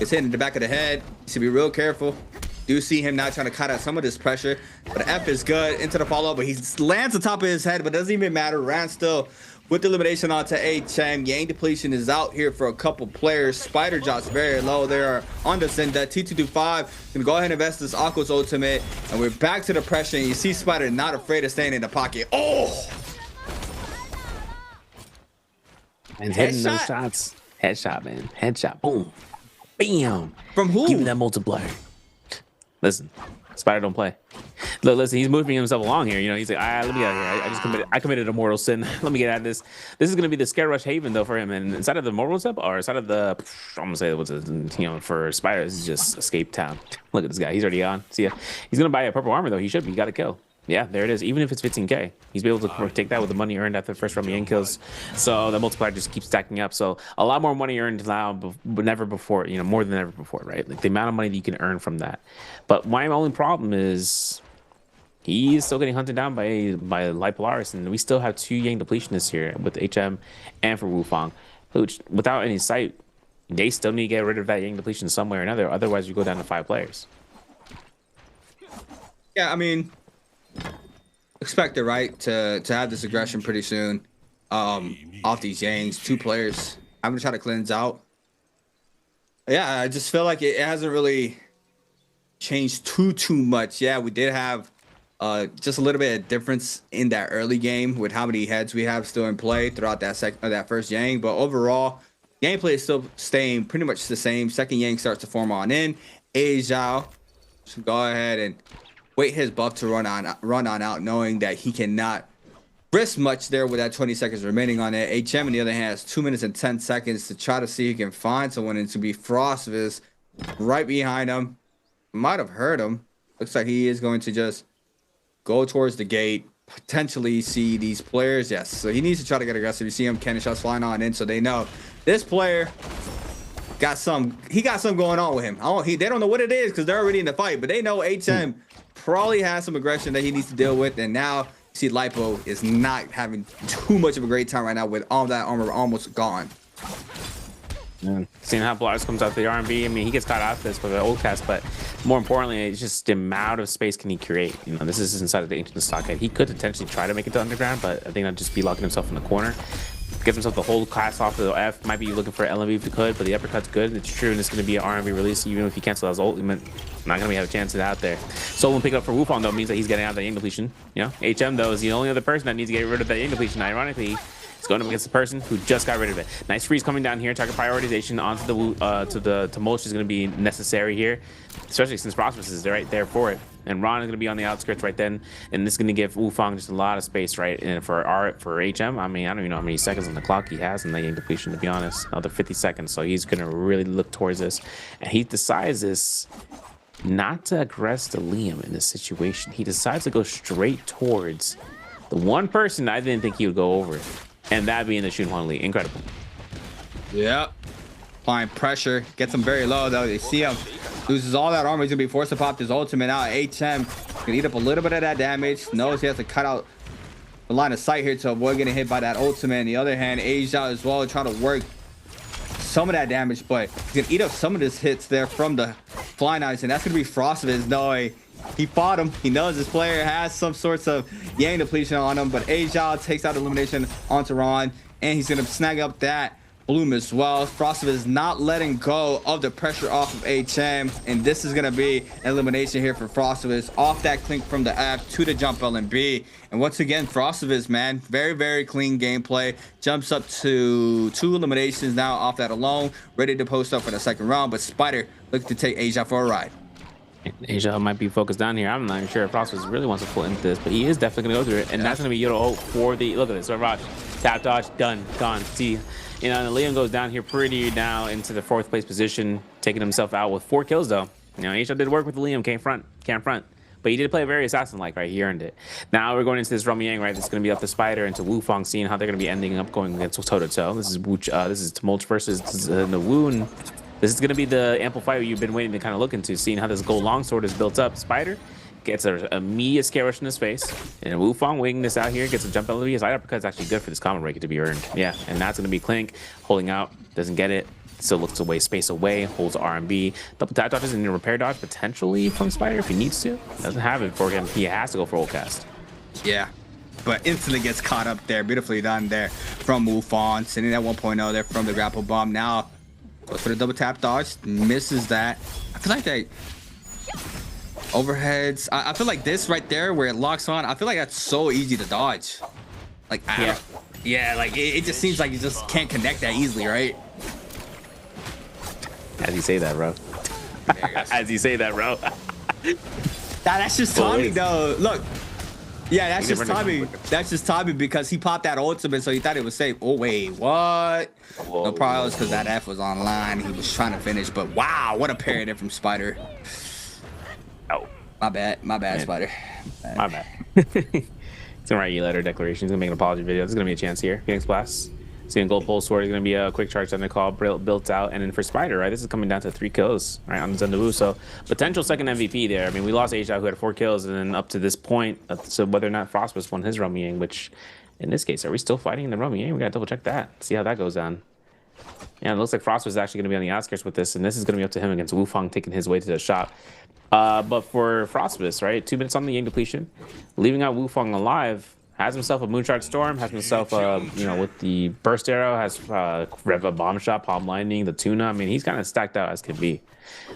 It's hitting the back of the head. You should be real careful. Do see him now trying to cut out some of this pressure, but F is good into the follow-up, but he lands on top of his head, but doesn't even matter. Rand still with the elimination onto HM. Yang depletion is out here for a couple players. Spider drops very low there on the Zendu. T225 gonna go ahead and invest this Yakos ultimate, and we're back to the pressure. And you see Spider not afraid of staying in the pocket. Oh, and hitting those shots. Headshot, man. Headshot. Boom. Bam. From who? Give me that multiplier. Listen, Spider don't play. Look, listen, he's moving himself along here. You know, he's like, let me get out of here. I committed a mortal sin. Let me get out of this. This is gonna be the Scare Rush Haven though for him. And inside of the mortal step, or inside of the, I'm gonna say what's it, you know, for Spider, this is just escape town. Look at this guy. He's already on. See ya. He's gonna buy a purple armor though. He should be. He got a kill. Yeah, there it is. Even if it's 15k, he's able to take that with the money earned after the first Realm of Yang kills. So the multiplier just keeps stacking up. So a lot more money earned now, but never before. You know, more than ever before, right? Like the amount of money that you can earn from that. But my only problem is he's still getting hunted down by Polaris, and we still have 2 Yang depletion this year with HM and for Wuong, which without any sight, they still need to get rid of that Yang depletion some way or another. Otherwise, we go down to 5 players. Yeah, I mean, expect it, right, to have this aggression pretty soon off these Yangs. 2 players. I'm gonna try to cleanse out. Yeah, I just feel like it hasn't really changed too much. Yeah, we did have just a little bit of difference in that early game with how many heads we have still in play throughout that first Yang, but overall gameplay is still staying pretty much the same. Second Yang starts to form on in. Zhao should go ahead and wait his buff to run on out, knowing that he cannot risk much there with that 20 seconds remaining on it. HM, on the other hand, has 2 minutes and 10 seconds to try to see if he can find someone, and to be Frostvis right behind him. Might have heard him. Looks like he is going to just go towards the gate, potentially see these players. Yes, so he needs to try to get aggressive. You see him, cannon shots flying on in, so they know this player got some going on with him. They don't know what it is because they're already in the fight, but they know HM probably has some aggression that he needs to deal with. And now you see Lipo is not having too much of a great time right now with all that armor almost gone. Yeah. Seeing how Polaris comes out the R&B, I mean, he gets caught out this with the old cast, but more importantly, it's just the amount of space can he create. You know, this is inside of the ancient stockade. He could potentially try to make it to underground, but I think that'd just be locking himself in the corner. Gets himself the whole class off of the F. Might be looking for LMB if he could, but the uppercut's good. It's true, and it's going to be an RMB release. Even if he cancels his ultimate, not going to have a chance of that out there. So when pick up for Wuong, though, means that he's getting out of the Yang depletion. You know, HM, though, is the only other person that needs to get rid of that Yang depletion. Ironically, he's going up against the person who just got rid of it. Nice freeze coming down here. Target prioritization onto the Mulch is going to be necessary here, especially since Prosperous is right there for it. And Ron is going to be on the outskirts right then, and this is going to give Wuong just a lot of space, right? And for HM, I mean, I don't even know how many seconds on the clock he has in the Yang depletion, to be honest. Another 50 seconds, so he's going to really look towards this. And he decides this not to aggress the Liam in this situation. He decides to go straight towards the one person I didn't think he would go over, and that being the Shunhuan Li. Incredible. Yep. Applying pressure. Gets him very low, though. They see him. Loses all that armor. He's going to be forced to pop his ultimate out. HM can eat up a little bit of that damage. Knows he has to cut out the line of sight here to avoid getting hit by that ultimate. On the other hand, aged out as well, trying to work some of that damage, but he's going to eat up some of his hits there from the Flying Knights, and that's going to be Frostvis knowing he fought him. He knows his player has some sorts of Yang depletion on him, but aged out takes out elimination onto Ron, and he's going to snag up that Bloom as well. Frostvis is not letting go of the pressure off of HM, and this is going to be an elimination here for Frostvis off that clink from the F to the jump LMB. And once again, Frostvis, man, very, very clean gameplay. Jumps up to 2 eliminations now off that alone, ready to post up for the second round, but Spider looking to take Asia for a ride. Asia might be focused down here. I'm not even sure if Frostvis really wants to pull into this, but he is definitely going to go through it, and that's going to be Yodo for the, look at this, Raj, tap dodge, done, gone, see. You know, and Liam goes down here pretty now into the 4th place position, taking himself out with 4 kills, though. You know, Asia did work with Liam, can't front. But he did play very assassin-like, right? He earned it. Now we're going into this Yang, right? This is going to be up to Spider and to Wuong, seeing how they're going to be ending up going against toe-to-toe. This is Tumult versus the Woon. This is going to be the ample fight you've been waiting to kind of look into, seeing how this gold longsword is built up. Spider gets an immediate scare rush in his face, and Wuong waiting this out here, gets a jump LB. His side uppercut is actually good for this combo break to be earned. Yeah, and that's going to be Clink holding out, doesn't get it, still looks away, space away, holds RMB. Double tap dodges in a repair dodge potentially from Spider if he needs to. Doesn't have it for him. He has to go for ult cast. Yeah, but instantly gets caught up there. Beautifully done there from Wuong, sitting at 1.0 there from the grapple bomb. Now goes for the double tap dodge, misses that. I feel like that overheads. I feel like this right there where it locks on, I feel like that's so easy to dodge. Like, yeah, like it just seems like you just can't connect that easily, right? As you say that, bro. As you say that, bro. That's just timing, though. Look. Yeah, that's just timing. That's just timing because he popped that ultimate, so he thought it was safe. Oh, wait, what? Whoa, no problems because that F was online. He was trying to finish, but wow, what a parry there from Spider. Oh, my bad, man. Spider. My bad. It's gonna write you a letter declaration. He's gonna make an apology video. There's gonna be a chance here. Phoenix Blast. Seeing Gold Pulse Sword is gonna be a quick charge thunder call built out, and then for Spider, right, this is coming down to 3 kills, right, on Zendu. So potential second MVP there. I mean, we lost Asia who had 4 kills, and then up to this point, so whether or not Frostvis won his Yang, which in this case, are we still fighting in the Yang? We gotta double check that. See how that goes down. Yeah, it looks like Frostvis is actually gonna be on the outskirts with this, and this is gonna be up to him against Wuong taking his way to the shop. But for Frostvis, right, 2 minutes on the Yang depletion, leaving out Wuong alive. Has himself a Moonshard Storm, has himself, you know, with the Burst Arrow, has Reva Bomb Shot, Palm Lightning, the Tuna. I mean, he's kind of stacked out as could be.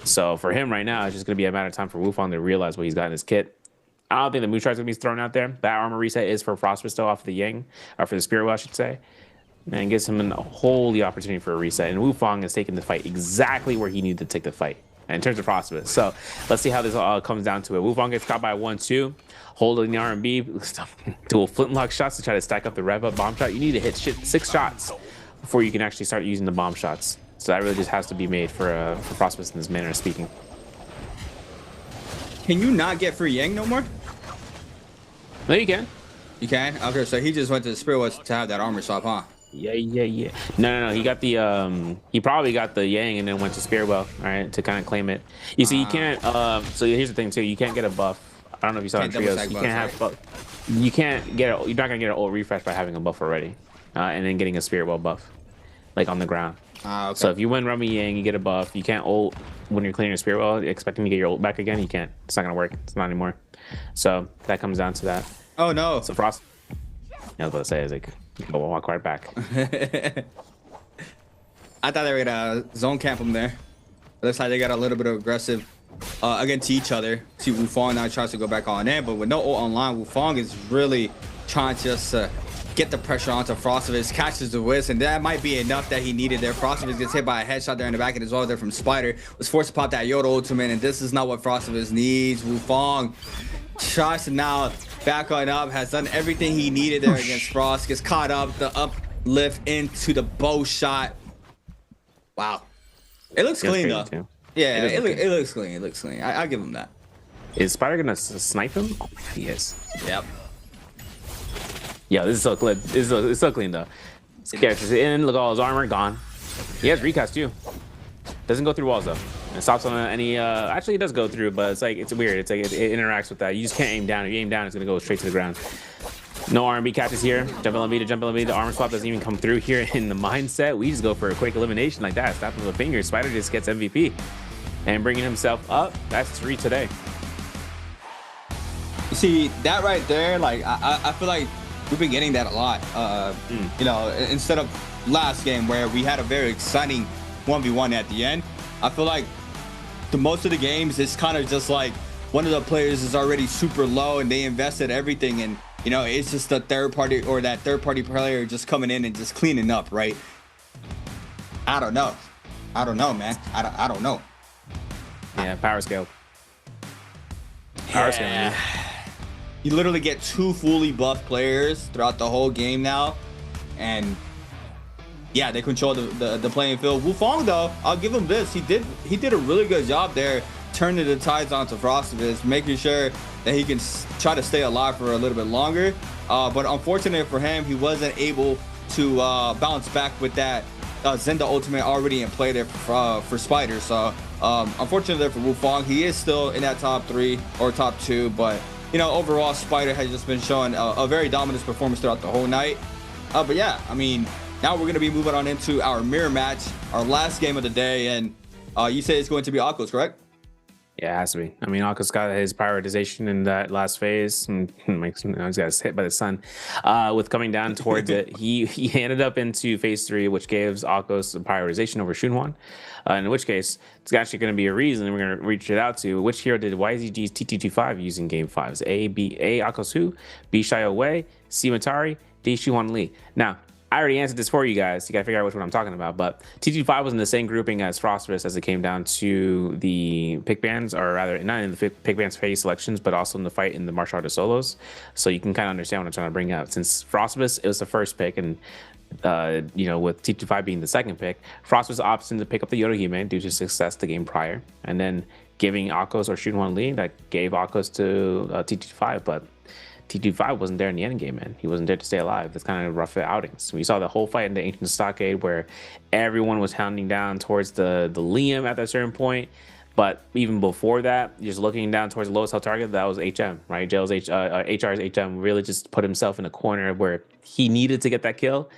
So for him right now, it's just going to be a matter of time for Wuong to realize what he's got in his kit. I don't think the Moonshard's going to be thrown out there. That armor reset is for Frostvis though, off of the Yang, or for the Spirit Well, I should say. And gives him a holy opportunity for a reset. And Wuong is taking the fight exactly where he needed to take the fight. In terms of Frostvis. So let's see how this all comes down to it. Wuong gets caught by 1-2, holding the RMB, dual flintlock shots to try to stack up the rev up bomb shot. You need to hit 6 shots before you can actually start using the bomb shots. So that really just has to be made for Frostvis in this manner of speaking. Can you not get free Yang no more? No, you can. You can? Okay, so he just went to the Spirit West to have that armor swap, huh? Yeah. No. He got the he probably got the Yang and then went to Spearwell, all right, to kind of claim it. You see, you can't. So here's the thing too. You can't get a buff. I don't know if you saw in trios. You can't have buff. You can't get. You're not gonna get an ult refresh by having a buff already, and then getting a Spearwell buff, like on the ground. Okay. So if you win Rummy Yang, you get a buff. You can't ult when you're clearing your Spearwell, expecting to get your ult back again. You can't. It's not gonna work. It's not anymore. So that comes down to that. Oh no. So Frost. I was about to say, is like, Oh, we'll walk right back. I thought they were gonna zone camp him there. Looks like they got a little bit of aggressive against each other. See, Wuong now tries to go back on in, but with no ult online, Wuong is really trying to just get the pressure onto Frostivus, catches the whiz, and that might be enough that he needed there. Frostivus gets hit by a headshot there in the back, and as well there from Spider. Was forced to pop that Yoda ultimate, and this is not what Frostivus needs. Wuong tries to now back on up, has done everything he needed there against Frost, gets caught up, the uplift into the bow shot. Wow. It looks clean though. Too. Yeah, it looks clean. It looks clean. I'll give him that. Is Spider gonna snipe him? Oh my God, he is. Yep. Yeah, this is so clean. It's so clean though. This character's in. Look at all his armor gone. He has recast too. Doesn't go through walls though. It stops on any. Actually, it does go through, but it's weird. It's like it interacts with that. You just can't aim down. If you aim down, it's gonna go straight to the ground. No R&B catches here. Jump LMB to jump LMB. The armor swap doesn't even come through here in the mindset. We just go for a quick elimination like that. Snap of a finger. Spider just gets MVP. And bringing himself up. That's 3 today. You see, that right there, like, I feel like we've been getting that a lot. You know, instead of last game where we had a very exciting 1v1 at the end, I feel like the most of the games, it's kind of just like one of the players is already super low and they invested everything, and you know, it's just the third party or that third party player just coming in and just cleaning up, right? I don't know, man. I don't know. Yeah, power scale. Power scale, man. You literally get 2 fully buffed players throughout the whole game now, and yeah, they control the playing field. Wuong though, I'll give him this. He did a really good job there, turning the tides onto Frostivus, making sure that he can try to stay alive for a little bit longer. But unfortunately for him, he wasn't able to bounce back with that Zendu ultimate already in play there for Spider. So unfortunately for Wuong, he is still in that top 3 or top 2. But you know, overall, Spider has just been showing a very dominant performance throughout the whole night. But yeah, I mean, now we're going to be moving on into our mirror match, our last game of the day. And you say it's going to be Yakos, correct? Yeah, it has to be. I mean, Yakos got his prioritization in that last phase. And he's got hit by the sun. With coming down towards it, he ended up into phase 3, which gives Yakos the prioritization over Shunhuan. In which case, it's actually going to be a reason we're going to reach it out to. Which hero did YZG's TT25 use in game 5? Is A, Yakos Hu, B, Xiao Wei, C, Matari, D, Shuan Li. Now, I already answered this for you guys. You gotta figure out which one I'm talking about. But TT5 was in the same grouping as Frostivus as it came down to the pick bans, or rather, not in the pick bans phase selections, but also in the fight in the martial artist solos. So you can kind of understand what I'm trying to bring up. Since Frostivus, it was the first pick, and you know, with TT5 being the second pick, Frostivus opted to pick up the Yodohime due to success the game prior, and then giving Yakos or Shunhuan Li that gave Yakos to TT5, but T25 wasn't there in the end game, man. He wasn't there to stay alive. That's kind of rough outings. We saw the whole fight in the Ancient Stockade where everyone was hounding down towards the Liam at that certain point. But even before that, just looking down towards the lowest health target, that was HM, right? HR's HM really just put himself in a corner where he needed to get that kill.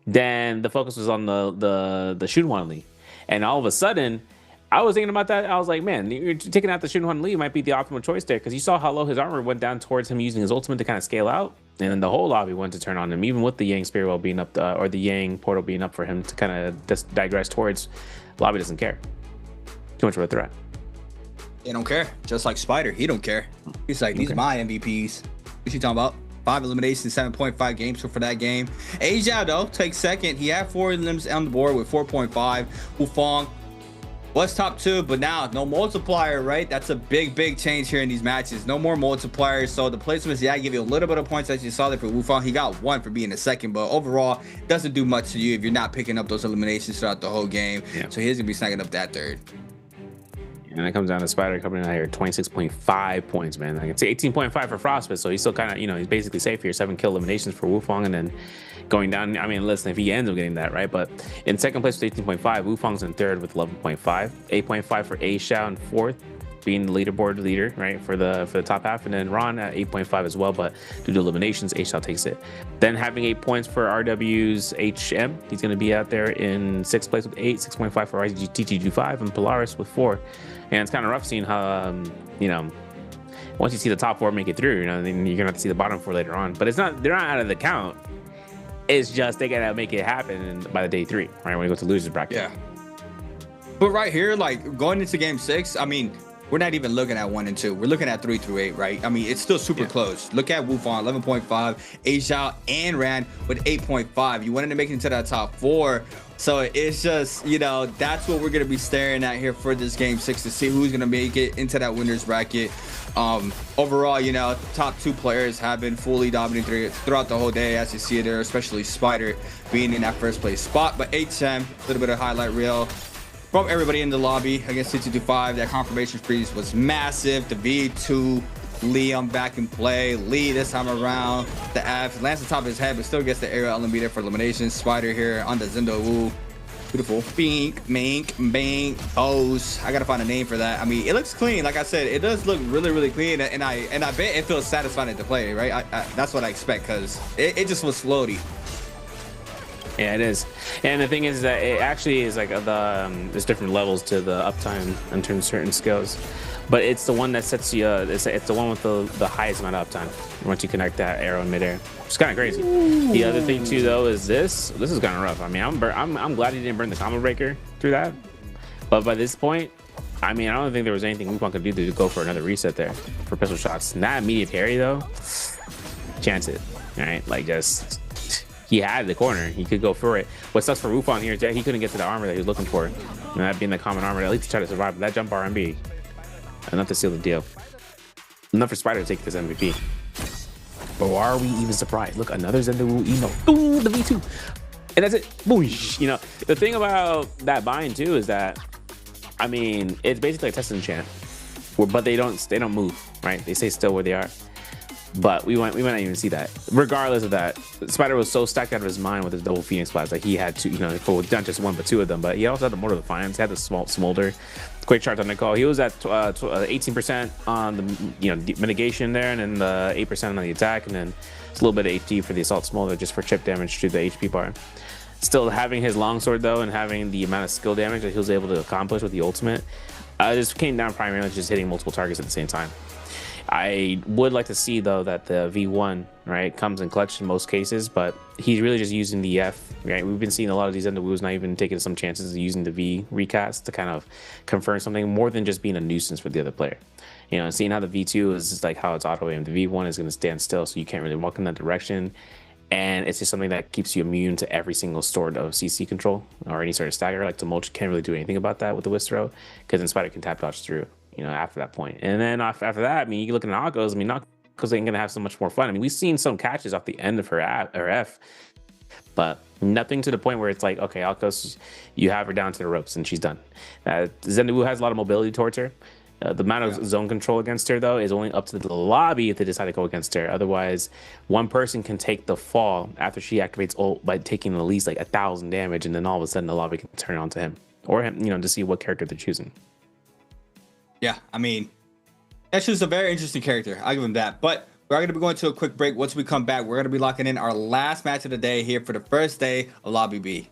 Then the focus was on the Shunhuan Li. And all of a sudden, I was thinking about that. I was like, man, you're taking out the Shunhuan Li might be the optimal choice there, because you saw how low his armor went down towards him using his ultimate to kind of scale out, and then the whole lobby went to turn on him, even with the Yang Spirit Well being up, or the Yang portal being up for him to kind of just digress towards. Lobby doesn't care. Too much of a threat. They don't care. Just like Spider, he don't care. He's like, these are my MVPs. What you talking about? 5 eliminations, 7.5 games for that game. Asia though takes second. He had 4 limbs on the board with 4.5. Wuong was top 2, but now no multiplier, right? That's a big change here in these matches. No more multipliers. So the placements, yeah, I give you a little bit of points as you saw there for Wuong. He got 1 for being the second, but overall, it doesn't do much to you if you're not picking up those eliminations throughout the whole game. Yeah. So he's gonna be snagging up that 3rd. And it comes down to Spider coming in here, 26.5 points, man. I can say 18.5 for Frostbite, so he's still kind of, you know, he's basically safe here. 7 kill eliminations for Wuong, and then going down. I mean, listen, if he ends up getting that, right? But in second place with 18.5, Wuong's in 3rd with 11.5, 8.5 for A Xiao in 4th, being the leaderboard leader, right, for the top half, and then Ron at 8.5 as well. But due to eliminations, A Xiao takes it. Then having 8 points for RW's HM, he's going to be out there in 6th place with 8, 6.5 for TT25, and Polaris with 4. And it's kind of rough seeing how, you know, once you see the top 4 make it through, you know, then you're gonna have to see the bottom 4 later on. But it's not, they're not out of the count. It's just they gotta make it happen by the day 3, right? When we go to losers bracket. Yeah. But right here, like going into game 6, I mean, we're not even looking at 1 and 2. We're looking at 3 through 8, right? I mean, it's still super close. Look at Wuong, 11.5, Asia and Rand with 8.5. You wanted to make it into that top 4. So it's just, you know, that's what we're going to be staring at here for this game 6 to see who's going to make it into that winner's bracket. Overall, you know, top 2 players have been fully dominating throughout the whole day, as you see there, especially Spider being in that first place spot. But HM, a little bit of highlight reel from everybody in the lobby against 225. That confirmation freeze was massive. The V2, Liam back in play. Lee this time around. The F lands on top of his head, but still gets the aerial LMB there for elimination. Spider here on the Zendu. Beautiful. Bink, mink, bang, pose. I gotta find a name for that. I mean, it looks clean. Like I said, it does look really, really clean, and I bet it feels satisfying to play, right? That's what I expect, because it just was floaty. Yeah, it is. And the thing is that it actually is like there's different levels to the uptime in terms of certain skills, but it's the one that sets you. It's the one with the highest amount of uptime once you connect that arrow in midair. It's kind of crazy. Ooh. The other thing too, though, is this is kind of rough. I mean, I'm glad he didn't burn the combo breaker through that, but by this point, I mean, I don't think there was anything Wuong could do to go for another reset there for pistol shots. Not immediate parry though. Chance it, all right? Like just. He had the corner. He could go for it. What sucks for Wuong here is that he couldn't get to the armor that he was looking for. And that being the common armor, at least he tried to survive. But that jump RMB, enough to seal the deal. Enough for Spider to take this MVP. But why are we even surprised? Look, another Zendu Eno. Boom, the V2. And that's it. Boosh. You know, the thing about that bind too is that, I mean, it's basically a test enchant. But they don't move, right? They stay still where they are. But we might not even see that. Regardless of that, Spider was so stacked out of his mind with his double Phoenix Blast that he had to, you know, not just 1 but 2 of them. But he also had the Mortal Defiance, had the smolder, quick charge on the call. He was at 18% on the mitigation there, and then the 8% on the attack, and then it's a little bit of HP for the assault smolder just for chip damage to the HP bar. Still having his longsword though, and having the amount of skill damage that he was able to accomplish with the ultimate, just came down primarily just hitting multiple targets at the same time. I would like to see though that the V1 right comes in clutch in most cases, but he's really just using the F, right? We've been seeing a lot of these Zendu not even taking some chances of using the V recast to kind of confirm something more than just being a nuisance for the other player. You know, seeing how the V2 is just like how it's auto aim, the V1 is going to stand still, so you can't really walk in that direction. And it's just something that keeps you immune to every single sort of CC control or any sort of stagger. Like the Mulch can't really do anything about that with the Whisk Throw, because then Spider can tap dodge through, you know, after that point. And then after that, I mean, you look at Yakos, I mean, Yakos ain't gonna have so much more fun. I mean, we've seen some catches off the end of her F, but nothing to the point where it's like, okay, Yakos, you have her down to the ropes and she's done. Zendu has a lot of mobility towards her. The amount of zone control against her, though, is only up to the lobby if they decide to go against her. Otherwise, one person can take the fall after she activates ult by taking at least like 1,000 damage, and then all of a sudden the lobby can turn onto him or him, you know, to see what character they're choosing. Yeah, I mean, that's just a very interesting character. I'll give him that. But we're going to be going to a quick break. Once we come back, we're going to be locking in our last match of the day here for the first day of Lobby B.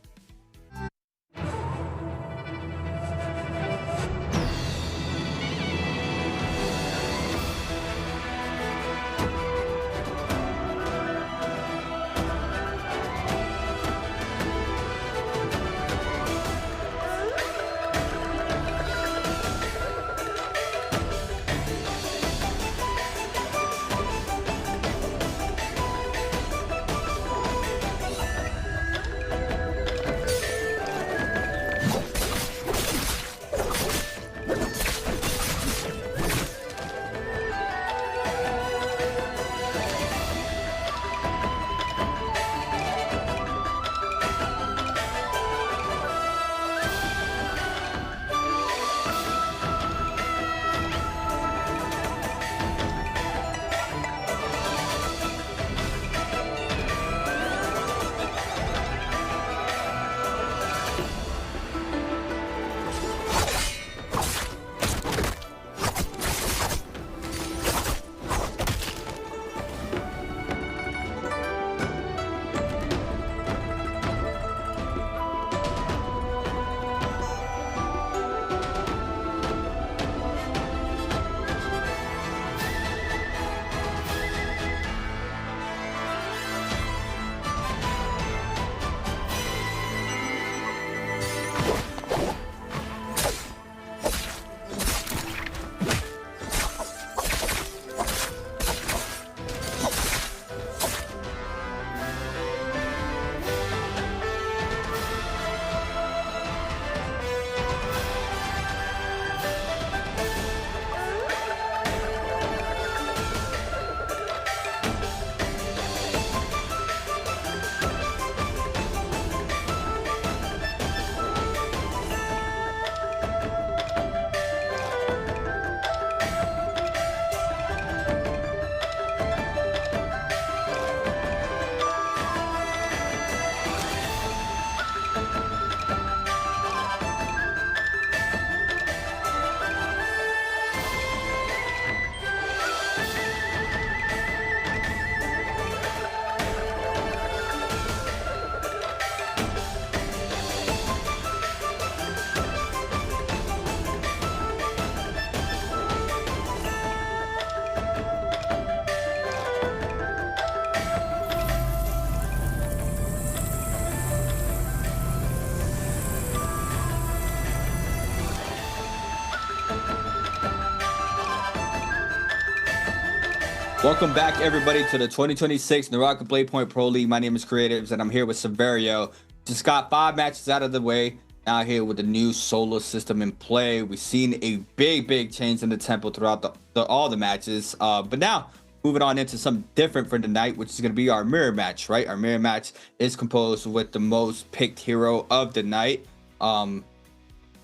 Welcome back, everybody, to the 2026 NARAKA BLADEPOINT Pro League. My name is Creatives, and I'm here with Severio. Just got 5 matches out of the way. Now here with the new solo system in play. We've seen a big change in the tempo throughout all the matches. But now, moving on into something different for tonight, which is going to be our mirror match, right? Our mirror match is composed with the most picked hero of the night,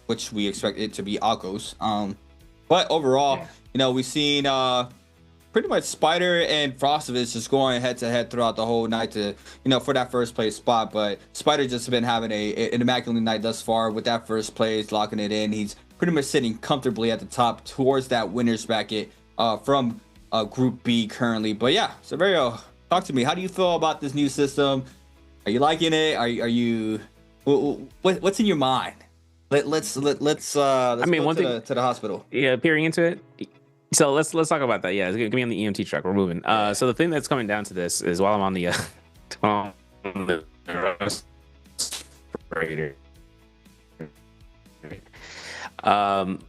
which we expect it to be Yakos. But overall, you know, we've seen pretty much Spider and Frostovich just going head to head throughout the whole night to, you know, for that first place spot. But Spider just been having an immaculate night thus far with that first place, locking it in. He's pretty much sitting comfortably at the top towards that winner's bracket from Group B currently. But yeah, Severio, talk to me. How do you feel about this new system? Are you liking it? Are you what's in your mind? Let's I mean, one thing to the hospital. Yeah, peering into it. So let's talk about that. Yeah, it's gonna be on the EMT truck. We're moving. So the thing that's coming down to this is while I'm on the respirator.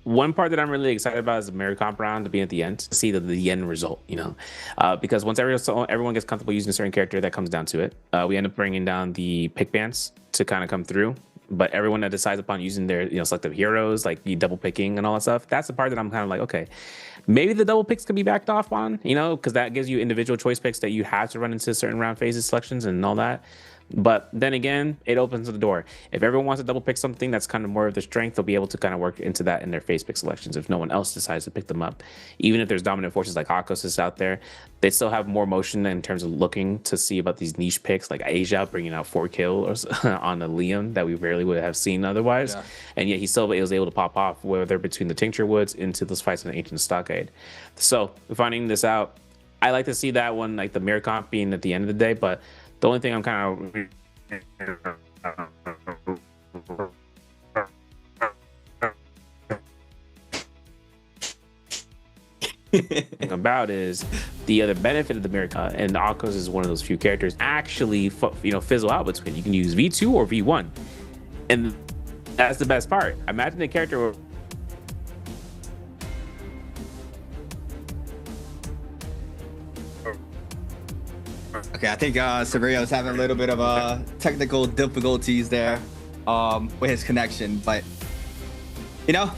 One part that I'm really excited about is the mirror comp round to be at the end to see the end result, you know, because once everyone gets comfortable using a certain character, that comes down to it. We end up bringing down the pick bands to kind of come through. But everyone that decides upon using their, you know, selective heroes, like the double picking and all that stuff, that's the part that I'm kind of like, okay, maybe the double picks can be backed off on, you know, because that gives you individual choice picks that you have to run into certain round phases selections and all that. But then again, it opens the door. If everyone wants to double pick something that's kind of more of their strength, they'll be able to kind of work into that in their phase pick selections if no one else decides to pick them up. Even if there's dominant forces like Yakos is out there, they still have more motion in terms of looking to see about these niche picks like Asia bringing out 4 kills on a Liam that we rarely would have seen otherwise. Yeah. And yet he still was able to pop off, whether between the Tincture Woods into those fights in the Ancient Stockade. So finding this out, I like to see that one, like the mirror comp being at the end of the day, but the only thing I'm kind of about is the other benefit of the mirror, and Yakos is one of those few characters actually, you know, fizzle out between. You can use V2 or V1, and that's the best part. Imagine a character. Okay, I think Severio's having a little bit of technical difficulties there with his connection, but you know,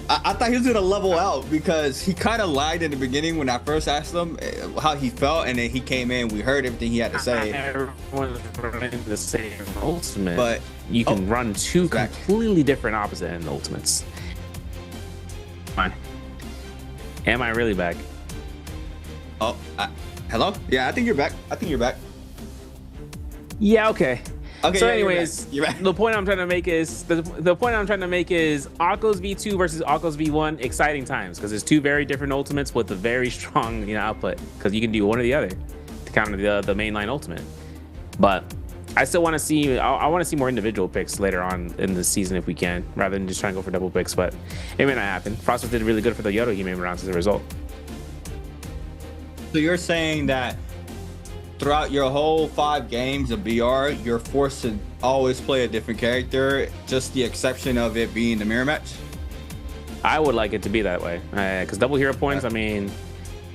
I thought he was gonna level out because he kind of lied in the beginning when I first asked him how he felt, and then he came in, we heard everything he had to say. Everyone's running the same ultimate, but you can run two completely different opposite end ultimates. Fine. Am I really back? Oh, hello? Yeah, I think you're back. Yeah, okay. Okay. So yeah, anyways, you're back. the point I'm trying to make is Yakos V2 versus Yakos V1, exciting times because there's two very different ultimates with a very strong, you know, output because you can do one or the other to counter the mainline ultimate. But I still want to see I want to see more individual picks later on in the season if we can, rather than just trying to go for double picks. But it may not happen. Frostwolf did really good for the Yodo he made rounds as a result. So you're saying that throughout your whole 5 games of BR, you're forced to always play a different character, just the exception of it being the mirror match? I would like it to be that way, because double hero points, I mean,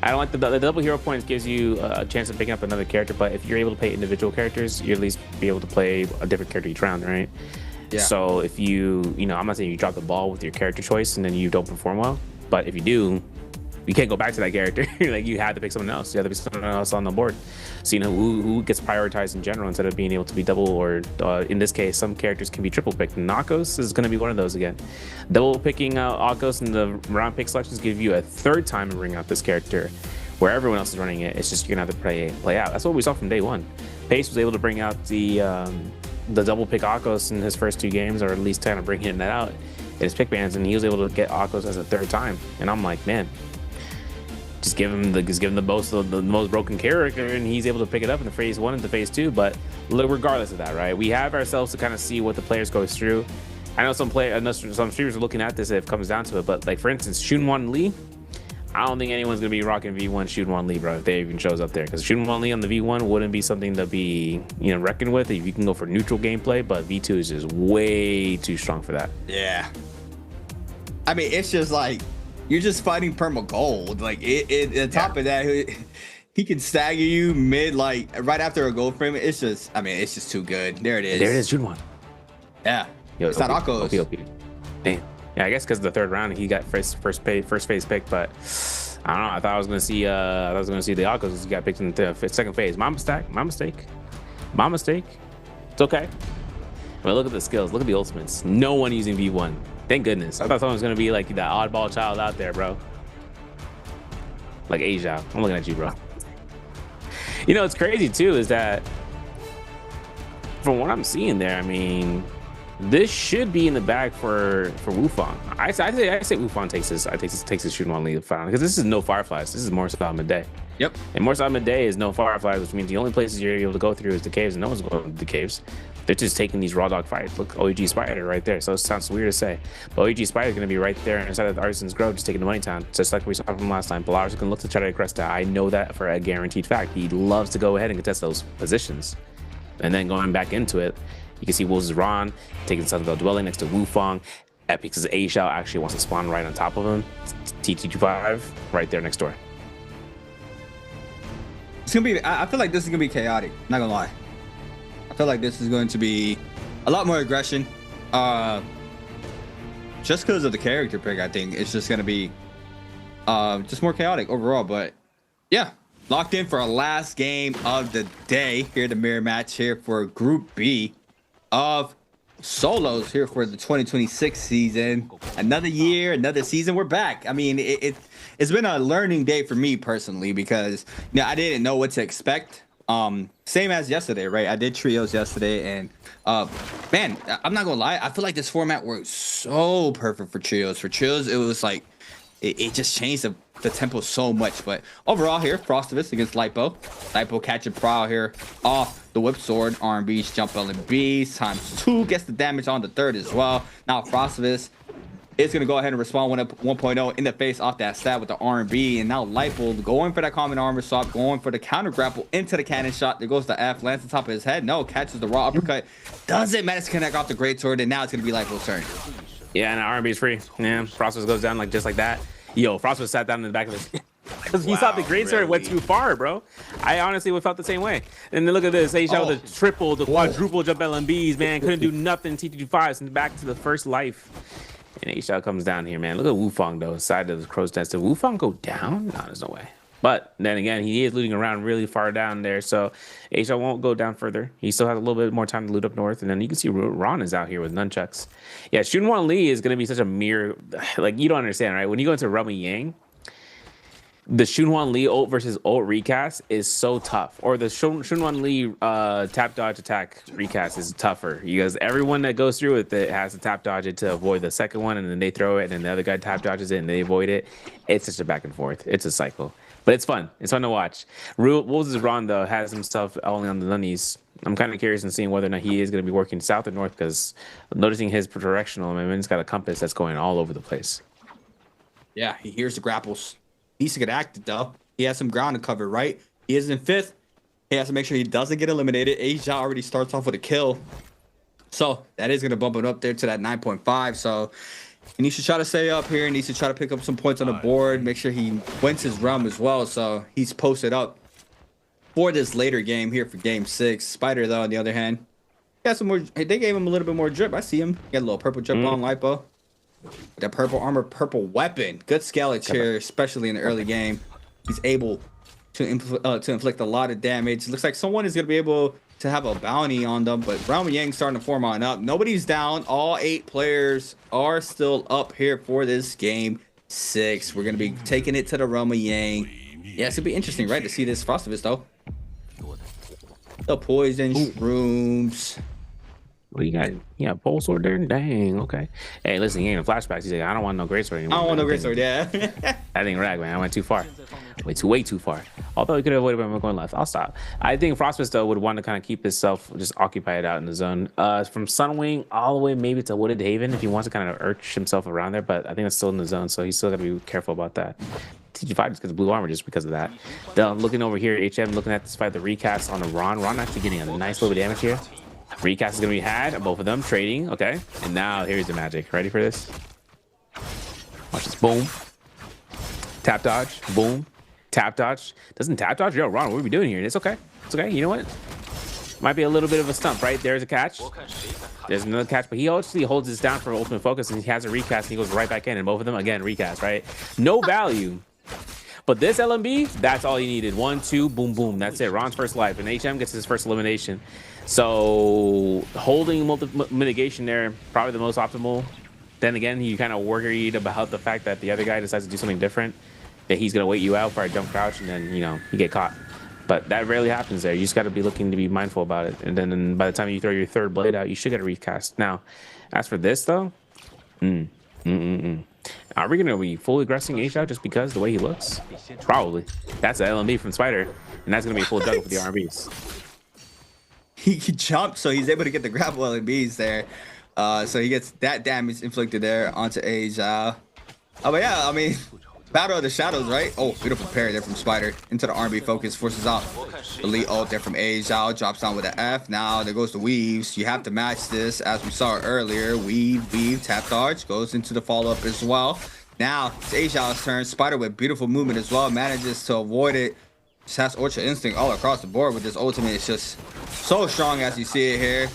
I don't like the double hero points gives you a chance of picking up another character, but if you're able to play individual characters, you at least be able to play a different character each round, right? Yeah. So if you know, I'm not saying you drop the ball with your character choice and then you don't perform well, but if you do, you can't go back to that character. Like you had to pick someone else. You had to pick someone else on the board. So you know who gets prioritized in general instead of being able to be double, or in this case, some characters can be triple picked. Yakos is going to be one of those again. Double picking Yakos in the round pick selections give you a third time to bring out this character, where everyone else is running it. It's just you're gonna have to play out. That's what we saw from day one. Pace was able to bring out the double pick Yakos in his first 2 games, or at least kind of bringing that out in his pick bands, and he was able to get Yakos as a third time. And I'm like, man. Just give him the most broken character, and he's able to pick it up in the phase 1 and the phase 2. But regardless of that, right? We have ourselves to kind of see what the players go through. I know some streamers are looking at this if it comes down to it. But like for instance, Shunwan Lee, I don't think anyone's gonna be rocking V1 Shunwan Lee, bro. If they even shows up there, because Shunwan Lee on the V1 wouldn't be something to be reckoned with if you can go for neutral gameplay. But V2 is just way too strong for that. Yeah. I mean, it's just like you're just fighting perma gold. Like on top of that, he can stagger you mid, like right after a gold frame. It's just, I mean, it's just too good. There it is. There it is, Junwan. Yeah. Yo, it's not Yakos. OP. Damn. Yeah, I guess because the third round he got first phase pick, but I don't know. I thought I was gonna see the Yakos. He got picked in the second phase. My mistake. It's okay. I mean, look at the skills. Look at the ultimates. No one using V1. Thank goodness. I thought someone was gonna be like the oddball child out there, bro. Like Asia. I'm looking at you, bro. You know, it's crazy too is that from what I'm seeing there, I mean, this should be in the bag for Wuong. I say Wuong takes this. Takes his shooting one lead final because this is no Fireflies. This is more solid midday. Yep. And more solid midday is no Fireflies, which means the only places you're able to go through is the caves, and no one's going to the caves. They're just taking these raw dog fights. Look, OEG Spider right there. So it sounds weird to say, but OEG Spider is going to be right there inside of the Artisan's Grove, just taking the money town, just like we saw from last time. Polaris can look to try to aggress that. I know that for a guaranteed fact. He loves to go ahead and contest those positions, and then going back into it. You can see Wolves' Ron taking Sunbelt Dwelling next to Wuong. Epic's A Shao actually wants to spawn right on top of him. TT25 right there next door. It's gonna be. I feel like this is gonna be chaotic. Not gonna lie. I feel like this is going to be a lot more aggression. Just because of the character pick, I think it's just gonna be just more chaotic overall. But yeah, locked in for our last game of the day here, the mirror match here for Group B of solos here for the 2026 season. Another year, another season. We're back. I mean, it's been a learning day for me personally because I didn't know what to expect. Same as yesterday, right? I did trios yesterday, and man, I'm not gonna lie, I feel like this format worked so perfect for trios. For trios, it was like it just changed the tempo so much. But overall here, Frostivus against Lipo. Lipo catching Prowl here off the Whip Sword. R&B's jump LMBs ×2 gets the damage on the third as well. Now Frostivus is going to go ahead and respond 1.0 in the face off that stab with the R&B. And now Lipo going for that common armor swap, going for the counter grapple into the cannon shot. There goes the F, lands on top of his head. No, catches the raw uppercut. Doesn't manage to connect off the great sword, and now it's going to be Lipo's turn. Yeah, and R&B is free. Yeah, Frostivus goes down like just like that. Yo, Frostivus sat down in the back of his... Because he thought the great sword went too far, bro. I honestly would felt the same way. And then look at this. They showed the triple, the quadruple jump LMBs, man. Couldn't do nothing. TT25 and back to the first life. And A-Shao comes down here, man. Look at Wuong, though. Side of the crow's nest. Did Wuong go down? No, there's no way. But then again, he is looting around really far down there. So A-Shao won't go down further. He still has a little bit more time to loot up north. And then you can see Ron is out here with nunchucks. Yeah, Shunwan Lee is going to be such a mirror. Like, you don't understand, right? When you go into Rama Yang, the Shunwan Lee ult versus ult recast is so tough. Or the Shunwan Lee tap dodge attack recast is tougher. Because everyone that goes through it that has to tap dodge it to avoid the second one, and then they throw it, and then the other guy tap dodges it, and they avoid it. It's just a back and forth. It's a cycle. But it's fun. It's fun to watch. Wolves' Ron, though, has himself only on the Nunnies. I'm kind of curious in seeing whether or not he is going to be working south or north, because noticing his directional, I mean, he's got a compass that's going all over the place. Yeah, he hears the grapples. Needs to get active, though. He has some ground to cover, right? He is in 5th. He has to make sure he doesn't get eliminated. Asia already starts off with a kill. So that is going to bump it up there to that 9.5. So he needs to try to stay up here. He needs to try to pick up some points on the board. Make sure he wins his realm as well. So he's posted up for this later game here for game 6. Spider, though, on the other hand, got some more. They gave him a little bit more drip. I see him. Got a little purple drip on Lipo. That purple armor, purple weapon. Good scalage here, especially in the early game. He's able to inflict a lot of damage. Looks like someone is going to be able to have a bounty on them, but Brown Yang starting to form on up. Nobody's down. All 8 players are still up here for this game 6. We're going to be taking it to the Rama Yang. Yeah, it's going to be interesting, right, to see this Frostivus, though. The poison shrooms. What you got? Yeah, pole sword there. Dang. Okay. Hey, listen, he ain't in flashbacks. He's like, I don't want no great sword anymore. I don't want no great sword. Yeah. I think rag, man. I went too far. Way too far. Although he could have avoided by going left. I'll stop. I think Frostbite though would want to kind of keep himself just occupied out in the zone. From Sunwing all the way maybe to Wooded Haven if he wants to kind of urge himself around there. But I think it's still in the zone, so he's still got to be careful about that. TG5 just gets blue armor just because of that. Then looking over here, HM looking at this fight, the recast on the Ron. Ron actually getting a nice little bit of damage here. Recast is going to be had. Both of them trading. Okay. And now here's the magic. Ready for this? Watch this. Boom. Tap dodge, boom. Tap dodge. Doesn't tap dodge? Yo, Ron, what are we doing here? It's okay. It's okay. You know what? Might be a little bit of a stump, right? There's a catch. There's another catch, but he actually holds this down for ultimate focus, and he has a recast, and he goes right back in, and both of them, again, recast, right? No value. But this LMB, that's all he needed. 1, 2, boom, boom. That's it. Ron's first life, and HM gets his first elimination. So holding mitigation there, probably the most optimal. Then again, you kind of worried about the fact that the other guy decides to do something different, that he's going to wait you out for a jump crouch, and then, you know, you get caught. But that rarely happens there. You just got to be looking to be mindful about it. And then by the time you throw your third blade out, you should get a recast. Now, as for this, though, are we going to be fully aggressing H-Out just because the way he looks? Probably. That's an LMB from Spider, and that's going to be a full juggle for the RBs. He jumped, so he's able to get the grapple LMBs there. So he gets that damage inflicted there onto H-Out. Oh, but yeah, I mean, Battle of the Shadows, right? Oh, beautiful parry there from Spider into the R&B focus, forces out the lead ult there from Zhao, drops down with an F. Now there goes the weaves. You have to match this as we saw earlier. Weave, tap dodge, goes into the follow-up as well. Now it's Zhao's turn. Spider with beautiful movement as well, manages to avoid it. Just has Ultra Instinct all across the board with this ultimate. It's just so strong as you see it here.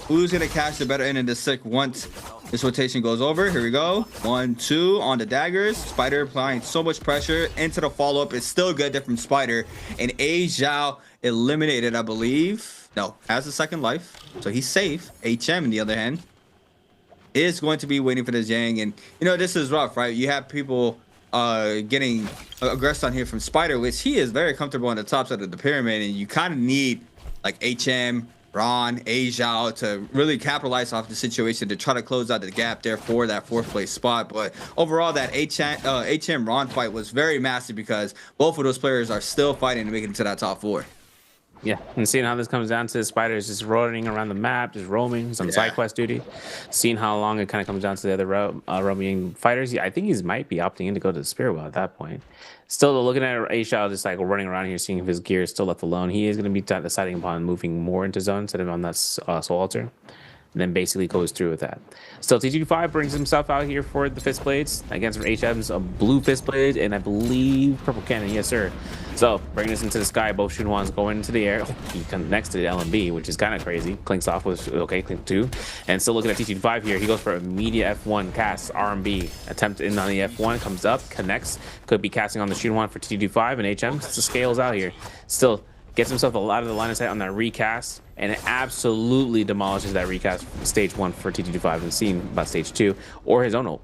Who's gonna catch the better end of the sick once this rotation goes over? Here we go. 1, 2 on the daggers. Spider applying so much pressure into the follow-up. It's still good there from Spider. And Zhao eliminated, I believe. No, has a second life. So he's safe. HM, on the other hand, is going to be waiting for this Yang. And, you know, this is rough, right? You have people getting aggressed on here from Spider, which he is very comfortable on the top side of the pyramid. And you kind of need, like, HM, Ron, Zhao to really capitalize off the situation to try to close out the gap there for that 4th place spot. But overall, that HM Ron fight was very massive because both of those players are still fighting to make it into that top 4. Yeah, and seeing how this comes down to Spider is just running around the map, just roaming, he's on side quest duty. Seeing how long it kind of comes down to the other roaming fighters. Yeah, I think he might be opting in to go to the Spirit Well at that point. Still looking at A-Shao just like running around here, seeing if his gear is still left alone. He is going to be deciding upon moving more into zone instead of on that Soul Altar. And then basically goes through with that. Still, TG5 brings himself out here for the Fist Blades against HM's a blue Fist Blade and I believe purple cannon. Yes, sir. So bringing this into the sky, both Shunwans going into the air. He connects to the LMB, which is kind of crazy. Clinks off with okay, clink 2. And still looking at TG5 here. He goes for a immediate F1 cast, RMB. Attempt in on the F1, comes up, connects. Could be casting on the Shunwan for TG5 and HM. So scales out here. Still gets himself a lot of the line of sight on that recast, and it absolutely demolishes that recast stage 1 for TG5 and seeing about stage 2 or his own ult.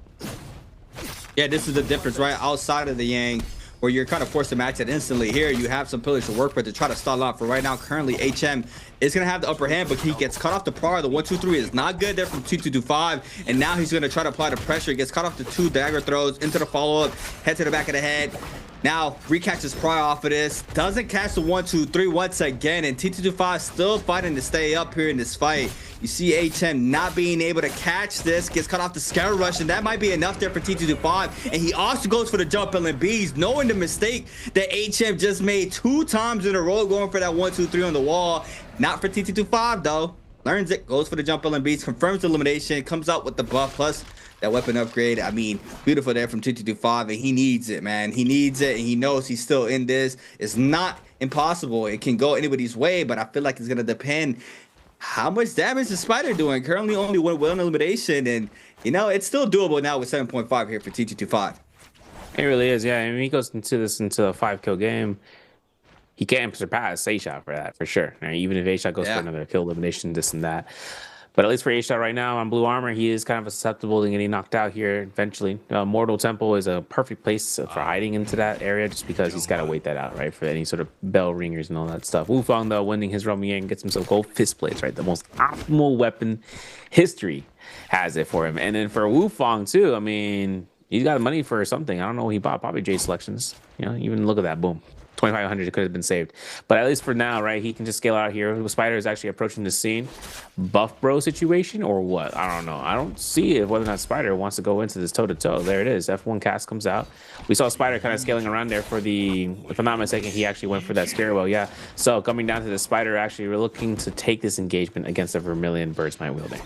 Yeah, this is the difference, right? Outside of the Yang, where you're kind of forced to match it instantly. Here, you have some pillars to work with to try to stall out. For right now, currently, HM is going to have the upper hand, but he gets cut off the prior. The 1-2-3 is not good there from 2-2-5, and now he's going to try to apply the pressure. He gets cut off the 2 dagger throws into the follow-up, head to the back of the head. Now, recatches prior off of this. Doesn't catch the 1-2-3 once again, and T225 still fighting to stay up here in this fight. You see HM not being able to catch this, gets cut off the Scout Rush, and that might be enough there for T225. And he also goes for the jump LMBs, knowing the mistake that HM just made 2 times in a row, going for that 1-2-3 on the wall. Not for T225 though. Learns it, goes for the jump LMBs, confirms the elimination, comes out with the buff plus that weapon upgrade. I mean, beautiful there from 2-2-5, and he needs it, man. He needs it, and he knows he's still in this. It's not impossible. It can go anybody's way, but I feel like it's going to depend how much damage is Spider doing. Currently only one elimination, and, you know, it's still doable now with 7.5 here for 2-2-5. It really is, yeah. I mean, he goes into a 5-kill game. He can't surpass A-Shot for that, for sure. Right? Even if A-Shot goes for another kill elimination, this and that. But at least for A-Shot right now on blue armor, he is kind of susceptible to getting knocked out here eventually. Mortal Temple is a perfect place for hiding into that area just because he's got to wait that out, right? For any sort of bell ringers and all that stuff. Wuong, though, winning his Romiang, gets himself gold Fist Blades, right? The most optimal weapon history has it for him. And then for Wuong, too, I mean, he's got money for something. I don't know what he bought. Probably J Selections. You know, even look at that. Boom. 2,500 could have been saved, but at least for now, right? He can just scale out here. Spider is actually approaching the scene. Buff bro situation or what? I don't know. I don't see it whether or not Spider wants to go into this toe to toe. There it is. F1 cast comes out. We saw Spider kind of scaling around there for the, if I'm not mistaken, he actually went for that stairwell. Yeah. So coming down to the Spider, actually, we're looking to take this engagement against the Vermilion Bird's Might wielding.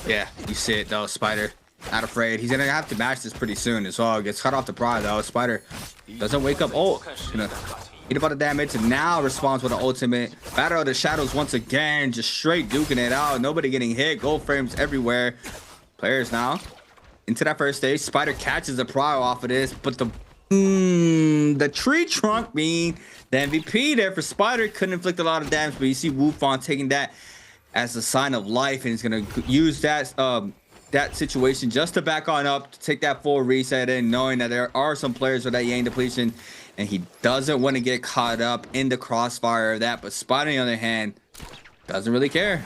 Yeah, you see it though. Spider Not afraid. He's gonna have to match this pretty soon as well. Gets cut off the pry though. Spider doesn't wake up. Oh, gonna eat about the damage and now responds with an ultimate. Battle of the Shadows once again, just straight duking it out. Nobody getting hit. Gold frames everywhere. Players now into that first stage. Spider catches the pry off of this, but the tree trunk being the MVP there for Spider couldn't inflict a lot of damage. But you see Wuong taking that as a sign of life, and he's gonna use that that situation just to back on up, to take that full reset in, knowing that there are some players with that Yang depletion, and he doesn't want to get caught up in the crossfire of that. But Spider, on the other hand, doesn't really care.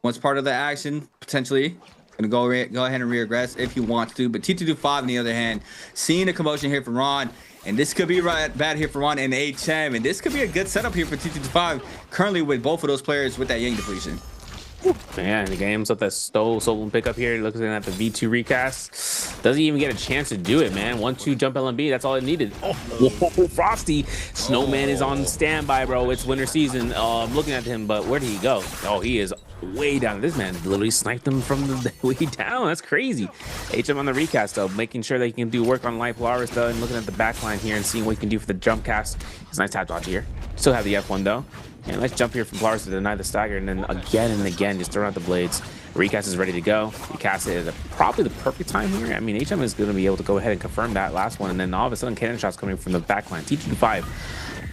Once part of the action, potentially gonna go ahead and regress if he wants to. But T225 on the other hand, seeing the commotion here from Ron, and this could be bad here for Ron and HM, and this could be a good setup here for T225, currently with both of those players with that Yang depletion. Man, the game's up that stolen pickup here. Looking at the V2 recast. Doesn't even get a chance to do it, man. 1-2 jump LMB. That's all it needed. Oh, whoa, Frosty. Snowman is on standby, bro. It's winter season. I'm looking at him, but where did he go? Oh, he is way down. This man literally sniped him from the way down. That's crazy. HM on the recast, though, making sure that he can do work on light Polaris, though, and looking at the backline here and seeing what he can do for the jump cast. It's a nice tap dodge here. Still have the F1, though. And let's jump here from Polaris to deny the stagger, and then again and again, just throwing out the blades. Recast is ready to go. You cast it at probably the perfect time here. I mean, HM is going to be able to go ahead and confirm that last one, and then all of a sudden, cannon shots coming from the backline. T225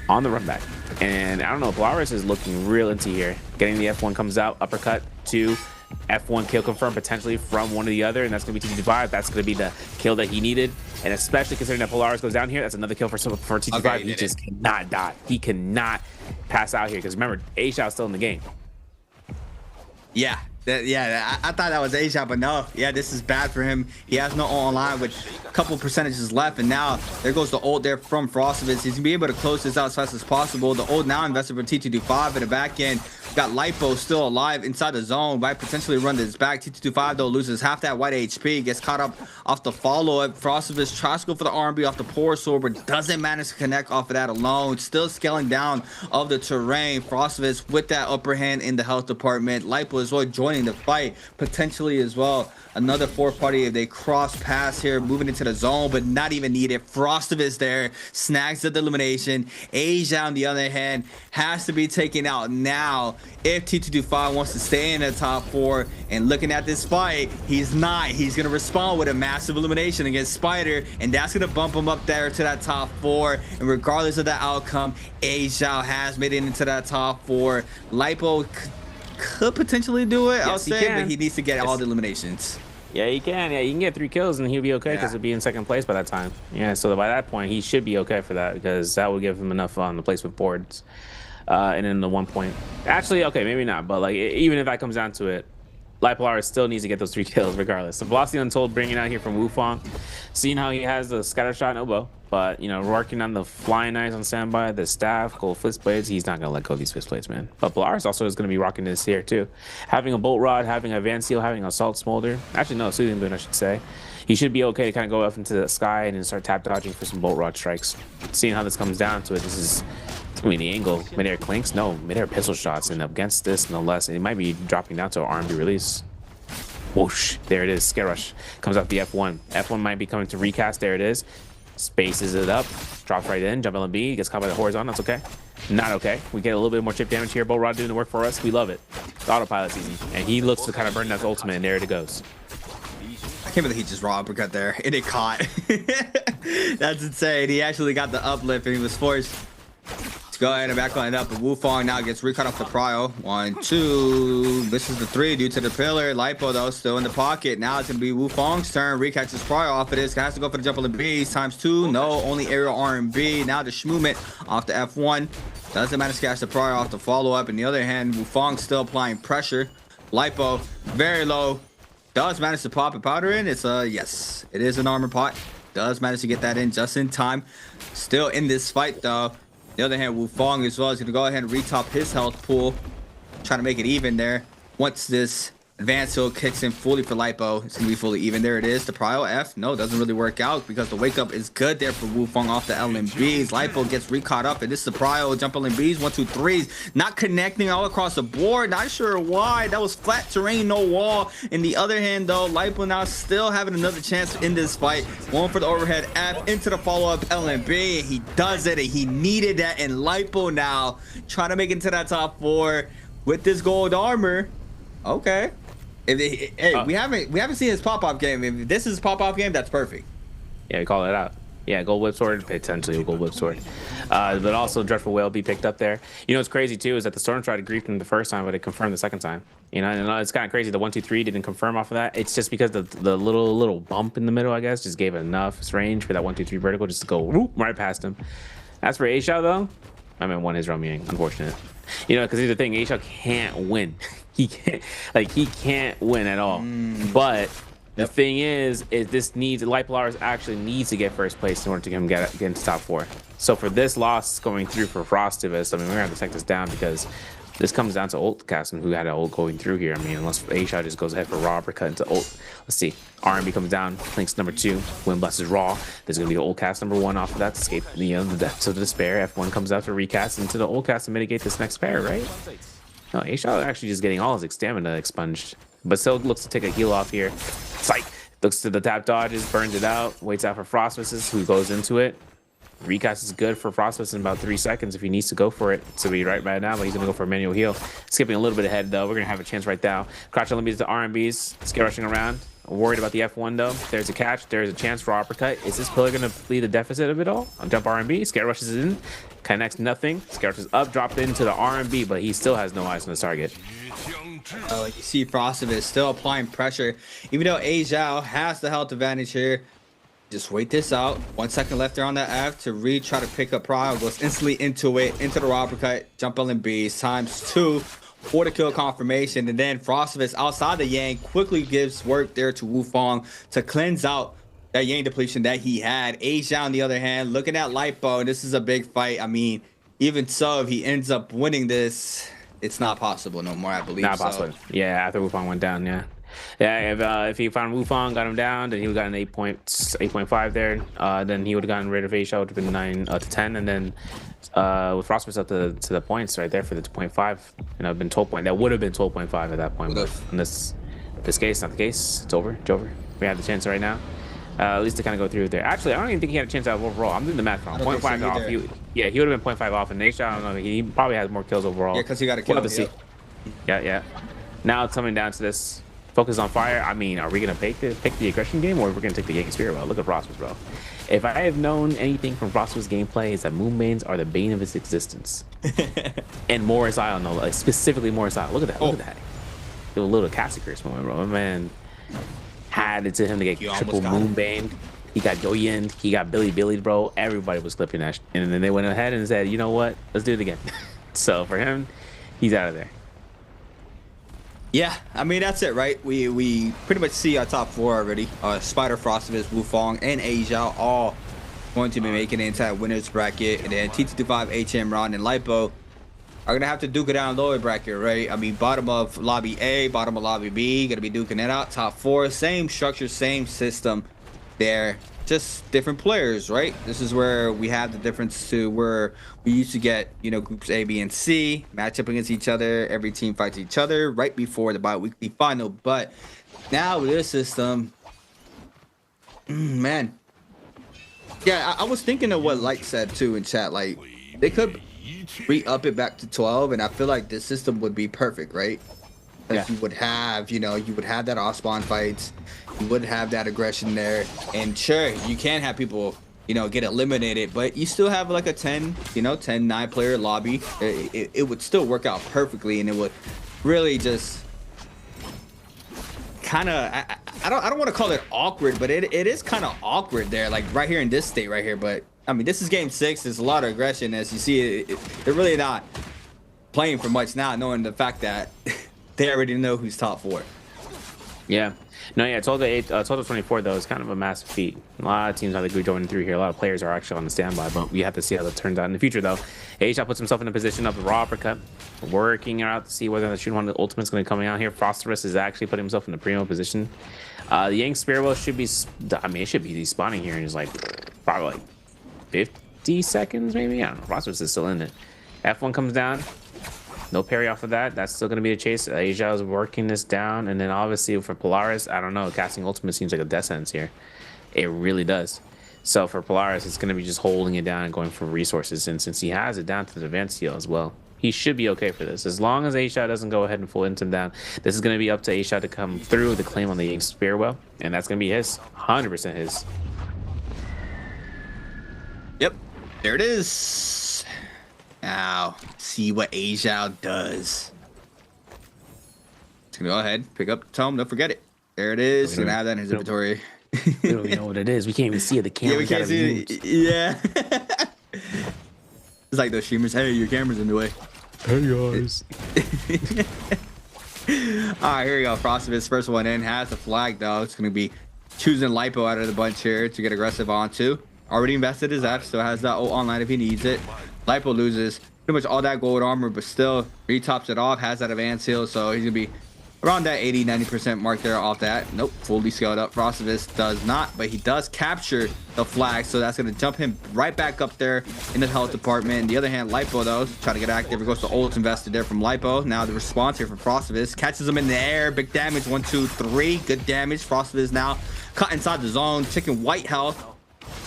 on the run back. And I don't know, Polaris is looking real into here. Getting the F1 comes out, uppercut to F1 kill confirmed potentially from one or the other, and that's going to be T225. That's going to be the kill that he needed. And especially considering that Polaris goes down here, that's another kill for T225. Okay, he just cannot die. He cannot pass out here because remember, A-Shot's still in the game. Yeah. I thought that was A-Shot, but no. Yeah, this is bad for him. He has no online with a couple percentages left, and now there goes the ult there from Frostovitz. He's gonna be able to close this out as fast as possible. The ult now invested for T225 in the back end. Got Lipo still alive inside the zone. Might potentially run this back. T225 though loses half that white HP. Gets caught up off the follow-up. Frostovitz tries to go for the R&B off the Power Sword, but doesn't manage to connect off of that alone. Still scaling down of the terrain. Frostovitz with that upper hand in the health department. Lipo as well joining the fight potentially as well. Another fourth party if they cross pass here, moving into the zone, but not even needed. Frostovitz there snags the elimination. Asia on the other hand has to be taken out now if T225 wants to stay in the top 4. And looking at this fight, he's not. He's gonna respond with a massive elimination against Spider, and that's gonna bump him up there to that top 4. And regardless of the outcome, Asia has made it into that top 4. Lipo could potentially do it, yes, I'll say, but he needs to get all the eliminations. Yeah, he can. Yeah, he can get 3 kills and he'll be okay because he'll be in second place by that time. Yeah, so by that point, he should be okay for that because that will give him enough on the placement boards. And then the 1 point. Actually, okay, maybe not, but like even if that comes down to it, Light Polaris still needs to get those 3 kills regardless. So Velocity Untold bringing out here from Wuong, seeing how he has the scatter shot and elbow, but you know, working on the flying knives on standby, the staff, gold fist blades. He's not gonna let go of these fist blades, man. But Polaris also is gonna be rocking this here too, having a bolt rod, having a Van Seal, having assault smolder. Actually, no, soothing boon, I should say. He should be okay to kind of go up into the sky and then start tap dodging for some bolt rod strikes. Seeing how this comes down to it, this is. I mean, the angle, midair clinks, no, midair pistol shots, and against this, no less, and it might be dropping down to an R&B release. Whoosh, there it is, Scare Rush, comes off the F1. F1 might be coming to recast, there it is. Spaces it up, drops right in, jump LMB, gets caught by the horizon, that's okay. Not okay, we get a little bit more chip damage here, Bolt Rod doing the work for us, we love it. The autopilot's easy, and he looks to kind of burn that ultimate, and there it goes. I can't believe he just raw uppercut there, and it caught. That's insane, he actually got the uplift, and he was forced to go ahead and back on it up, but Wuong now gets recut off the prio. 1, 2, misses the 3 due to the pillar. Lipo though still in the pocket. Now it's gonna be Wuong's turn. Recatches prio off of this. Has to go for the jump on the B's ×2. No, only aerial R&B. Now the Schmovement off the F1. Doesn't manage to catch the prio off the follow up. On the other hand, Wuong still applying pressure. Lipo very low. Does manage to pop a powder in. It's yes, it is an armor pot. Does manage to get that in just in time. Still in this fight though. On the other hand, Wuong as well is going to go ahead and retop his health pool. Trying to make it even there. Once this Advanced Hill kicks in fully for Lipo. It's going to be fully even. There it is. The Prio F. No, doesn't really work out because the wake up is good there for Wuong off the LMBs. Lipo gets re-caught up, and this is the Prio jump LMBs. 1, 2, 3s. Not connecting all across the board. Not sure why. That was flat terrain, no wall. In the other hand, though, Lipo now still having another chance in this fight. Going for the overhead F into the follow-up LMB. And he does it, and he needed that. And Lipo now trying to make it to that top 4 with this gold armor. Okay. We haven't seen his pop-up game. If this is his pop-up game, that's perfect. Yeah, we call it out. Yeah, gold whip sword, potentially a gold whip sword. But also Dreadful Whale be picked up there. You know what's crazy too is that the Storm tried to grief him the first time, but it confirmed the second time. You know, and it's kind of crazy. The 1, 2, 3 didn't confirm off of that. It's just because the little bump in the middle, I guess, just gave enough range for that 1, 2, 3 vertical just to go whoop, right past him. As for Aisha though, I mean, one is Romiang, unfortunate. You know, because here's the thing, Aisha can't win. He can't win at all. But the thing is this needs Polaris actually needs to get first place in order to get into top 4. So for this loss going through for Frostivus, I mean, we're gonna have to take this down because this comes down to ult casting who had an ult going through here. I mean, unless Aisha just goes ahead for Raw uppercut into ult. Let's see. RMB comes down, links number 2, Wind Blast is Raw. There's gonna be an ult cast number 1 off of that to escape the depths of despair. F1 comes out to recast into the ult cast to mitigate this next pair, right? No, Aisha actually just getting all his stamina expunged, but still looks to take a heal off here. Psych! Looks to the tap dodges, burns it out, waits out for Frostvus, who goes into it. Recast is good for Frostvus in about 3 seconds if he needs to go for it. So be right now, but he's gonna go for a manual heal. Skipping a little bit ahead though, we're gonna have a chance right now. Crouch LMBs to RMBs, scare rushing around. Worried about the F1 though. There's a catch, there's a chance for uppercut. Is this pillar gonna be the deficit of it all? On jump RMB, scare rushes in, connects nothing. Scare rushes up, dropped into the RMB, but he still has no eyes on the target. You see Frostivus still applying pressure, even though A Zhao has the health advantage here. Just wait this out. 1 second left there on that F to try to pick up Prio. Goes instantly into it, into the uppercut, jump LMBs ×2 for the kill confirmation. And then Frostivus outside the Yang quickly gives work there to Wuong to cleanse out that Yang depletion that he had. A Zhao on the other hand, looking at Lipo, this is a big fight. I mean, even so, if he ends up winning this, it's not possible no more, I believe. Not possible. Yeah, after Wuong went down, yeah. Yeah, if he found Wuong, got him down, then he would have gotten 8.5 there. Then he would have gotten rid of Aisha, would have been 9 to 10, and then with Frostvus up to the points right there for the 2.5, you know, been 12 point. That would have been 12.5 at that point. But in this case, not the case. It's over. It's over. We have the chance right now. At least to kind of go through there. Actually, I don't even think he had a chance out of overall. I'm doing the math wrong. 0.5 off. Yeah, he would have been 0.5 off, and Aisha, I don't know. He probably has more kills overall. Yeah, because he got a kill. We'll have to see. Yeah. Now it's coming down to this. Focus on fire. I mean, are we gonna pick the aggression game, or we're gonna take the Yang Spirit? Well, look at Frostvus, bro. If I have known anything from Frostvus gameplay, is that Moonbanes are the bane of his existence. And Morris Isle, no, like specifically Morris Isle. Look at that. Look at that. A little Cassie Curse moment, bro. My man had it to him to get triple Moonbane. He got Goyen. He got Billy, bro. Everybody was clipping that, and then they went ahead and said, you know what? Let's do it again. So for him, he's out of there. Yeah, I mean, that's it, right? We pretty much see our top 4 already. Spider, Frostivus, Wuong, and A Zhao all going to be making it into that winner's bracket. And then T225, HM, Ron, and Lipo are going to have to duke it down lower bracket, right? I mean, bottom of lobby A, bottom of lobby B, going to be duking it out. Top 4, same structure, same system there. Just different players, right? This is where we have the difference to where we used to get, you know, groups A, B, and C match up against each other. Every team fights each other right before the bi-weekly final. But now with this system, man, yeah, I was thinking of what Light said too in chat. Like, they could re-up it back to 12, and I feel like this system would be perfect, right? Because you would have, you know, you would have that off-spawn fights. You would have that aggression there. And sure, you can have people, you know, get eliminated, but you still have like a 10, you know, 10-9 player lobby. It would still work out perfectly, and it would really just kind of, I don't want to call it awkward, but it is kind of awkward there, like right here in this state right here. But I mean, this is game 6. There's a lot of aggression. As you see, they're really not playing for much now, knowing the fact that they already know who's top 4. Yeah. No, yeah, total 24 though is kind of a massive feat. A lot of teams are like going through here. A lot of players are actually on the standby, but we have to see how that turns out in the future though. A-Shot puts himself in a position of a raw uppercut, working out to see whether the shoot one of the ultimate's going to come out here. Phosphorus is actually putting himself in a primo position. The Yang Spearwell should be, I mean, it should be despawning here in just like probably like 50 seconds maybe. I don't know. Phosphorus is still in it. F1 comes down. No parry off of that. That's still going to be a chase. Asia is working this down. And then obviously for Polaris, I don't know. Casting Ultimate seems like a death sentence here. It really does. So for Polaris, it's going to be just holding it down and going for resources. And since he has it down to the advanced heal as well, he should be okay for this. As long as A-Shot doesn't go ahead and full him down, this is going to be up to A-Shot to come through the claim on the Yang Spearwell. And that's going to be his. 100% his. Yep. There it is. Now, see what Asia does. It's gonna go ahead, pick up the tome, don't forget it. There it is. He's gonna have that in his inventory. We don't even know what it is. We can't even see it. The camera. Yeah, we can't see it. Yeah. It's like those streamers. Hey, your camera's in the way. Hey guys. Alright, here we go. Frostivus, first one in, has the flag though. It's gonna be choosing Lipo out of the bunch here to get aggressive onto. Already invested his F, so has that ult online if he needs it. Lipo loses pretty much all that gold armor, but still retops it off, has that advanced heal, so he's gonna be around that 80-90% mark there off that. Nope, fully scaled up. Frostivus does not, but he does capture the flag, so that's gonna jump him right back up there in the health department. On the other hand, Lipo though, trying to get active. It goes to ult invested there from Lipo. Now the response here from Frostivus catches him in the air. Big damage, 1, 2, 3. Good damage. Frostivus now caught inside the zone, taking white health,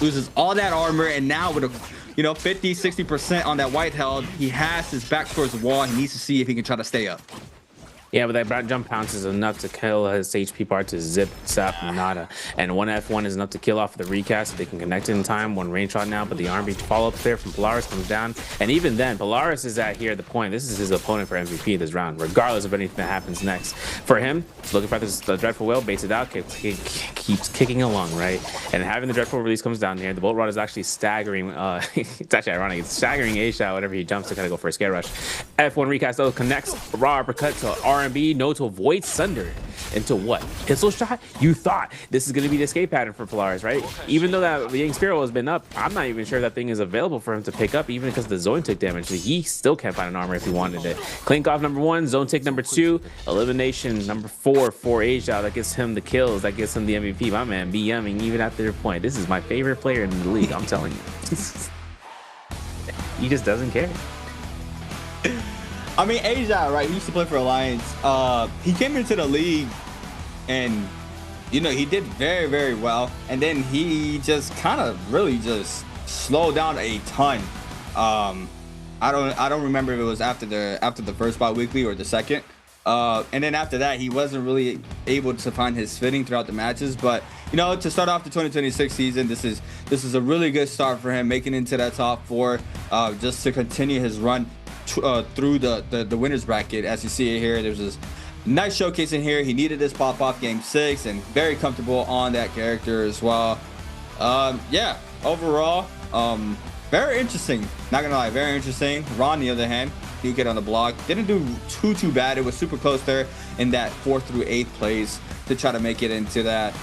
loses all that armor, and now with a 50-60% on that white health, he has his back towards the wall. He needs to see if he can try to stay up. Yeah, but that jump pounce is enough to kill his HP bar to zip, zap, nada. And one F1 is enough to kill off the recast if they can connect it in time. One range shot now, but the RB follow up there from Polaris comes down. And even then, Polaris is at here the point. This is his opponent for MVP this round, regardless of anything that happens next. For him, looking for this Dreadful Whale, baits it out, keeps kicking along, right? And having the Dreadful release comes down here. The Bolt Rod is actually staggering. It's actually ironic. It's staggering A-Shot whenever he jumps to kind of go for a scare rush. F1 recast though connects raw uppercut to R&B, no to avoid Sunder into what? Pistol shot? You thought this is going to be the escape pattern for Polaris, right? Even though that the Yang Spearwell has been up, I'm not even sure that thing is available for him to pick up, even because the zone tick damage. He still can't find an armor if he wanted it. Clink off number 1, zone tick number 2, elimination number 4 for Asia. That gets him the kills, that gets him the MVP. My man BMing even at their point. This is my favorite player in the league, I'm telling you. He just doesn't care. I mean, Asia, right? He used to play for Alliance. He came into the league and, he did very, very well. And then he just kind of really just slowed down a ton. I don't remember if it was after the first bi-weekly or the second. And then after that, he wasn't really able to find his fitting throughout the matches. But, to start off the 2026 season, this is a really good start for him, making into that top 4, just to continue his run through the winners bracket. As you see it here, there's this nice showcase in here. He needed this pop off game 6 and very comfortable on that character as well. Yeah, overall, very interesting. Not gonna lie, very interesting. Ron, on the other hand, he get on the block, didn't do too bad. It was super close there in that 4th through 8th place to try to make it into that.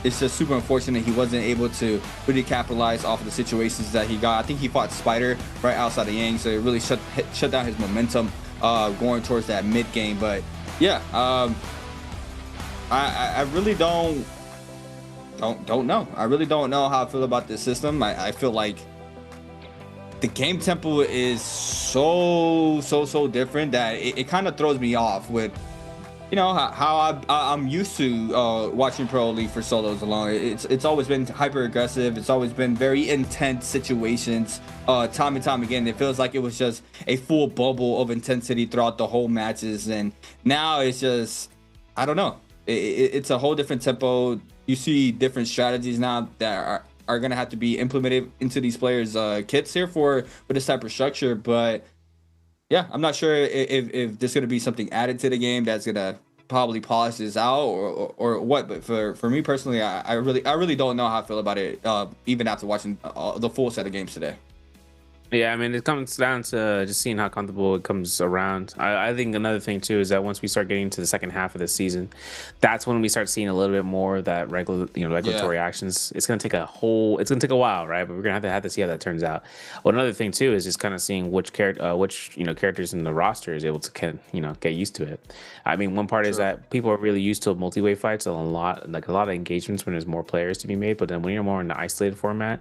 It's just super unfortunate he wasn't able to really capitalize off of the situations that he got. I think he fought Spider right outside of Yang, so it really shut down his momentum going towards that mid game. But yeah, I really don't know. I really don't know how I feel about this system. I feel like the game tempo is so different that it kind of throws me off with how I'm used to watching Pro League for solos alone. It's always been hyper aggressive. It's always been very intense situations, time and time again. It feels like it was just a full bubble of intensity throughout the whole matches, and now it's just, I don't know. It's a whole different tempo. You see different strategies now that are gonna have to be implemented into these players' kits here for this type of structure, but. Yeah, I'm not sure if there's going to be something added to the game that's going to probably polish this out or what. But for me personally, I really don't know how I feel about it, even after watching the full set of games today. Yeah, I mean, it comes down to just seeing how comfortable it comes around. I think another thing too is that once we start getting to the second half of the season, that's when we start seeing a little bit more of that regulatory actions. It's gonna take it's gonna take a while, right? But we're gonna have to see how that turns out. Well, another thing too is just kind of seeing which characters in the roster is able to get used to it. I mean, one part is that people are really used to multi-way fights, a lot of engagements when there's more players to be made. But then when you're more in the isolated format.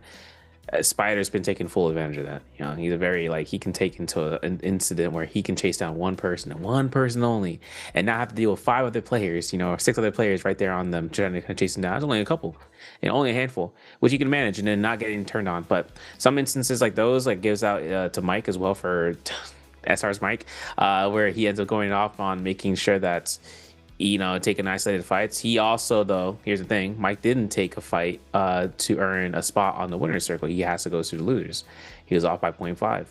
Spider's been taking full advantage of that. He's a very he can take into an incident where he can chase down one person and one person only, and not have to deal with 5 other players, or 6 other players right there on them trying to chase him down. It's only a couple, and only a handful, which he can manage, and then not getting turned on. But some instances like those gives out to Mike as well for SR's Mike, where he ends up going off on making sure that. Taking isolated fights. He also, though, here's the thing: Mike didn't take a fight to earn a spot on the winner's circle. He has to go through the losers. He was off by 0.5.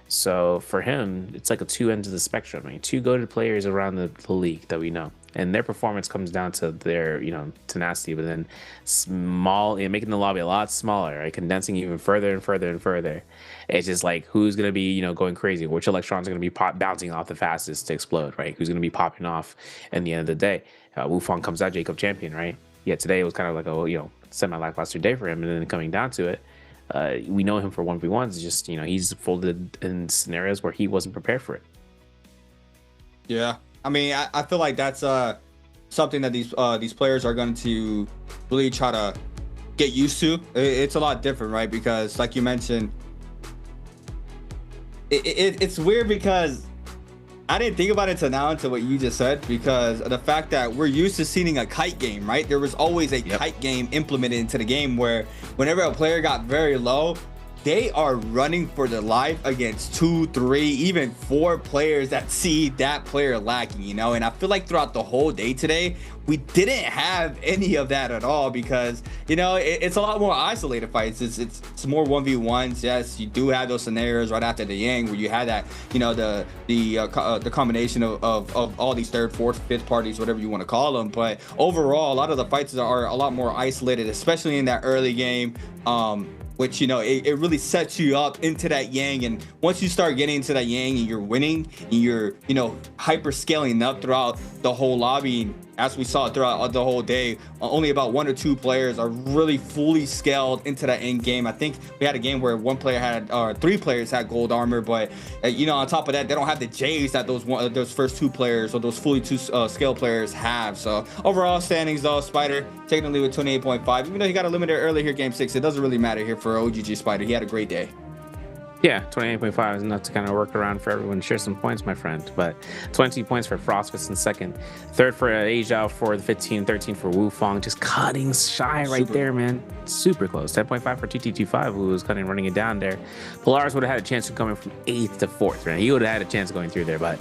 So for him, it's like a 2 ends of the spectrum. I mean, 2 goated players around the league that we know, and their performance comes down to their tenacity, but then making the lobby a lot smaller, right? Condensing even further and further and further. It's just who's gonna be going crazy, which electrons are gonna be bouncing off the fastest to explode, right? Who's gonna be popping off in the end of the day? Wuong comes out Jacob champion, right? Yeah, today it was kind of like a semi lackluster day for him, and then coming down to it. We know him for 1v1s. It's just he's folded in scenarios where he wasn't prepared for it. Yeah, I mean, I feel like that's something that these players are going to really try to get used to. It's a lot different, right? Because like you mentioned, it's weird because I didn't think about it until now, until what you just said, because of the fact that we're used to seeing a kite game, right? There was always a kite game implemented into the game where whenever a player got very low, they are running for their life against 2, 3, even 4 players that see that player lacking, And I feel like throughout the whole day today, we didn't have any of that at all because, it's a lot more isolated fights. It's more 1v1s. Yes, you do have those scenarios right after the Yang where you had that, the combination of all these 3rd, 4th, 5th parties, whatever you want to call them. But overall, a lot of the fights are a lot more isolated, especially in that early game. Which it really sets you up into that Yang, and once you start getting into that Yang and you're winning and you're hyper scaling up throughout the whole lobby, as we saw throughout the whole day, only about 1 or 2 players are really fully scaled into that end game. I think we had a game where 1 player had 3 players had gold armor, but on top of that, they don't have the J's that those first 2 players or those fully scale players have. So overall standings though, Spider taking the lead with 28.5. Even though he got eliminated early here game 6, it doesn't really matter here for OGG Spider. He had a great day. Yeah, 28.5 is enough to kind of work around for everyone. Share some points, my friend. But 20 points for Frostfist in second. Third for Asia for the 15, 13 for Wuong. Just cutting shy right there, man. Super close. 10.5 for TT25, who was cutting, running it down there. Polaris would have had a chance of coming from 8th to 4th, right? He would have had a chance of going through there, but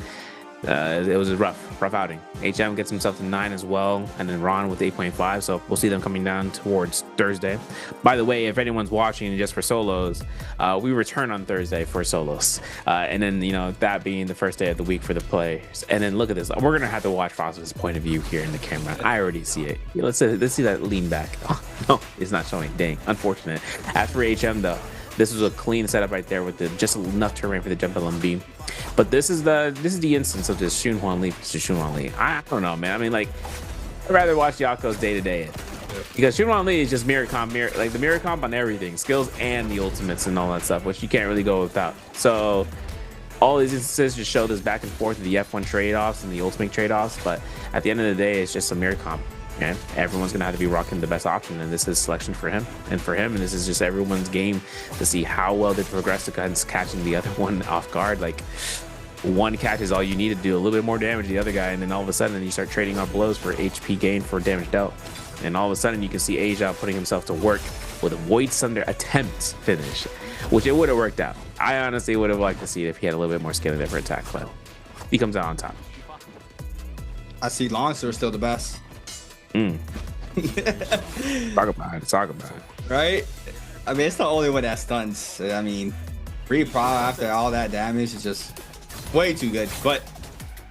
it was a rough outing. HM gets himself to 9 as well, and then Ron with 8.5. So we'll see them coming down towards Thursday. By the way, if anyone's watching just for solos, we return on Thursday for solos, and then that being the first day of the week for the players. And then look at this. We're gonna have to watch Frost's point of view here in the camera. I already see it. Let's see that lean back. Oh, no, it's not showing. Dang, unfortunate. As for HM though, this was a clean setup right there with just enough terrain for the jump LMB. But this is the instance of this Shunhuan Lee to Shunhuan Lee. I don't know, man. I mean, I'd rather watch Yakos day to day because Shunhuan Lee is just mirror comp on everything, skills and the ultimates and all that stuff, which you can't really go without. So all these instances just show this back and forth of the F1 trade-offs and the ultimate trade-offs. But at the end of the day, it's just a mirror comp. And everyone's gonna have to be rocking the best option, and this is selection for him and and this is just everyone's game to see how well they progress against catching the other one off guard. One catch is all you need to do a little bit more damage to the other guy, and then all of a sudden you start trading off blows for HP gain for damage dealt, and all of a sudden you can see Asia putting himself to work with a Void Sunder attempt finish, which it would have worked out. I honestly would have liked to see it if he had a little bit more skill in for attack, but he comes out on top. I see Longster still the best. Talk about it. Right? I mean, it's the only one that stuns. I mean, Reprow after all that damage is just way too good. But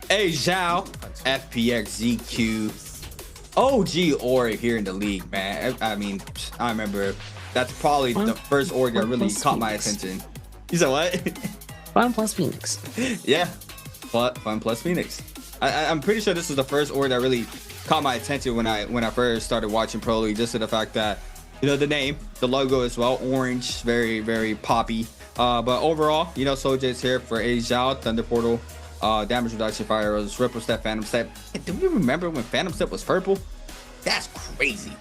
hey, Zhao, FPX, ZQ, OG Ori here in the league, man. I mean, I remember that's probably the first org that really caught my attention. You said what? Fun plus Phoenix. Yeah, fun plus Phoenix. I'm pretty sure this is the first order that really caught my attention when I first started watching Pro League, just to the fact that, you know, the name, the logo as well, orange, very, very poppy. But overall, you know, Soja's here for A Zhao, Thunder Portal, damage reduction, fire arrows, ripple step, phantom step. Hey, do you remember when phantom step was purple? That's crazy.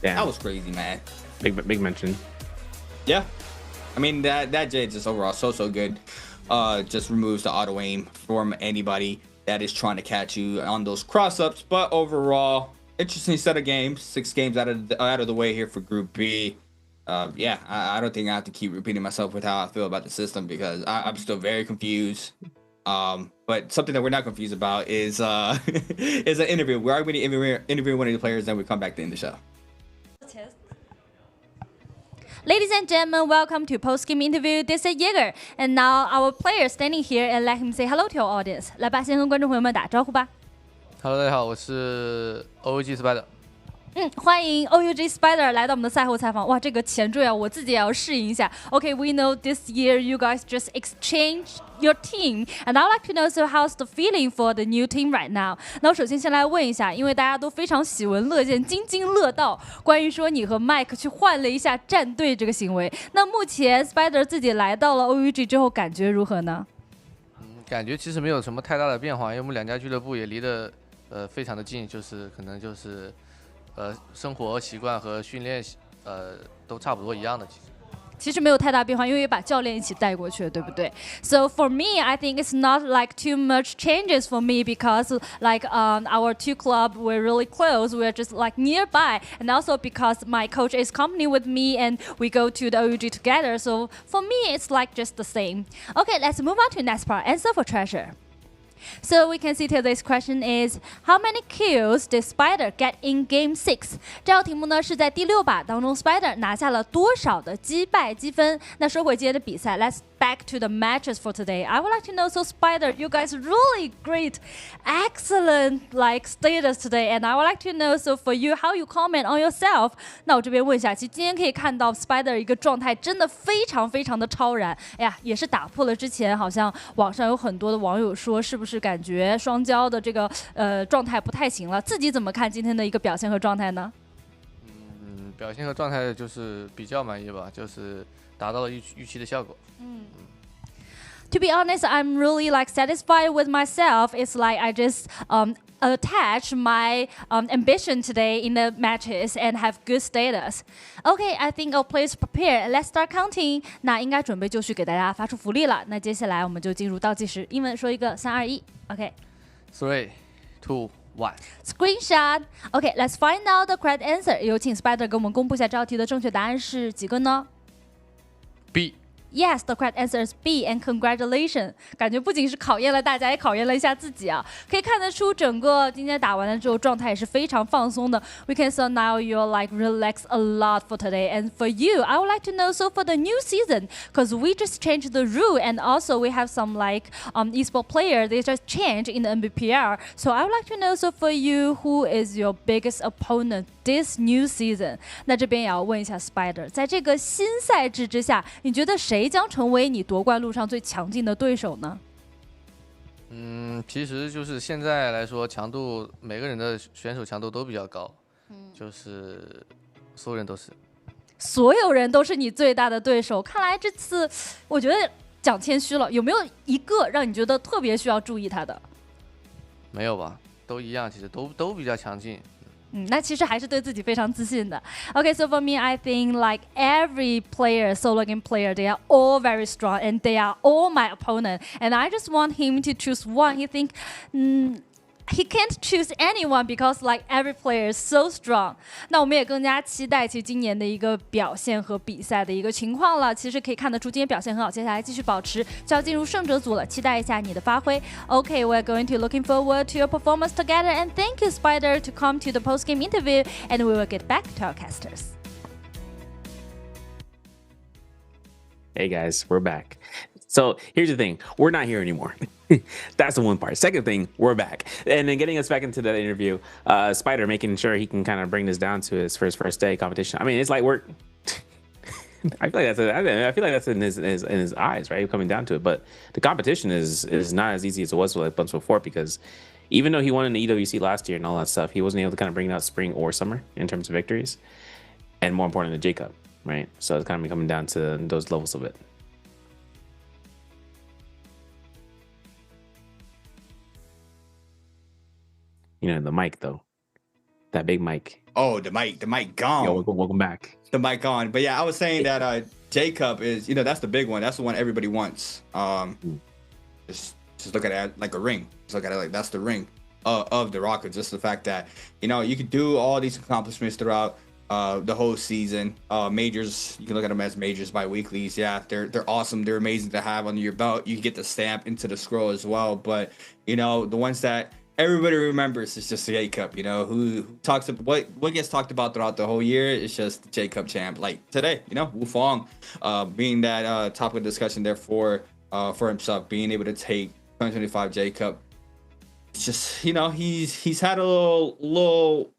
Yeah, That was crazy, man. big mention. Yeah, I mean that Jade just overall so good. Just removes the auto aim from anybody that is trying to catch you on those cross ups. But overall, interesting set of games. 6 games out of the way here for Group B. Yeah, I don't think I have to keep repeating myself with how I feel about the system, because I'm still very confused. But something that we're not confused about is is an interview. We're going to interview one of the players, then we come back to end the show. Ladies and gentlemen, welcome to post-game interview. This is Jaeger, and now our player standing here, and let him say hello to our audience. 来吧，先跟观众朋友们打招呼吧。Hello， 大家好，我是 OG Spider。欢迎 OUG Spider 来到我们的赛后采访。哇，这个前缀啊，我自己也要适应一下。Okay, we know this year you guys just exchanged your team, and I'd like to know, so how's the feeling for the new team right now? 那我首先来问一下，因为大家都非常喜闻乐见、津津乐道，关于说你和 Mike 去换了一下战队这个行为。那目前 Spider 自己来到了 OUG 之后，感觉如何呢？感觉其实没有什么太大的变化，因为我们两家俱乐部也离得非常的近，就是可能就是生活习惯和训练都差不多一样的，其实没有太大变化，因为也把教练一起带过去了，对不对 ？So for me, I think it's not like too much changes for me, because like our 2 club were really close. We're just like nearby, and also because my coach is accompanying with me, and we go to the OUG together. So for me, it's like just the same. Okay, let's move on to next part. Answer for Treasure. So we can see today's question is, how many kills did Spider get in Game 6? 这道题目呢是在第6把当中 Spider 拿下了多少的击败积分？那说回今天的比赛 ，Let's back to the matches for today. I would like to know, so Spider, you guys really great, excellent like status today, and I would like to know, so for you, how you comment on yourself? 那我这边问一下，其实今天可以看到 Spider 一个状态真的非常的超然，哎呀，也是打破了之前好像网上有很多的网友说是不是感觉双骄的这个状态不太行了？自己怎么看今天的一个表现和状态呢？表现和状态就是比较满意吧，就是达到了预期的效果。To be honest, I'm really like satisfied with myself. It's like I just attach my ambition today in the matches and have good status. Okay, I think our players prepare. Let's start counting. 那应该准备就绪给大家发出福利了。那接下来我们就进入倒计时，英文说一个3、2、1。Okay. 3, 2, 1. Screenshot. Okay, let's find out the correct answer. 有请 Spider 给我们公布一下这道题的正确答案是几个呢？ B. Yes, the correct answer is B, and congratulations. 感觉不仅是考验了大家，也考验了一下自己啊。可以看得出，整个今天打完了之后，状态也是非常放松的。We can see now you're like relax a lot for today, and for you, I would like to know, so for the new season, because we just changed the rule, and also we have some like esport player they just changed in the Nbpl. So I would like to know, so for you, who is your biggest opponent this new season? 那这边也要问一下 Spider， 在这个新赛制之下，你觉得谁将成为你夺冠路上最强劲的对手呢？其实就是现在来说，强度每个人的选手强度都比较高，就是所有人都是。所有人都是你最大的对手，看来这次我觉得讲谦虚了，有没有一个让你觉得特别需要注意他的？没有吧，都一样，其实都比较强劲。那其实还是对自己非常自信的。Okay, so for me, I think like every player, solo game player, they are all very strong and they are all my opponent. And I just want him to choose one. He think he can't choose anyone because like every player is so strong. 那我们也更加期待其实今年的一个表现和比赛的一个情况了。其实可以看得出今天表现很好，接下来继续保持就要进入胜者组了，期待一下你的发挥。Okay, we're going to looking forward to your performance together, and thank you, Spider, to come to the post-game interview, and we will get back to our casters. Hey guys, we're back. So here's the thing, we're not here anymore. That's the one part. Second thing, we're back. And then getting us back into the interview, Spider making sure he can kind of bring this down to his first day competition. I mean, it's like we're I feel like that's in his eyes, right? Coming down to it, but the competition is not as easy as it was like once before because even though he won in the EWC last year and all that stuff, he wasn't able to kind of bring out spring or summer in terms of victories, and more importantly, the J Cup, right? So it's kind of coming down to those levels of it. You know, the mic though, that big mic. Oh, the mic gone. Yo, welcome back. The mic on. But yeah, I was saying that J Cup is, that's the big one. That's the one everybody wants. Just look at it like a ring. Just look at it like that's the ring of the Rockets. Just the fact that you could do all these accomplishments throughout the whole season. Majors, you can look at them as majors bi-weeklies. Yeah, they're awesome. They're amazing to have under your belt. You get the stamp into the scroll as well. But the ones that everybody remembers is just the J Cup. Who talks about what gets talked about throughout the whole year is just the J Cup champ. Like today, Wuong being that topic of discussion there for himself, being able to take 2025 J Cup. It's just he's had a little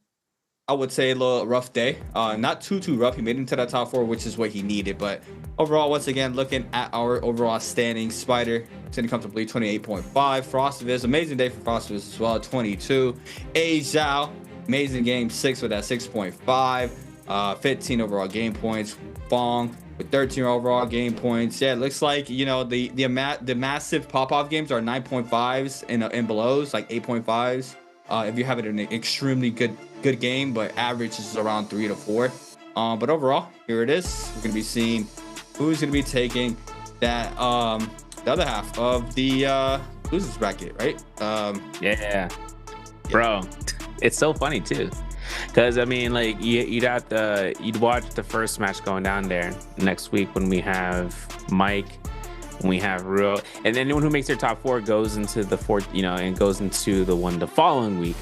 I would say a little rough day. Not too rough. He made it into that top 4, which is what he needed. But overall, once again, looking at our overall standing, Spider sitting comfortably 28.5. Frostivis, amazing day for Frostivis as well, 22. A Zhao, amazing game 6 with that 6.5. 15 overall game points. Wuong with 13 overall game points. Yeah, it looks like the massive pop-off games are 9.5s and belows, like 8.5s. If you have it in an extremely good game, but average is around 3 to 4. But overall, here it is. We're gonna be seeing who's gonna be taking that the other half of the losers bracket, right? Yeah, bro, it's so funny too, because I mean, like you'd watch the first match going down there next week when we have Mike. We have Ruo, and anyone who makes their top 4 goes into the fourth, and goes into the one the following week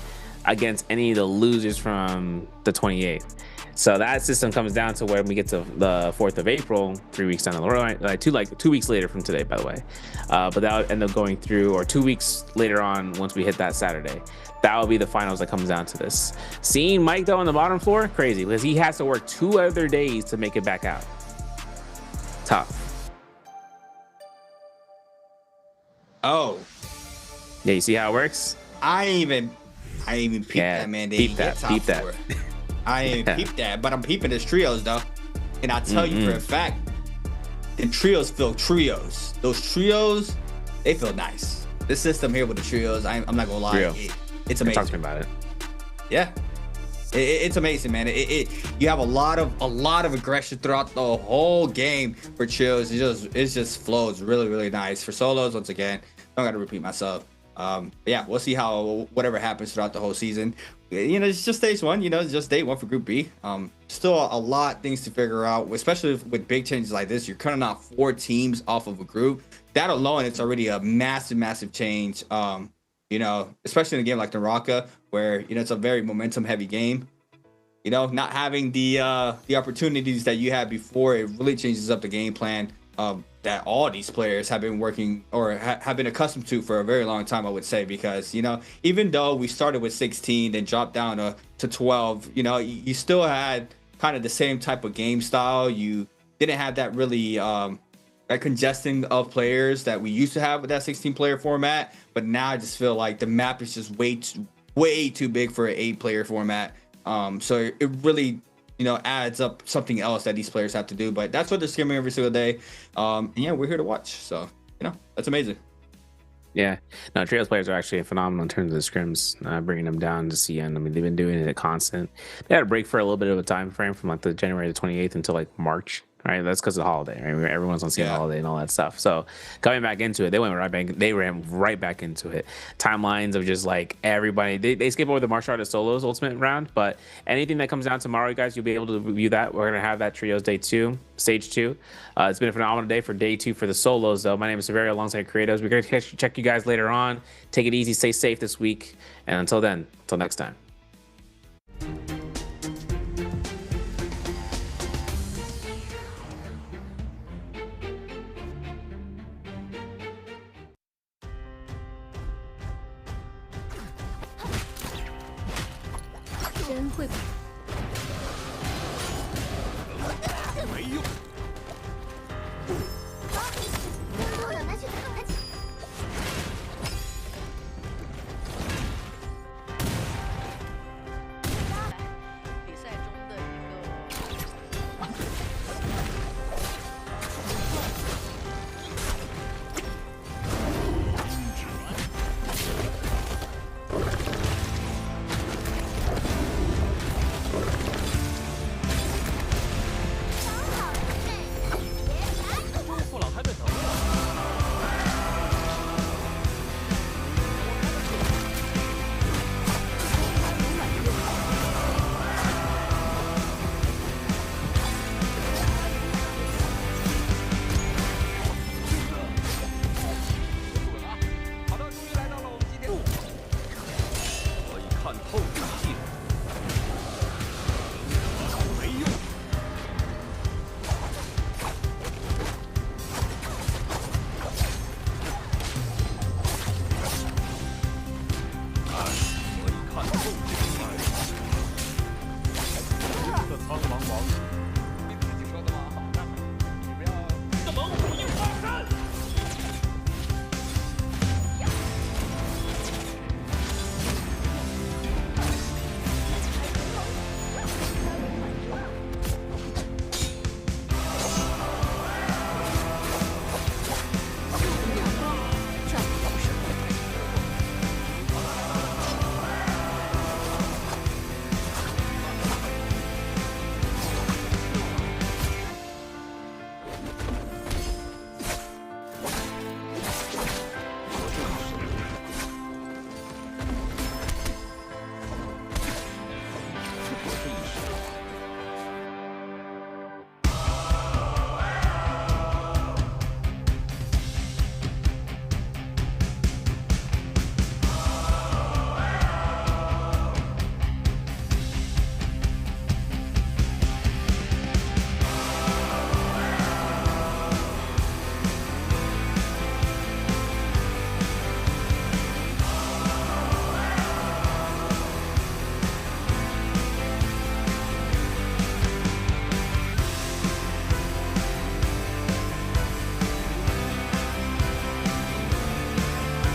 against any of the losers from the 28th. So that system comes down to when we get to the 4th of April, 3 weeks down the road, like 2 weeks later from today, by the way. But that would end up going through, or 2 weeks later on, once we hit that Saturday. That will be the finals that comes down to this. Seeing Mike though on the bottom floor, crazy, because he has to work 2 other days to make it back out. Tough. Oh, yeah, you see how it works? I ain't even peeped that, man. Peep that. I ain't peeped that, but I'm peeping his trios though, and I tell you for a fact, the trios feel trios. Those trios, they feel nice. This system here with the trios, I'm not gonna lie, it's amazing. Talk to me about it. Yeah, it's amazing, man. You have a lot of aggression throughout the whole game for trios. It just flows really, really nice. For solos, once again, don't gotta repeat myself. But yeah, we'll see how whatever happens throughout the whole season. It's just stage 1. It's just day 1 for Group B. Still a lot of things to figure out, especially with big changes like this. You're cutting out 4 teams off of a group. That alone, it's already a massive change. Especially in a game like NARAKA, where it's a very momentum-heavy game. Not having the opportunities that you had before, it really changes up the game plan that all these players have been working or have been accustomed to for a very long time, I would say, because even though we started with 16 then dropped down to 12, you still had kind of the same type of game style. You didn't have that really that congesting of players that we used to have with that 16 player format, but now I just feel like the map is just way too big for an 8-player format. So it really adds up something else that these players have to do, but that's what they're skimming every single day. And yeah, we're here to watch, so that's amazing. Yeah, no, trios players are actually phenomenal in terms of the scrims, bringing them down to CN. I mean, they've been doing it at constant. They had a break for a little bit of a time frame from like the January the 28th until like March. Right, that's because of the holiday. Right, everyone's on CN holiday and all that stuff. So coming back into it, they ran right back into it. Timelines of just like everybody. They skip over the martial artist solos ultimate round, but anything that comes down tomorrow, guys, you'll be able to review that. We're gonna have that trios day 2, stage 2. It's been a phenomenal day for day 2 for the solos, though. My name is Severio alongside Creatos. We're gonna check you guys later on. Take it easy, stay safe this week, and until then, until next time. Then 会